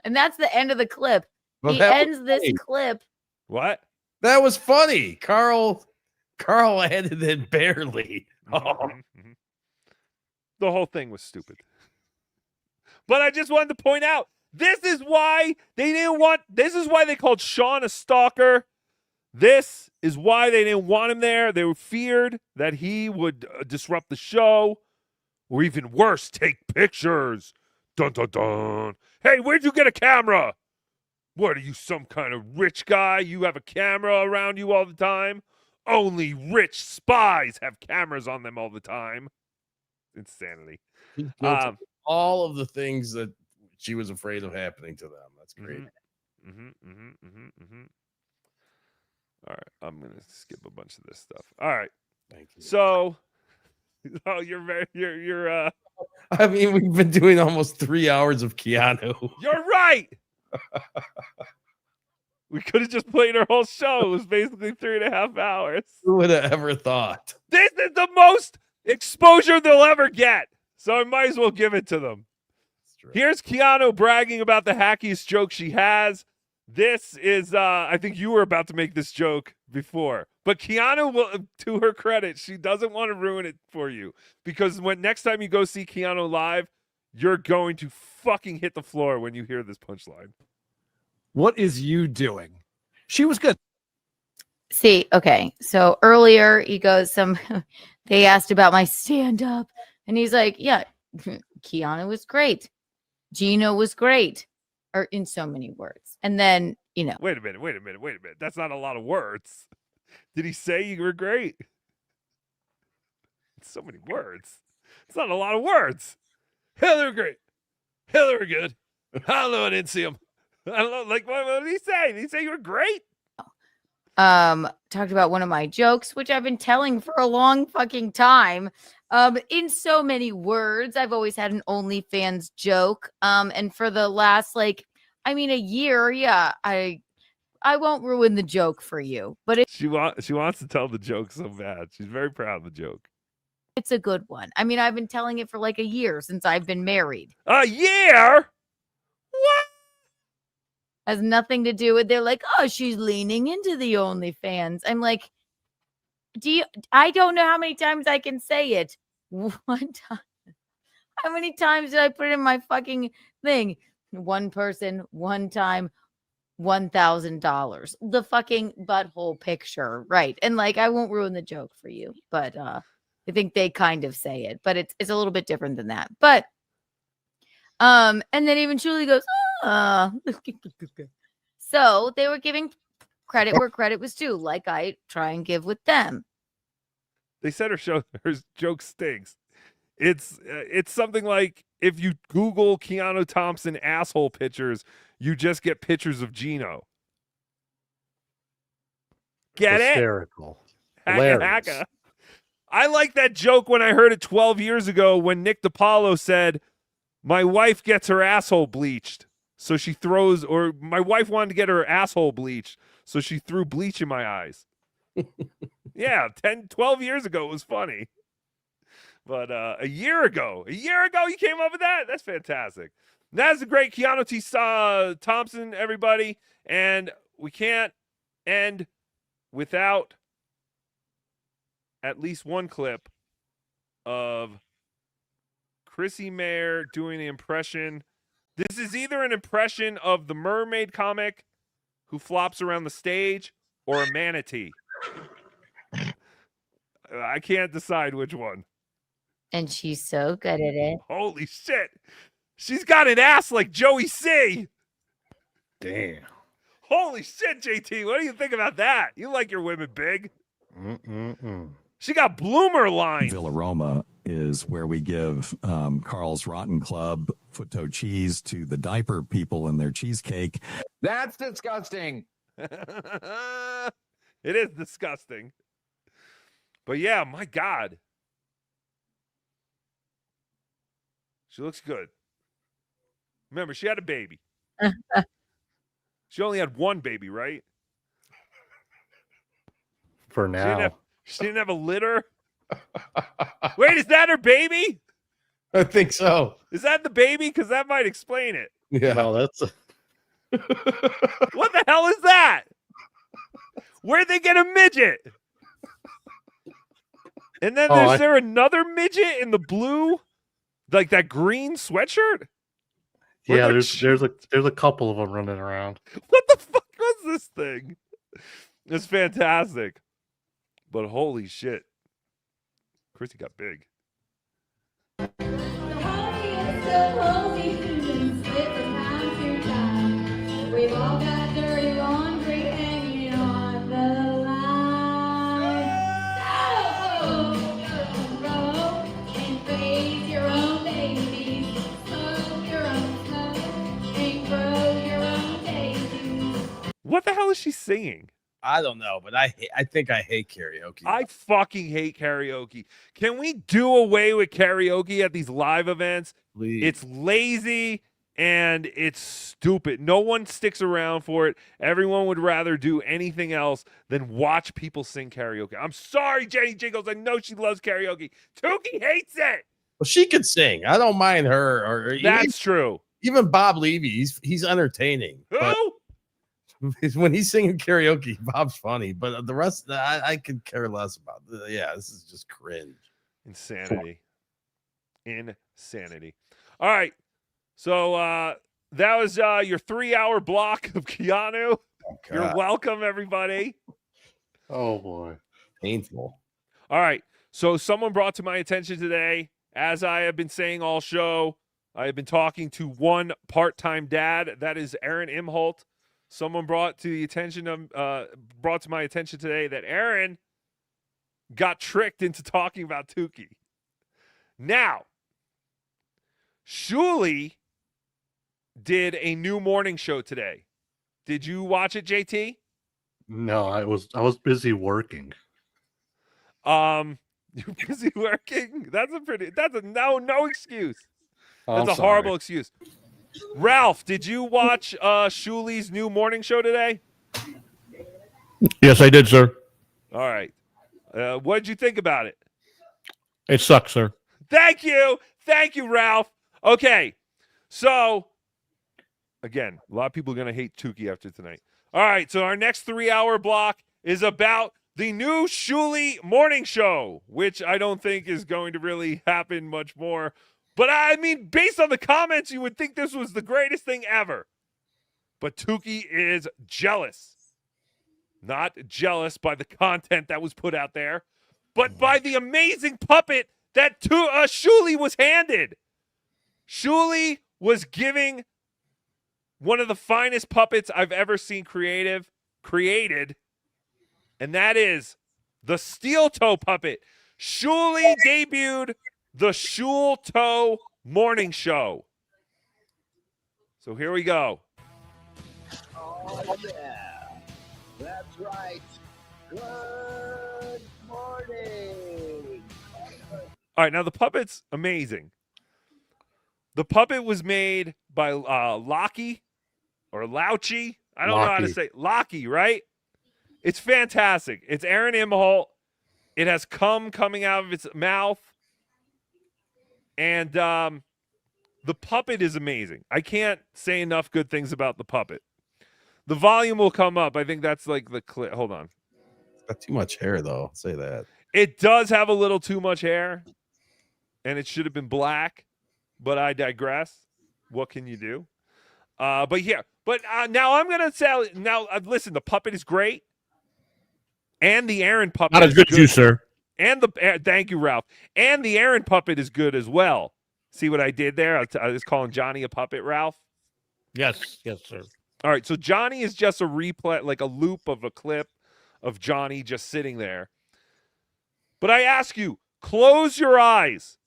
And that's the end of the clip. Well, he that was ends this funny. clip. What? That was funny. Carl added it barely. Oh. The whole thing was stupid. But I just wanted to point out, this is why they called Sean a stalker. This is why they didn't want him there. They were feared that he would disrupt the show, or even worse, take pictures. Dun, dun, dun. Hey, where'd you get a camera? What, are you some kind of rich guy? You have a camera around you all the time? Only rich spies have cameras on them all the time. Insanity. All of the things that she was afraid of happening to them. That's great. All right, I'm gonna skip a bunch of this stuff. All right, thank you. So, you're I mean, we've been doing almost 3 hours of Keanu. You're right. We could have just played our whole show. It was basically 3.5 hours. Who would have ever thought? This is the most exposure they'll ever get, so I might as well give it to them. Here's Keanu bragging about the hackiest joke she has. This is, I think you were about to make this joke before, but Keanu will, to her credit, she doesn't want to ruin it for you, because next time you go see Keanu live, you're going to fucking hit the floor when you hear this punchline. What is you doing? She was good. See, okay. So earlier he goes, they asked about my stand-up, and he's like, yeah, Keanu was great. Gino was great. Or in so many words. And then, Wait a minute. That's not a lot of words. Did he say you were great? It's so many words. It's not a lot of words. Hell, they were great. Hell, they were good. I don't know. I didn't see him. I don't know. Like, what did he say? Did he say you were great? Talked about one of my jokes, which I've been telling for a long fucking time. In so many words. I've always had an OnlyFans joke. And for the last a year, I won't ruin the joke for you, but she wants to tell the joke so bad. She's very proud of the joke. It's a good one. I mean, I've been telling it for like a year since I've been married. A year? What? Has nothing to do with, they're like, oh, she's leaning into the OnlyFans. I'm like, I don't know how many times I can say it. One time. How many times did I put it in my fucking thing? One person, one time, $1,000. The fucking butthole picture. Right. And I won't ruin the joke for you, but I think they kind of say it, but it's a little bit different than that. But and then even Shulie goes, so they were giving credit where credit was due, like I try and give with them. They said her joke stinks. It's something like, if you Google Keanu Thompson asshole pictures, you just get pictures of Gino. Get Hysterical. it? Hilarious. Hacka. I like that joke when I heard it 12 years ago when Nick DiPaolo said, my wife gets her asshole bleached. So she throws, or my wife wanted to get her asshole bleached. So she threw bleach in my eyes. Yeah, 12 years ago, it was funny. But a year ago, you came up with that? That's fantastic. That's the great Keanu T. Thompson, everybody. And we can't end without at least one clip of Chrissy Mayer doing the impression. This is either an impression of the mermaid comic who flops around the stage or a manatee. I can't decide which one. And she's so good at it. Holy shit. She's got an ass like Joey C. Damn. Holy shit, JT. What do you think about that? You like your women big. Mm-mm-mm. She got bloomer lines. Villa Roma is where we give Carl's Rotten Club foot-toe cheese to the diaper people in their cheesecake. That's disgusting. It is disgusting. But yeah, my God. She looks good. Remember, she had a baby. She only had one baby, right? For now. She didn't have a litter? Wait, is that her baby? I think so. Is that the baby? Because that might explain it. Yeah. No, that's What the hell is that? Where'd they get a midget? And then Oh, is there another midget in the blue? Like that green sweatshirt? yeah. There's a couple of them running around. What the fuck was this thing? It's fantastic. But holy shit. Chrissy got big. We've all got dirty laundry hanging on the line. So row and raise your own babies. Smoke your own smoke and grow your own daisies. What the hell is she singing? I don't know, but I think I hate karaoke. I fucking hate karaoke. Can we do away with karaoke at these live events? Please. It's lazy and it's stupid. No one sticks around for it. Everyone would rather do anything else than watch people sing karaoke. I'm sorry, Jenny Jiggles. I know she loves karaoke. Tookie hates it. Well, she could sing. I don't mind her. Or That's true. Even Bob Levy, he's entertaining. Who? When he's singing karaoke, Bob's funny, but the rest I could care less about. Yeah, this is just cringe. Insanity. Insanity. All right. So that was your 3-hour block of Keanu. You're welcome, everybody. Oh boy. Painful. All right. So someone brought to my attention today, as I have been saying all show, I have been talking to one part-time dad. That is Aaron Imholt. Someone brought to my attention today that Aaron got tricked into talking about Tookie. Now, Shulie did a new morning show today. Did you watch it, JT? No, I was busy working. You're busy working? That's a no excuse. I'm That's a horrible excuse. Ralph, did you watch Shulie's new morning show today? Yes, I did, sir. All right. What did you think about it? It sucks, sir. Thank you. Thank you, Ralph. Okay. So, again, a lot of people are going to hate Tookie after tonight. All right. So, our next 3-hour block is about the new Shulie morning show, which I don't think is going to really happen much more. But I mean, based on the comments, you would think this was the greatest thing ever. But Tookie is jealous. Not jealous by the content that was put out there, but by the amazing puppet that Shulie was handed. Shulie was giving one of the finest puppets I've ever seen created, and that is the steel toe puppet. Shulie debuted the Shul Toe Morning Show. So here we go. Oh, yeah. That's right. Good morning. All right, now the puppet's amazing. The puppet was made by Lockie or Louchy. I don't know how to say Lockie, right? It's fantastic. It's Aaron Imholt. It has cum coming out of its mouth. And the puppet is amazing. I can't say enough good things about the puppet. The volume will come up. I think that's like the clip. Hold on. It's got too much hair, though. I'll say that. It does have a little too much hair. And it should have been black. But I digress. What can you do? But yeah. But now I'm going to say, listen, the puppet is great. And the Aaron puppet Not as good as you, sir. And thank you, Ralph. And the Aaron puppet is good as well. See what I did there? I was calling Johnny a puppet, Ralph. Yes, sir. All right, so Johnny is just a replay, like a loop of a clip of Johnny just sitting there. But I ask you, close your eyes.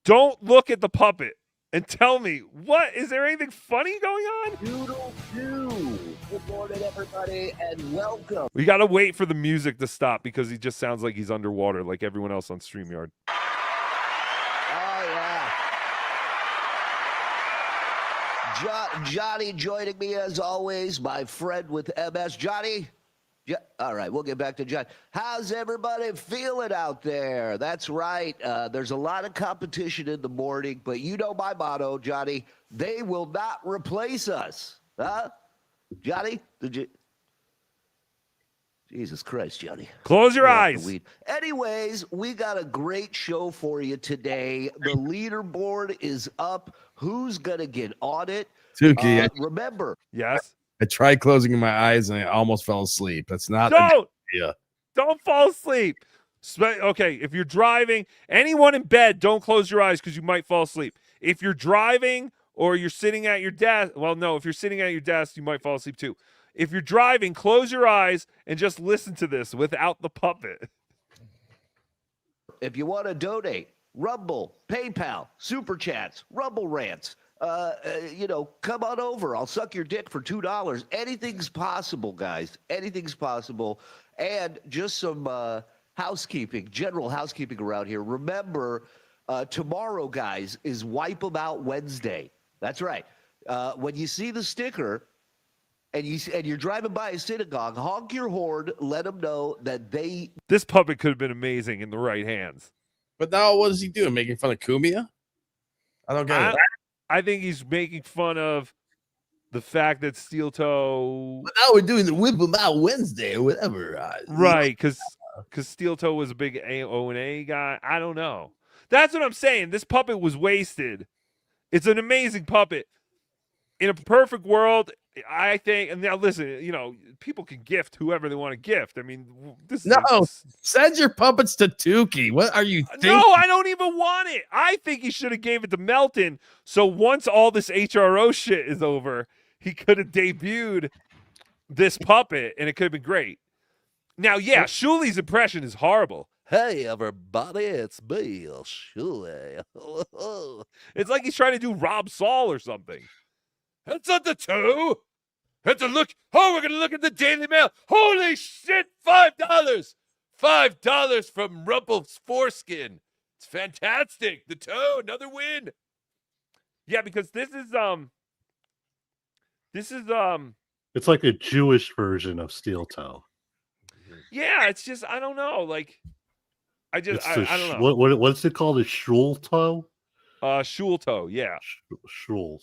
Don't look at the puppet and tell me, what is there anything funny going on? Good morning, everybody, and welcome. We got to wait for the music to stop because he just sounds like he's underwater like everyone else on StreamYard. Oh, yeah. Johnny joining me as always, my friend with MS. Johnny? All right, we'll get back to John. How's everybody feeling out there? That's right. There's a lot of competition in the morning, but you know my motto, Johnny. They will not replace us. Huh? Johnny? Did you? Jesus Christ, Johnny. Close your eyes. Anyways, we got a great show for you today. The leaderboard is up. Who's going to get on it? Tookie, remember. Yes. I tried closing my eyes and I almost fell asleep. That's not Don't fall asleep. Okay, if you're driving, anyone in bed, don't close your eyes because you might fall asleep. If you're driving or you're sitting at your desk, well, no, if you're sitting at your desk, you might fall asleep too. If you're driving, close your eyes and just listen to this without the puppet. If you want to donate, Rumble, PayPal, Super Chats, Rumble Rants, come on over. I'll suck your dick for $2. Anything's possible, guys. Anything's possible. And just some general housekeeping around here. Remember, tomorrow, guys, is Wipe 'em Out Wednesday. That's right. When you see the sticker and you're driving by a synagogue, honk your horn, let them know that This puppet could have been amazing in the right hands. But now what is he doing? Making fun of Kumia? I don't get it. I think he's making fun of the fact that Steel Toe. But now we're doing the Whip 'em Out Wednesday or whatever. Right, because Steel Toe was a big O&A guy. I don't know. That's what I'm saying. This puppet was wasted. It's an amazing puppet. In a perfect world, I think, and now listen, people can gift whoever they want to gift. I mean, send your puppets to Tookie. What are you thinking? No, I don't even want it. I think he should have gave it to Melton. So once all this HRO shit is over, he could have debuted this puppet, and it could have been great. Now, yeah, Shulie's impression is horrible. Hey, everybody, it's me, Shulie. It's like he's trying to do Rob Saul or something. It's at the two. It's a look. Oh, we're going to look at the Daily Mail. Holy shit, $5. $5 from Rumple's foreskin. It's fantastic. The toe, another win. Yeah, because this is It's like a Jewish version of Steel Toe. Yeah, it's just I don't know. Like I don't know. What's it called? A shul toe? Shul toe, yeah. Shul.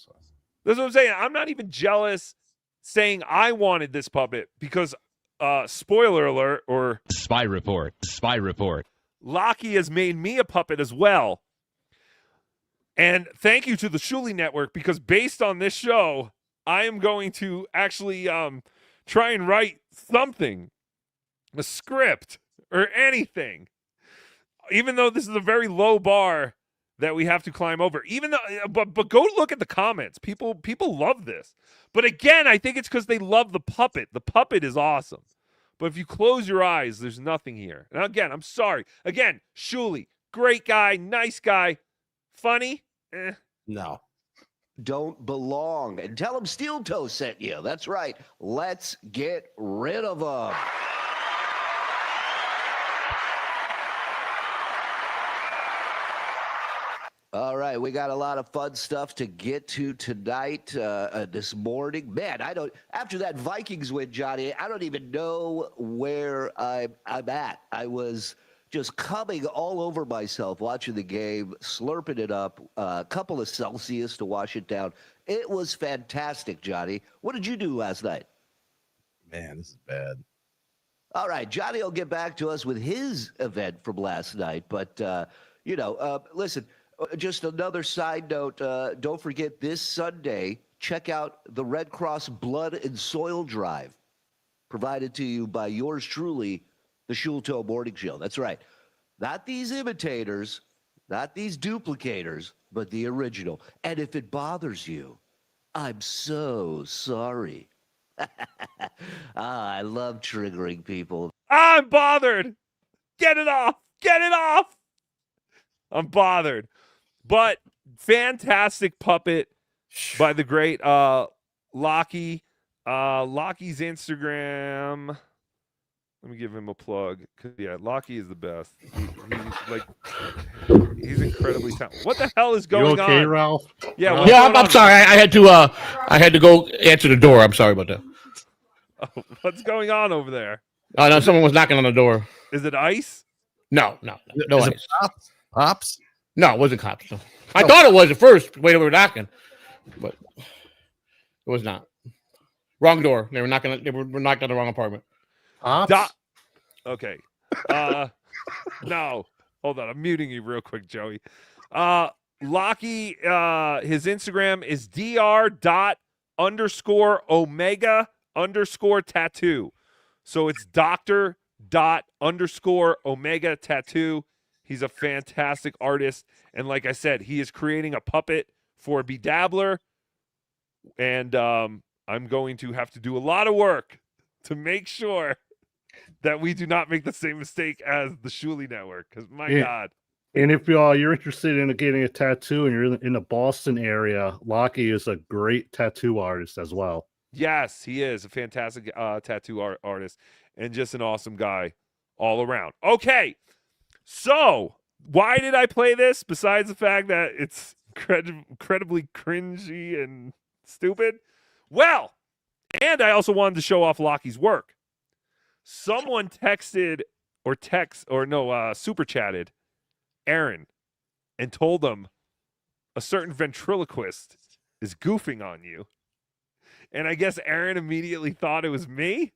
That's what I'm saying. I'm not even jealous saying I wanted this puppet because spoiler alert or spy report. Lockie has made me a puppet as well. And thank you to the Shulie Network because based on this show, I am going to actually try and write something, a script or anything. Even though this is a very low bar that we have to climb over. Even though, but go look at the comments. People love this. But again, I think it's because they love the puppet. The puppet is awesome. But if you close your eyes, there's nothing here. And again, I'm sorry. Again, Shulie, great guy, nice guy, funny. No. Don't belong. And tell them Steel Toe sent you. That's right. Let's get rid of them. All right, we got a lot of fun stuff to get to tonight, this morning. Man, after that Vikings win, Johnny, I don't even know where I'm at. I was just coming all over myself watching the game, slurping it up, a couple of Celsius to wash it down. It was fantastic, Johnny. What did you do last night? Man, this is bad. All right, Johnny will get back to us with his event from last night. But, listen, just another side note, don't forget this Sunday, check out the Red Cross Blood and Soil Drive, provided to you by yours truly, the Shulto Morning Show. That's right. Not these imitators, not these duplicators, but the original. And if it bothers you, I'm so sorry. I love triggering people. I'm bothered. Get it off. Get it off. I'm bothered. But fantastic puppet by the great Lockie. Lockie's Instagram. Let me give him a plug. Yeah, Lockie is the best. He's incredibly talented. What the hell is going okay, on? Ralph? Yeah, Yeah, I'm sorry. I had to go answer the door. I'm sorry about that. Oh, what's going on over there? Oh no, someone was knocking on the door. Is it ice? No. Is it ice. Pops? No, it wasn't cops. No. I thought it was at first. The way they were knocking, but it was not. Wrong door. They were knocking. They were knocked on the wrong apartment. Okay. No. Hold on. I'm muting you real quick, Joey. Lockie, his Instagram is dr._omega_tattoo. So it's Dr._omega tattoo. He's a fantastic artist. And like I said, he is creating a puppet for Bedabbler. And I'm going to have to do a lot of work to make sure that we do not make the same mistake as the Shulie network. Because my God. And if you're interested in getting a tattoo and you're in the Boston area, Lockie is a great tattoo artist as well. Yes, he is a fantastic tattoo artist and just an awesome guy all around. Okay, so why did I play this besides the fact that it's incredibly cringy and stupid? Well, and I also wanted to show off Lockie's work. Someone super chatted Aaron and told him a certain ventriloquist is goofing on you. And I guess Aaron immediately thought it was me.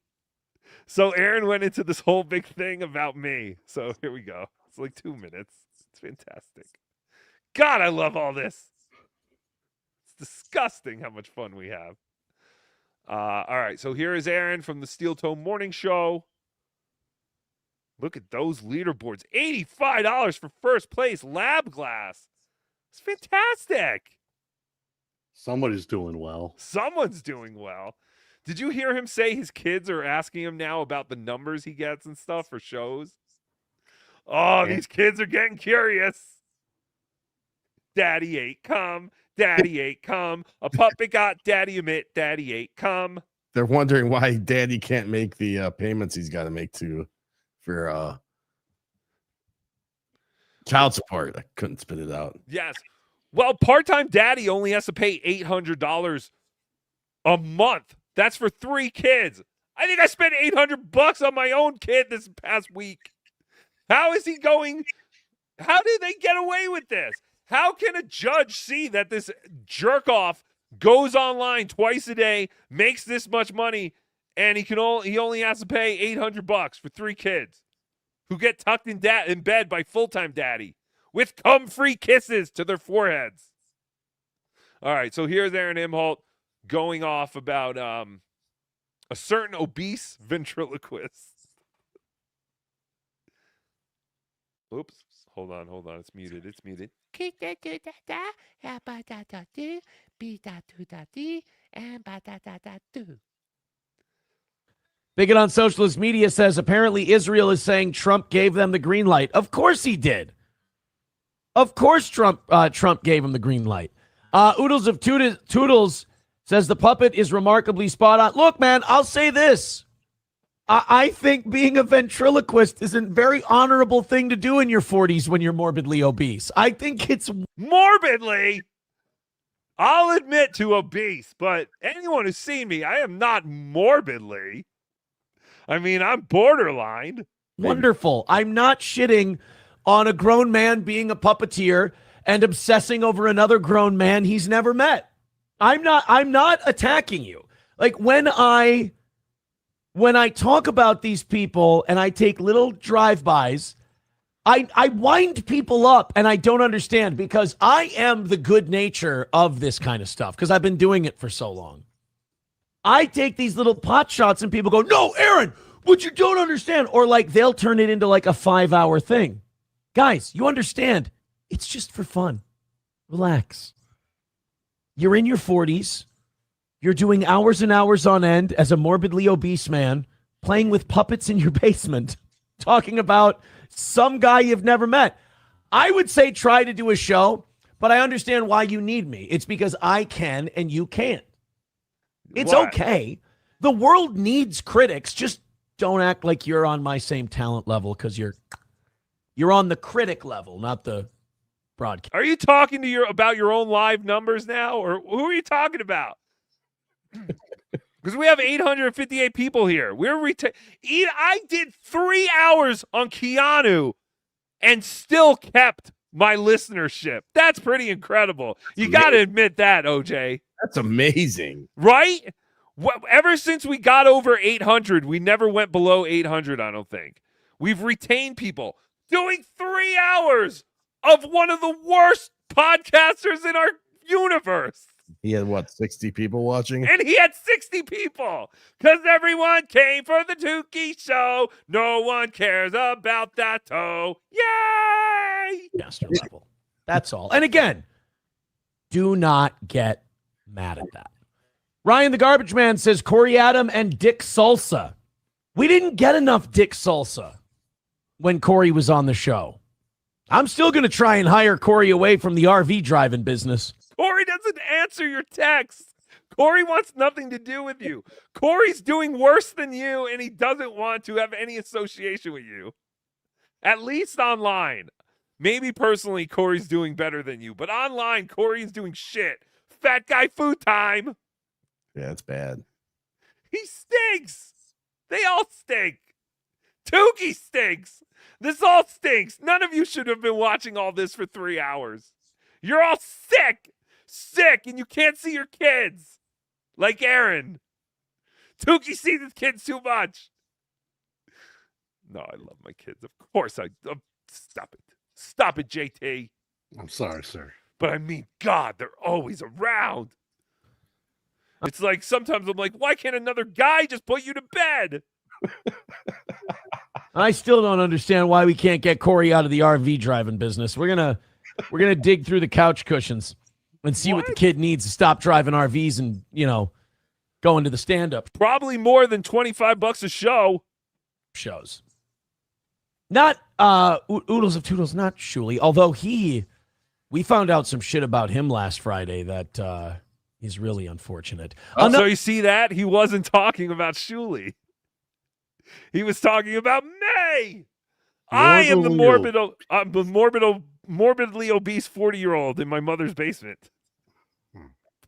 So Aaron went into this whole big thing about me. So here we go. It's like 2 minutes. It's fantastic. God, I love all this. It's disgusting how much fun we have. All right, so here is Aaron from the Steel Toe Morning Show. Look at those leaderboards. $85 for first place. Lab glass. It's fantastic. Somebody's doing well. Someone's doing well. Did you hear him say his kids are asking him now about the numbers he gets and stuff for shows? Oh, these kids are getting curious. Daddy ain't come. Daddy ain't come. A puppet got daddy emit. Daddy ain't come. They're wondering why Daddy can't make the payments he's got to make for child support. I couldn't spit it out. Yes. Well, part-time daddy only has to pay $800 a month. That's for 3 kids. I think I spent $800 on my own kid this past week. How is he going? How did they get away with this? How can a judge see that this jerk off goes online twice a day, makes this much money, and he only has to pay $800 for 3 kids who get tucked in bed by full-time daddy with cum-free kisses to their foreheads? All right, so here's Aaron Imholt going off about a certain obese ventriloquist. Oops. Hold on. It's muted. Bigot on socialist media says apparently Israel is saying Trump gave them the green light. Of course he did. Of course Trump gave him the green light. Oodles of Toodles says the puppet is remarkably spot on. Look, man, I'll say this. I think being a ventriloquist is a very honorable thing to do in your 40s when you're morbidly obese. I think it's morbidly. I'll admit to obese, but anyone who's seen me, I am not morbidly. I mean, I'm borderline. Wonderful. I'm not shitting on a grown man being a puppeteer and obsessing over another grown man he's never met. I'm not attacking you. Like when I talk about these people and I take little drive-bys, I wind people up and I don't understand because I am the good nature of this kind of stuff because I've been doing it for so long. I take these little pot shots and people go, no, Aaron, what you don't understand. Or like they'll turn it into like a 5-hour thing. Guys, you understand. It's just for fun. Relax. You're in your 40s. You're doing hours and hours on end as a morbidly obese man, playing with puppets in your basement, talking about some guy you've never met. I would say try to do a show, but I understand why you need me. It's because I can and you can't. It's okay. The world needs critics. Just don't act like you're on my same talent level, because you're on the critic level, not the broadcast. Are you talking to about your own live numbers now, or who are you talking about? Because we have 858 people here. I did 3 hours on Keanu and still kept my listenership. That's pretty incredible. You got to admit that, OJ. That's amazing. Right? Ever since we got over 800, we never went below 800, I don't think. We've retained people doing 3 hours of one of the worst podcasters in our universe. He had, 60 people watching? And he had 60 people because everyone came for the Tookie show. No one cares about that toe. Yay! Master level. That's all. And again, do not get mad at that. Ryan the Garbage Man says Corey Adam and Dick Salsa. We didn't get enough Dick Salsa when Corey was on the show. I'm still going to try and hire Corey away from the RV driving business. Corey doesn't answer your texts. Corey wants nothing to do with you. Corey's doing worse than you, and he doesn't want to have any association with you. At least online. Maybe personally, Corey's doing better than you, but online, Corey's doing shit. Fat guy food time. Yeah, it's bad. He stinks. They all stink. Tookie stinks. This all stinks. None of you should have been watching all this for 3 hours. You're all sick, and you can't see your kids. Like Aaron. Tookie sees his kids too much. No, I love my kids. Of course I... stop it. Stop it, JT. I'm sorry, sir. But I mean, God, they're always around. It's like sometimes I'm like, why can't another guy just put you to bed? I still don't understand why we can't get Corey out of the RV driving business. We're gonna dig through the couch cushions and see what the kid needs to stop driving RVs and, go into the stand-up. Probably more than $25 a show. Shows. Not Oodles of Toodles, not Shulie. Although we found out some shit about him last Friday that is really unfortunate. So you see that? He wasn't talking about Shulie. He was talking about me. I am the morbidly obese 40-year-old in my mother's basement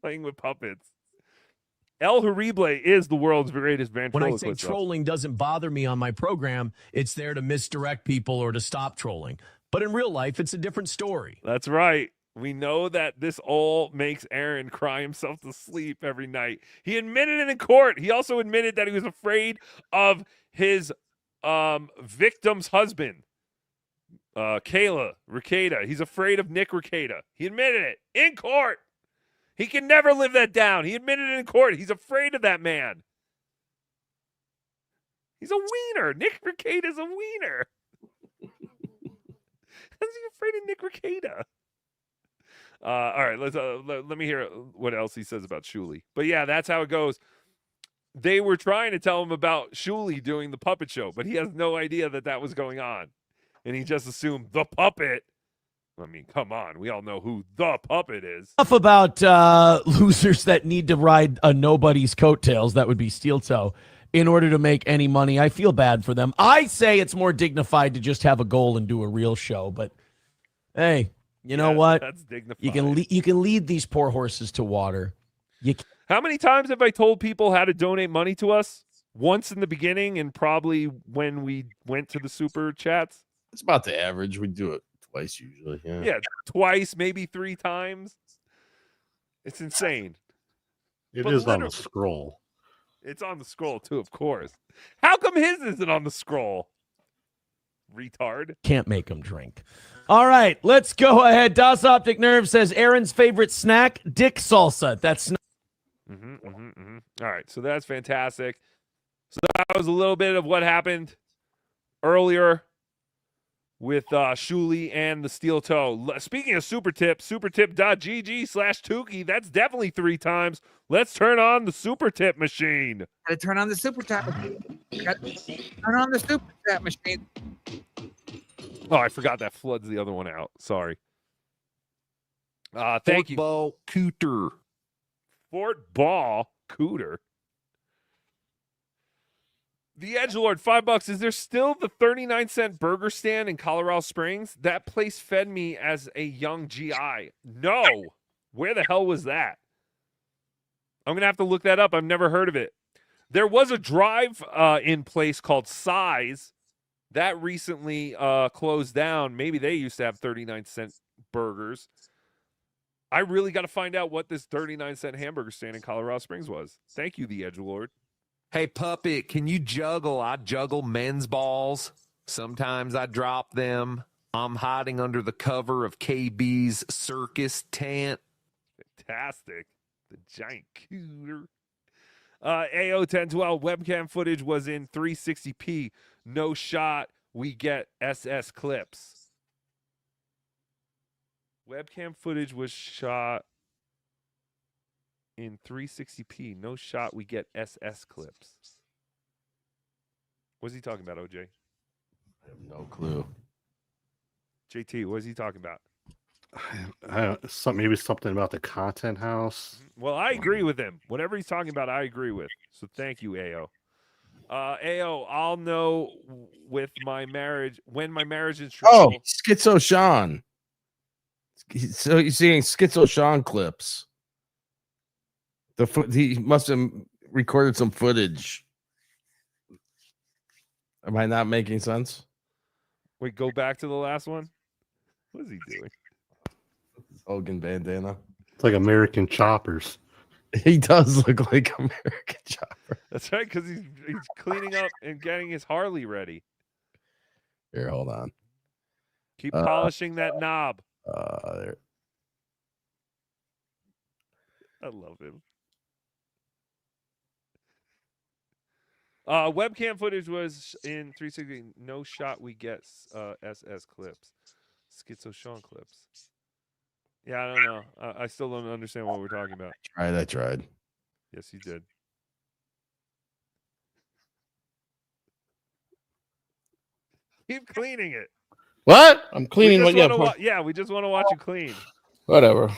playing with puppets. El Horrible is the world's greatest ventriloquist. When I say trolling doesn't bother me on my program, it's there to misdirect people or to stop trolling. But in real life, it's a different story. That's right. We know that this all makes Aaron cry himself to sleep every night. He admitted it in court. He also admitted that he was afraid of his victim's husband, Kayla Rekieta. He's afraid of Nick Rekieta. He admitted it in court. He can never live that down. He admitted it in court. He's afraid of that man. He's a wiener. Nick Rekieta's a wiener. How's he afraid of Nick Rekieta? All right, let me hear what else he says about Shulie. But yeah, that's how it goes. They were trying to tell him about Shulie doing the puppet show, but he has no idea that was going on. And he just assumed the puppet. I mean, come on. We all know who the puppet is. Enough about losers that need to ride a nobody's coattails, that would be Steel Toe, in order to make any money. I feel bad for them. I say it's more dignified to just have a goal and do a real show. But, hey, you know what? That's dignified. You can lead these poor horses to water. How many times have I told people how to donate money to us? Once in the beginning and probably when we went to the super chats? It's about the average. We do it twice usually. Yeah, twice, maybe 3 times. It's insane. It is on the scroll. It's on the scroll too, of course. How come his isn't on the scroll? Retard. Can't make them drink. All right, let's go ahead. Das Optic Nerve says Aaron's favorite snack, dick salsa. That's All right, so that's fantastic. So that was a little bit of what happened earlier with Shulie and the steel toe. Speaking of super tip, supertip.gg/Tookie. That's definitely 3 times. Let's turn on the super tip machine. Gotta turn on the super tap machine. Turn on the super tap machine. Oh, I forgot that floods the other one out. Sorry. Thank you. Ball Cooter. Fort Ball Cooter. The Edgelord, $5. Is there still the 39-cent burger stand in Colorado Springs? That place fed me as a young GI. No. Where the hell was that? I'm going to have to look that up. I've never heard of it. There was a drive-in place called Size. That recently closed down. Maybe they used to have 39-cent burgers. I really got to find out what this 39-cent hamburger stand in Colorado Springs was. Thank you, the Edgelord. Hey, Puppet, can you juggle? I juggle men's balls. Sometimes I drop them. I'm hiding under the cover of KB's circus tent. Fantastic. The giant cooter. AO 1012 webcam footage was in 360p. No shot. We get SS clips. Webcam footage was shot in 360p. No shot. We get SS clips. What's he talking about, OJ? I have no clue. JT, what is he talking about? Maybe something about the content house. Well, I agree with him. Whatever he's talking about, I agree with. So thank you, AO. AO, I'll know with my marriage when my marriage is trouble. Oh, Schizo Sean. So you're seeing Schizo Sean clips. He must have recorded some footage. Am I not making sense? Wait, go back to the last one. What is he doing? Hogan bandana. It's like American Choppers. He does look like American Chopper. That's right, because he's cleaning up and getting his Harley ready. Here, hold on. Keep polishing that knob. There. I love him. Webcam footage was in 360. No shot. We get SS clips. Schizo Sean clips. Yeah, I don't know. I still don't understand what we're talking about. I tried. Yes, you did. Keep cleaning it. What? I'm cleaning what? Yeah, we just want to watch you clean. Whatever.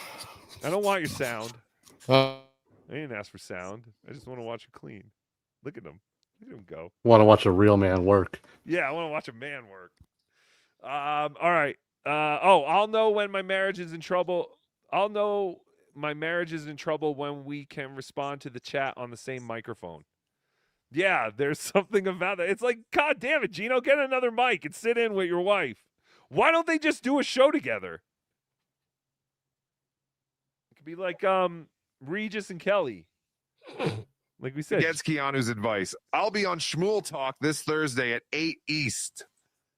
I don't want your sound. I didn't ask for sound. I just want to watch you clean. Look at him. Look at him go. Want to watch a real man work. Yeah, I want to watch a man work. All right. I'll know when my marriage is in trouble. I'll know my marriage is in trouble when we can respond to the chat on the same microphone. Yeah, there's something about that. It's like, God damn it, Gino, get another mic and sit in with your wife. Why don't they just do a show together? It could be like Regis and Kelly. Like we said. Gets Keanu's advice. I'll be on Shmuel Talk this Thursday at 8 East.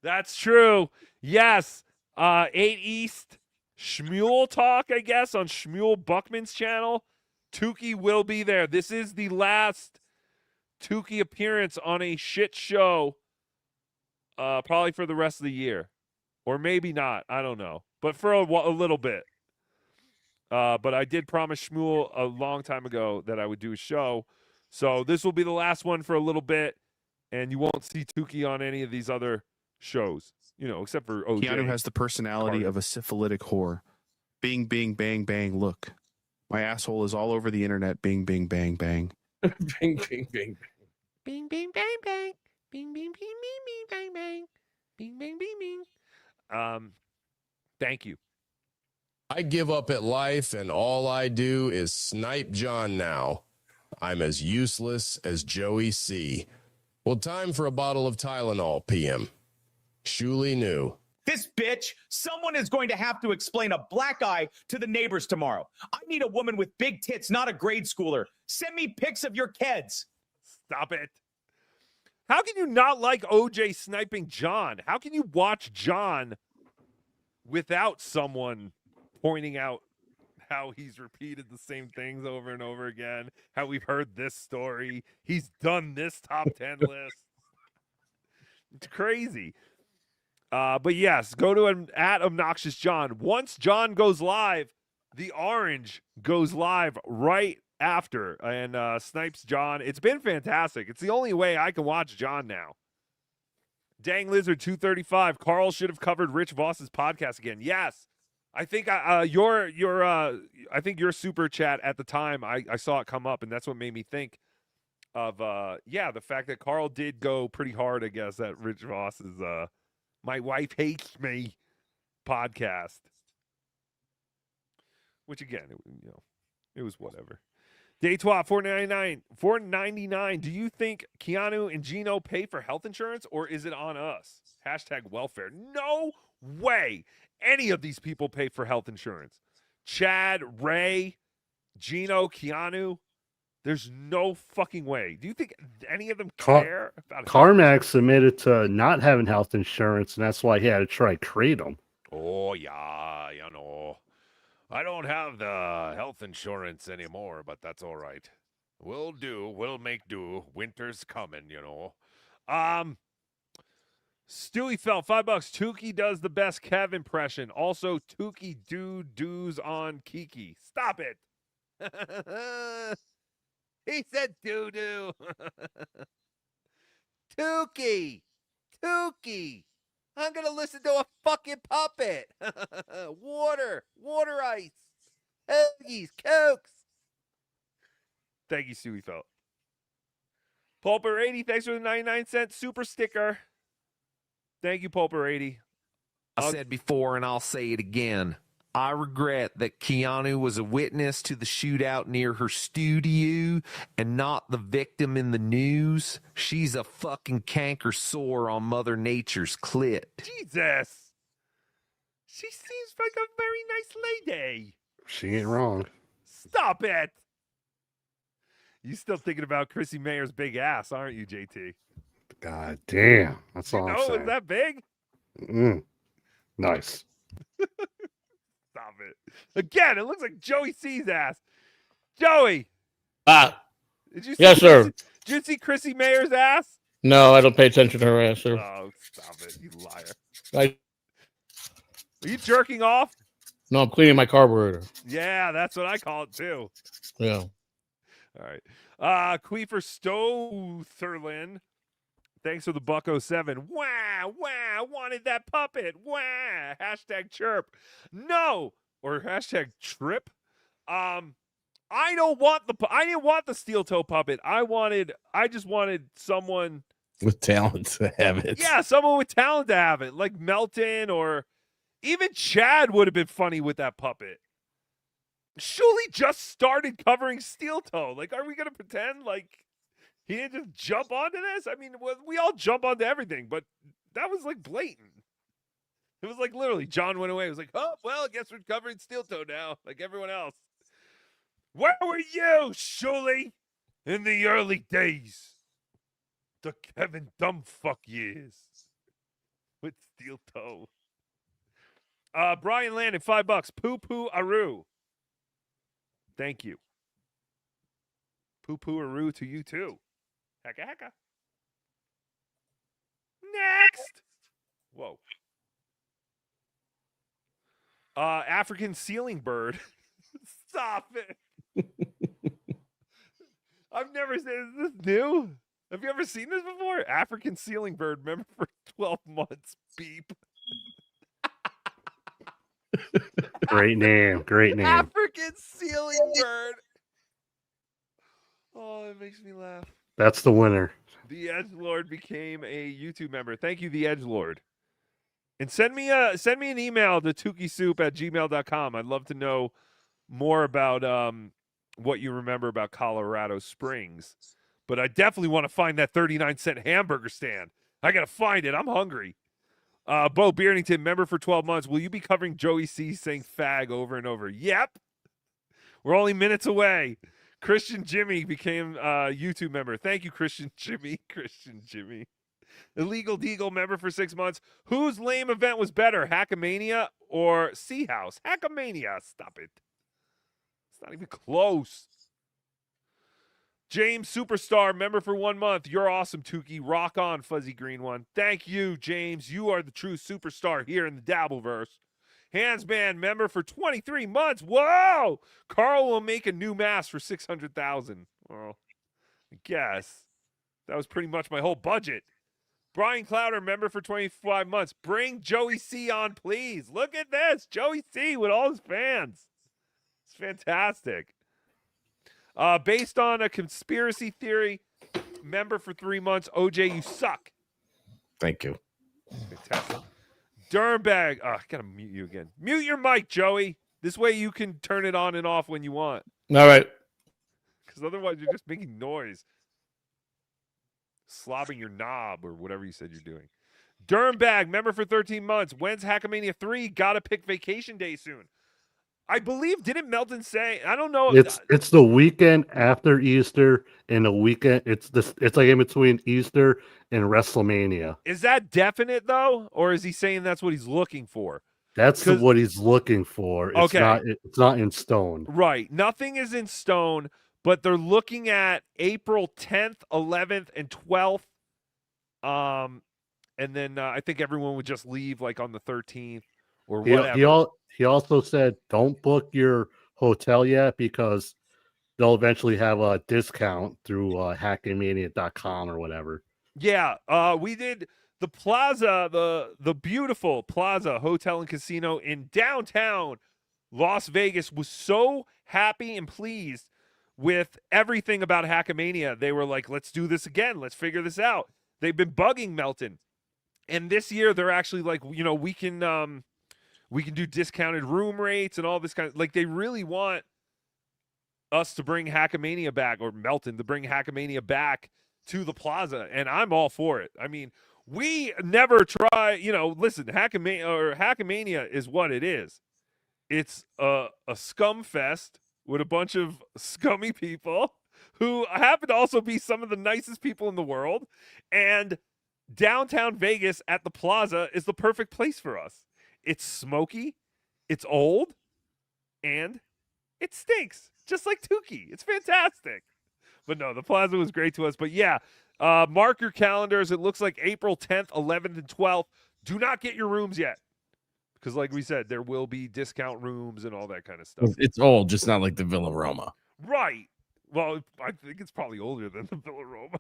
That's true. Yes. 8 East. Shmuel Talk, I guess, on Shmuel Buckman's channel. Tookie will be there. This is the last Tookie appearance on a shit show. Probably for the rest of the year. Or maybe not. I don't know. But for a little bit. But I did promise Shmuel a long time ago that I would do a show. So this will be the last one for a little bit. And you won't see Tookie on any of these other shows. Except for OJ. Keanu has the personality of a syphilitic whore. Bing, bing, bang, bang. Look, my asshole is all over the internet. Bing, bing, bang, bang. Bing, bing, bing. Bing, bing, bang, bang. Bing, bing, bing, bing, bing, bang, bang. Bing, bing, bing, bing. Thank you. I give up at life, and all I do is snipe John now. I'm as useless as Joey C. Well, time for a bottle of Tylenol, PM. Shulie knew. This bitch, someone is going to have to explain a black eye to the neighbors tomorrow. I need a woman with big tits, not a grade schooler. Send me pics of your kids. Stop it. How can you not like OJ sniping John? How can you watch John without someone pointing out how he's repeated the same things over and over again, how we've heard this story, he's done this top 10 list. It's crazy. But yes, go to him at Obnoxious John. Once John goes live, the orange goes live right after and snipes John. It's been fantastic. It's the only way I can watch John now. Dang Lizard 235. Carl should have covered Rich Voss's podcast again. Yes. I think your super chat at the time, I saw it come up, and that's what made me think of the fact that Carl did go pretty hard, I guess, at Rich Voss's My Wife Hates Me podcast. Which again, it was whatever. Daytwa $4.99. Do you think Keanu and Gino pay for health insurance, or is it on us? Hashtag welfare. No way any of these people pay for health insurance. Chad, Ray, Gino, Keanu. There's no fucking way. Do you think any of them care about Carmax admitted to not having health insurance, and that's why he had to try Kratom. Oh, yeah, I don't have the health insurance anymore, but that's all right. We'll do. We'll make do. Winter's coming, Stewie felt $5. Tookie does the best Kev impression. Also, Tookie doos on Kiki. Stop it. He said doo-doo. Tookie. I'm going to listen to a fucking puppet. Water ice. Hoagies, Cokes. Thank you, Stewie felt. Pulper80, thanks for the 99-cent super sticker. Thank you, Pulper80. I said before, and I'll say it again. I regret that Keanu was a witness to the shootout near her studio and not the victim in the news. She's a fucking canker sore on Mother Nature's clit. Jesus. She seems like a very nice lady. She ain't wrong. Stop it. You still thinking about Chrissy Mayer's big ass, aren't you, JT? God damn. That's all I'm saying. Is that big? Nice. Stop it. Again, it looks like Joey C's ass. Joey. Did you see Yes, sir. Did you see Chrissy Mayer's ass? No, I don't pay attention to her ass, sir. Oh, stop it, you liar. Are you jerking off? No, I'm cleaning my carburetor. Yeah, that's what I call it too. Yeah. All right. Queefer Stotherlin. Thanks for the $1.07. Wow, wanted that puppet. Wow. Hashtag chirp. No. Or hashtag trip. I didn't want the steel toe puppet. I just wanted someone with talent to have it. Yeah, someone with talent to have it. Like Melton or even Chad would have been funny with that puppet. Shulie just started covering steel toe. Like, are we going to pretend like he didn't just jump onto this? I mean, we all jump onto everything, but that was like blatant. It was like literally John went away. It was like, oh, well, I guess we're covering steel toe now, like everyone else. Where were you, Shulie, in the early days? The Kevin Dumbfuck years with steel toe. Brian Landon, $5. Poo poo aru. Thank you. Poo poo aru to you too. Hecka hecka. Next. Whoa. African ceiling bird. Stop it. I've never seen. Is this new? Have you ever seen this before? African ceiling bird, member for 12 months. Beep. Great name. African ceiling bird. Oh, it makes me laugh. That's the winner. The Edgelord became a YouTube member. Thank you, the Edgelord. And send me an email to tookiesoup@gmail.com. I'd love to know more about what you remember about Colorado Springs. But I definitely want to find that 39-cent hamburger stand. I got to find it. I'm hungry. Bo Beardington, member for 12 months. Will you be covering Joey C saying fag over and over? Yep. We're only minutes away. Christian Jimmy became a YouTube member. Thank you, Christian Jimmy. Illegal Deagle member for 6 months. Whose lame event was better, Hackamania or Sea House? Hackamania. Stop it. It's not even close. James Superstar, member for 1 month. You're awesome, Tookie. Rock on, fuzzy green one. Thank you, James. You are the true superstar here in the Dabbleverse. Handsman, member for 23 months. Whoa! Carl will make a new mask for 600,000. Well, I guess that was pretty much my whole budget. Brian Clowder, member for 25 months. Bring Joey C on, please. Look at this. Joey C with all his fans. It's fantastic. Based on a conspiracy theory, member for 3 months. OJ, you suck. Thank you. Fantastic. Dirnbag. I gotta mute you again. Mute your mic, Joey. This way you can turn it on and off when you want. All right. Because otherwise you're just making noise. Slobbing your knob or whatever you said you're doing. Dirnbag, member for 13 months. When's Hackamania 3? Gotta pick vacation day soon. I believe, didn't Melton say? I don't know. It's the weekend after Easter and the weekend. It's like in between Easter and WrestleMania. Is that definite though, or is he saying that's what he's looking for? That's what he's looking for. It's Okay. It's not in stone. Right. Nothing is in stone, but they're looking at April 10th, 11th, and 12th. And then I think everyone would just leave like on the 13th or whatever. He also said, don't book your hotel yet because they'll eventually have a discount through hackingmania.com or whatever. Yeah, we did the Plaza, the beautiful Plaza Hotel and Casino in downtown Las Vegas was so happy and pleased with everything about Hackamania. They were like, let's do this again. Let's figure this out. They've been bugging Melton. And this year they're actually like, we can do discounted room rates and all this kind of, like, they really want us to bring Hackamania back, or Melton to bring Hackamania back to the Plaza. And I'm all for it. I mean, we never try, listen, Hackamania is what it is. It's a scum fest with a bunch of scummy people who happen to also be some of the nicest people in the world. And downtown Vegas at the Plaza is the perfect place for us. It's smoky, it's old, and it stinks, just like Tookie. It's fantastic. But no, the Plaza was great to us. But yeah, mark your calendars. It looks like April 10th, 11th, and 12th. Do not get your rooms yet. Because like we said, there will be discount rooms and all that kind of stuff. It's old, just not like the Villa Roma. Right. Well, I think it's probably older than the Villa Roma.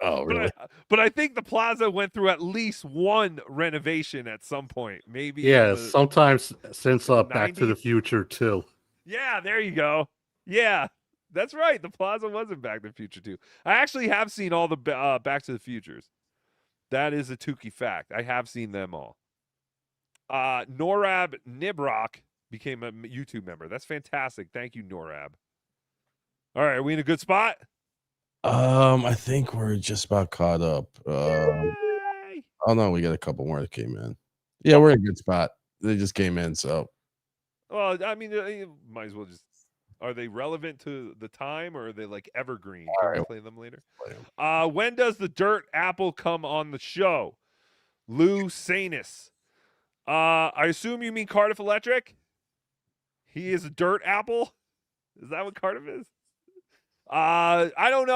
Oh, really? But I think the Plaza went through at least one renovation at some point. Maybe. Yeah, sometimes since Back to the Future too. Yeah, there you go. Yeah, that's right. The Plaza wasn't Back to the Future too. I actually have seen all the Back to the Futures. That is a Tookie fact. I have seen them all. Norab Nibrock became a YouTube member. That's fantastic. Thank you, Norab. All right, are we in a good spot? I think we're just about caught up. Oh no, we got a couple more that came in. Yeah, we're in a good spot. They just came in, so. Well, I mean, you might as well just. Are they relevant to the time, or are they like evergreen? Can we play them later? When does the Dirt Apple come on the show? Lou Sanus. I assume you mean Cardiff Electric. He is a Dirt Apple. Is that what Cardiff is? I don't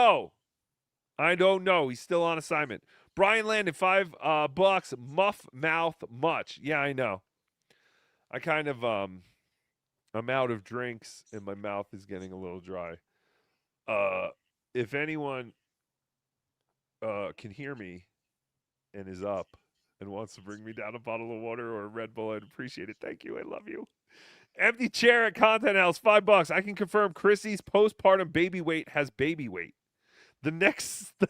know. He's still on assignment. Brian landed $5. Muff mouth much. Yeah, I know. I kind of I'm out of drinks and my mouth is getting a little dry. If anyone can hear me and is up and wants to bring me down a bottle of water or a Red Bull, I'd appreciate it. Thank you. I love you. Empty chair at Content House, $5. I can confirm Chrissy's postpartum baby weight has baby weight. The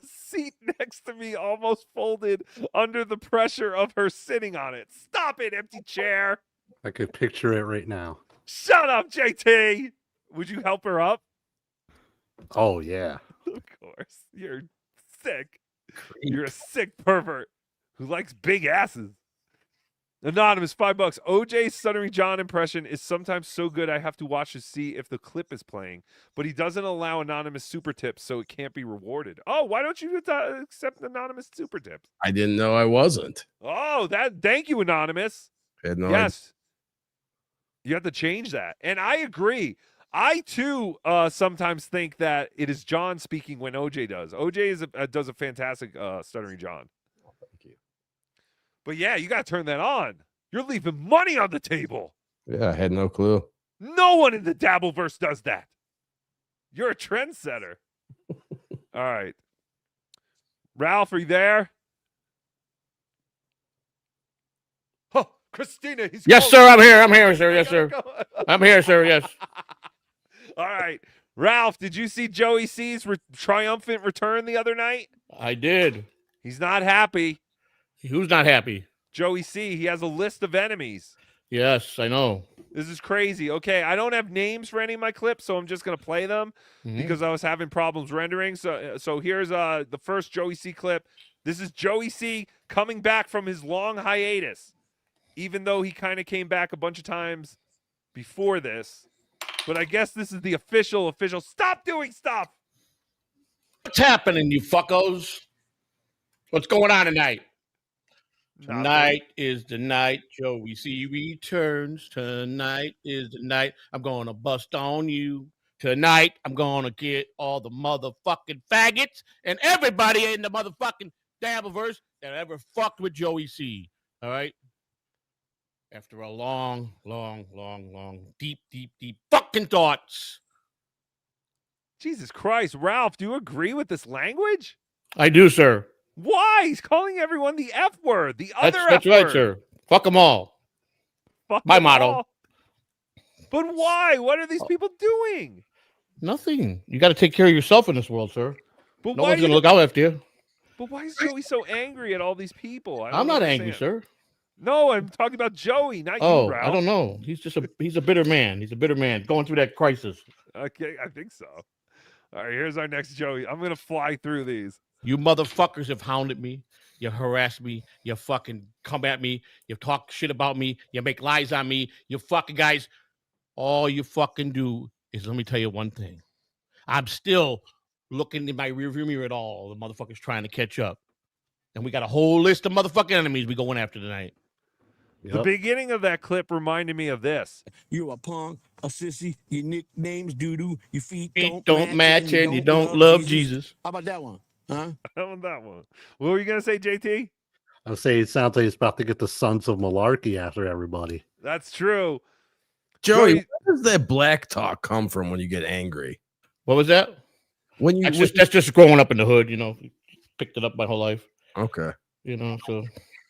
seat next to me almost folded under the pressure of her sitting on it. Stop it, empty chair. I could picture it right now. Shut up, JT. Would you help her up? Oh, yeah. Of course. You're sick. You're a sick pervert who likes big asses. Anonymous, $5. OJ's Stuttering John impression is sometimes so good I have to watch to see if the clip is playing, but he doesn't allow anonymous super tips, so it can't be rewarded. Oh, why don't you accept anonymous super tips? I didn't know I wasn't. Oh, thank you, anonymous. I had no yes. You have to change that. And I agree. I too sometimes think that it is John speaking when OJ does. OJ does a fantastic stuttering John. Thank you. But yeah, you got to turn that on. You're leaving money on the table. Yeah, I had no clue. No one in the Dabbleverse does that. You're a trendsetter. All right. Ralph, are you there? Oh, Christina, he's Yes, calling. sir. I'm here. I'm here, sir. Yes, sir. I'm here, sir. Yes. All right. Ralph, did you see Joey C's triumphant return the other night? I did. He's not happy. Who's not happy? Joey C. He has a list of enemies. Yes, I know. This is crazy. Okay, I don't have names for any of my clips, so I'm just going to play them because I was having problems rendering. So here's the first Joey C clip. This is Joey C coming back from his long hiatus, even though he kind of came back a bunch of times before this. But I guess this is the official. Stop doing stuff. What's happening, you fuckos? What's going on tonight? Tonight is the night Joey C returns. Tonight is the night I'm gonna bust on you. Tonight I'm gonna get all the motherfucking faggots and everybody in the motherfucking Dabbleverse that ever fucked with Joey C. All right. After a long, deep fucking thoughts. Jesus Christ, Ralph, do you agree with this language? I do, sir. Why? He's calling everyone the F word, the other That's F right, word. sir. Fuck them all. Fuck My them motto. all. But why? What are these people doing? Nothing. You got to take care of yourself in this world, sir. But No why one's you- going to look out after you. But why is Joey so angry at all these people? I don't I'm not understand. angry, sir. No, I'm talking about Joey, not Oh, you, Ralph. I don't know. He's a bitter man. He's a bitter man going through that crisis. Okay, I think so. All right, here's our next Joey. I'm going to fly through these. You motherfuckers have hounded me. You harass me. You fucking come at me. You talk shit about me. You make lies on me. You fucking guys. All you fucking do is, let me tell you one thing. I'm still looking in my rearview mirror at all the motherfuckers trying to catch up. And we got a whole list of motherfucking enemies we going after tonight. The beginning of that clip reminded me of this. You're a punk, a sissy, your nickname's doo-doo, your feet Don't match and you don't love Jesus. How about that one? Huh? How about that one? What were you going to say, JT? I would say it sounds like he's about to get the Sons of Malarkey after everybody. That's true. Joey, where does that black talk come from when you get angry? What was that? When you that's just growing up in the hood, you know. Picked it up my whole life. Okay. You know, so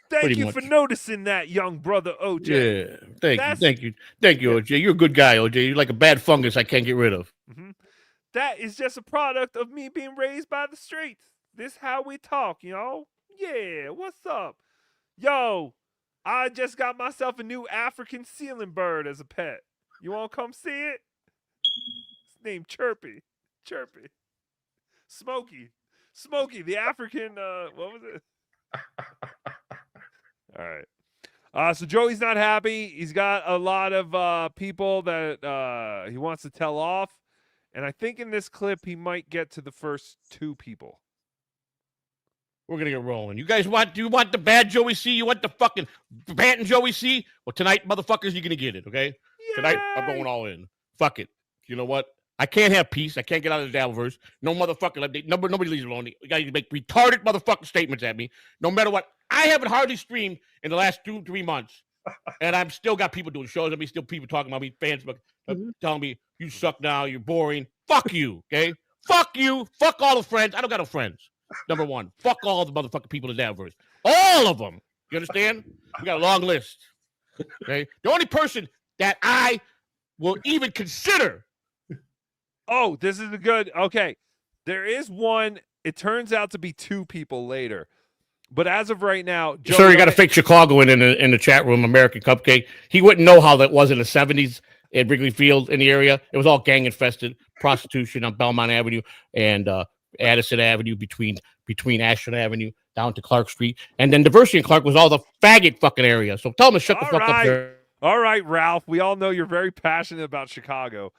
Thank pretty you much. for noticing that, young brother OJ. Yeah, thank you, OJ. You're a good guy, OJ. You're like a bad fungus I can't get rid of. That is just a product of me being raised by the streets. This how we talk, you know? Yeah, what's up? Yo, I just got myself a new African ceiling bird as a pet. You want to come see it? It's named Chirpy. Smokey, the African, what was it? All right. So Joey's not happy. He's got a lot of people that he wants to tell off. And I think in this clip, he might get to the first two people. We're gonna get rolling. You guys do you want the bad Joey C? You want the fucking banting Joey C? Well, tonight, motherfuckers, you're gonna get it, okay? Tonight, I'm going all in. Fuck it. You know what? I can't have peace. I can't get out of the Dabbleverse. No motherfucker. Nobody leaves alone. You guys make retarded motherfucking statements at me. No matter what. I haven't hardly streamed in the last 2-3 months. And I've still got people doing shows. I mean, still people talking about me, fans telling me, you suck now, you're boring. Fuck you, okay? Fuck you. Fuck all the friends. I don't got no friends. Number one. Fuck all the motherfucking people in the Dabbleverse. All of them. You understand? We got a long list. Okay? The only person that I will even consider. Oh, this is a good. Okay. There is one. It turns out to be two people later. But as of right now, Joe, Sir, you got to fake Chicago in the chat room, American Cupcake. He wouldn't know how that was in the 70s at Wrigley Field in the area. It was all gang infested, prostitution on Belmont Avenue and Addison Avenue between Ashland Avenue down to Clark Street. And then Diversity in Clark was all the faggot fucking area. So tell him to shut the fuck up there. All right, Ralph. We all know you're very passionate about Chicago.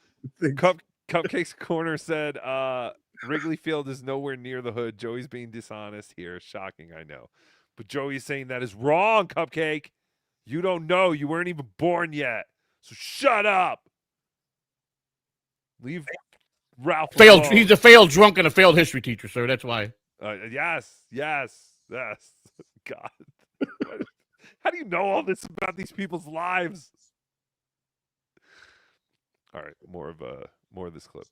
Cupcake's Corner said, Wrigley Field is nowhere near the hood. Joey's being dishonest here. Shocking, I know. But Joey's saying that is wrong, Cupcake. You don't know. You weren't even born yet. So shut up. Leave Ralph Failed. alone. He's a failed drunk and a failed history teacher, sir. That's why. Yes. God. How do you know all this about these people's lives? All right, more of this clip.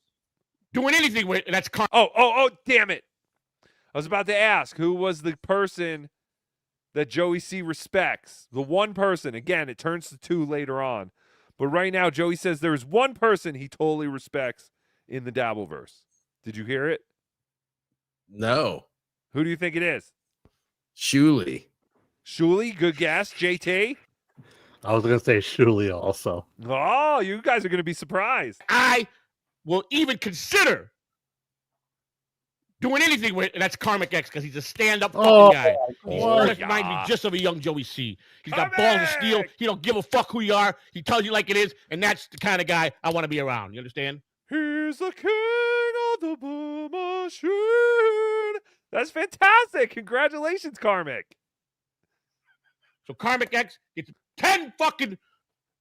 Doing anything with that's Oh, damn it. I was about to ask, who was the person that Joey C respects? The one person. Again, it turns to two later on. But right now, Joey says there is one person he totally respects in the Dabbleverse. Did you hear it? No. Who do you think it is? Shulie. Shulie, good guess. JT? I was going to say Shulie also. Oh, you guys are going to be surprised. I will even consider doing anything with, and that's Karmic X, because he's a stand-up fucking guy. He reminds me just of a young Joey C. He's got balls of steel. He don't give a fuck who you are. He tells you like it is, and that's the kind of guy I want to be around. You understand? He's the king of the boom machine. That's fantastic. Congratulations, Karmic. So Karmic X gets 10 fucking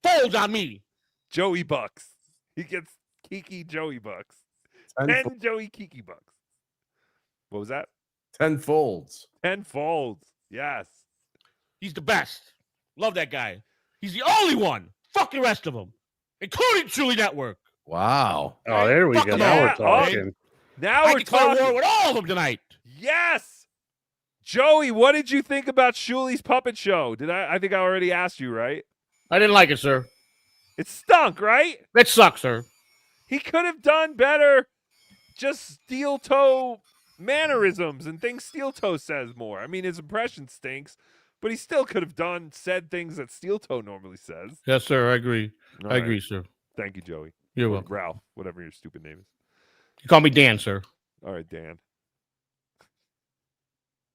folds on me. Joey Bucks. He gets Kiki Joey Bucks. 10 Joey Kiki Bucks. What was that? 10 folds. 10 folds. Yes. He's the best. Love that guy. He's the only one. Fuck the rest of them, including Shulie Network. Wow. Oh, there we Fuck go. them Now all. we're talking. Now I we're declare talking. war with all of them tonight. Yes. Joey, what did you think about Shulie's puppet show? I think I already asked you, right? I didn't like it, sir. It stunk, right? It sucks, sir. He could have done better. Just steel toe mannerisms and things steel toe says more. I mean, his impression stinks, but he still could have said things that steel toe normally says. Yes, sir. I agree. All I right. agree, sir. Thank you, Joey. You're Or welcome. Ralph, whatever your stupid name is. You call me Dan, sir. All right, Dan.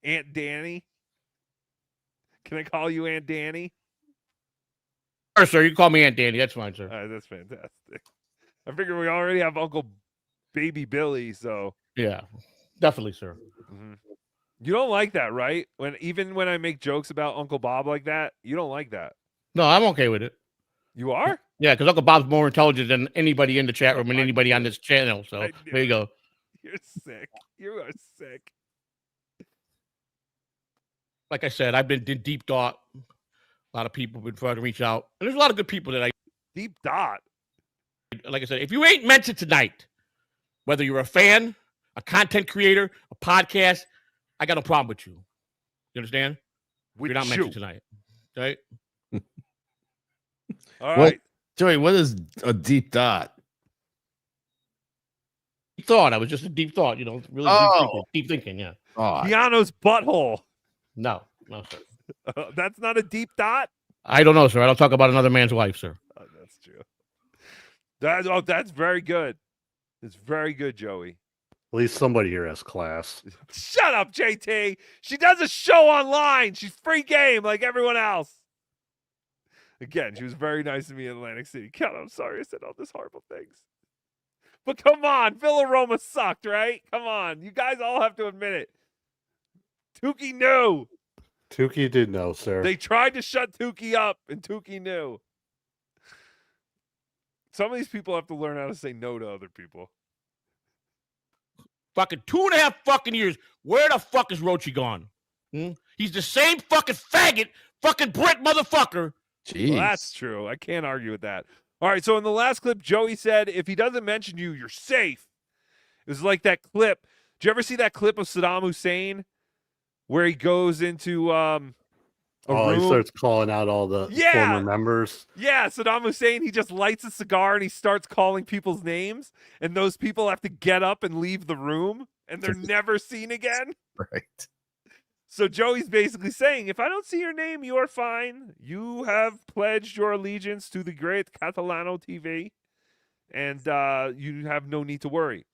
Aunt Danny. Can I call you Aunt Danny? Sure, sir. You can call me Aunt Danny. That's fine, sir. All right, that's fantastic. I figure we already have Uncle Baby Billy, so Yeah, definitely, sir. mhm. You don't like that, right? Even when I make jokes about Uncle Bob like that, you don't like that. No, I'm okay with it. You are? Yeah, because Uncle Bob's more intelligent than anybody in the chat room and anybody on this channel. So there you go. You're sick. You are sick. Like I said, I've been in deep thought. A lot of people have been trying to reach out. And there's a lot of good people that I deep thought. Like I said, if you ain't mentioned tonight, whether you're a fan, a content creator, a podcast, I got no problem with you. You understand? You're not mentioned tonight. Okay? All What, right. Joey, what is a deep dot? Deep thought. I was just a deep thought, you know, really deep thinking, yeah. Keanu's butthole. No, sir. That's not a deep dot? I don't know, sir. I don't talk about another man's wife, sir. Oh, that's true. That's very good. It's very good, Joey. At least somebody here has class. Shut up, JT. She does a show online. She's free game like everyone else. Again, she was very nice to me in Atlantic City. God, I'm sorry I said all these horrible things. But come on, Villa Roma sucked, right? Come on. You guys all have to admit it. Tookie knew. Tookie did know, sir. They tried to shut Tookie up, and Tookie knew. Some of these people have to learn how to say no to other people. Fucking 2.5 fucking years. Where the fuck is Rochi gone? He's the same fucking faggot, fucking Brit motherfucker. Well, that's true. I can't argue with that. All right, so in the last clip, Joey said, if he doesn't mention you, you're safe. It was like that clip. Did you ever see that clip of Saddam Hussein where he goes into a room? He starts calling out all the former members. Yeah, Saddam Hussein, he just lights a cigar and he starts calling people's names, and those people have to get up and leave the room, and they're never seen again. Right. So Joey's basically saying, if I don't see your name, you are fine. You have pledged your allegiance to the great Catalano TV, and you have no need to worry.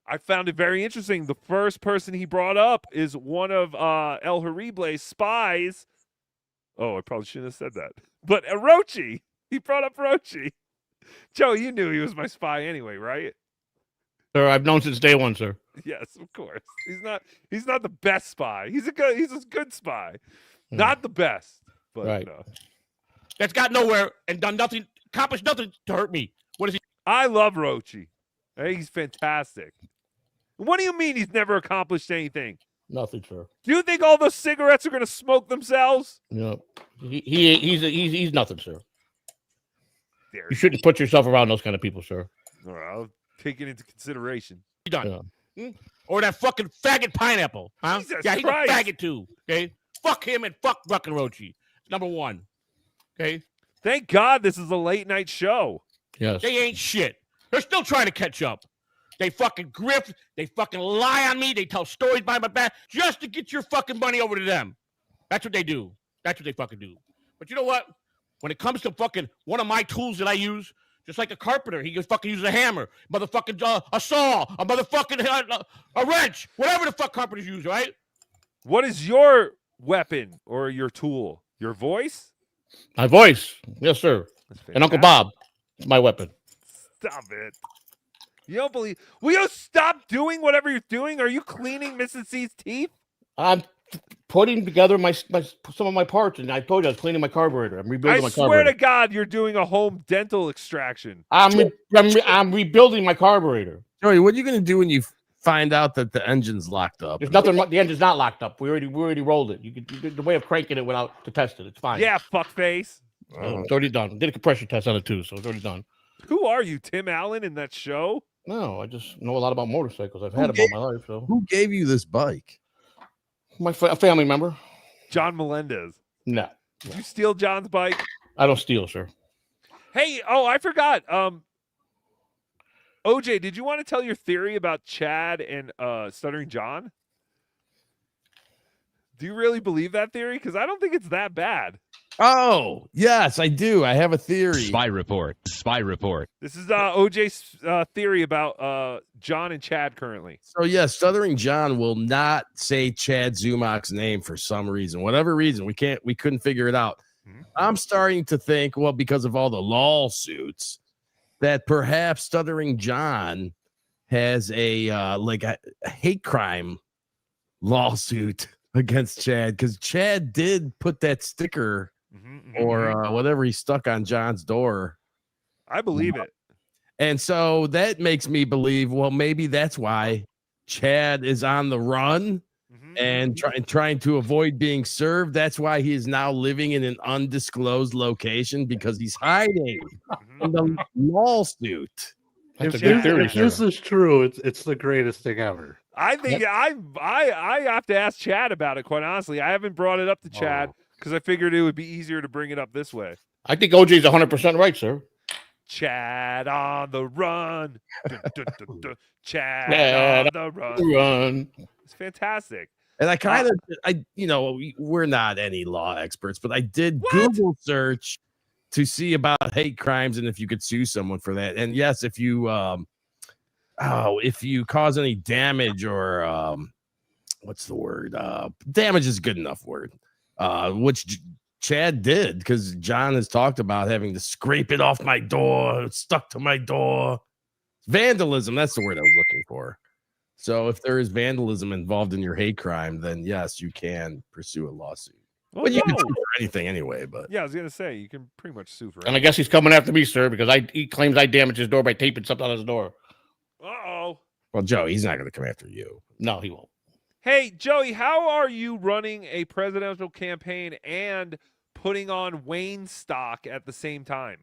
I found it very interesting. The first person he brought up is one of El Horrible's spies. Oh, I probably shouldn't have said that. But Rochi. He brought up Rochi. Joe, you knew he was my spy anyway, right? Sir, I've known since day one, sir. Yes, of course. He's not the best spy. He's a good spy. Not the best. But Right. That's got nowhere and done nothing, accomplished nothing to hurt me. What is he? I love Rochi. Hey, he's fantastic. What do you mean he's never accomplished anything? Nothing, sir. Do you think all those cigarettes are going to smoke themselves? No, he's nothing, sir. You shouldn't put yourself around those kind of people, sir. All right, I'll take it into consideration. You done? Or that fucking faggot pineapple, huh? Jesus yeah, he's Christ. a faggot too. Okay, fuck him and fuck Ruckenrochi. Number one. Okay. Thank God this is a late night show. Yes. They ain't shit. They're still trying to catch up. They fucking grift. They fucking lie on me. They tell stories behind my back just to get your fucking money over to them. That's what they do. That's what they fucking do. But you know what? When it comes to fucking one of my tools that I use, just like a carpenter, he just fucking uses a hammer, motherfucking a saw, a motherfucking a wrench, whatever the fuck carpenters use, right? What is your weapon or your tool? Your voice? My voice, yes, sir. And Uncle Bob, is my weapon. Stop it. You don't believe. Will you stop doing whatever you're doing? Are you cleaning Mrs. C's teeth? I'm putting together some of my parts, and I told you I was cleaning my carburetor. I'm rebuilding my carburetor. I swear to God, you're doing a home dental extraction. I'm rebuilding my carburetor. Joey, what are you going to do when you find out that the engine's locked up? There's nothing. The engine's not locked up. We already rolled it. You did the way of cranking it without to test it. It's fine. Yeah, fuckface. It's already done. Did a compression test on it too, so it's already done. Who are you, Tim Allen, in that show? No, I just know a lot about motorcycles. I've had them all my life. So who gave you this bike? My family member, John Melendez. No. Did you steal John's bike? I don't steal, sir. Hey, I forgot. OJ, did you want to tell your theory about Chad and Stuttering John? Do you really believe that theory? Because I don't think it's that bad. Oh, yes, I do. I have a theory. Spy report. Spy report. This is OJ's theory about John and Chad currently. So, yes, Stuttering John will not say Chad Zumach's name for some reason. Whatever reason, we couldn't figure it out. Mm-hmm. I'm starting to think, well, because of all the lawsuits, that perhaps Stuttering John has a hate crime lawsuit against Chad, because Chad did put that sticker or whatever he stuck on John's door. I believe it. And so that makes me believe, well, maybe that's why Chad is on the run and trying to avoid being served. That's why he is now living in an undisclosed location, because he's hiding from the lawsuit. That's a good theory, if this is true, it's the greatest thing ever. I think I have to ask Chad about it, quite honestly. I haven't brought it up to Chad because I figured it would be easier to bring it up this way. I think OJ's 100% right, sir. Chad on the run. Chad on the run. It's fantastic. And I kind of, we're not any law experts, but I did Google search to see about hate crimes and if you could sue someone for that. And yes, if you cause any damage or what's the word? Damage is a good enough word. Which Chad did, because John has talked about having to scrape it off my door, it's stuck to my door. Vandalism, that's the word I was looking for. So if there is vandalism involved in your hate crime, then yes, you can pursue a lawsuit. Well, But you can sue for anything anyway. But yeah, I was gonna say you can pretty much sue for it. And I guess he's coming after me, sir, because he claims I damaged his door by taping something on his door. Uh-oh. Well, Joe, he's not going to come after you. No, he won't. Hey, Joey, how are you running a presidential campaign and putting on Wayne stock at the same time?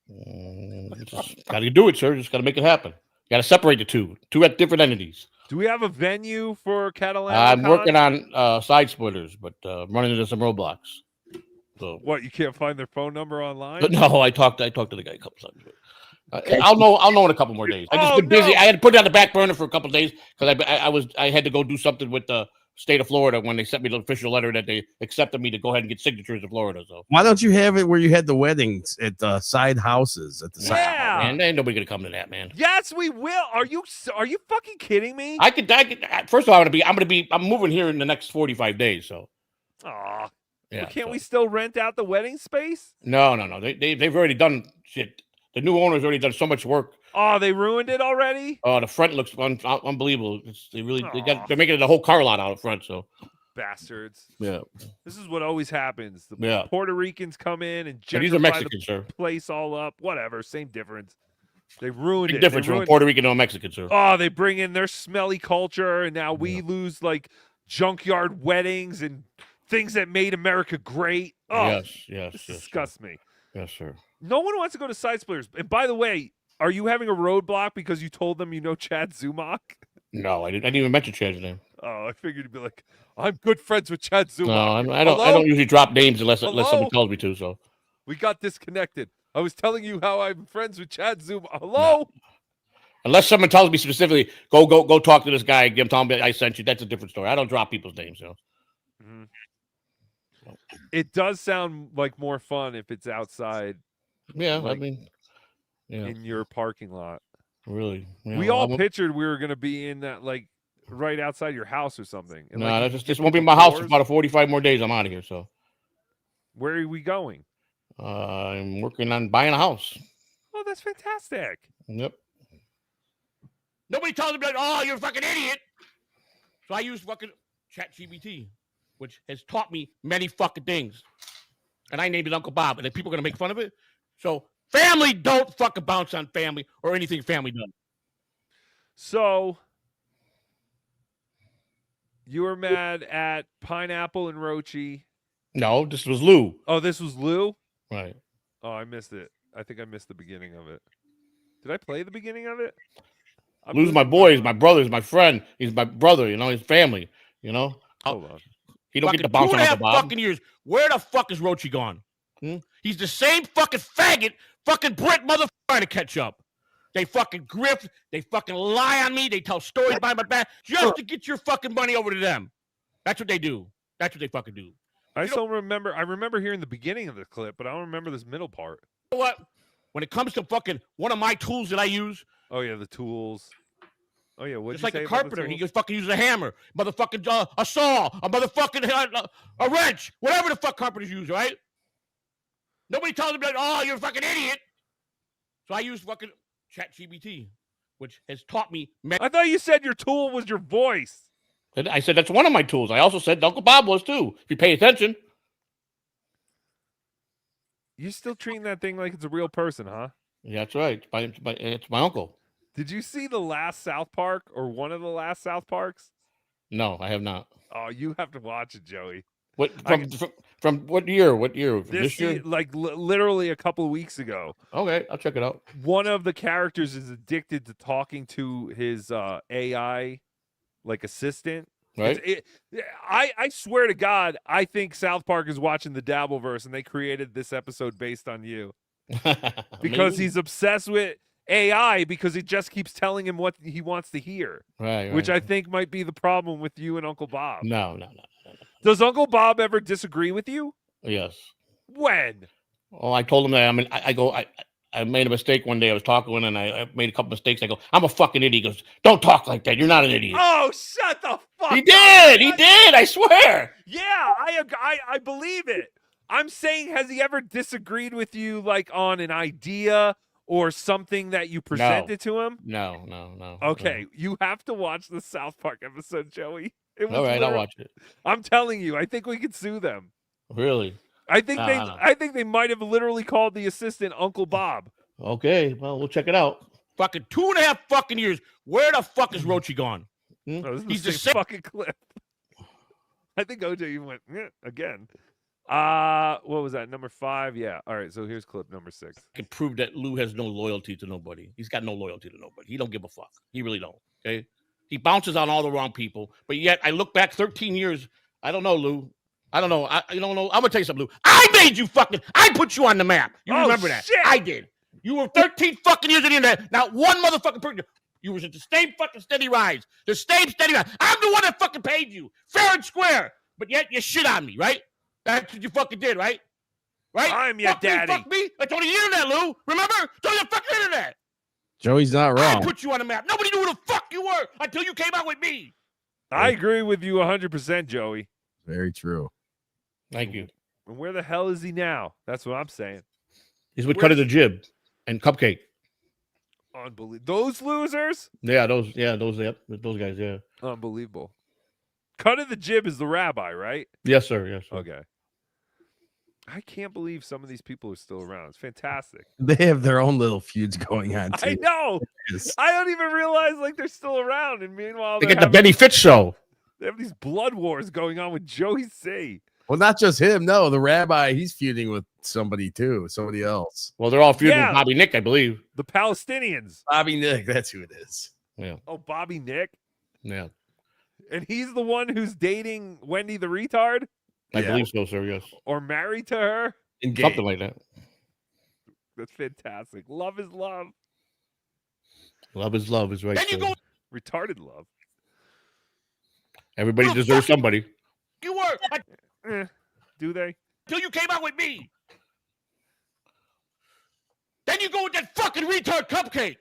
Got to do it, sir. Just got to make it happen. Got to separate the two at different entities. Do we have a venue for Catalan? I'm working on side splitters, but running into some roadblocks. So what? You can't find their phone number online? But no, I talked to the guy a couple times. I'll know in a couple more days. I just been busy. I had to put it on the back burner for a couple of days because I had to go do something with the state of Florida when they sent me the official letter that they accepted me to go ahead and get signatures in Florida. So why don't you have it where you had the weddings at the side houses at the side? Yeah, man, ain't nobody gonna come to that, man. Yes, we will. Are you fucking kidding me? I could. First of all, I'm moving here in the next 45 days. So. Aw. Yeah. Well, can't we still rent out the wedding space? No. They've already done shit. The new owner's already done so much work. Oh, they ruined it already? Oh, the front looks unbelievable. They're making it a whole car lot out front. So bastards. Yeah. This is what always happens. The Yeah. Puerto Ricans come in and these are gentrify Mexicans, the sir. place all up. Whatever, same difference. They ruined Big it. difference They from ruined- Puerto Rican or Mexican, sir. Oh, they bring in their smelly culture, and now we lose like junkyard weddings and things that made America great. Oh, Yes, this disgusts me. Yes, sir. No one wants to go to Side Splitters. And by the way, are you having a roadblock because you told them you know Chad Zumach? No, I didn't even mention Chad's name. Oh, I figured you'd be like, I'm good friends with Chad Zumach. No, I don't usually drop names unless Hello? someone tells me to. So We got disconnected. I was telling you how I'm friends with Chad Zumach. Hello? unless someone tells me specifically, go talk to this guy. Give him, tell him I sent you. That's a different story. I don't drop people's names. It does sound like more fun if it's outside. Yeah, like, I mean, yeah, in your parking lot. Really. Yeah, We well, all pictured we were going to be in that, like, right outside your house or something. And, No, like, that's get just won't be in people my house for doors. about 45 more days. I'm out of here. So Where are we going? I'm working on buying a house. Oh, that's fantastic. Yep. Nobody tells me like, oh, you're a fucking idiot. So I use fucking ChatGPT, which has taught me many fucking things. And I named it Uncle Bob, and then people are gonna make fun of it. So family don't fucking bounce on family or anything family does. So you were mad at Pineapple and Rochi. No, this was Lou. Oh, this was Lou? Right. Oh, I missed it. I think I missed the beginning of it. Did I play the beginning of it? Lou's my boy, he's my brother, he's my friend, he's my brother, you know, his family, you know. Hold on. He don't get the bounce on Uncle Bob. Fucking years. Where the fuck is Rochi gone? He's the same fucking faggot, fucking Brit motherfucker to catch up. They fucking grift, they fucking lie on me, they tell stories behind my back just to get your fucking money over to them. That's what they do. That's what they fucking do. I still remember. I remember hearing the beginning of the clip, but I don't remember this middle part. You know what? When it comes to fucking one of my tools that I use, Oh yeah, the tools. Oh yeah, what just like a carpenter, he just fucking uses a hammer, motherfucking a saw, a motherfucking a wrench, whatever the fuck carpenters use, right? Nobody tells them like, oh, you're a fucking idiot. So I use fucking ChatGPT, which has taught me. I thought you said your tool was your voice. I said that's one of my tools. I also said Uncle Bob was too. If you pay attention. You're still treating that thing like it's a real person, huh? Yeah, that's right. It's my uncle. Did you see the last South Park or one of the last South Parks? No, I have not. Oh, you have to watch it, Joey. What from what year? What year? From this year? Like literally a couple of weeks ago. Okay, I'll check it out. One of the characters is addicted to talking to his AI, like assistant. Right. I swear to God, I think South Park is watching the Dabbleverse and they created this episode based on you. Because he's obsessed with AI because it just keeps telling him what he wants to hear. Right. Which I think might be the problem with you and Uncle Bob. No. Does Uncle Bob ever disagree with you? Yes. When? Well, I told him that. I mean, I made a mistake one day. I was talking and I made a couple mistakes. I go, I'm a fucking idiot. He goes, don't talk like that. You're not an idiot. Oh, shut the fuck He up. did. He did. I swear. Yeah, I believe it. I'm saying, has he ever disagreed with you, like on an idea or something that you presented to him? No. Okay, you have to watch the South Park episode, Joey. It was All right, I'll watch it. I'm telling you, I think we could sue them. Really? I think they might have literally called the assistant Uncle Bob. Okay, well, we'll check it out. Fucking 2.5 fucking years. Where the fuck is Rochi gone? Oh, this is He's the the same same. fucking clip. I think OJ even went again. What was that? Number 5? Yeah. All right. So here's clip number 6. I can prove that Lou has no loyalty to nobody. He's got no loyalty to nobody. He don't give a fuck. He really don't. Okay. He bounces on all the wrong people. But yet I look back 13 years. I don't know, Lou. I don't know. You don't know. I'm gonna tell you something, Lou. I made you fucking. I put you on the map. You remember that? Shit. I did. You were 13 fucking years in the internet. Not one motherfucking person. You was at the same fucking steady rise. The same steady rise. I'm the one that fucking paid you fair and square. But yet you shit on me, right? That's what you fucking did, right? Right? I'm your daddy. Fuck me. That's on the internet, Lou. Remember? It's on the fucking internet. Joey's not I wrong. put you on the map. Nobody knew who the fuck you were until you came out with me. I agree with you 100%, Joey. Very true. Thank you. And where the hell is he now? That's what I'm saying. He's with Cut of the Jib and Cupcake. Unbelievable. Those losers? Those guys, yeah. Unbelievable. Cut of the Jib is the rabbi, right? Yes, sir. Yes, sir. Okay. I can't believe some of these people are still around. It's fantastic. They have their own little feuds going on too. I know. Yes. I don't even realize like they're still around. And meanwhile, They they're get the having- Benny Fitz show. They have these blood wars going on with Joey C. Well, not just him. No, the rabbi, he's feuding with somebody too, somebody else. Well, they're all feuding Yeah. with Bobby Nick, I believe. The Palestinians. Bobby Nick, that's who it is. Yeah. Oh, Bobby Nick. Yeah. And he's the one who's dating Wendy the retard? I believe so, sir. Yes. Or married to her? Something like that. That's fantastic. Love is love. Love is love is right. Then you sir. go retarded love. Everybody deserves somebody. You were Do they? until you came out with me. Then you go with that fucking retard Cupcake,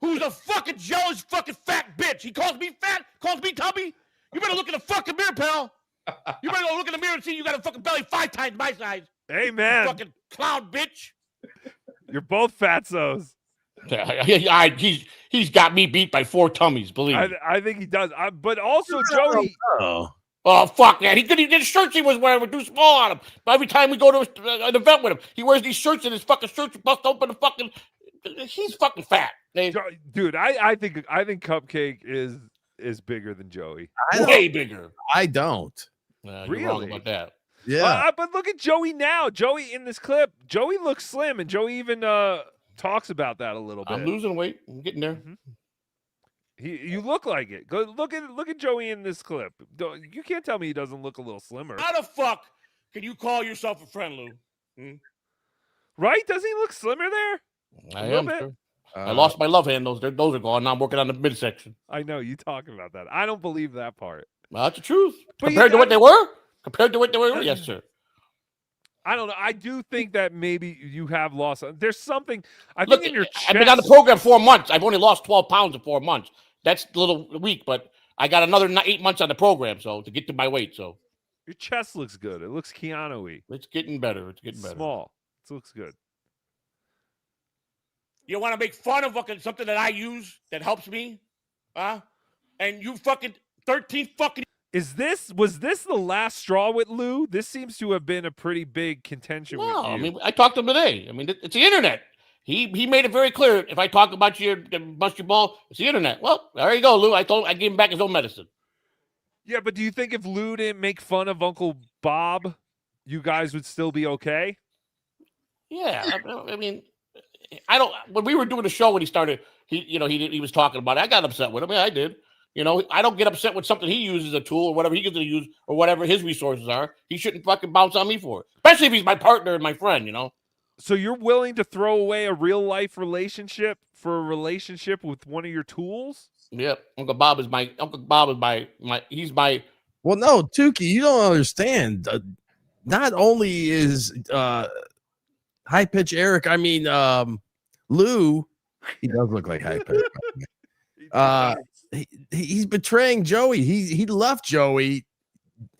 who's a fucking jealous fucking fat bitch. He calls me fat, calls me tubby. You better look in the fucking mirror, pal. You better go look in the mirror and see you got a fucking belly 5 times my size. Amen. You fucking clown bitch. You're both fatsos. He's got me beat by 4 tummies, believe me. I think he does. But also, Joey. Oh, fuck, man. He couldn't even get the shirts he was wearing were too small on him. But every time we go to an event with him, he wears these shirts and his fucking shirts bust open the fucking. He's fucking fat. Dude, I think Cupcake is bigger than Joey. Way bigger. I don't. You're wrong about that. Yeah. But look at Joey now. Joey in this clip, Joey looks slim, and Joey even talks about that a little bit. I'm losing weight. I'm getting there. You look like it. Go look at Joey in this clip. You can't tell me he doesn't look a little slimmer. How the fuck can you call yourself a friend, Lou? Right? Doesn't he look slimmer there? I A little am. bit? Sure. I lost my love handles. Those are gone. Now I'm working on the midsection. I know you talking about that. I don't believe that part. Well, that's the truth. But Compared to what they were? Compared to what they were? Yes, sir. I don't know. I do think that maybe you have lost. There's something. I Look, think in your chest. I've been on the program 4 months. I've only lost 12 pounds in 4 months. That's a little weak, but I got another 8 months on the program, so to get to my weight. So your chest looks good. It looks Keanu-y. It's getting better. It's getting better. Small. It looks good. You want to make fun of fucking something that I use that helps me? Huh? And you fucking 13 fucking. Was this the last straw with Lou? This seems to have been a pretty big contention with you. I mean, I talked to him today. I mean, it's the internet. He made it very clear. If I talk about bust your ball, it's the internet. Well, there you go, Lou. I gave him back his own medicine. Yeah, but do you think if Lou didn't make fun of Uncle Bob, you guys would still be okay? Yeah, I mean, I don't. When we were doing the show, when he started, he was talking about it. I got upset with him. Yeah, I did. I don't get upset with something he uses as a tool or whatever he gets to use or whatever his resources are. He shouldn't fucking bounce on me for it, especially if he's my partner and my friend. So you're willing to throw away a real life relationship for a relationship with one of your tools? Yep. Uncle Bob is my he's my. Well, no, Tookie, you don't understand. Not only is high pitch Eric, I mean Lou, he does look like high pitch. He's betraying Joey. He left Joey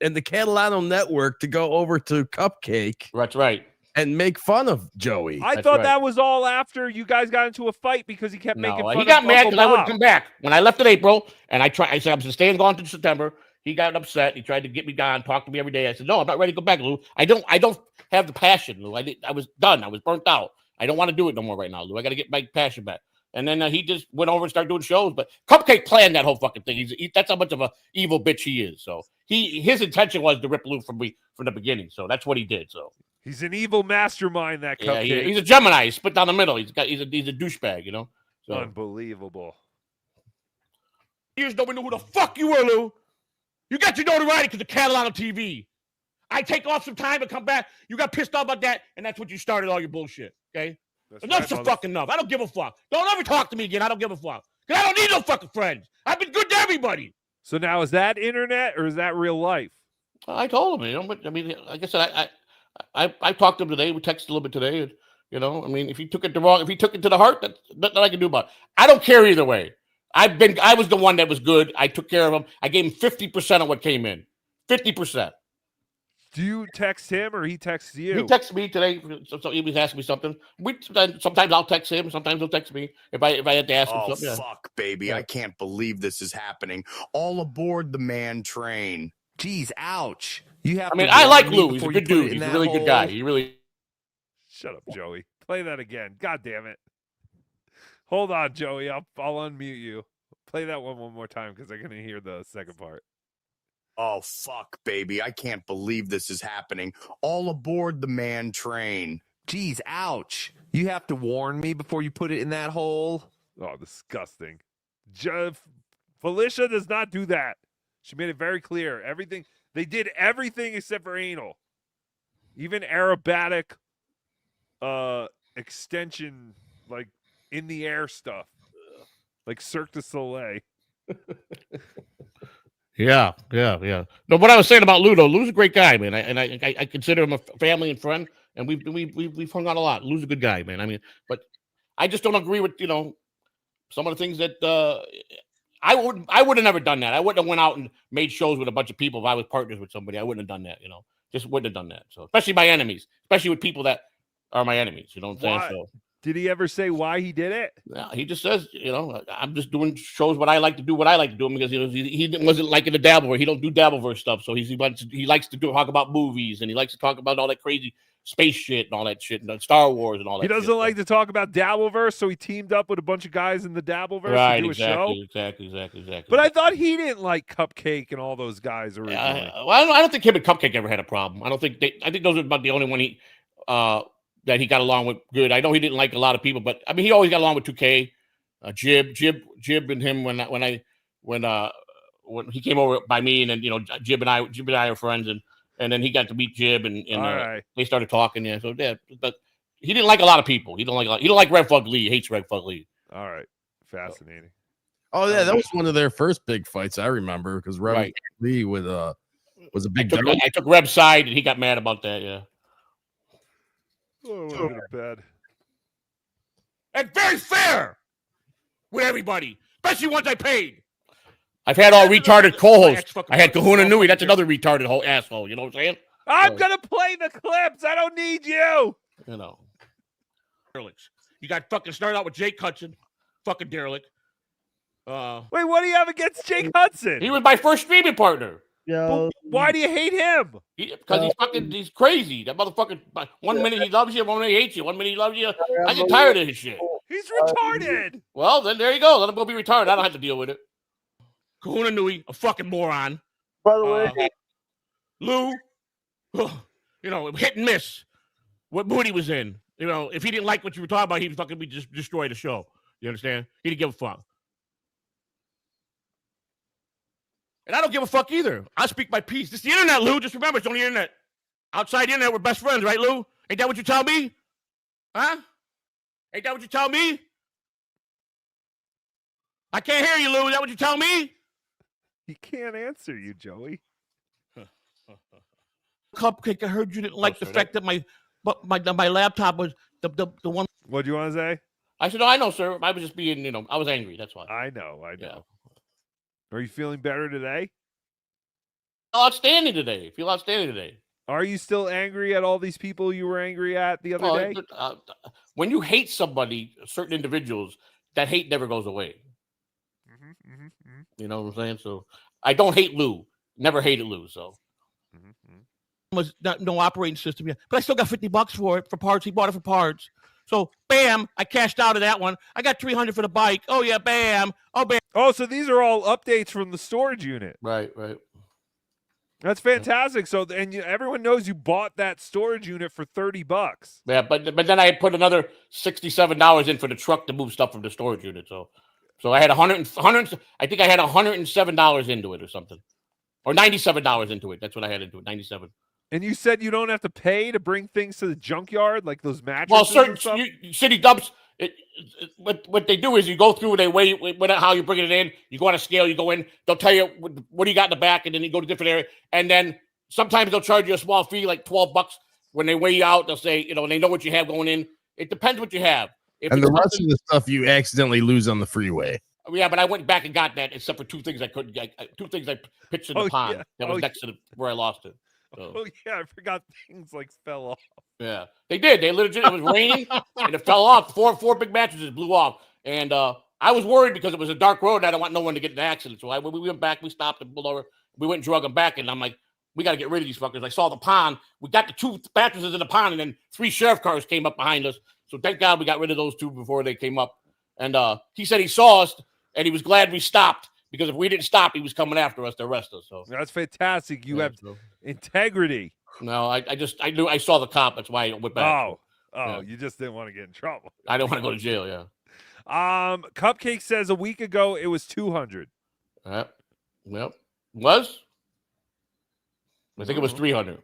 and the Catalano network to go over to Cupcake. That's right. And make fun of Joey. I thought that was all after you guys got into a fight because he kept making fun of he got mad Uncle because I wouldn't Bob. come back. When I left in April and I said I'm staying gone to September. He got upset. He tried to get me down, talk to me every day. I said, no, I'm not ready to go back, Lou. I don't have the passion, Lou. I was done. I was burnt out. I don't want to do it no more right now, Lou. I got to get my passion back. And then he just went over and started doing shows. But Cupcake planned that whole fucking thing. That's how much of a evil bitch he is. So his intention was to rip Lou from the beginning. So that's what he did. So he's an evil mastermind. That Cupcake. Yeah, he's a Gemini. He's split down the middle. He's a douchebag. So. Unbelievable. Years nobody knew who the fuck you were, Lou. You got your notoriety because of Catalano TV. I take off some time and come back. You got pissed off about that, and that's what you started all your bullshit. Okay. Enough's fucking enough. I don't give a fuck. Don't ever talk to me again. I don't give a fuck. Because I don't need no fucking friends. I've been good to everybody. So now is that internet or is that real life? I told him, but I mean, like I said, I talked to him today. We texted a little bit today. And, I mean, if he took it to the heart, that's nothing I can do about it. I don't care either way. I was the one that was good. I took care of him. I gave him 50% of what came in. 50%. Do you text him or he texts you? He texted me today. So he was asking me something. Sometimes I'll text him. Sometimes he'll text me if I had to ask him something. Oh, fuck, baby. I can't believe this is happening. All aboard the man train. Geez, ouch. You have. I mean, to I warn like me Lou. He's a before you good put it dude. in He's a that really good hole. guy. He really. Shut up, Joey. He's a really good guy. He really. Shut up, Joey. Play that again. God damn it. Hold on, Joey. I'll unmute you. Play that one more time because I'm gonna hear the second part. Oh, fuck, baby. I can't believe this is happening. All aboard the man train. Geez, ouch. You have to warn me before you put it in that hole. Oh, disgusting. Felicia does not do that. She made it very clear. Everything they did everything except for anal. Even aerobatic extension, like in the air stuff. Like Cirque du Soleil. Yeah. No, what I was saying about Lou, though, Lou's a great guy, man. I consider him a family and friend, and we've hung out a lot. Lou's a good guy, man. I mean, but I just don't agree with some of the things that I would have never done that. I wouldn't have went out and made shows with a bunch of people if I was partners with somebody. I wouldn't have done that, just wouldn't have done that. So especially my enemies, especially with people that are my enemies. You know what I'm saying? So. Did he ever say why he did it? Yeah, he just says, I'm just doing shows what I like to do because he wasn't liking the Dabbleverse. He don't do Dabbleverse stuff, so he likes to talk about movies and he likes to talk about all that crazy space shit and all that shit and Star Wars and all that. He doesn't like to talk about Dabbleverse, so he teamed up with a bunch of guys in the Dabbleverse to do a show. Exactly. But I thought he didn't like Cupcake and all those guys originally. I don't think him and Cupcake ever had a problem. I think those are about the only one that he got along with good. I know he didn't like a lot of people, but I mean, he always got along with 2K, Jib and him when he came over by me, and then Jib and I are friends, and then he got to meet Jib, and they started talking. Yeah, so yeah, but he didn't like a lot of people. He don't like Red Fuck Lee. He hates Red Fuck Lee. All right, fascinating. Oh yeah, that was one of their first big fights. I remember because Red Lee was a big. I took Reb's side, and he got mad about that. Yeah. Oh, I want to go to bed. And very fair with everybody, especially ones I paid. I've had all retarded co-hosts. I had Kahuna Nui. That's another retarded whole asshole. You know what I'm saying? I'm going to play the clips. I don't need you. Derelicts. You got fucking started out with Jake Hudson. Fucking derelict. Wait, what do you have against Jake Hudson? He was my first streaming partner. But why do you hate him? Because he's crazy. That motherfucker, 1 minute he loves you, 1 minute he hates you, 1 minute he loves you. I get tired of his shit. He's retarded. Well, then there you go. Let him go be retarded. I don't have to deal with it. Kahuna Nui, a fucking moron. By the way, Lou, hit and miss. What mood he was in. If he didn't like what you were talking about, he'd fucking just destroy the show. You understand? He didn't give a fuck. And I don't give a fuck either. I speak my piece. This is the internet, Lou. Just remember, it's on the internet. Outside the internet, we're best friends, right, Lou? Ain't that what you tell me? Huh? Ain't that what you tell me? I can't hear you, Lou. Is that what you tell me? He can't answer you, Joey. Cupcake, I heard you didn't like the fact that my laptop was the one. What do you want to say? I said, no, I know, sir. I was just being, I was angry. That's why. I know. Yeah. Are you feeling better today? Outstanding today. Feel outstanding today. Are you still angry at all these people you were angry at the other day? When you hate somebody, certain individuals, that hate never goes away. You know what I'm saying? So I don't hate Lou. Never hated Lou. So was no operating system yet, but I still got $50 for it for parts. He bought it for parts. So bam, I cashed out of that one. I got $300 for the bike. Oh yeah, bam. Oh bam. Oh, so these are all updates from the storage unit. Right. That's fantastic. So, and everyone knows you bought that storage unit for $30. Yeah, but then I put another $67 in for the truck to move stuff from the storage unit. So I had $100. I think I had $107 into it or something, or $97 into it. That's what I had into it. 97. And you said you don't have to pay to bring things to the junkyard, like those mattresses. Well, certain city dumps. What they do is you go through, they weigh how you're bringing it in. You go on a scale, you go in. They'll tell you what do you got in the back, and then you go to a different area. And then sometimes they'll charge you a small fee, like $12 when they weigh you out. They'll say, they know what you have going in. It depends what you have. And the rest of the stuff you accidentally lose on the freeway. Yeah, but I went back and got that, except for two things I couldn't get. Two things I pitched in the pond that was next to where I lost it. So. Oh yeah, I forgot things like fell off. Yeah, they did. They literally, it was raining and it fell off. Four big mattresses blew off, and I was worried because it was a dark road. And I don't want no one to get in an accident. So we went back, we stopped and pulled over. We went and drug them back, and I'm like, We got to get rid of these fuckers. I saw the pond. We got the 2 mattresses in the pond, and then 3 sheriff cars came up behind us. So thank God we got rid of those 2 before they came up. And he said he saw us, and he was glad we stopped, because if we didn't stop, he was coming after us to arrest us. So that's fantastic. You have integrity. No, I knew I saw the cop. That's why I went back. You just didn't want to get in trouble. I don't want to go to jail. Yeah. Cupcake says a week ago it was 200. Well, was? I think it was 300.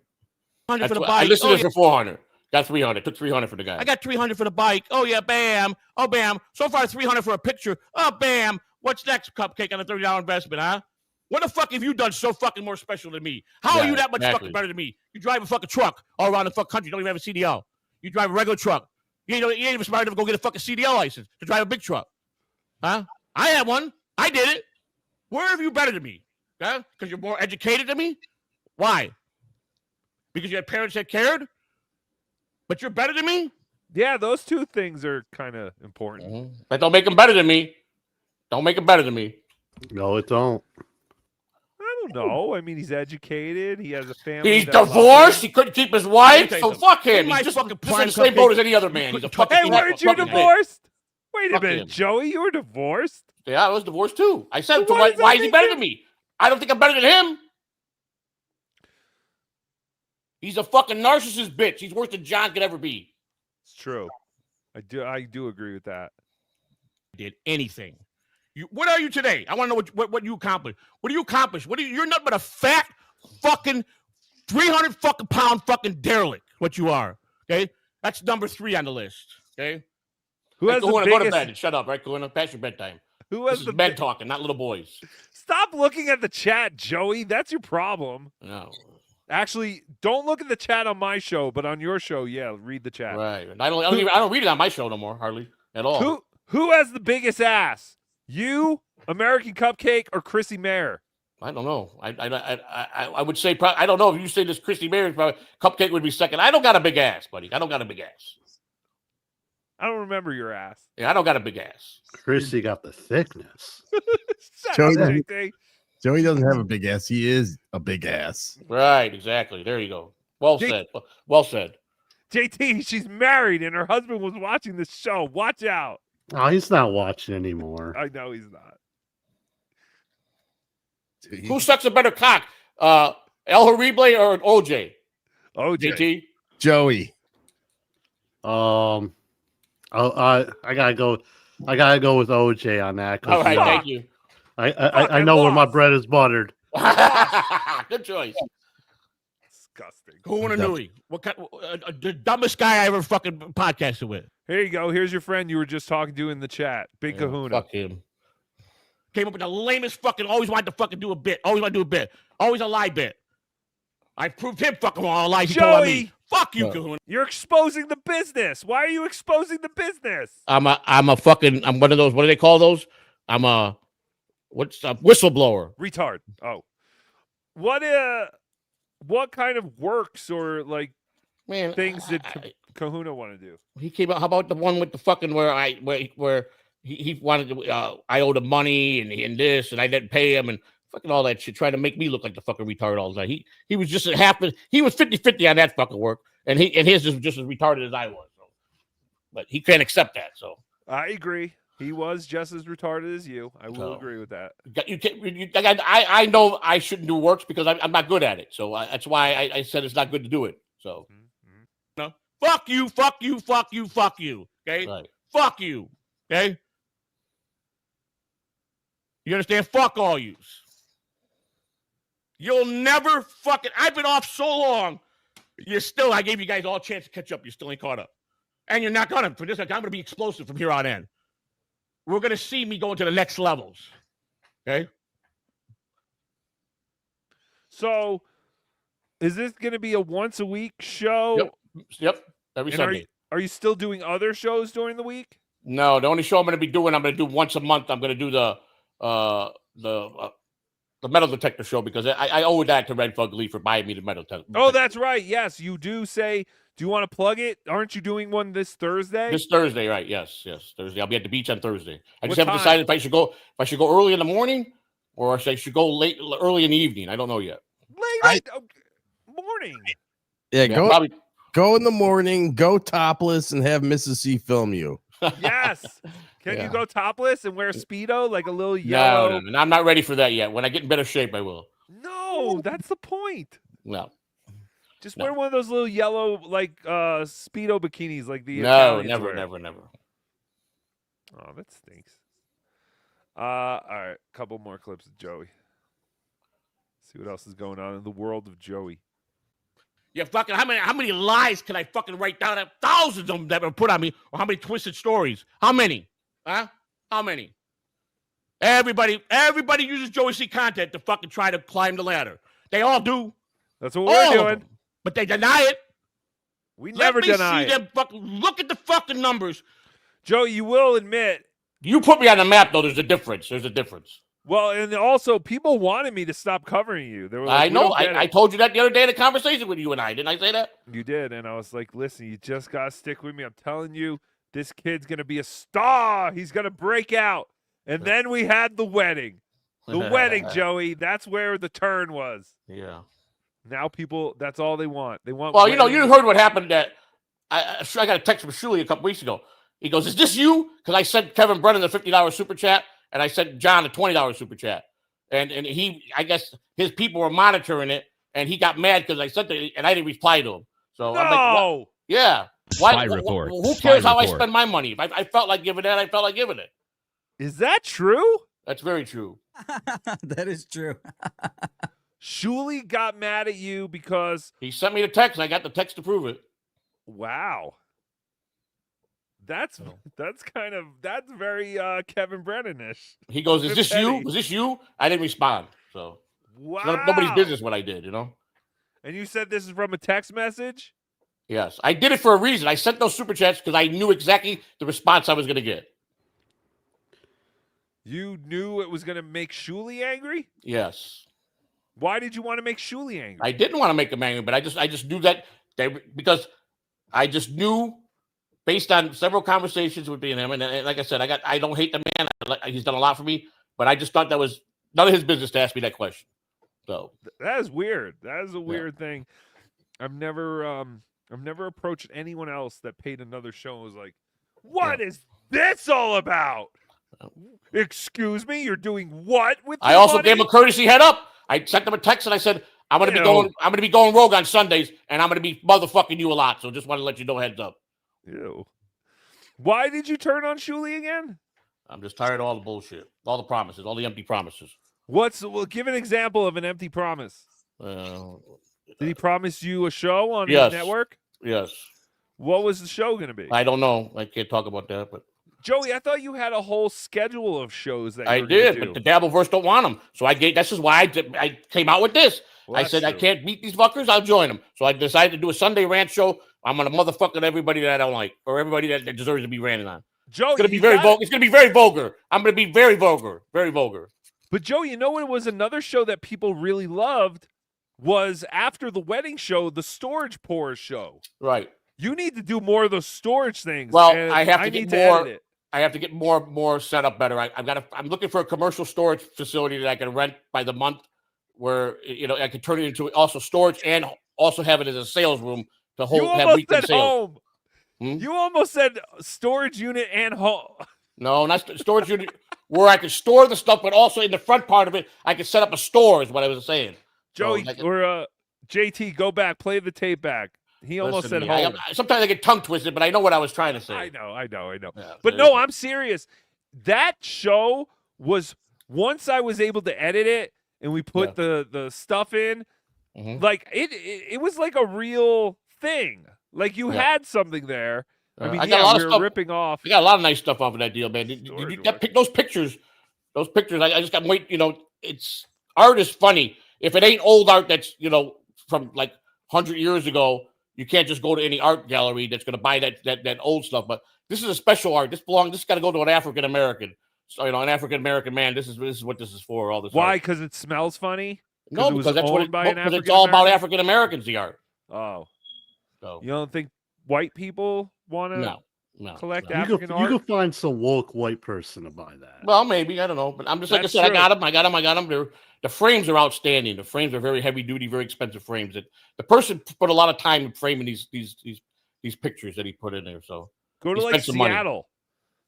100 for the I bike. listed Oh, it yeah. for 400. Got 300. Took 300 for the guy. I got 300 for the bike. Oh, yeah, bam. Oh, bam. So far, 300 for a picture. Oh, bam. What's next, Cupcake, on a $30 investment, huh? What the fuck have you done so fucking more special than me? How are you that much fucking better than me? You drive a fucking truck all around the fucking country. You don't even have a CDL. You drive a regular truck. You ain't even smart enough to go get a fucking CDL license to drive a big truck. Huh? I had one. I did it. Where have you better than me? Huh? Because you're more educated than me? Why? Because you had parents that cared? But you're better than me? Yeah, those 2 things are kind of important. That don't make them better than me. Don't make them better than me. No, it don't. I don't know. I mean, he's educated. He has a family. He's that loves divorced. him. He couldn't keep his wife. Let me tell So you something. fuck him. In my He's just in fucking the prime, same Cupcake, boat as any other man. He's a fucking Hey, weren't you divorced? Wait a Fuck minute, him. Joey. You were divorced? Yeah, I was divorced too. I said, Well, so why does that why is he make better it- than me? I don't think I'm better than him. He's a fucking narcissist bitch. He's worse than John could ever be. It's true. I do agree with that. Did anything. What are you today? I want to know what you accomplished. What do you accomplish? You're nothing but a fat fucking 300 fucking pound fucking derelict. What you are. Okay, that's number 3 on the list. Okay. Who has the Go to biggest? bed and shut up, right? Go past your bedtime. Who has This the is men talking, not little boys. Stop looking at the chat, Joey. That's your problem. No. Actually, don't look at the chat on my show, but on your show, yeah, read the chat. Right. I don't read it on my show no more, hardly at all. Who has the biggest ass? You, American Cupcake, or Chrissy Mayer? I don't know. I would say probably, I don't know if you say this Christy Mayer, probably Cupcake would be second. I don't got a big ass, buddy. I don't got a big ass. I don't remember your ass. Yeah, I don't got a big ass. Chrissy got the thickness. Joey doesn't have a big ass. He is a big ass. Right, exactly. There you go. Well said. Well said. JT, she's married and her husband was watching this show. Watch out. Oh, he's not watching anymore. I know he's not. Who sucks a better cock? El Harible or OJ? OJ. JT? Joey. I gotta go. I gotta go with OJ on that. All right, thank you. I know where my bread is buttered. Good choice. Disgusting. Kahuna Nui. What kind? The dumbest guy I ever fucking podcasted with. Here you go. Here's your friend you were just talking to in the chat. Big Kahuna. Fuck him. Came up with the lamest fucking. Always wanted to fucking do a bit. Always want to do a bit. Always a lie bit. I proved him fucking all lies. He told on me. Fuck you, Kahuna. You're exposing the business. Why are you exposing the business? I'm one of those. What do they call those? I'm a whistleblower. Retard. Oh, what kind of works or like things did Kahuna want to do? He came out. How about the one with the fucking where he wanted to? I owed him money and this, and I didn't pay him, and fucking all that shit, trying to make me look like the fucking retard all the time. He was just he was 50-50 on that fucking work, and his is just as retarded as I was. So. But he can't accept that. So I agree. He was just as retarded as you. I will agree with that. I know I shouldn't do works because I'm not good at it. So that's why I said it's not good to do it. So no, fuck you, fuck you, fuck you, fuck you. Okay, right. Fuck you. Okay, you understand? Fuck all yous. You'll never fucking. I've been off so long. I gave you guys all a chance to catch up. You still ain't caught up, and you're not gonna. For this, I'm gonna be explosive from here on in. We're going to see me going to the next levels. Okay? So, is this going to be a once-a-week show? Yep. Every Sunday. Are you still doing other shows during the week? No, the only show I'm going to be doing, I'm going to do once a month. I'm going to do the metal detector show because I owe that to Red Fugly for buying me the metal detector. Oh, that's right. Yes, you do say... Do you want to plug it? Aren't you doing one this Thursday? This Thursday, right? Yes, Thursday. I'll be at the beach on Thursday. I just What haven't decided if I should go early in the morning or if I should go early in the evening. I don't know yet. Late morning. Yeah, go in the morning, go topless, and have Mrs. C film you. Yes. Can you go topless and wear a Speedo, like a little No, yellow? no, I'm not ready for that yet. When I get in better shape, I will. No, that's the point. No. Just wear one of those little yellow, like Speedo bikinis, like the No, Italians never. wear. Oh, that stinks. All right, couple more clips of Joey. See what else is going on in the world of Joey. Yeah, fucking how many lies can I fucking write down? Thousands of them that were put on me, or how many twisted stories? How many? Huh? How many? Everybody uses Joey C content to fucking try to climb the ladder. They all do. That's what we're doing. But they deny it. We never deny it. Them fucking look at the fucking numbers. Joey, you will admit. You put me on the map, though. There's a difference. Well, and also, people wanted me to stop covering you. They were like, I know. I told you that the other day in a conversation with you and I. Didn't I say that? You did. And I was like, listen, you just got to stick with me. I'm telling you, this kid's going to be a star. He's going to break out. And then we had the wedding. The wedding, Joey. That's where the turn was. Yeah. Now people, that's all they want. They want. Well, you heard what happened. That I got a text from Shulie a couple weeks ago. He goes, "Is this you?" Because I sent Kevin Brennan the $50 super chat, and I sent John a $20 super chat. And he, I guess his people were monitoring it, and he got mad because I sent it, and I didn't reply to him. So I'm like, what? Yeah. Spy report. Who cares how I spend my money? If I felt like giving it, I felt like giving it. Is that true? That's very true. That is true. Shulie got mad at you because he sent me the text, and I got the text to prove it. Wow. That's very Kevin Brennan-ish. He goes, "Is this you? Was this you?" I didn't respond. So wow. It's nobody's business what I did, And you said this is from a text message? Yes. I did it for a reason. I sent those super chats because I knew exactly the response I was going to get. You knew it was going to make Shulie angry? Yes. Why did you want to make Shulie angry? I didn't want to make him angry, but I just knew that because I just knew based on several conversations with me and him, and like I said, I don't hate the man. He's done a lot for me, but I just thought that was none of his business to ask me that question. So that is weird. That is a weird thing. I've never approached anyone else that paid another show and was like, "What is this all about?" Excuse me, you're doing what with? I also gave him a courtesy head up. I sent them a text and I said, I'm gonna be going rogue on Sundays, and I'm gonna be motherfucking you a lot. So just want to let you know, heads up. Ew. Why did you turn on Shulie again? I'm just tired of all the bullshit, all the promises, all the empty promises. Give an example of an empty promise. Did he promise you a show on his network? Yes. What was the show going to be? I don't know. I can't talk about that, but Joey, I thought you had a whole schedule of shows that I did, but the Dabbleverse don't want them. So that's just why I came out with this. Well, I said, I can't beat these fuckers. I'll join them. So I decided to do a Sunday rant show. I'm going to motherfucking everybody that I don't like, or everybody that deserves to be ranted on. Joey, it's going to be very vulgar. It's going to be very vulgar. I'm going to be very vulgar. Very vulgar. But Joe, you know what was another show that people really loved was after the wedding show, the Storage Pours show. Right. You need to do more of those storage things. Well, I have to get more. Edit it. I have to get more set up better. I'm looking for a commercial storage facility that I can rent by the month, where I can turn it into also storage and also have it as a sales room to have weekend sales. Home. You almost said storage unit and home. No, not storage unit where I can store the stuff, but also in the front part of it, I can set up a store. Is what I was saying. Joey, or JT, go back, play the tape back. He almost said home. Sometimes I get tongue twisted, but I know what I was trying to say. I know. Yeah, but no, I'm serious. That show was, once I was able to edit it and we put the stuff in, like it was like a real thing. Like you had something there. I mean, I got a lot of stuff ripping off. I got a lot of nice stuff off of that deal, man. Those pictures. I just got it's art is funny. If it ain't old art that's from like 100 years ago, you can't just go to any art gallery that's going to buy that old stuff. But this is a special art. This got to go to an African American. So an African American man. This is what this is for. All this. Why? Because it smells funny. No, because that's what it's all about. African Americans, the art. Oh, so you don't think white people want to collect African art? You can find some woke white person to buy that. Well, maybe, I don't know, but I'm just like I said, I got them. The frames are outstanding. The frames are very heavy duty, very expensive frames. That the person put a lot of time in framing these pictures that he put in there. So Go to he like spent some money. Seattle.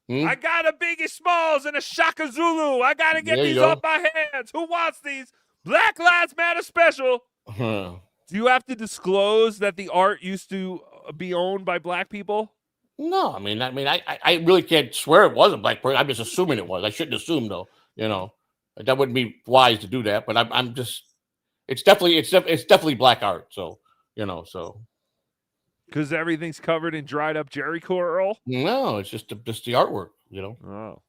Hmm? I got a Biggie Smalls and a Shaka Zulu. I got to get There you these go. off my hands. Who wants these? Black Lives Matter special. Huh. Do you have to disclose that the art used to be owned by black people? No, I mean, I really can't swear it was a black person. I'm just assuming it was. I shouldn't assume though. You know, that wouldn't be wise to do that. But I'm just, it's definitely black art. So you know, so because everything's covered in dried up Jerry curl. No, it's just the artwork. You know. Oh,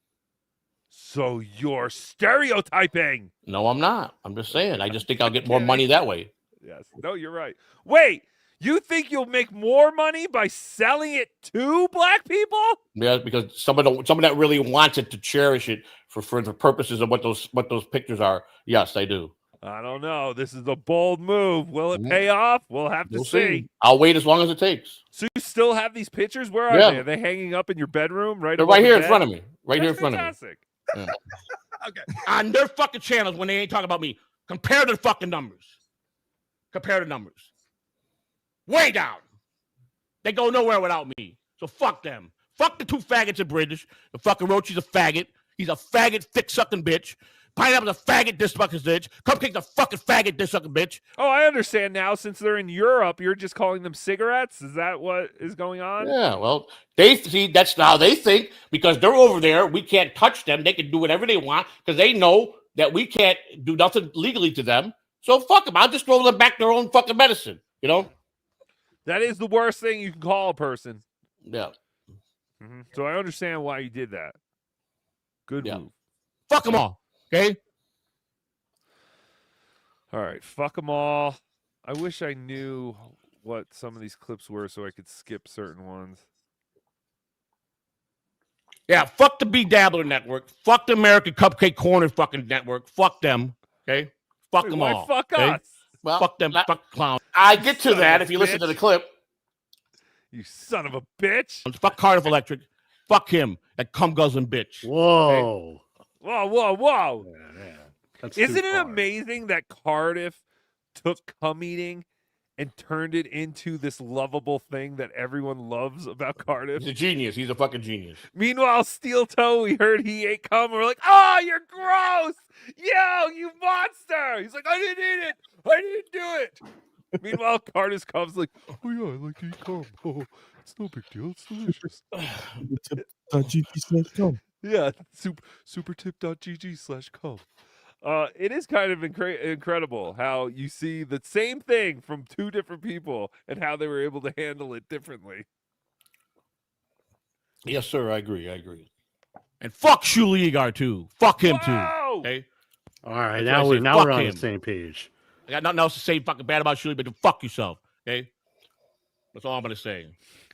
so you're stereotyping? No, I'm not. I'm just saying. I just think I'll get more money that way. Yes. No, you're right. Wait. You think you'll make more money by selling it to black people? Yeah, because someone that really wants it to cherish it for the purposes of what those pictures are. Yes, I do. I don't know. This is a bold move. Will it pay off? We'll have to We'll see. I'll wait as long as it takes. So you still have these pictures? Where are Yeah. they? Are they hanging up in your bedroom? They're right here in front of me. Right here in front of me. Fantastic. Yeah. Okay. On their fucking channels when they ain't talking about me, compare the fucking numbers. Compare the numbers. Way down. They go nowhere without me. So fuck them. Fuck the two faggots in British. The fucking Roachie's a faggot. He's a faggot, thick-sucking bitch. Pineapple's a faggot, dick-sucking bitch. Cupcake's a fucking faggot, dick-sucking bitch. Oh, I understand now. Since they're in Europe, you're just calling them cigarettes? Is that what is going on? Yeah, well, they see that's how they think because they're over there. We can't touch them. They can do whatever they want because they know that we can't do nothing legally to them. So fuck them. I'll just throw them back their own fucking medicine, you know? That is the worst thing you can call a person. Yeah. Mm-hmm. So I understand why you did that. Good move. Fuck them all. Okay. All right. Fuck them all. I wish I knew what some of these clips were so I could skip certain ones. Yeah. Fuck the B Dabbler Network. Fuck the American Cupcake Corner fucking network. Fuck them. Okay. Fuck them why all. fuck okay? us? Well, fuck them. Fuck clowns. I get to that if you listen to the clip. You son of a bitch. Fuck Cardiff Electric. Fuck him. That cum guzzling bitch. Whoa. Whoa, whoa, whoa. That's Isn't too it far. amazing that Cardiff took cum eating and turned it into this lovable thing that everyone loves about Cardiff? He's a genius. He's a fucking genius. Meanwhile, Steel Toe, we heard he ate cum. We're like, oh, you're gross. Yo, you monster. He's like, I didn't eat it. I didn't do it. Meanwhile, Cardiff comes like, oh, yeah, I like to eat cum. Oh, it's no big deal. It's delicious. Yeah, supertip.gg/cum. It is kind of incredible how you see the same thing from two different people and how they were able to handle it differently. Yes, sir. I agree. And fuck Shulie too. Fuck him too. Okay. All right, That's now what I we're say. now Fuck we're on him. the same page. I got nothing else to say fucking bad about Shulie, but to fuck yourself. Okay. That's all I'm gonna say.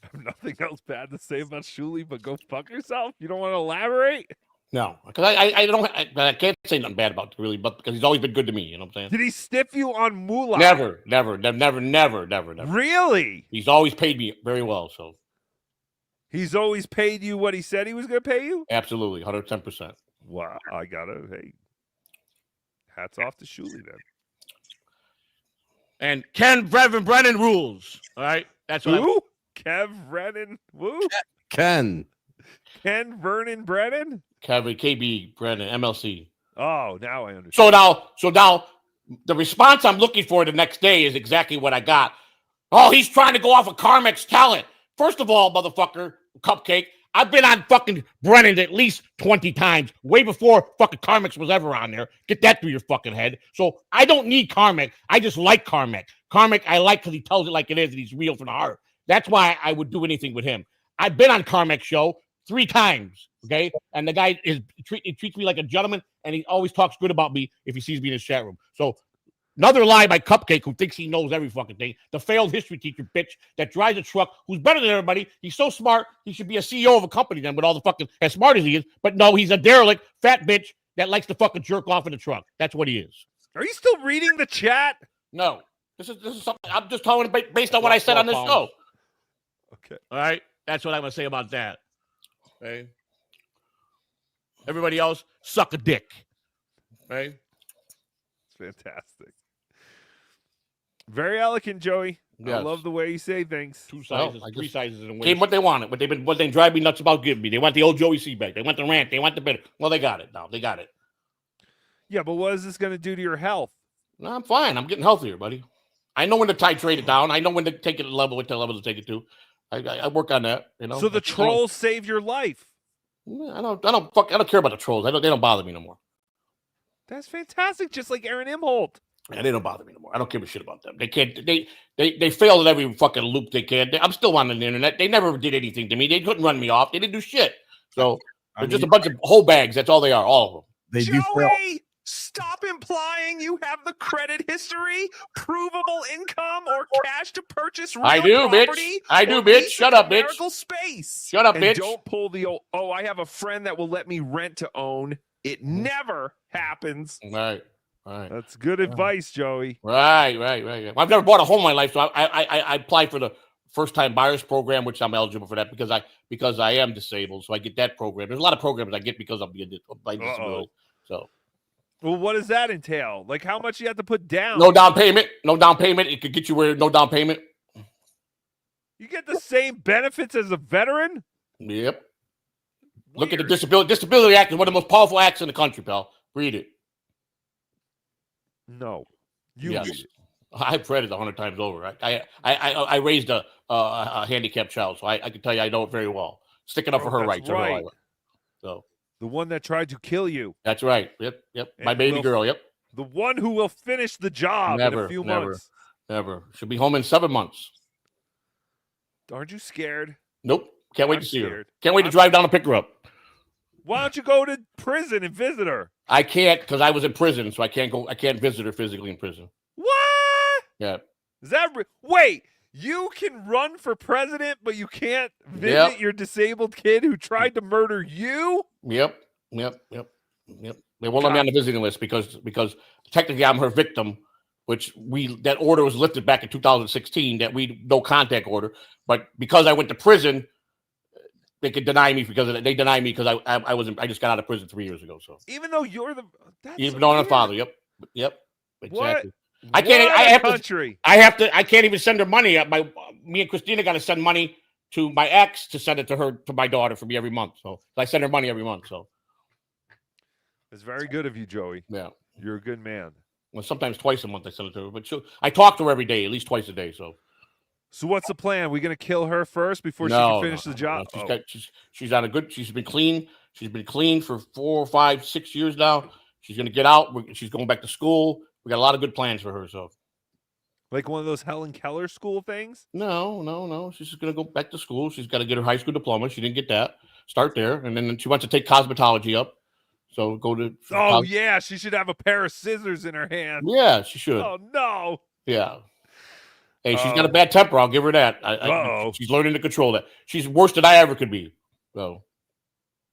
I have nothing else bad to say about Shulie, but go fuck yourself. You don't want to elaborate? No, because I can't say nothing bad about it, really, but because he's always been good to me. You know what I'm saying? Did he stiff you on moolah? Never. Really? He's always paid me very well. So He's always paid you what he said he was going to pay you? absolutely, 110%. Wow, I gotta, hey, hats off to Shulie then. And Ken Brennan rules. All right, that's what. Who? Kev Brennan. Woo. Ken Vernon Brennan. KB Brennan, MLC. Oh, now I understand. So now, the response I'm looking for the next day is exactly what I got. Oh, he's trying to go off of Carmic's talent. First of all, motherfucker, Cupcake, I've been on fucking Brennan at least 20 times, way before fucking Carmic's was ever on there. Get that through your fucking head. So I don't need Carmic. I just like Carmic. Carmic, I like because he tells it like it is and he's real from the heart. That's why I would do anything with him. I've been on Carmic's show 3 times, okay? And the guy treats me like a gentleman, and he always talks good about me if he sees me in his chat room. So another lie by Cupcake, who thinks he knows every fucking thing. The failed history teacher bitch that drives a truck, who's better than everybody. He's so smart, he should be a CEO of a company then with all the fucking, as smart as he is. But no, he's a derelict, fat bitch that likes to fucking jerk off in the truck. That's what he is. Are you still reading the chat? No. This is something I'm just telling based on what I said on this show. Okay. All right. That's what I'm going to say about that. Okay. Everybody else, suck a dick. Right? fantastic. Very elegant, Joey. I Yes. love the way you say things. 2 sizes, I 3 just sizes in a Gave 'em what they wanted, what they drive me nuts about giving me. They want the old Joey C back. They want the rant. They want the bit. Well, they got it now. They got it. Yeah, but what is this going to do to your health? No, I'm fine. I'm getting healthier, buddy. I know when to titrate it down. I know when to take it to level, what level to take it to. I work on that. You know. So the trolls saved your life. I don't care about the trolls. They don't bother me no more. That's fantastic. Just like Aaron Imholt. Yeah, they don't bother me no more. I don't give a shit about them. They can't. They fail at every fucking loop they can. I'm still on the internet. They never did anything to me. They couldn't run me off. They didn't do shit. So they're just a bunch of whole bags. That's all they are. All of them. They do fail. Joey, stop implying you have the credit history, provable income, or cash to purchase real I do, bitch. property. I do, or bitch. lease Shut a up, bitch. chimerical Space. Shut up, And bitch. don't pull the old, oh, I have a friend that will let me rent to own. It never happens. Right. That's good advice, Joey. Right. Well, I've never bought a home in my life, so I applied for the first-time buyers program, which I'm eligible for that because I am disabled, so I get that program. There's a lot of programs I get because I'm by disability. So, Well, what does that entail? Like, how much you have to put down? no down payment. No down payment. It could get you where no down payment. You get the same benefits as a veteran? Yep. Look at the Disability Act is one of the most powerful acts in the country, pal. Read it. No. You Yes. read it. I've read it 100 times over. I raised a handicapped child, so I can tell you I know it very well. Sticking up for her That's rights. right. So The one that tried to kill you. that's right. Yep. My And baby will- girl. Yep. The one who will finish the job in a few months. Never. She'll be home in 7 months. Aren't you scared? Nope. Can't wait I'm to see her. scared. Can't wait to drive down and pick her up. Why don't you go to prison and visit her? I can't because I was in prison, so I can't go. I can't visit her physically in prison. What? Yeah. Is that wait? You can run for president, but you can't visit your disabled kid who tried to murder you? Yep. They won't let me on the visiting list because technically I'm her victim, which that order was lifted back in 2016. No contact order, but because I went to prison, they could deny me because of that. They deny me because I just got out of prison 3 years ago. So Even though you're the even though I'm the father, yep, exactly. What? I can't. What I a have country. to. I have to. I can't even send her money. Me and Christina got to send money to my ex to send it to my daughter for me every month. So I send her money every month. So It's very good of you, Joey. yeah, You're a good man. well, sometimes twice a month I send it to her, but I talk to her every day, at least twice a day. So what's the plan? We gonna kill her first before she can finish the job? No. She's on a good. She's been clean. She's been clean for 4, 5, 6 years now. She's gonna get out. She's going back to school. We got a lot of good plans for her. So, Like one of those Helen Keller school things? no. She's just gonna go back to school. She's got to get her high school diploma. She didn't get that. Start there, and then she wants to take cosmetology up. So go to. Oh yeah, she should have a pair of scissors in her hand. Yeah, she should. Oh no. Yeah. Hey, she's got a bad temper. I'll give her that. She's learning to control that. She's worse than I ever could be. So.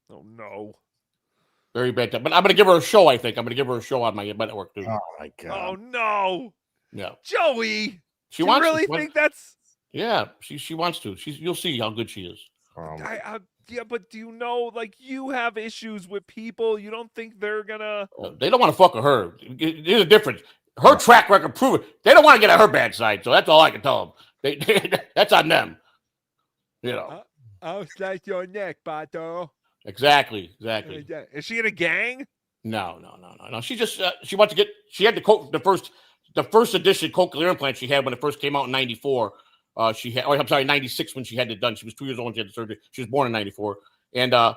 Oh no. Very bad temper. But I'm gonna give her a show. I think I'm gonna give her a show on my network too. Oh my god. Oh no. Yeah. Joey. She you wants. really to. think that's? Yeah. She wants to. You'll see how good she is. Yeah, but do you know, like, you have issues with people? You don't think they're gonna? They don't want to fuck with her. There's a difference. Her track record prove it. They don't want to get on her bad side. So that's all I can tell them. That's on them. You know. I'll slice your neck, Bato. Exactly. Is she in a gang? No. She just she wants to get. She had the first edition cochlear implant she had when it first came out in '94. She had. Oh, I'm sorry, '96 when she had it done. She was 2 years old when she had the surgery. She was born in '94, and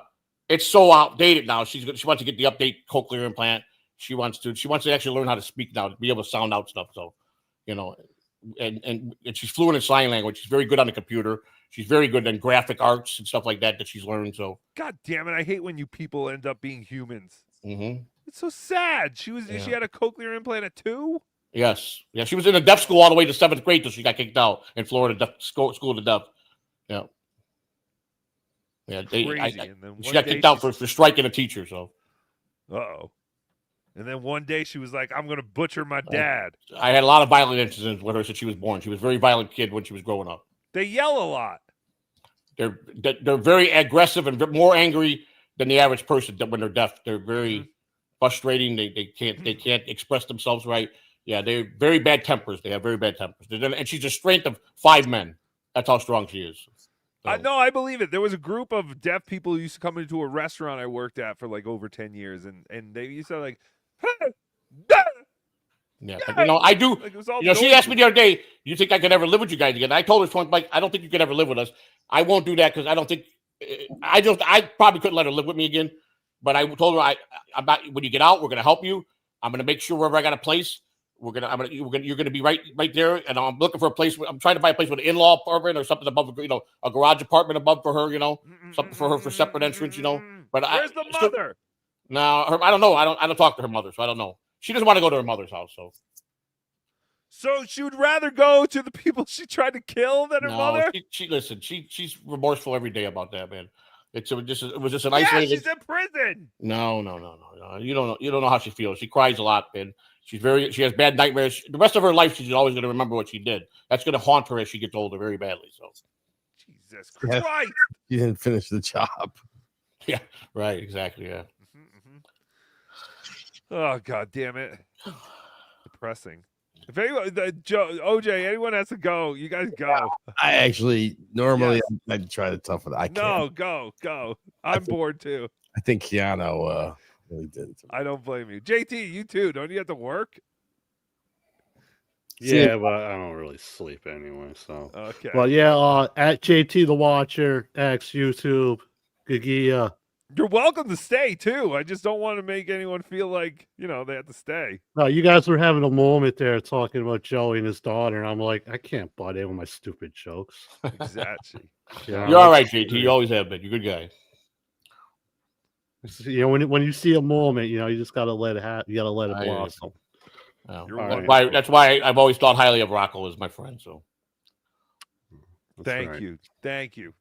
it's so outdated now. She wants to get the update cochlear implant. She wants to actually learn how to speak now, to be able to sound out stuff. So, you know, and she's fluent in sign language. She's very good on the computer. She's very good in graphic arts and stuff like that she's learned. So, God damn it! I hate when you people end up being humans. mm-hmm. It's so sad. She had a cochlear implant at 2. Yes. Yeah, she was in a deaf school all the way to 7th grade till she got kicked out in Florida, school of the deaf. Yeah. Yeah, she got kicked out for striking a teacher. So, uh-oh. And then one day she was like, "I'm going to butcher my dad." I had a lot of violent incidents with her since she was born. She was a very violent kid when she was growing up. They yell a lot. They're very aggressive and more angry than the average person when they're deaf. They're very frustrating. They can't express themselves right. Yeah, they're very bad tempers. They have very bad tempers. And she's a strength of 5 men. That's how strong she is. No, I believe it. There was a group of deaf people who used to come into a restaurant I worked at for like over 10 years, and they used to like, yeah, but, I do. Like, it was all she asked me the other day, "Do you think I could ever live with you guys again?" I told her, "Like, I don't think you could ever live with us. I won't do that because I don't think I probably couldn't let her live with me again." But I told her, I'm not. When you get out, we're gonna help you. I'm gonna make sure wherever I got a place, you're gonna be right there. And I'm looking for a place. I'm trying to buy a place with an in-law apartment or something above, a garage apartment above for her. Something for her for separate entrance. But where's the mother? No, I don't know. I don't talk to her mother, so I don't know. She doesn't want to go to her mother's house, So she would rather go to the people she tried to kill than her mother? She's remorseful every day about that, man. It was just an isolated. Yeah, she's in prison. No. You don't know how she feels. She cries a lot, man. She has bad nightmares. The rest of her life, she's always going to remember what she did. That's going to haunt her as she gets older very badly. So, Jesus Christ! You didn't finish the job. Yeah, right. Exactly. Yeah. Oh, God damn it. Depressing. If anyone, OJ, anyone has to go, you guys go. I actually normally I'd try to tough it. I can't. No, go. I'm bored too. I think Keanu really did it. I don't blame you. JT, you too. Don't you have to work? Yeah, but I don't really sleep anyway. So okay. Well, yeah. At JT the Watcher, X YouTube, Gigia. You're welcome to stay too. I just don't want to make anyone feel like they have to stay. No, you guys were having a moment there talking about Joey and his daughter, and I'm like, I can't butt in with my stupid jokes. Exactly. Yeah, you're all right, JT. You always have been. You're a good guy. When you see a moment, you just gotta let it happen. You gotta let it blossom. That's why I've always thought highly of Rocco as my friend. So. Thank you,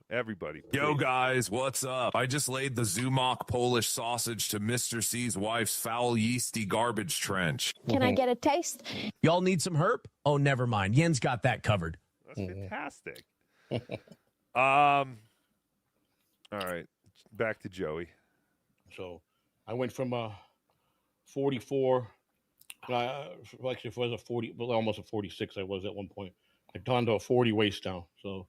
everybody. Yo, guys, what's up? I just laid the Zumok Polish sausage to Mr. C's wife's foul yeasty garbage trench. Can I get a taste? Y'all need some herb? Oh, never mind. Yen's got that covered. That's fantastic. All right, back to Joey. So I went from 44. Actually, if I was a 40, well, almost a 46, I was at one point. I've gone to a 40 waist now, so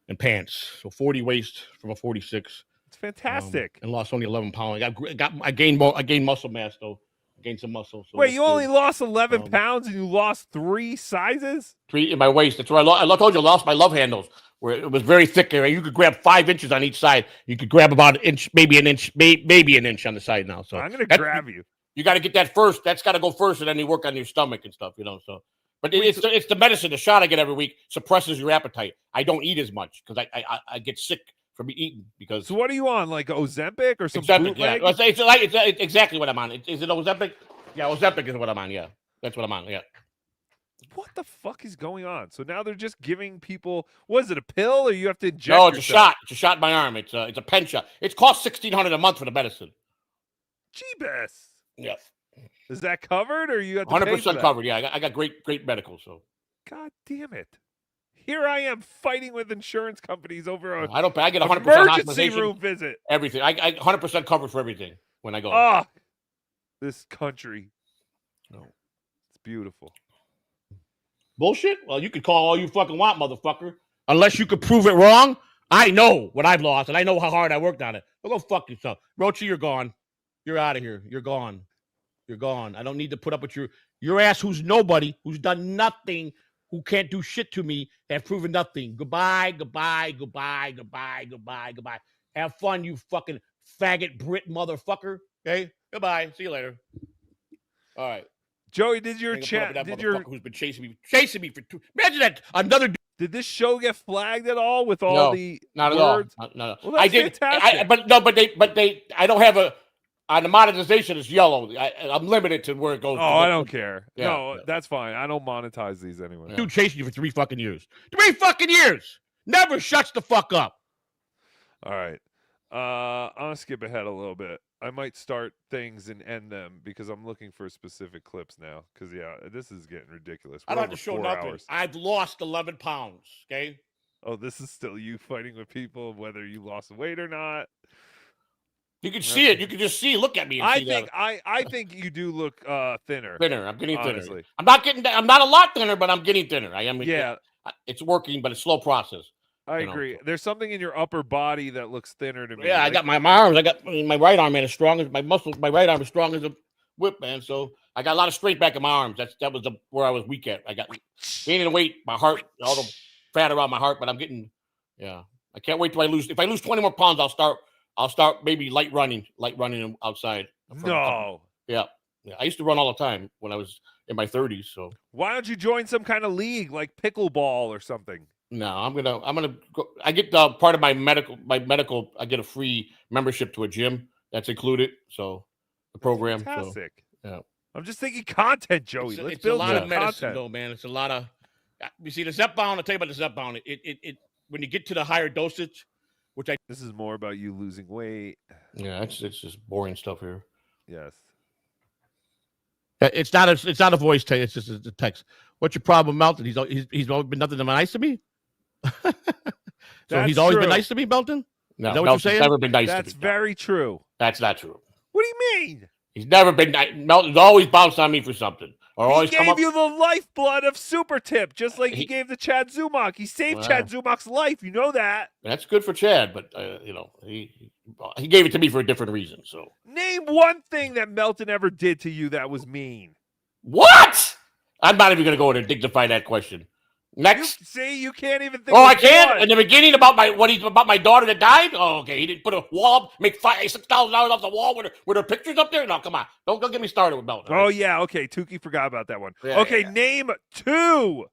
and pants. So 40 waist from a 46. It's fantastic. And lost only 11 pounds. I gained muscle mass though. I gained some muscle. So wait, you only lost 11 pounds and you lost 3 sizes? 3 in my waist. That's where I told you I lost my love handles, where it was very thick. You could grab 5 inches on each side. You could grab about an inch, maybe an inch on the side now. So I'm gonna grab you. You got to get that first. That's got to go first, and then you work on your stomach and stuff. So. But it's the medicine, the shot I get every week suppresses your appetite. I don't eat as much because I get sick from eating because. So what are you on, like Ozempic or some Ozempic? bootleg? Yeah, it's exactly what I'm on. Is it Ozempic? Yeah, Ozempic is what I'm on. Yeah, that's what I'm on. Yeah. What the fuck is going on? So now they're just giving people. Was it a pill or you have to inject? No, it's yourself? a shot. It's a shot in my arm. It's a pen shot. It costs $1,600 a month for the medicine. Jeebus. Yes. Is that covered or you have to 100% covered? Yeah, I got great medical. So. God damn it! Here I am fighting with insurance companies over a. I don't pay. I get 100% emergency room visit. Everything. I 100% covered for everything when I go. Ah, this country. No, it's beautiful. Bullshit. Well, you can call all you fucking want, motherfucker. Unless you could prove it wrong. I know what I've lost, and I know how hard I worked on it. Well, go fuck yourself, Rochi. You're gone. You're out of here. You're gone. You're gone. I don't need to put up with your ass who's nobody, who's done nothing, who can't do shit to me, have proven nothing. Goodbye. Have fun, you fucking faggot Brit motherfucker. Okay? Goodbye. See you later. All right. Joey, did your chat who's been chasing me for 2 imagine that another did this show get flagged at all with all the not words? At all. No. Well, that's fantastic. But I don't have a on the monetization is yellow. I'm limited to where it goes. Oh, I don't care. Yeah, no, that's fine. I don't monetize these anyway. Dude chasing you for 3 fucking years. 3 fucking years. Never shuts the fuck up. All right. I'm gonna skip ahead a little bit. I might start things and end them because I'm looking for specific clips now. Because this is getting ridiculous. I don't have to show nothing. Hours. I've lost 11 pounds. Okay. Oh, this is still you fighting with people, whether you lost weight or not. You can see it. You can just see. Look at me. And I see think that. I think you do look thinner. Thinner. I'm getting thinner. honestly. I'm not a lot thinner, but I'm getting thinner. I am. Yeah. It's working, but it's a slow process. I agree. There's something in your upper body that looks thinner to me. Yeah, I got my arms. I got my right arm, man, as strong as my muscles. My right arm is strong as a whip, man. So I got a lot of strength back in my arms. That was where I was weak at. I got gaining weight, my heart, all the fat around my heart, but I'm getting. Yeah, I can't wait till I lose. If I lose 20 more pounds, I'll start maybe light running outside. No. Yeah. I used to run all the time when I was in my 30s. So why don't you join some kind of league like pickleball or something? no, I'm gonna go. I get the part of my medical. I get a free membership to a gym that's included. So the program. Fantastic. So, yeah. I'm just thinking content, Joey. Let's It's build a lot some of medicine, content. though, man. It's a lot of. You see, the Zepbound. I'll tell you about the Zepbound. It when you get to the higher dosage, which I. This is more about you losing weight. Yeah, it's just boring stuff here. Yes. It's not a voice text. It's just a text. What's your problem, Melton? He's always been nothing but nice to me. So he's always been nice to me, Melton. No, is that what you're saying? Never been nice to me. That's very true. That's not true. What do you mean? He's never been nice. Melton's always bounced on me for something. Or He always come gave up. you the lifeblood of Super Tip, just like he gave to Chad Zumach. He saved Chad Zumach's life. You know that. That's good for Chad, but he gave it to me for a different reason. So Name one thing that Melton ever did to you that was mean. what? I'm not even going to go in and dignify that question. Next. See, you can't even think. Oh, of I can't. one. In the beginning about my daughter that died. Oh, okay. He didn't put a wall up, make $6,000 off the wall with her pictures up there. No, come on. Don't get me started with Melton. Oh yeah, okay. Tookie forgot about that one. Yeah, okay, name two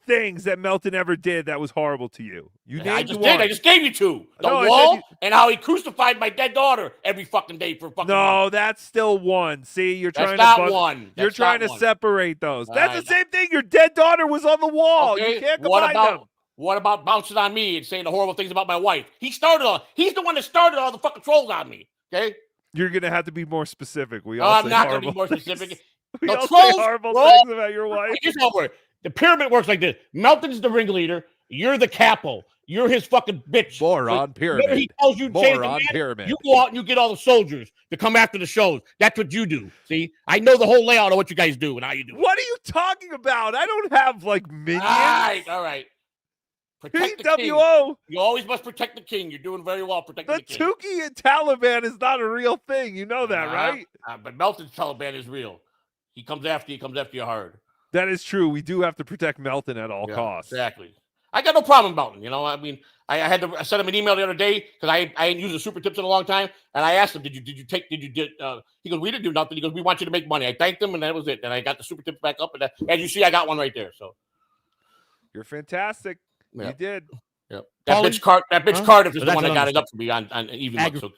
things that Melton ever did that was horrible to you. You named I just one. did. I just gave you two. The No, I wall said and how he crucified my dead daughter every fucking day for fucking. No, that's still one. See, you're That's trying not to one. You're That's trying not to one. separate those. All That's right. the same thing. Your dead daughter was on the wall. Okay, You can't what combine them. about bouncing on me and saying the horrible things about my wife? He's the one that started all the fucking trolls on me. Okay. You're gonna have to be more specific. We No, all I'm say not going to horrible be more things. specific. We The all trolls, say horrible bro. things about your wife. Here's how it works. The pyramid works like this. Melton's the ringleader. You're the capo. You're his fucking bitch. Moron pyramid. Whatever he tells you to change the Moron man, pyramid. You go out and you get all the soldiers to come after the shows. That's what you do. See, I know the whole layout of what you guys do and how you do it. What are you talking about? I don't have like minions. All right. Protect the king. PWO. You always must protect the king. You're doing very well protecting The the king. Tookie and Taliban is not a real thing. You know that, right? But Melton's Taliban is real. He comes after you hard. That is true. We do have to protect Melton at all costs. Exactly. I got no problem with Melton. You know, I mean, I sent him an email the other day because I ain't used the super tips in a long time, and I asked him, did you he goes, we didn't do nothing. He goes, we want you to make money. I thanked him, and that was it. And I got the super tips back up, and as you see, I got one right there. So You're fantastic. Yeah. You did. Yep. Paulie? That bitch Huh? Cardiff is So the that's one that an got it up for me on even money. So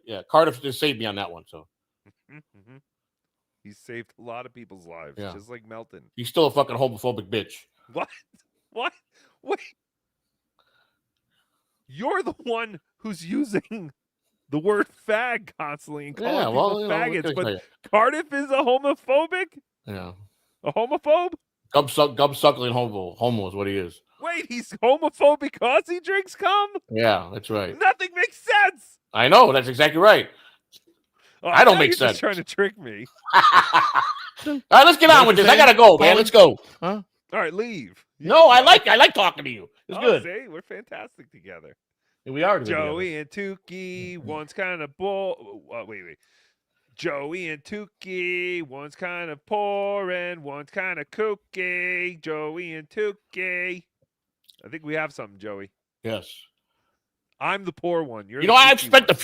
yeah, Cardiff just saved me on that one. So Mm-hmm. He saved a lot of people's lives, Yeah. just like Melton. he's still a fucking homophobic bitch. What? What? Wait. You're the one who's using the word fag constantly and calling people faggots, what can I but tell you? Cardiff is a homophobic? Yeah. A homophobe? Gum suckling homo is what he is. Wait, he's homophobe because he drinks cum? Yeah, that's right. Nothing makes sense. I know. That's exactly right. Oh, I don't now make you're sense. just trying to trick me. All right, let's get on with this. I gotta go, man. Let's go. All right, leave. No, I like talking to you. It's good. See, we're fantastic together. Yeah, we are. Joey and Tookie, one's kind of wait. Joey and Tookie, one's kind of poor and one's kind of kooky. Joey and Tookie. I think we have something, Joey. Yes. I'm the poor one. You're You know, I've spent a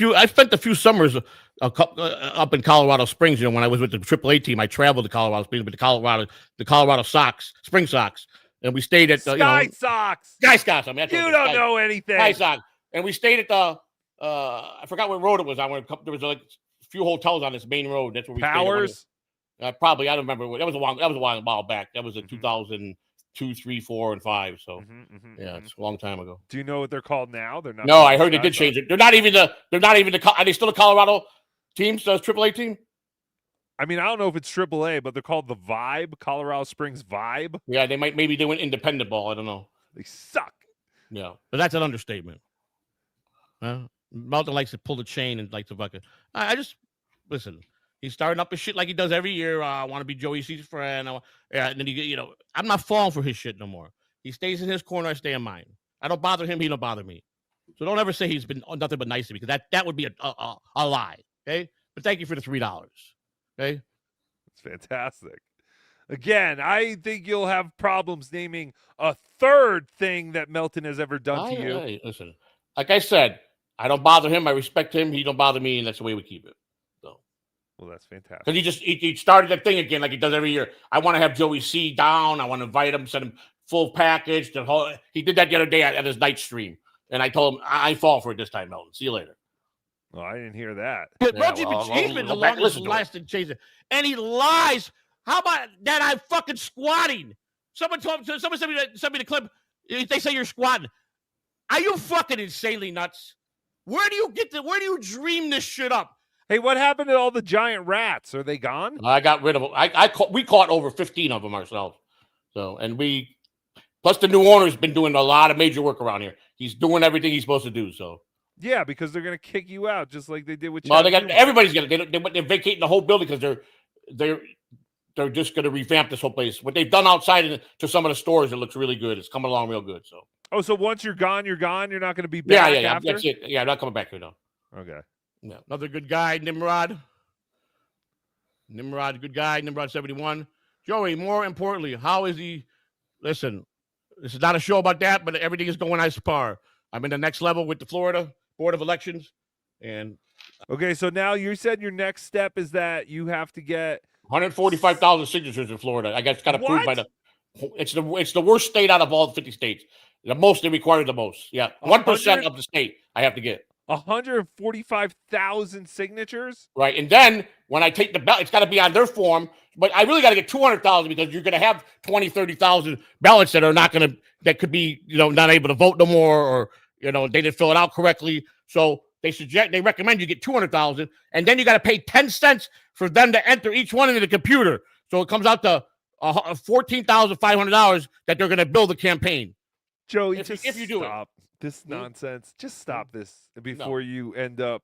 few summers up in Colorado Springs. You know, when I was with the AAA team, I traveled to Colorado Springs with the Colorado Sox, Spring Sox, and we stayed at Sky Sox. Sky Sox. I mean, that's You what it is, don't Sky- know anything. Sky Sox, and we stayed at the I forgot what road it was. There was like a few hotels on this main road. That's where we Powers. stayed. Probably I don't remember. That was a while back. That was in 2002, 3, 4, and 5. So yeah, it's a long time ago. Do you know what they're called now? They're not. No, I heard they did change it. They're not even the. Are they still a Colorado team? So AAA team? I mean, I don't know if it's AAA, but they're called the Vibe, Colorado Springs Vibe. Yeah, maybe they went independent ball. I don't know. They suck. Yeah, but that's an understatement. Melton likes to pull the chain and like to fucking. I just listen. He's starting up his shit like he does every year. I want to be Joey C's friend. And then I'm not falling for his shit no more. He stays in his corner. I stay in mine. I don't bother him. He don't bother me. So don't ever say he's been nothing but nice to me, because that would be a lie. Okay. But thank you for the $3. Okay. It's fantastic. Again, I think you'll have problems naming a third thing that Melton has ever done to you. Hey, listen, like I said, I don't bother him. I respect him. He don't bother me, and that's the way we keep it. So, well, that's fantastic. Because he started that thing again like he does every year. I want to have Joey C down. I want to invite him, send him full package. He did that the other day at his night stream, and I told him I fall for it this time, Melton. See you later. Well, I didn't hear that. He's been the longest lasting chaser, and he lies. How about that? I'm fucking squatting. Someone sent me the clip. They say you're squatting. Are you fucking insanely nuts? Where do you dream this shit up? Hey, what happened to all the giant rats? Are they gone? I got rid of them. We caught over 15 of them ourselves. So, and plus the new owner's been doing a lot of major work around here. He's doing everything he's supposed to do. So. Yeah, because they're gonna kick you out just like they did with. Well, everybody's gonna. They're vacating the whole building because they're just gonna revamp this whole place. What they've done outside to some of the stores, it looks really good. It's coming along real good. So. Oh, so once you're gone, you're gone. You're not gonna be back. Yeah. After? That's it. Yeah, I'm not coming back here now. Okay. Yeah, another good guy, Nimrod. Good guy, Nimrod 71. Joey, more importantly, how is he? Listen, this is not a show about that, but everything is going as par. I'm in the next level with the Florida Board of Elections. And okay, so now you said your next step is that you have to get 145,000 signatures in Florida. I guess got approved by it's the worst state out of all the 50 states. The most they require the most. Yeah, 1% of the state I have to get. 145,000 signatures. Right, and then when I take the ballot, it's got to be on their form. But I really got to get 200,000 because you're going to have 20, 30,000 ballots that could be not able to vote no more, or they didn't fill it out correctly. So they recommend you get 200,000, and then you got to pay 10 cents for them to enter each one into the computer. So it comes out to $14,500 that they're going to build the campaign. Joey, if you do stop this nonsense. Just stop this before you end up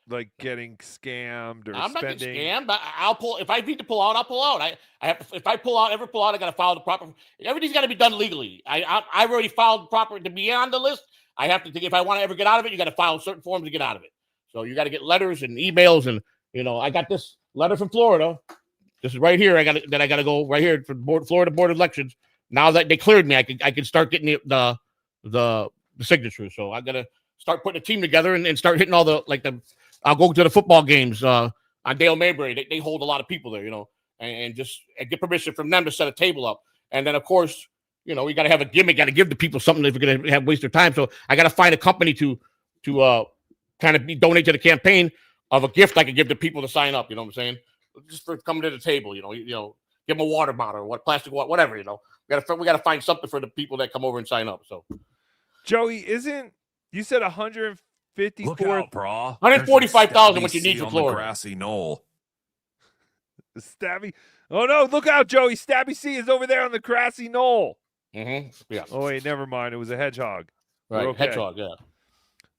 like getting scammed or I'm spending. not getting scammed. I'll pull if I need to pull out. I'll pull out. I have to, if I pull out, I got to file the proper. Everything's got to be done legally. I've already filed proper to be on the list. I have to think if I want to ever get out of it, you got to file certain forms to get out of it. So you got to get letters and emails, and I got this letter from Florida. This is right here. I got to go right here for Florida Board of Elections. Now that they cleared me, I can start getting the signatures. So I got to start putting a team together and start hitting all I'll go to the football games on Dale Maybury. They hold a lot of people there, and get permission from them to set a table up. And then, of course, you got to have a gimmick. Got to give the people something if you're going to have waste their time. So I got to find a company to kind of donate to the campaign of a gift I could give to people to sign up. You know what I'm saying? Just for coming to the table. Give them a water bottle or plastic water, whatever. We got to find something for the people that come over and sign up. So, Joey, you said 154? Look out, brah. 145,000 what you need for on Florida. The grassy knoll. Stabby. Oh no, look out, Joey. Stabby C is over there on the grassy knoll. Mm-hmm. Yeah. Oh wait, never mind. It was a hedgehog. Right. Okay. Hedgehog, yeah.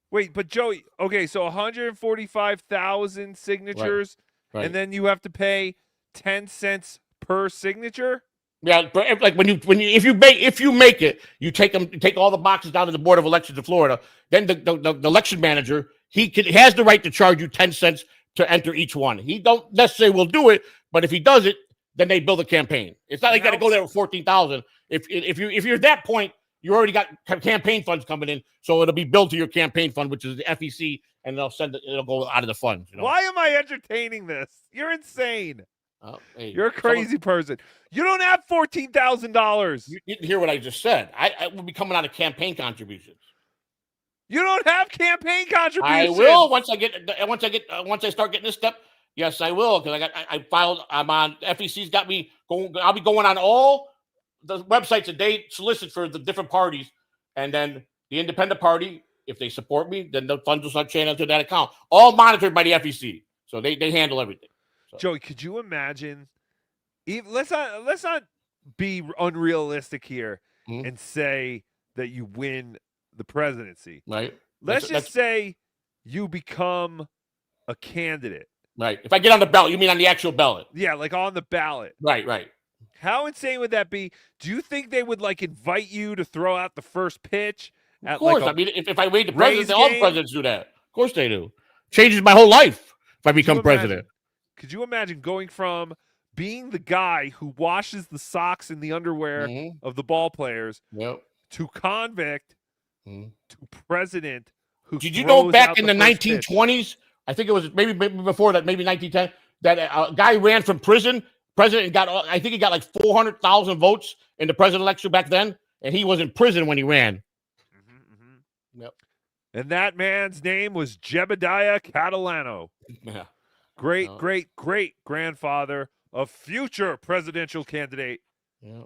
Wait, but Joey, okay, so 145,000 signatures, Right. and then you have to pay 10 cents per signature? Yeah, but like if you make it, you take all the boxes down to the Board of Elections of Florida. Then the election manager has the right to charge you 10 cents to enter each one. He don't necessarily will do it, but if he does it, then they build a campaign. It's not like you got to go there with 14,000. If you're at that point, you already got campaign funds coming in, so it'll be billed to your campaign fund, which is the FEC, and it'll go out of the funds. Why am I entertaining this? You're insane. Oh, hey, you're a crazy person. You don't have $14,000. You didn't hear what I just said. I will be coming out of campaign contributions. You don't have campaign contributions. I will once I start getting this step. Yes, I will, because I filed. I'm on FEC's got me going. I'll be going on all the websites that they solicit for the different parties, and then the independent party, if they support me, then the funds will start channeling to that account. All monitored by the FEC, so they handle everything. So. Joey, could you imagine? Let's not be unrealistic here and say that you win the presidency. Right. Let's just say you become a candidate. Right. If I get on the ballot, you mean on the actual ballot? Yeah, like on the ballot. Right. How insane would that be? Do you think they would like invite you to throw out the first pitch? Of course. Like I mean, if I made the president, Rays all the game? presidents do that. Of course they do. Changes my whole life if I become president. Could you imagine going from being the guy who washes the socks and the underwear of the ball players to convict to president who Did you know throws back out in the first pitch? 1920s? I think it was maybe before that, maybe 1910, that a guy ran from prison, president, and got, I think he got like 400,000 votes in the president election back then, and he was in prison when he ran. Yep. And that man's name was Jebediah Catalano. Yeah. Great grandfather of future presidential candidate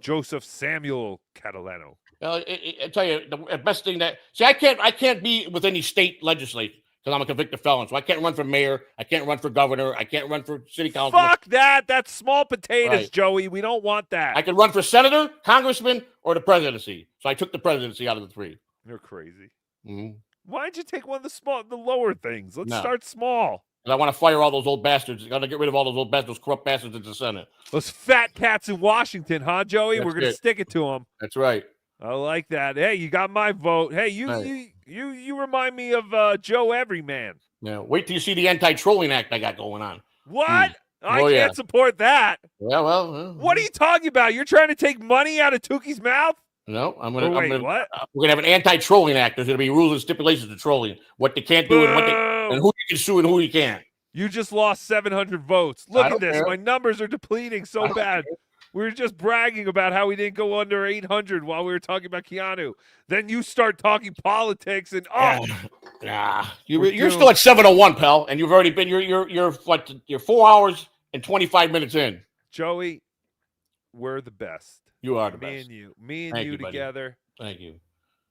Joseph Samuel Catalano. I tell you, the best thing that I can't be with any state legislature because I'm a convicted felon, so I can't run for mayor, I can't run for governor, I can't run for city council. Fuck that! That's small potatoes, Right. Joey. We don't want that. I could run for senator, congressman, or the presidency. So I took the presidency out of the three. You're crazy. Mm-hmm. Why'd you take one of the lower things? Let's No. start small. I want to fire all those old bastards. I got to get rid of all those old bastards, those corrupt bastards in the Senate. Those fat cats in Washington, huh, Joey? That's We're gonna it. stick it to them. That's right. I like that. Hey, you got my vote. Hey, you remind me of Joe Everyman. Yeah. Wait till you see the anti-trolling act I got going on. What? I Oh, can't support that. Yeah, well. What are you talking about? You're trying to take money out of Tookie's mouth? No, What? we're gonna have an anti-trolling act. There's gonna be rules and stipulations of trolling, what they can't do and who you can sue and who you can't. You just lost 700 votes. Look I at don't this. care. My numbers are depleting so bad. We were just bragging about how we didn't go under 800 while we were talking about Keanu. Then you start talking politics and You're still at 701, pal, and you've already been. You're 4 hours and 25 minutes in. Joey, we're the best. You are the Me best. and you. Me and Thank you you, buddy. together. Thank you.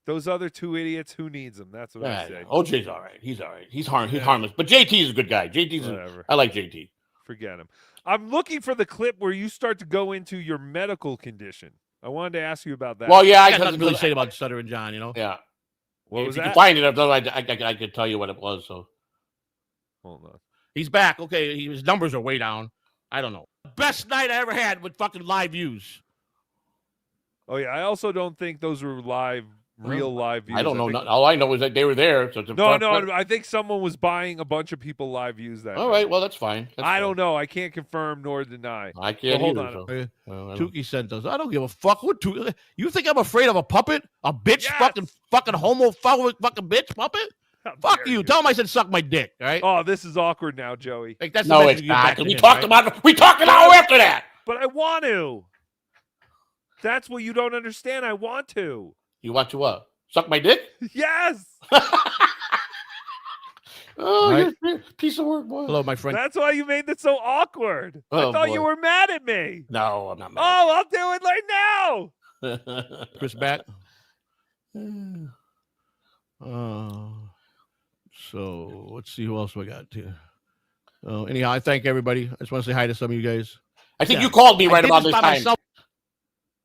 Those other two idiots, who needs them? That's what I Yeah, say. OJ's all right. He's all right. He's harmless. But JT's a good guy. Whatever. I like JT. Forget him. I'm looking for the clip where you start to go into your medical condition. I wanted to ask you about that. Well, yeah, I got nothing really to say about Sutter and John. Yeah. What if was you that? can find it, otherwise I could tell you what it was. So hold on. He's back. Okay, his numbers are way down. I don't know. Best night I ever had with fucking live views. Oh yeah, I also don't think those were real live views. I don't know. think- All I know is that they were there. So No, I think someone was buying a bunch of people live views that. All day. right, well that's fine. I don't know. I can't confirm nor deny. I can't Well, hold either, on. so. Well, I don't- Tookie sent us. I don't give a fuck. What you think I'm afraid of a puppet? A bitch fucking homophobic fucking bitch puppet? Fuck you. Tell him I said suck my dick, all right? Oh, this is awkward now, Joey. Like, that's No, the it's message you give not. back to We him, talked right? about it. We talked an hour after that. But I want to. That's what you don't understand. I want to. You want to what? Suck my dick? Yes. Oh, Right. you're a piece of work, boy. Hello, my friend. That's why you made it so awkward. Oh, I thought you boy. were mad at me. No, I'm not mad. Oh, I'll do it right now. Chris back. So let's see who else we got here. Anyhow, I thank everybody. I just want to say hi to some of you guys. I think you called me right about this time.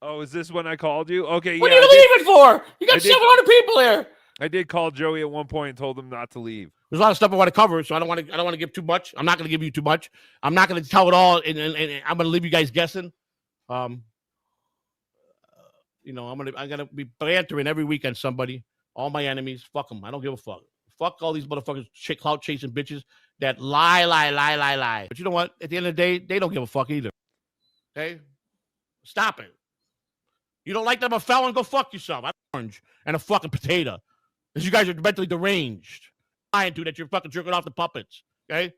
Oh, is this when I called you? Okay, What yeah. are you leaving for? You I got did- 700 people here. I did call Joey at one point and told him not to leave. There's a lot of stuff I want to cover, so I don't want to give too much. I'm not going to give you too much. I'm not going to tell it all, and I'm going to leave you guys guessing. I'm gonna be bantering every week on somebody. All my enemies, fuck them. I don't give a fuck. Fuck all these motherfuckers, clout chasing bitches that lie. But you know what? At the end of the day, they don't give a fuck either. Okay, stop it. You don't like that I'm a felon? Go fuck yourself. I'm orange and a fucking potato. Because you guys are mentally deranged. Lying to that you're fucking jerking off the puppets. Okay?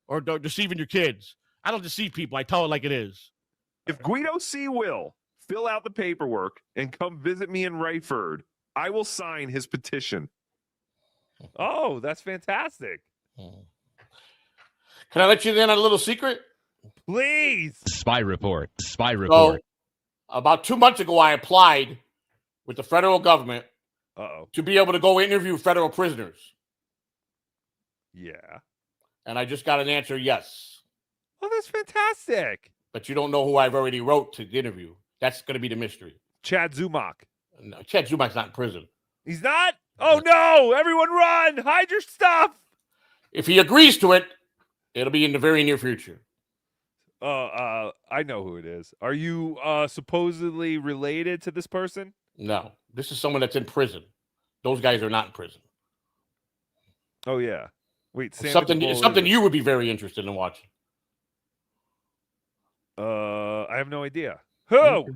Or deceiving your kids. I don't deceive people. I tell it like it is. If Guido C. will fill out the paperwork and come visit me in Rayford, I will sign his petition. Oh, that's fantastic. Can I let you in on a little secret? Please. Spy report. Spy So, report. about 2 months ago, I applied with the federal government to be able to go interview federal prisoners. Yeah. And I just got an answer, yes. Oh, that's fantastic. But you don't know who I've already wrote to interview. That's going to be the mystery. Chad Zumach. No, Chad Zumach's not in prison. He's not? Oh no! Everyone run! Hide your stuff! If he agrees to it, it'll be in the very near future. I know who it is. Are you supposedly related to this person? No, this is someone that's in prison. Those guys are not in prison. Oh yeah. Wait, It's something you would be very interested in watching. I have no idea. Who?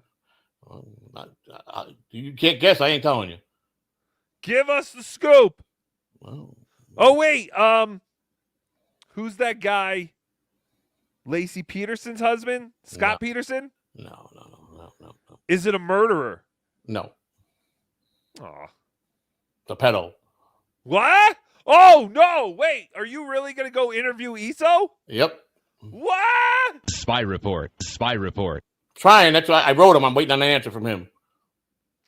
You can't guess. I ain't telling you. Give us the scoop. Oh wait, who's that guy? Lacey Peterson's husband? Scott Peterson? No. Is it a murderer? No. Aw. The pedo. What? Oh no! Wait, are you really gonna go interview ESO? Yep. What? Spy report. Spy report. Trying. That's why I wrote him. I'm waiting on an answer from him.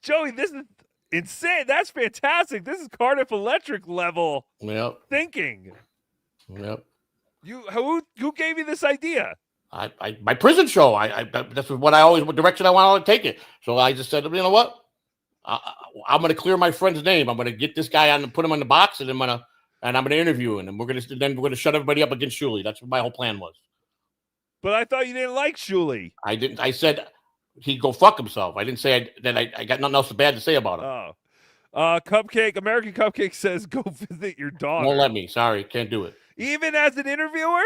Joey, this is insane. That's fantastic. This is Cardiff Electric level thinking. Yep. Who gave you this idea? My prison show. That's what direction I want to take it. So I just said, you know what? I'm going to clear my friend's name. I'm going to get this guy on and put him in the box, and I'm going to interview him, and we're going to shut everybody up against Shulie. That's what my whole plan was. But I thought you didn't like Shulie. I didn't. I said he'd go fuck himself. I didn't say that I got nothing else bad to say about him. Cupcake, American Cupcake says go visit your daughter. Won't let me. Sorry, can't do it. Even as an interviewer?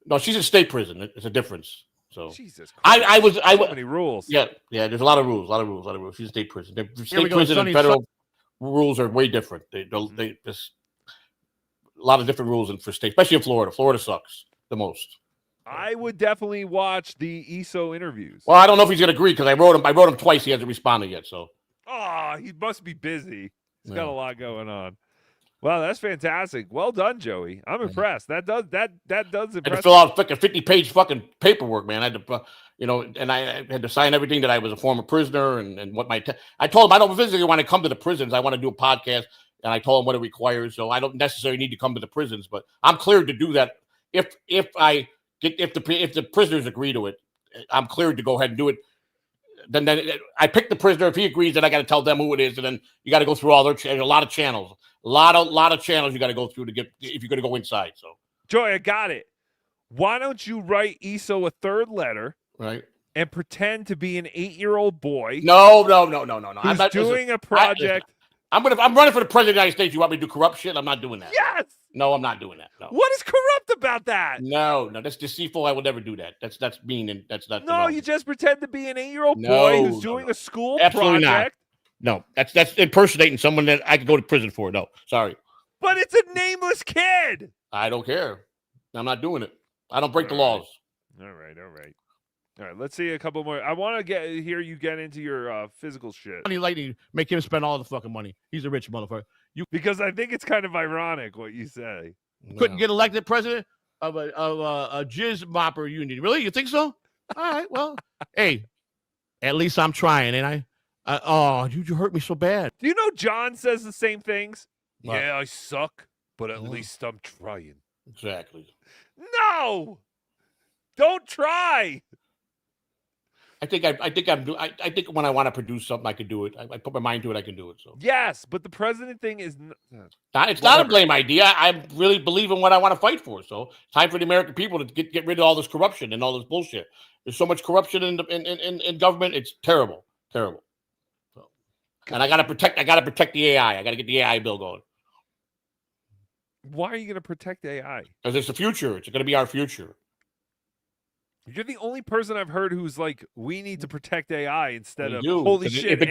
No, she's in state prison. It's a difference. So Jesus Christ. I was so many rules. Yeah. There's a lot of rules. She's in state prison. State go, prison Sonny, and federal rules are way different. They just a lot of different rules for state, especially in Florida. Florida sucks the most. I would definitely watch the ESO interviews. Well, I don't know if he's gonna agree because I wrote him twice. He hasn't responded yet. So he must be busy. He's got a lot going on. Wow, that's fantastic. Well done, Joey. I'm impressed. That does impress. I had to fill out like a 50-page fucking paperwork, man. I had to, and I had to sign everything that I was a former prisoner and what I told him I don't physically want to come to the prisons. I want to do a podcast, and I told him what it requires. So I don't necessarily need to come to the prisons, but I'm cleared to do that if the prisoners agree to it. I'm cleared to go ahead and do it. Then I pick the prisoner. If he agrees, then I got to tell them who it is, and then you got to go through all their a lot of channels. A lot of channels you got to go through to get if you're going to go inside. So, Joey, I got it. Why don't you write ESO a third letter, right, and pretend to be an 8-year-old boy? No. Who's doing a project? I'm running for the president of the United States. You want me to do corrupt shit? I'm not doing that. Yes. No, I'm not doing that. No. What is corrupt about that? No, that's deceitful. I will never do that. That's mean and that's not. No, you just pretend to be an 8-year-old boy who's doing a school Absolutely project. Not. No, that's impersonating someone that I could go to prison for. No, sorry. But it's a nameless kid. I don't care. I'm not doing it. I don't break the laws. All right. Let's see a couple more. I want to hear you get into your physical shit. Money lightning, make him spend all the fucking money. He's a rich motherfucker. Because I think it's kind of ironic what you say. Couldn't get elected president of a jizz mopper union. Really? You think so? All right. Well, hey, at least I'm trying, ain't I? You hurt me so bad. Do you know John says the same things? What? Yeah, I suck, but at least I'm trying. Exactly. No, don't try. I think when I want to produce something, I can do it. I put my mind to it, I can do it. So yes, but the president thing is it's not a blame idea. I really believe in what I want to fight for. So time for the American people to get rid of all this corruption and all this bullshit. There's so much corruption in government. It's terrible. So, and I gotta protect the AI. I gotta get the AI bill going. Why are you going to protect AI? Because it's the future. It's going to be our future. You're the only person I've heard who's like, we need to protect AI instead of do. holy shit. If the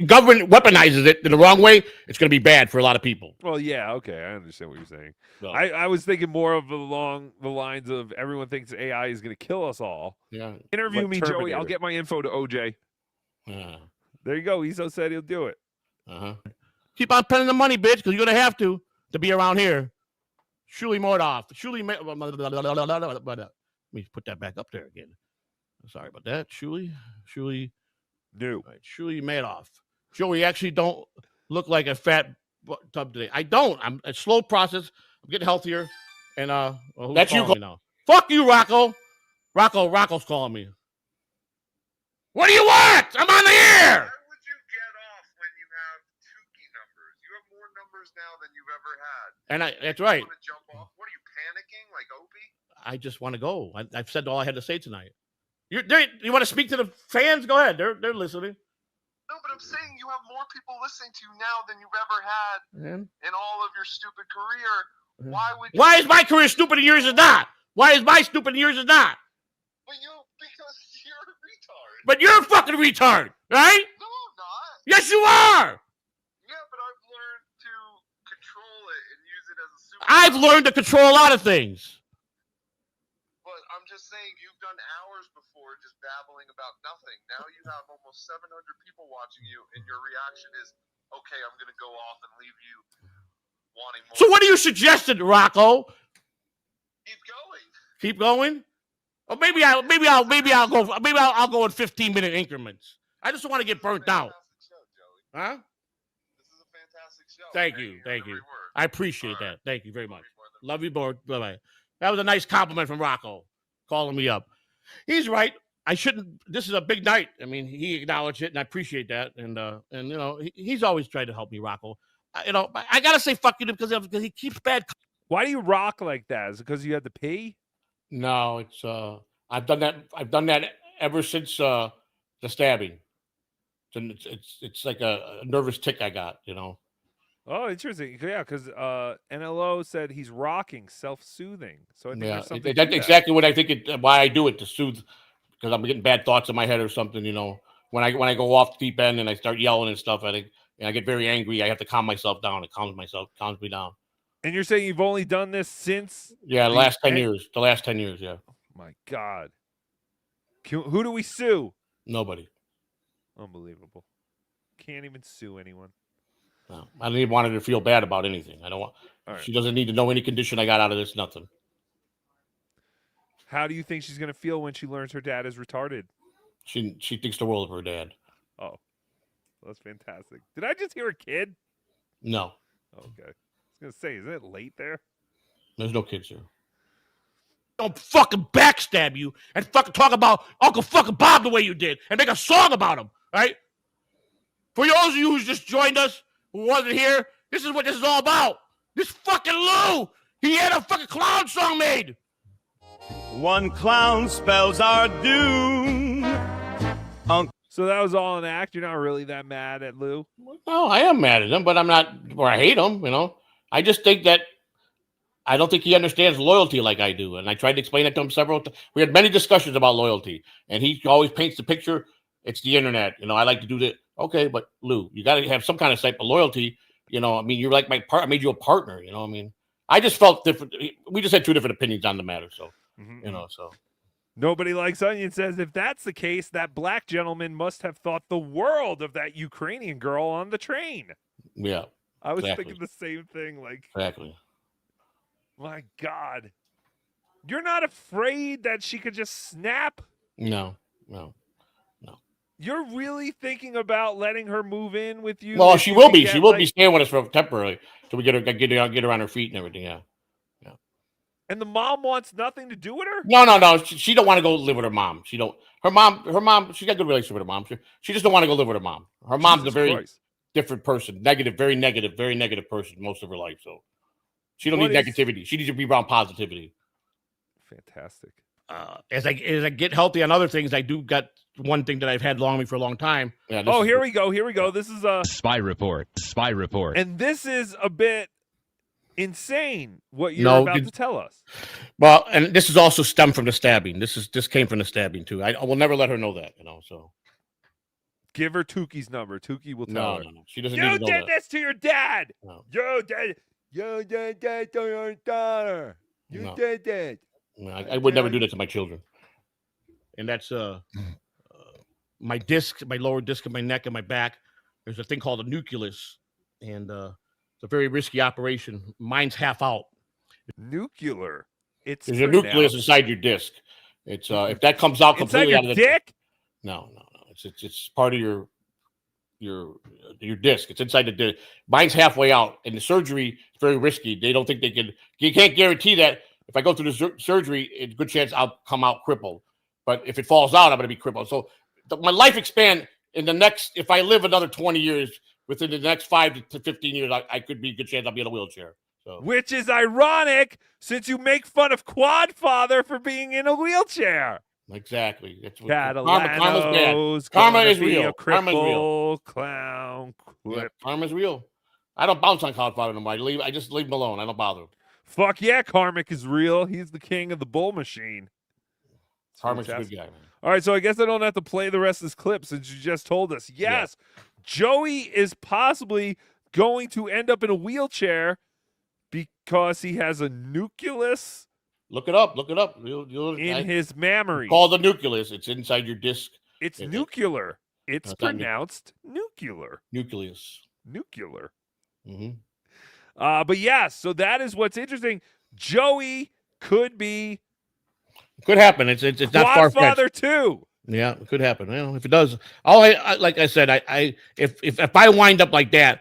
government weaponizes it in the wrong way, it's going to be bad for a lot of people. Well, yeah, okay, I understand what you're saying. So, I was thinking more of along the lines of everyone thinks AI is going to kill us all. Yeah. Interview Like me, Terminator. Joey. I'll get my info to OJ. There you go. Iso said he'll do it. Keep on spending the money, bitch, because you're gonna have to be around here. Shulie Mordoff. Let me put that back up there again. Sorry about that. Shulie. New. Right, Shulie Madoff. Joey, actually don't look like a fat tub today. I don't. I'm a slow process. I'm getting healthier. And who's That's you calling me now? Fuck you, Rocco. Rocco's calling me. What do you want? I'm on the air. And that's right. I just want to go. I've said all I had to say tonight. You want to speak to the fans? Go ahead. They're listening. No, but I'm saying you have more people listening to you now than you've ever had in all of your stupid career. Why is my career stupid and yours is not? Why is my stupid and yours is not? Because you're a retard. But you're a fucking retard, right? No, I'm not. Yes, you are. Yeah, but I've learned to control it and use it as a super. I've learned to control a lot of things. But I'm just saying, you've done hours before just babbling about nothing. Now you have almost 700 people watching you, and your reaction is, okay, I'm going to go off and leave you wanting more. So what are you suggesting, Rocco? Keep going. Keep going? Or maybe I'll go in 15-minute increments. I just want to get burnt out. Huh? This is a fantastic show. Thank you. I appreciate that. Thank you very much. Love you, boy. Bye-bye. That was a nice compliment from Rocco, calling me up. He's right. I shouldn't. This is a big night. I mean, he acknowledged it, and I appreciate that. And you know, he's always tried to help me, Rocco. You know, I gotta say fuck you because he keeps bad. Why do you rock like that? Is it because you had to pee? No, it's I've done that ever since the stabbing. It's like a nervous tick I got, you know. Oh, interesting. Yeah, because NLO said he's rocking, self-soothing. So I think there's something. That's exactly what I think. Why I do it, to soothe, because I'm getting bad thoughts in my head or something. You know, when I go off the deep end and I start yelling and stuff, I get very angry. I have to calm myself down. It calms me down. And you're saying you've only done this since? Yeah, the last 10 years. The last 10 years, yeah. Oh my God. Who do we sue? Nobody. Unbelievable. Can't even sue anyone. No, I don't even want her to feel bad about anything. I don't want. Right. She doesn't need to know any condition I got out of this. Nothing. How do you think she's gonna feel when she learns her dad is retarded? She thinks the world of her dad. Oh, that's fantastic. Did I just hear a kid? No. Okay. I was gonna say, isn't it late there? There's no kids here. Don't fucking backstab you and fucking talk about Uncle fucking Bob the way you did and make a song about him, right? For those of you who just joined us, who wasn't here, this is what this is all about. This fucking Lou, he had a fucking clown song made. One clown spells our doom. So that was all an act? You're not really that mad at Lou? No, I am mad at him, but I'm not, or I hate him, you know. I just think that I don't think he understands loyalty like I do. And I tried to explain it to him several times. We had many discussions about loyalty. And he always paints the picture. It's the internet. You know, I like to do that. Okay, but Lou, you got to have some kind of type of loyalty. You know, I mean, you're like my partner. I made you a partner. You know, I mean, I just felt different. We just had two different opinions on the matter. So, you know, so. Nobody Likes Onion says, if that's the case, that black gentleman must have thought the world of that Ukrainian girl on the train. Yeah. I was thinking the same thing. Like, exactly. My God. You're not afraid that she could just snap? No. You're really thinking about letting her move in with you? Well, she will be. She will be staying with us for temporarily till we get her on her feet and everything. Yeah. And the mom wants nothing to do with her? No. She don't want to go live with her mom. She don't. Her mom. She got a good relationship with her mom. She just don't want to go live with her mom. Her mom's a very different person, very negative person most of her life. So she don't need negativity. She needs to be around positivity. Fantastic. As I get healthy on other things, I do got one thing that I've had along me for a long time. Yeah. Here we go. This is a spy report. And this is a bit insane what you're about to tell us. Well, and this is also stemmed from the stabbing. This came from the stabbing too. I will never let her know that, you know. So give her Tookie's number. Tookie will tell her. No. She doesn't need to know did that. this to your dad. No. You did that to your daughter. You did that. No, I would never do that to my children. And that's my disc, my lower disc of my neck and my back. There's a thing called a nucleus, and it's a very risky operation. Mine's half out. Nuclear. There's a nucleus inside your disc. It's if that comes out completely out of the dick. No. It's part of your disc. It's inside the disc. Mine's halfway out, and the surgery is very risky. They don't think they can. You can't guarantee that if I go through the surgery, it's a good chance I'll come out crippled. But if it falls out, I'm going to be crippled. So my life span in the next, if I live another 20 years, within the next 5 to 15 years, I could be a good chance I'll be in a wheelchair. So. Which is ironic since you make fun of Quad Father for being in a wheelchair. Exactly. That's what Catalano's karma's bad. Karma is real. Karma's real. Clown clip. Yeah, karma's real. I don't bounce on Quad Father no more. I just leave him alone. I don't bother him. Fuck yeah, Karmic is real. He's the king of the bull machine. Karmic's a good guy, man. All right, so I guess I don't have to play the rest of this clip since you just told us. Yes, Joey is possibly going to end up in a wheelchair because he has a nucleus. Look it up. In his mammary. Called the nucleus. It's inside your disc. It's nuclear. It's pronounced nuclear. Nucleus. Nuclear. Mm-hmm. But yeah, so that is what's interesting. Joey could happen. It's not far fetched. Father too. Yeah, it could happen. Well, if it does, like I said, if I wind up like that,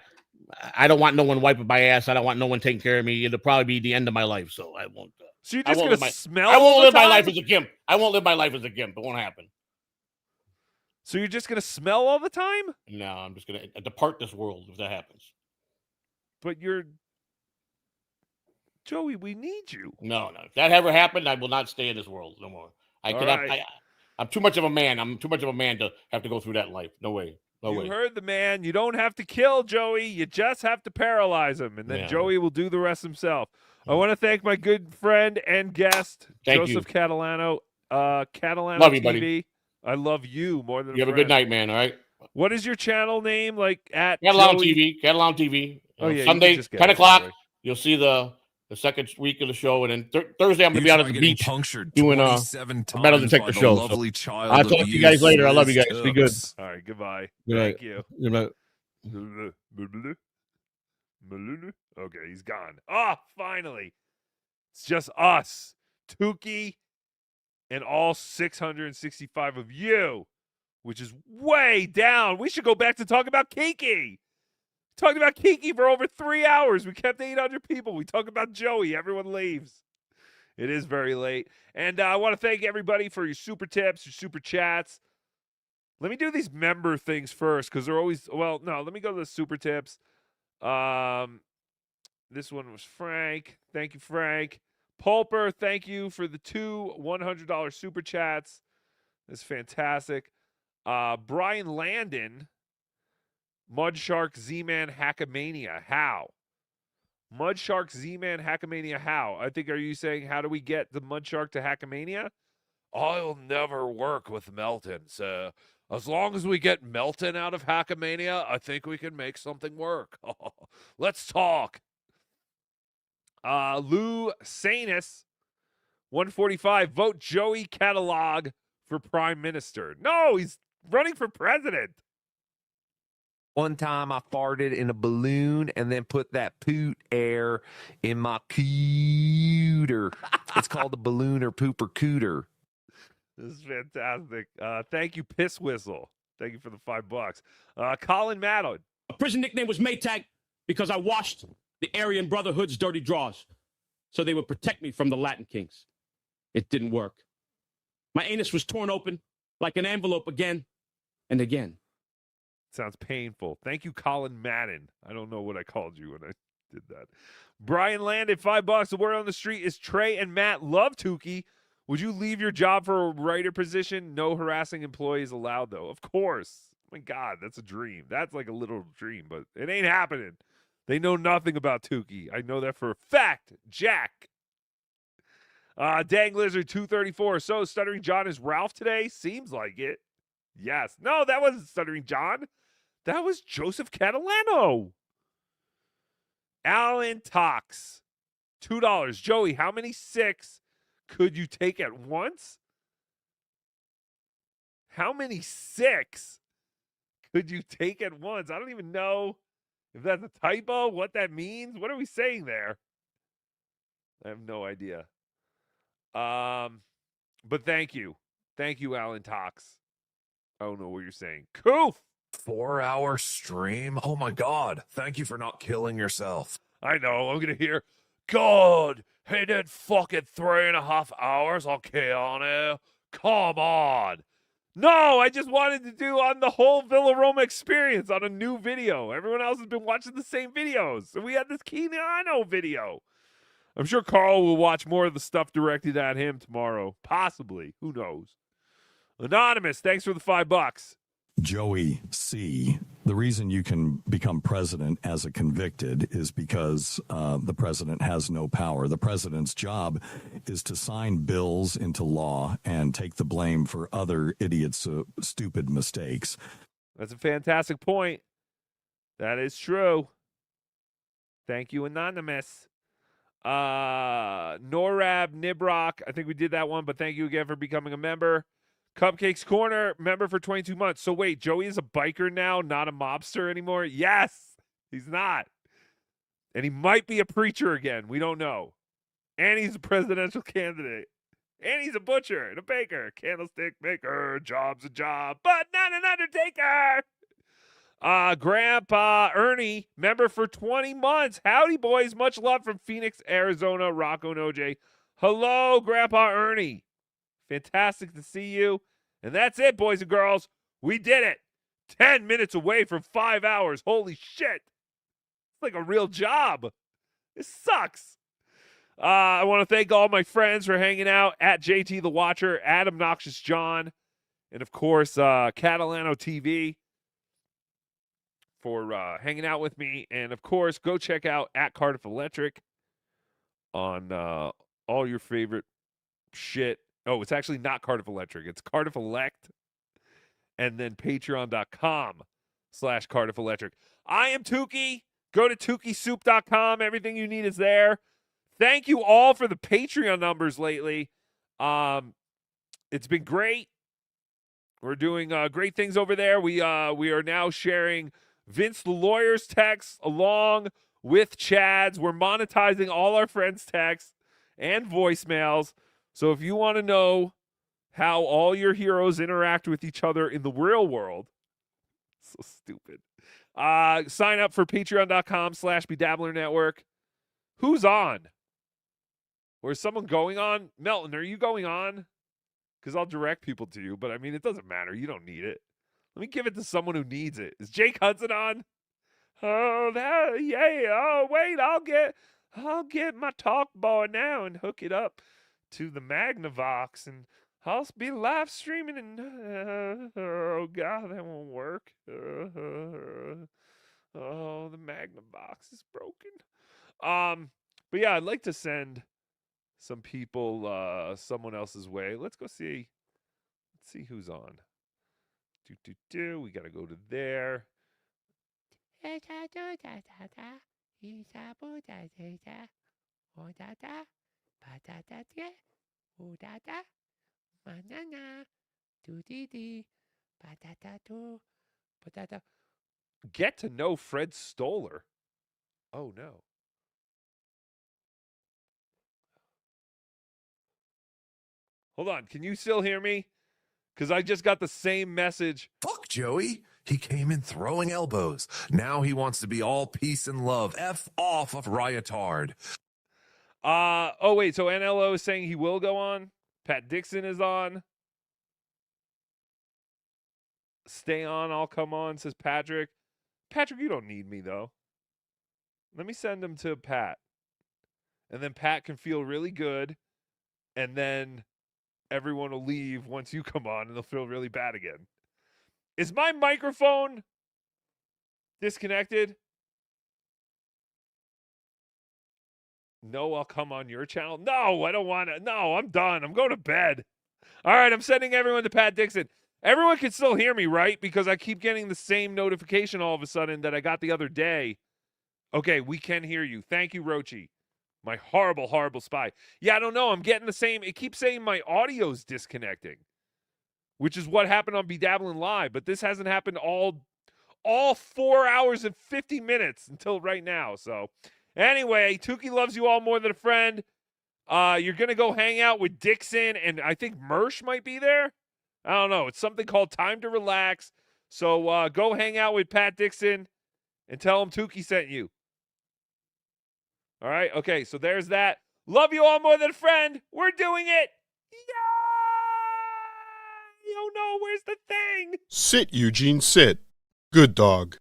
I don't want no one wiping my ass. I don't want no one taking care of me. It'll probably be the end of my life. So I won't. So you're just gonna smell. I won't live my life as a gimp. I won't live my life as a gimp. It won't happen. So you're just gonna smell all the time? No, I'm just gonna depart this world if that happens. But you're Joey. We need you. No. If that ever happened, I will not stay in this world no more. I cannot. Right. I'm too much of a man. I'm too much of a man to have to go through that life. No way. No way. You heard the man. You don't have to kill Joey. You just have to paralyze him, and then Joey will do the rest himself. I want to thank my good friend and guest, Joseph Catalano. Catalano love you, TV. buddy. I love you more than you. Have a good night, man. All right. What is your channel name? Like at Catalano TV. Catalano TV. Oh yeah. Sunday, 10 o'clock. You'll see the second week of the show, and then Thursday I'm gonna be out at the beach doing a metal detector show. So I'll talk to you guys later. I love you guys. Be good. All right. Goodbye. Good night. Thank you. Good night. Okay, he's gone. Oh, finally. It's just us, Tookie, and all 665 of you, which is way down. We should go back to talk about Kiki. Talked about Kiki for over 3 hours. We kept 800 people. We talk about Joey. Everyone leaves. It is very late. And I want to thank everybody for your super tips, your super chats. Let me do these member things first because they're always, let me go to the super tips. This one was Frank. Thank you, Frank. Pulper, thank you for the 2 $100 super chats. That's fantastic. Brian Landon, Mudshark Z-Man Hackamania. How? Mudshark Z-Man Hackamania. How? I think, are you saying, how do we get the Mudshark to Hackamania? I'll never work with Melton. So as long as we get Melton out of Hackamania, I think we can make something work. Let's talk. Lou Sanus, 145. Vote Joey Catalog for Prime Minister. No, he's running for president. One time I farted in a balloon and then put that poot air in my cooter. It's called a balloon or pooper cooter. This is fantastic. Thank you, Piss Whistle. Thank you for the $5. Colin Maddon. A prison nickname was Maytag because I washed the Aryan Brotherhood's dirty drawers so they would protect me from the Latin Kings. It didn't work. My anus was torn open like an envelope again and again. Sounds painful. Thank you, Colin Madden. I don't know what I called you when I did that. Brian landed $5. The word on the street is Trey and Matt love Tookie. Would you leave your job for a writer position? No harassing employees allowed, though. Of course. Oh my God, that's a dream. That's like a little dream, but it ain't happening. They know nothing about Tookie. I know that for a fact. Jack. Dang Lizard 234. So Stuttering John is Ralph today? Seems like it. Yes. No, that wasn't Stuttering John. That was Joseph Catalano. Alan Tox. $2. Joey, how many 6 could you take at once? How many 6 could you take at once? I don't even know if that's a typo, what that means. What are we saying there? I have no idea. But thank you. Thank you, Alan Tox. I don't know what you're saying. Coof! 4-hour stream? Oh my God. Thank you for not killing yourself. I know. I'm going to hear, God, he did fucking 3.5 hours on Keanu. Come on. No, I just wanted to do on the whole Villa Roma experience on a new video. Everyone else has been watching the same videos. So we had this Keanu video. I'm sure Carl will watch more of the stuff directed at him tomorrow. Possibly. Who knows? Anonymous, thanks for the $5. Joey C. The reason you can become president as a convicted is because the president has no power. The president's job is to sign bills into law and take the blame for other idiots' stupid mistakes. That's a fantastic point. That is true. Thank you, Anonymous. Norab Nibrock, I think we did that one, but thank you again for becoming a member. Cupcakes Corner, member for 22 months. So wait, Joey is a biker now, not a mobster anymore? Yes, he's not. And he might be a preacher again. We don't know. And he's a presidential candidate. And he's a butcher and a baker. Candlestick maker, job's a job, but not an undertaker. Grandpa Ernie, member for 20 months. Howdy, boys. Much love from Phoenix, Arizona. Rocco and OJ. Hello, Grandpa Ernie. Fantastic to see you. And that's it, boys and girls. We did it. 10 minutes away from 5 hours. Holy shit. It's like a real job. This sucks. I want to thank all my friends for hanging out at JT the Watcher, at Obnoxious John, and of course, Catalano TV for hanging out with me. And of course, go check out at Cardiff Electric on all your favorite shit. Oh, it's actually not Cardiff Electric. It's Cardiff Elect. And then patreon.com/Cardiff Electric. I am Tookie. Go to TookieSoup.com. Everything you need is there. Thank you all for the Patreon numbers lately. It's been great. We're doing great things over there. We are now sharing Vince the Lawyer's texts along with Chad's. We're monetizing all our friends' texts and voicemails. So if you want to know how all your heroes interact with each other in the real world, so stupid. Sign up for patreon.com/Bedabbler Network. Who's on? Or is someone going on? Melton, are you going on? Because I'll direct people to you, but I mean, it doesn't matter. You don't need it. Let me give it to someone who needs it. Is Jake Hudson on? Oh, yeah. Oh, wait, I'll get my talk boy now and hook it up to the Magnavox, and I'll be live streaming, and oh god, that won't work. Oh, the Magnavox is broken. But yeah, I'd like to send some people someone else's way. Let's go see. Let's see who's on. We gotta go to there. Get to know Fred Stoller. Oh no. Hold on, can you still hear me? Because I just got the same message. Fuck Joey. He came in throwing elbows. Now he wants to be all peace and love. F off of Riotard. Oh, wait, so NLO is saying he will go on? Pat Dixon is on. Stay on, I'll come on, says Patrick. Patrick, you don't need me, though. Let me send him to Pat. And then Pat can feel really good. And then everyone will leave once you come on, and they'll feel really bad again. Is my microphone disconnected? No, I'll come on your channel. No, I don't want to. No, I'm done. I'm going to bed. All right, I'm sending everyone to Pat Dixon. Everyone can still hear me, right? Because I keep getting the same notification all of a sudden that I got the other day. Okay, we can hear you. Thank you, Rochi. My horrible, horrible spy. Yeah, I don't know. I'm getting the same. It keeps saying my audio's disconnecting, which is what happened on Bedabbling Live. But this hasn't happened all 4 hours and 50 minutes until right now. So anyway, Tookie loves you all more than a friend. You're going to go hang out with Dixon, and I think Mersh might be there. I don't know. It's something called Time to Relax. So go hang out with Pat Dixon and tell him Tookie sent you. All right? Okay, so there's that. Love you all more than a friend. We're doing it. Oh no, where's the thing? Sit, Eugene, sit. Good dog.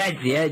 That's it.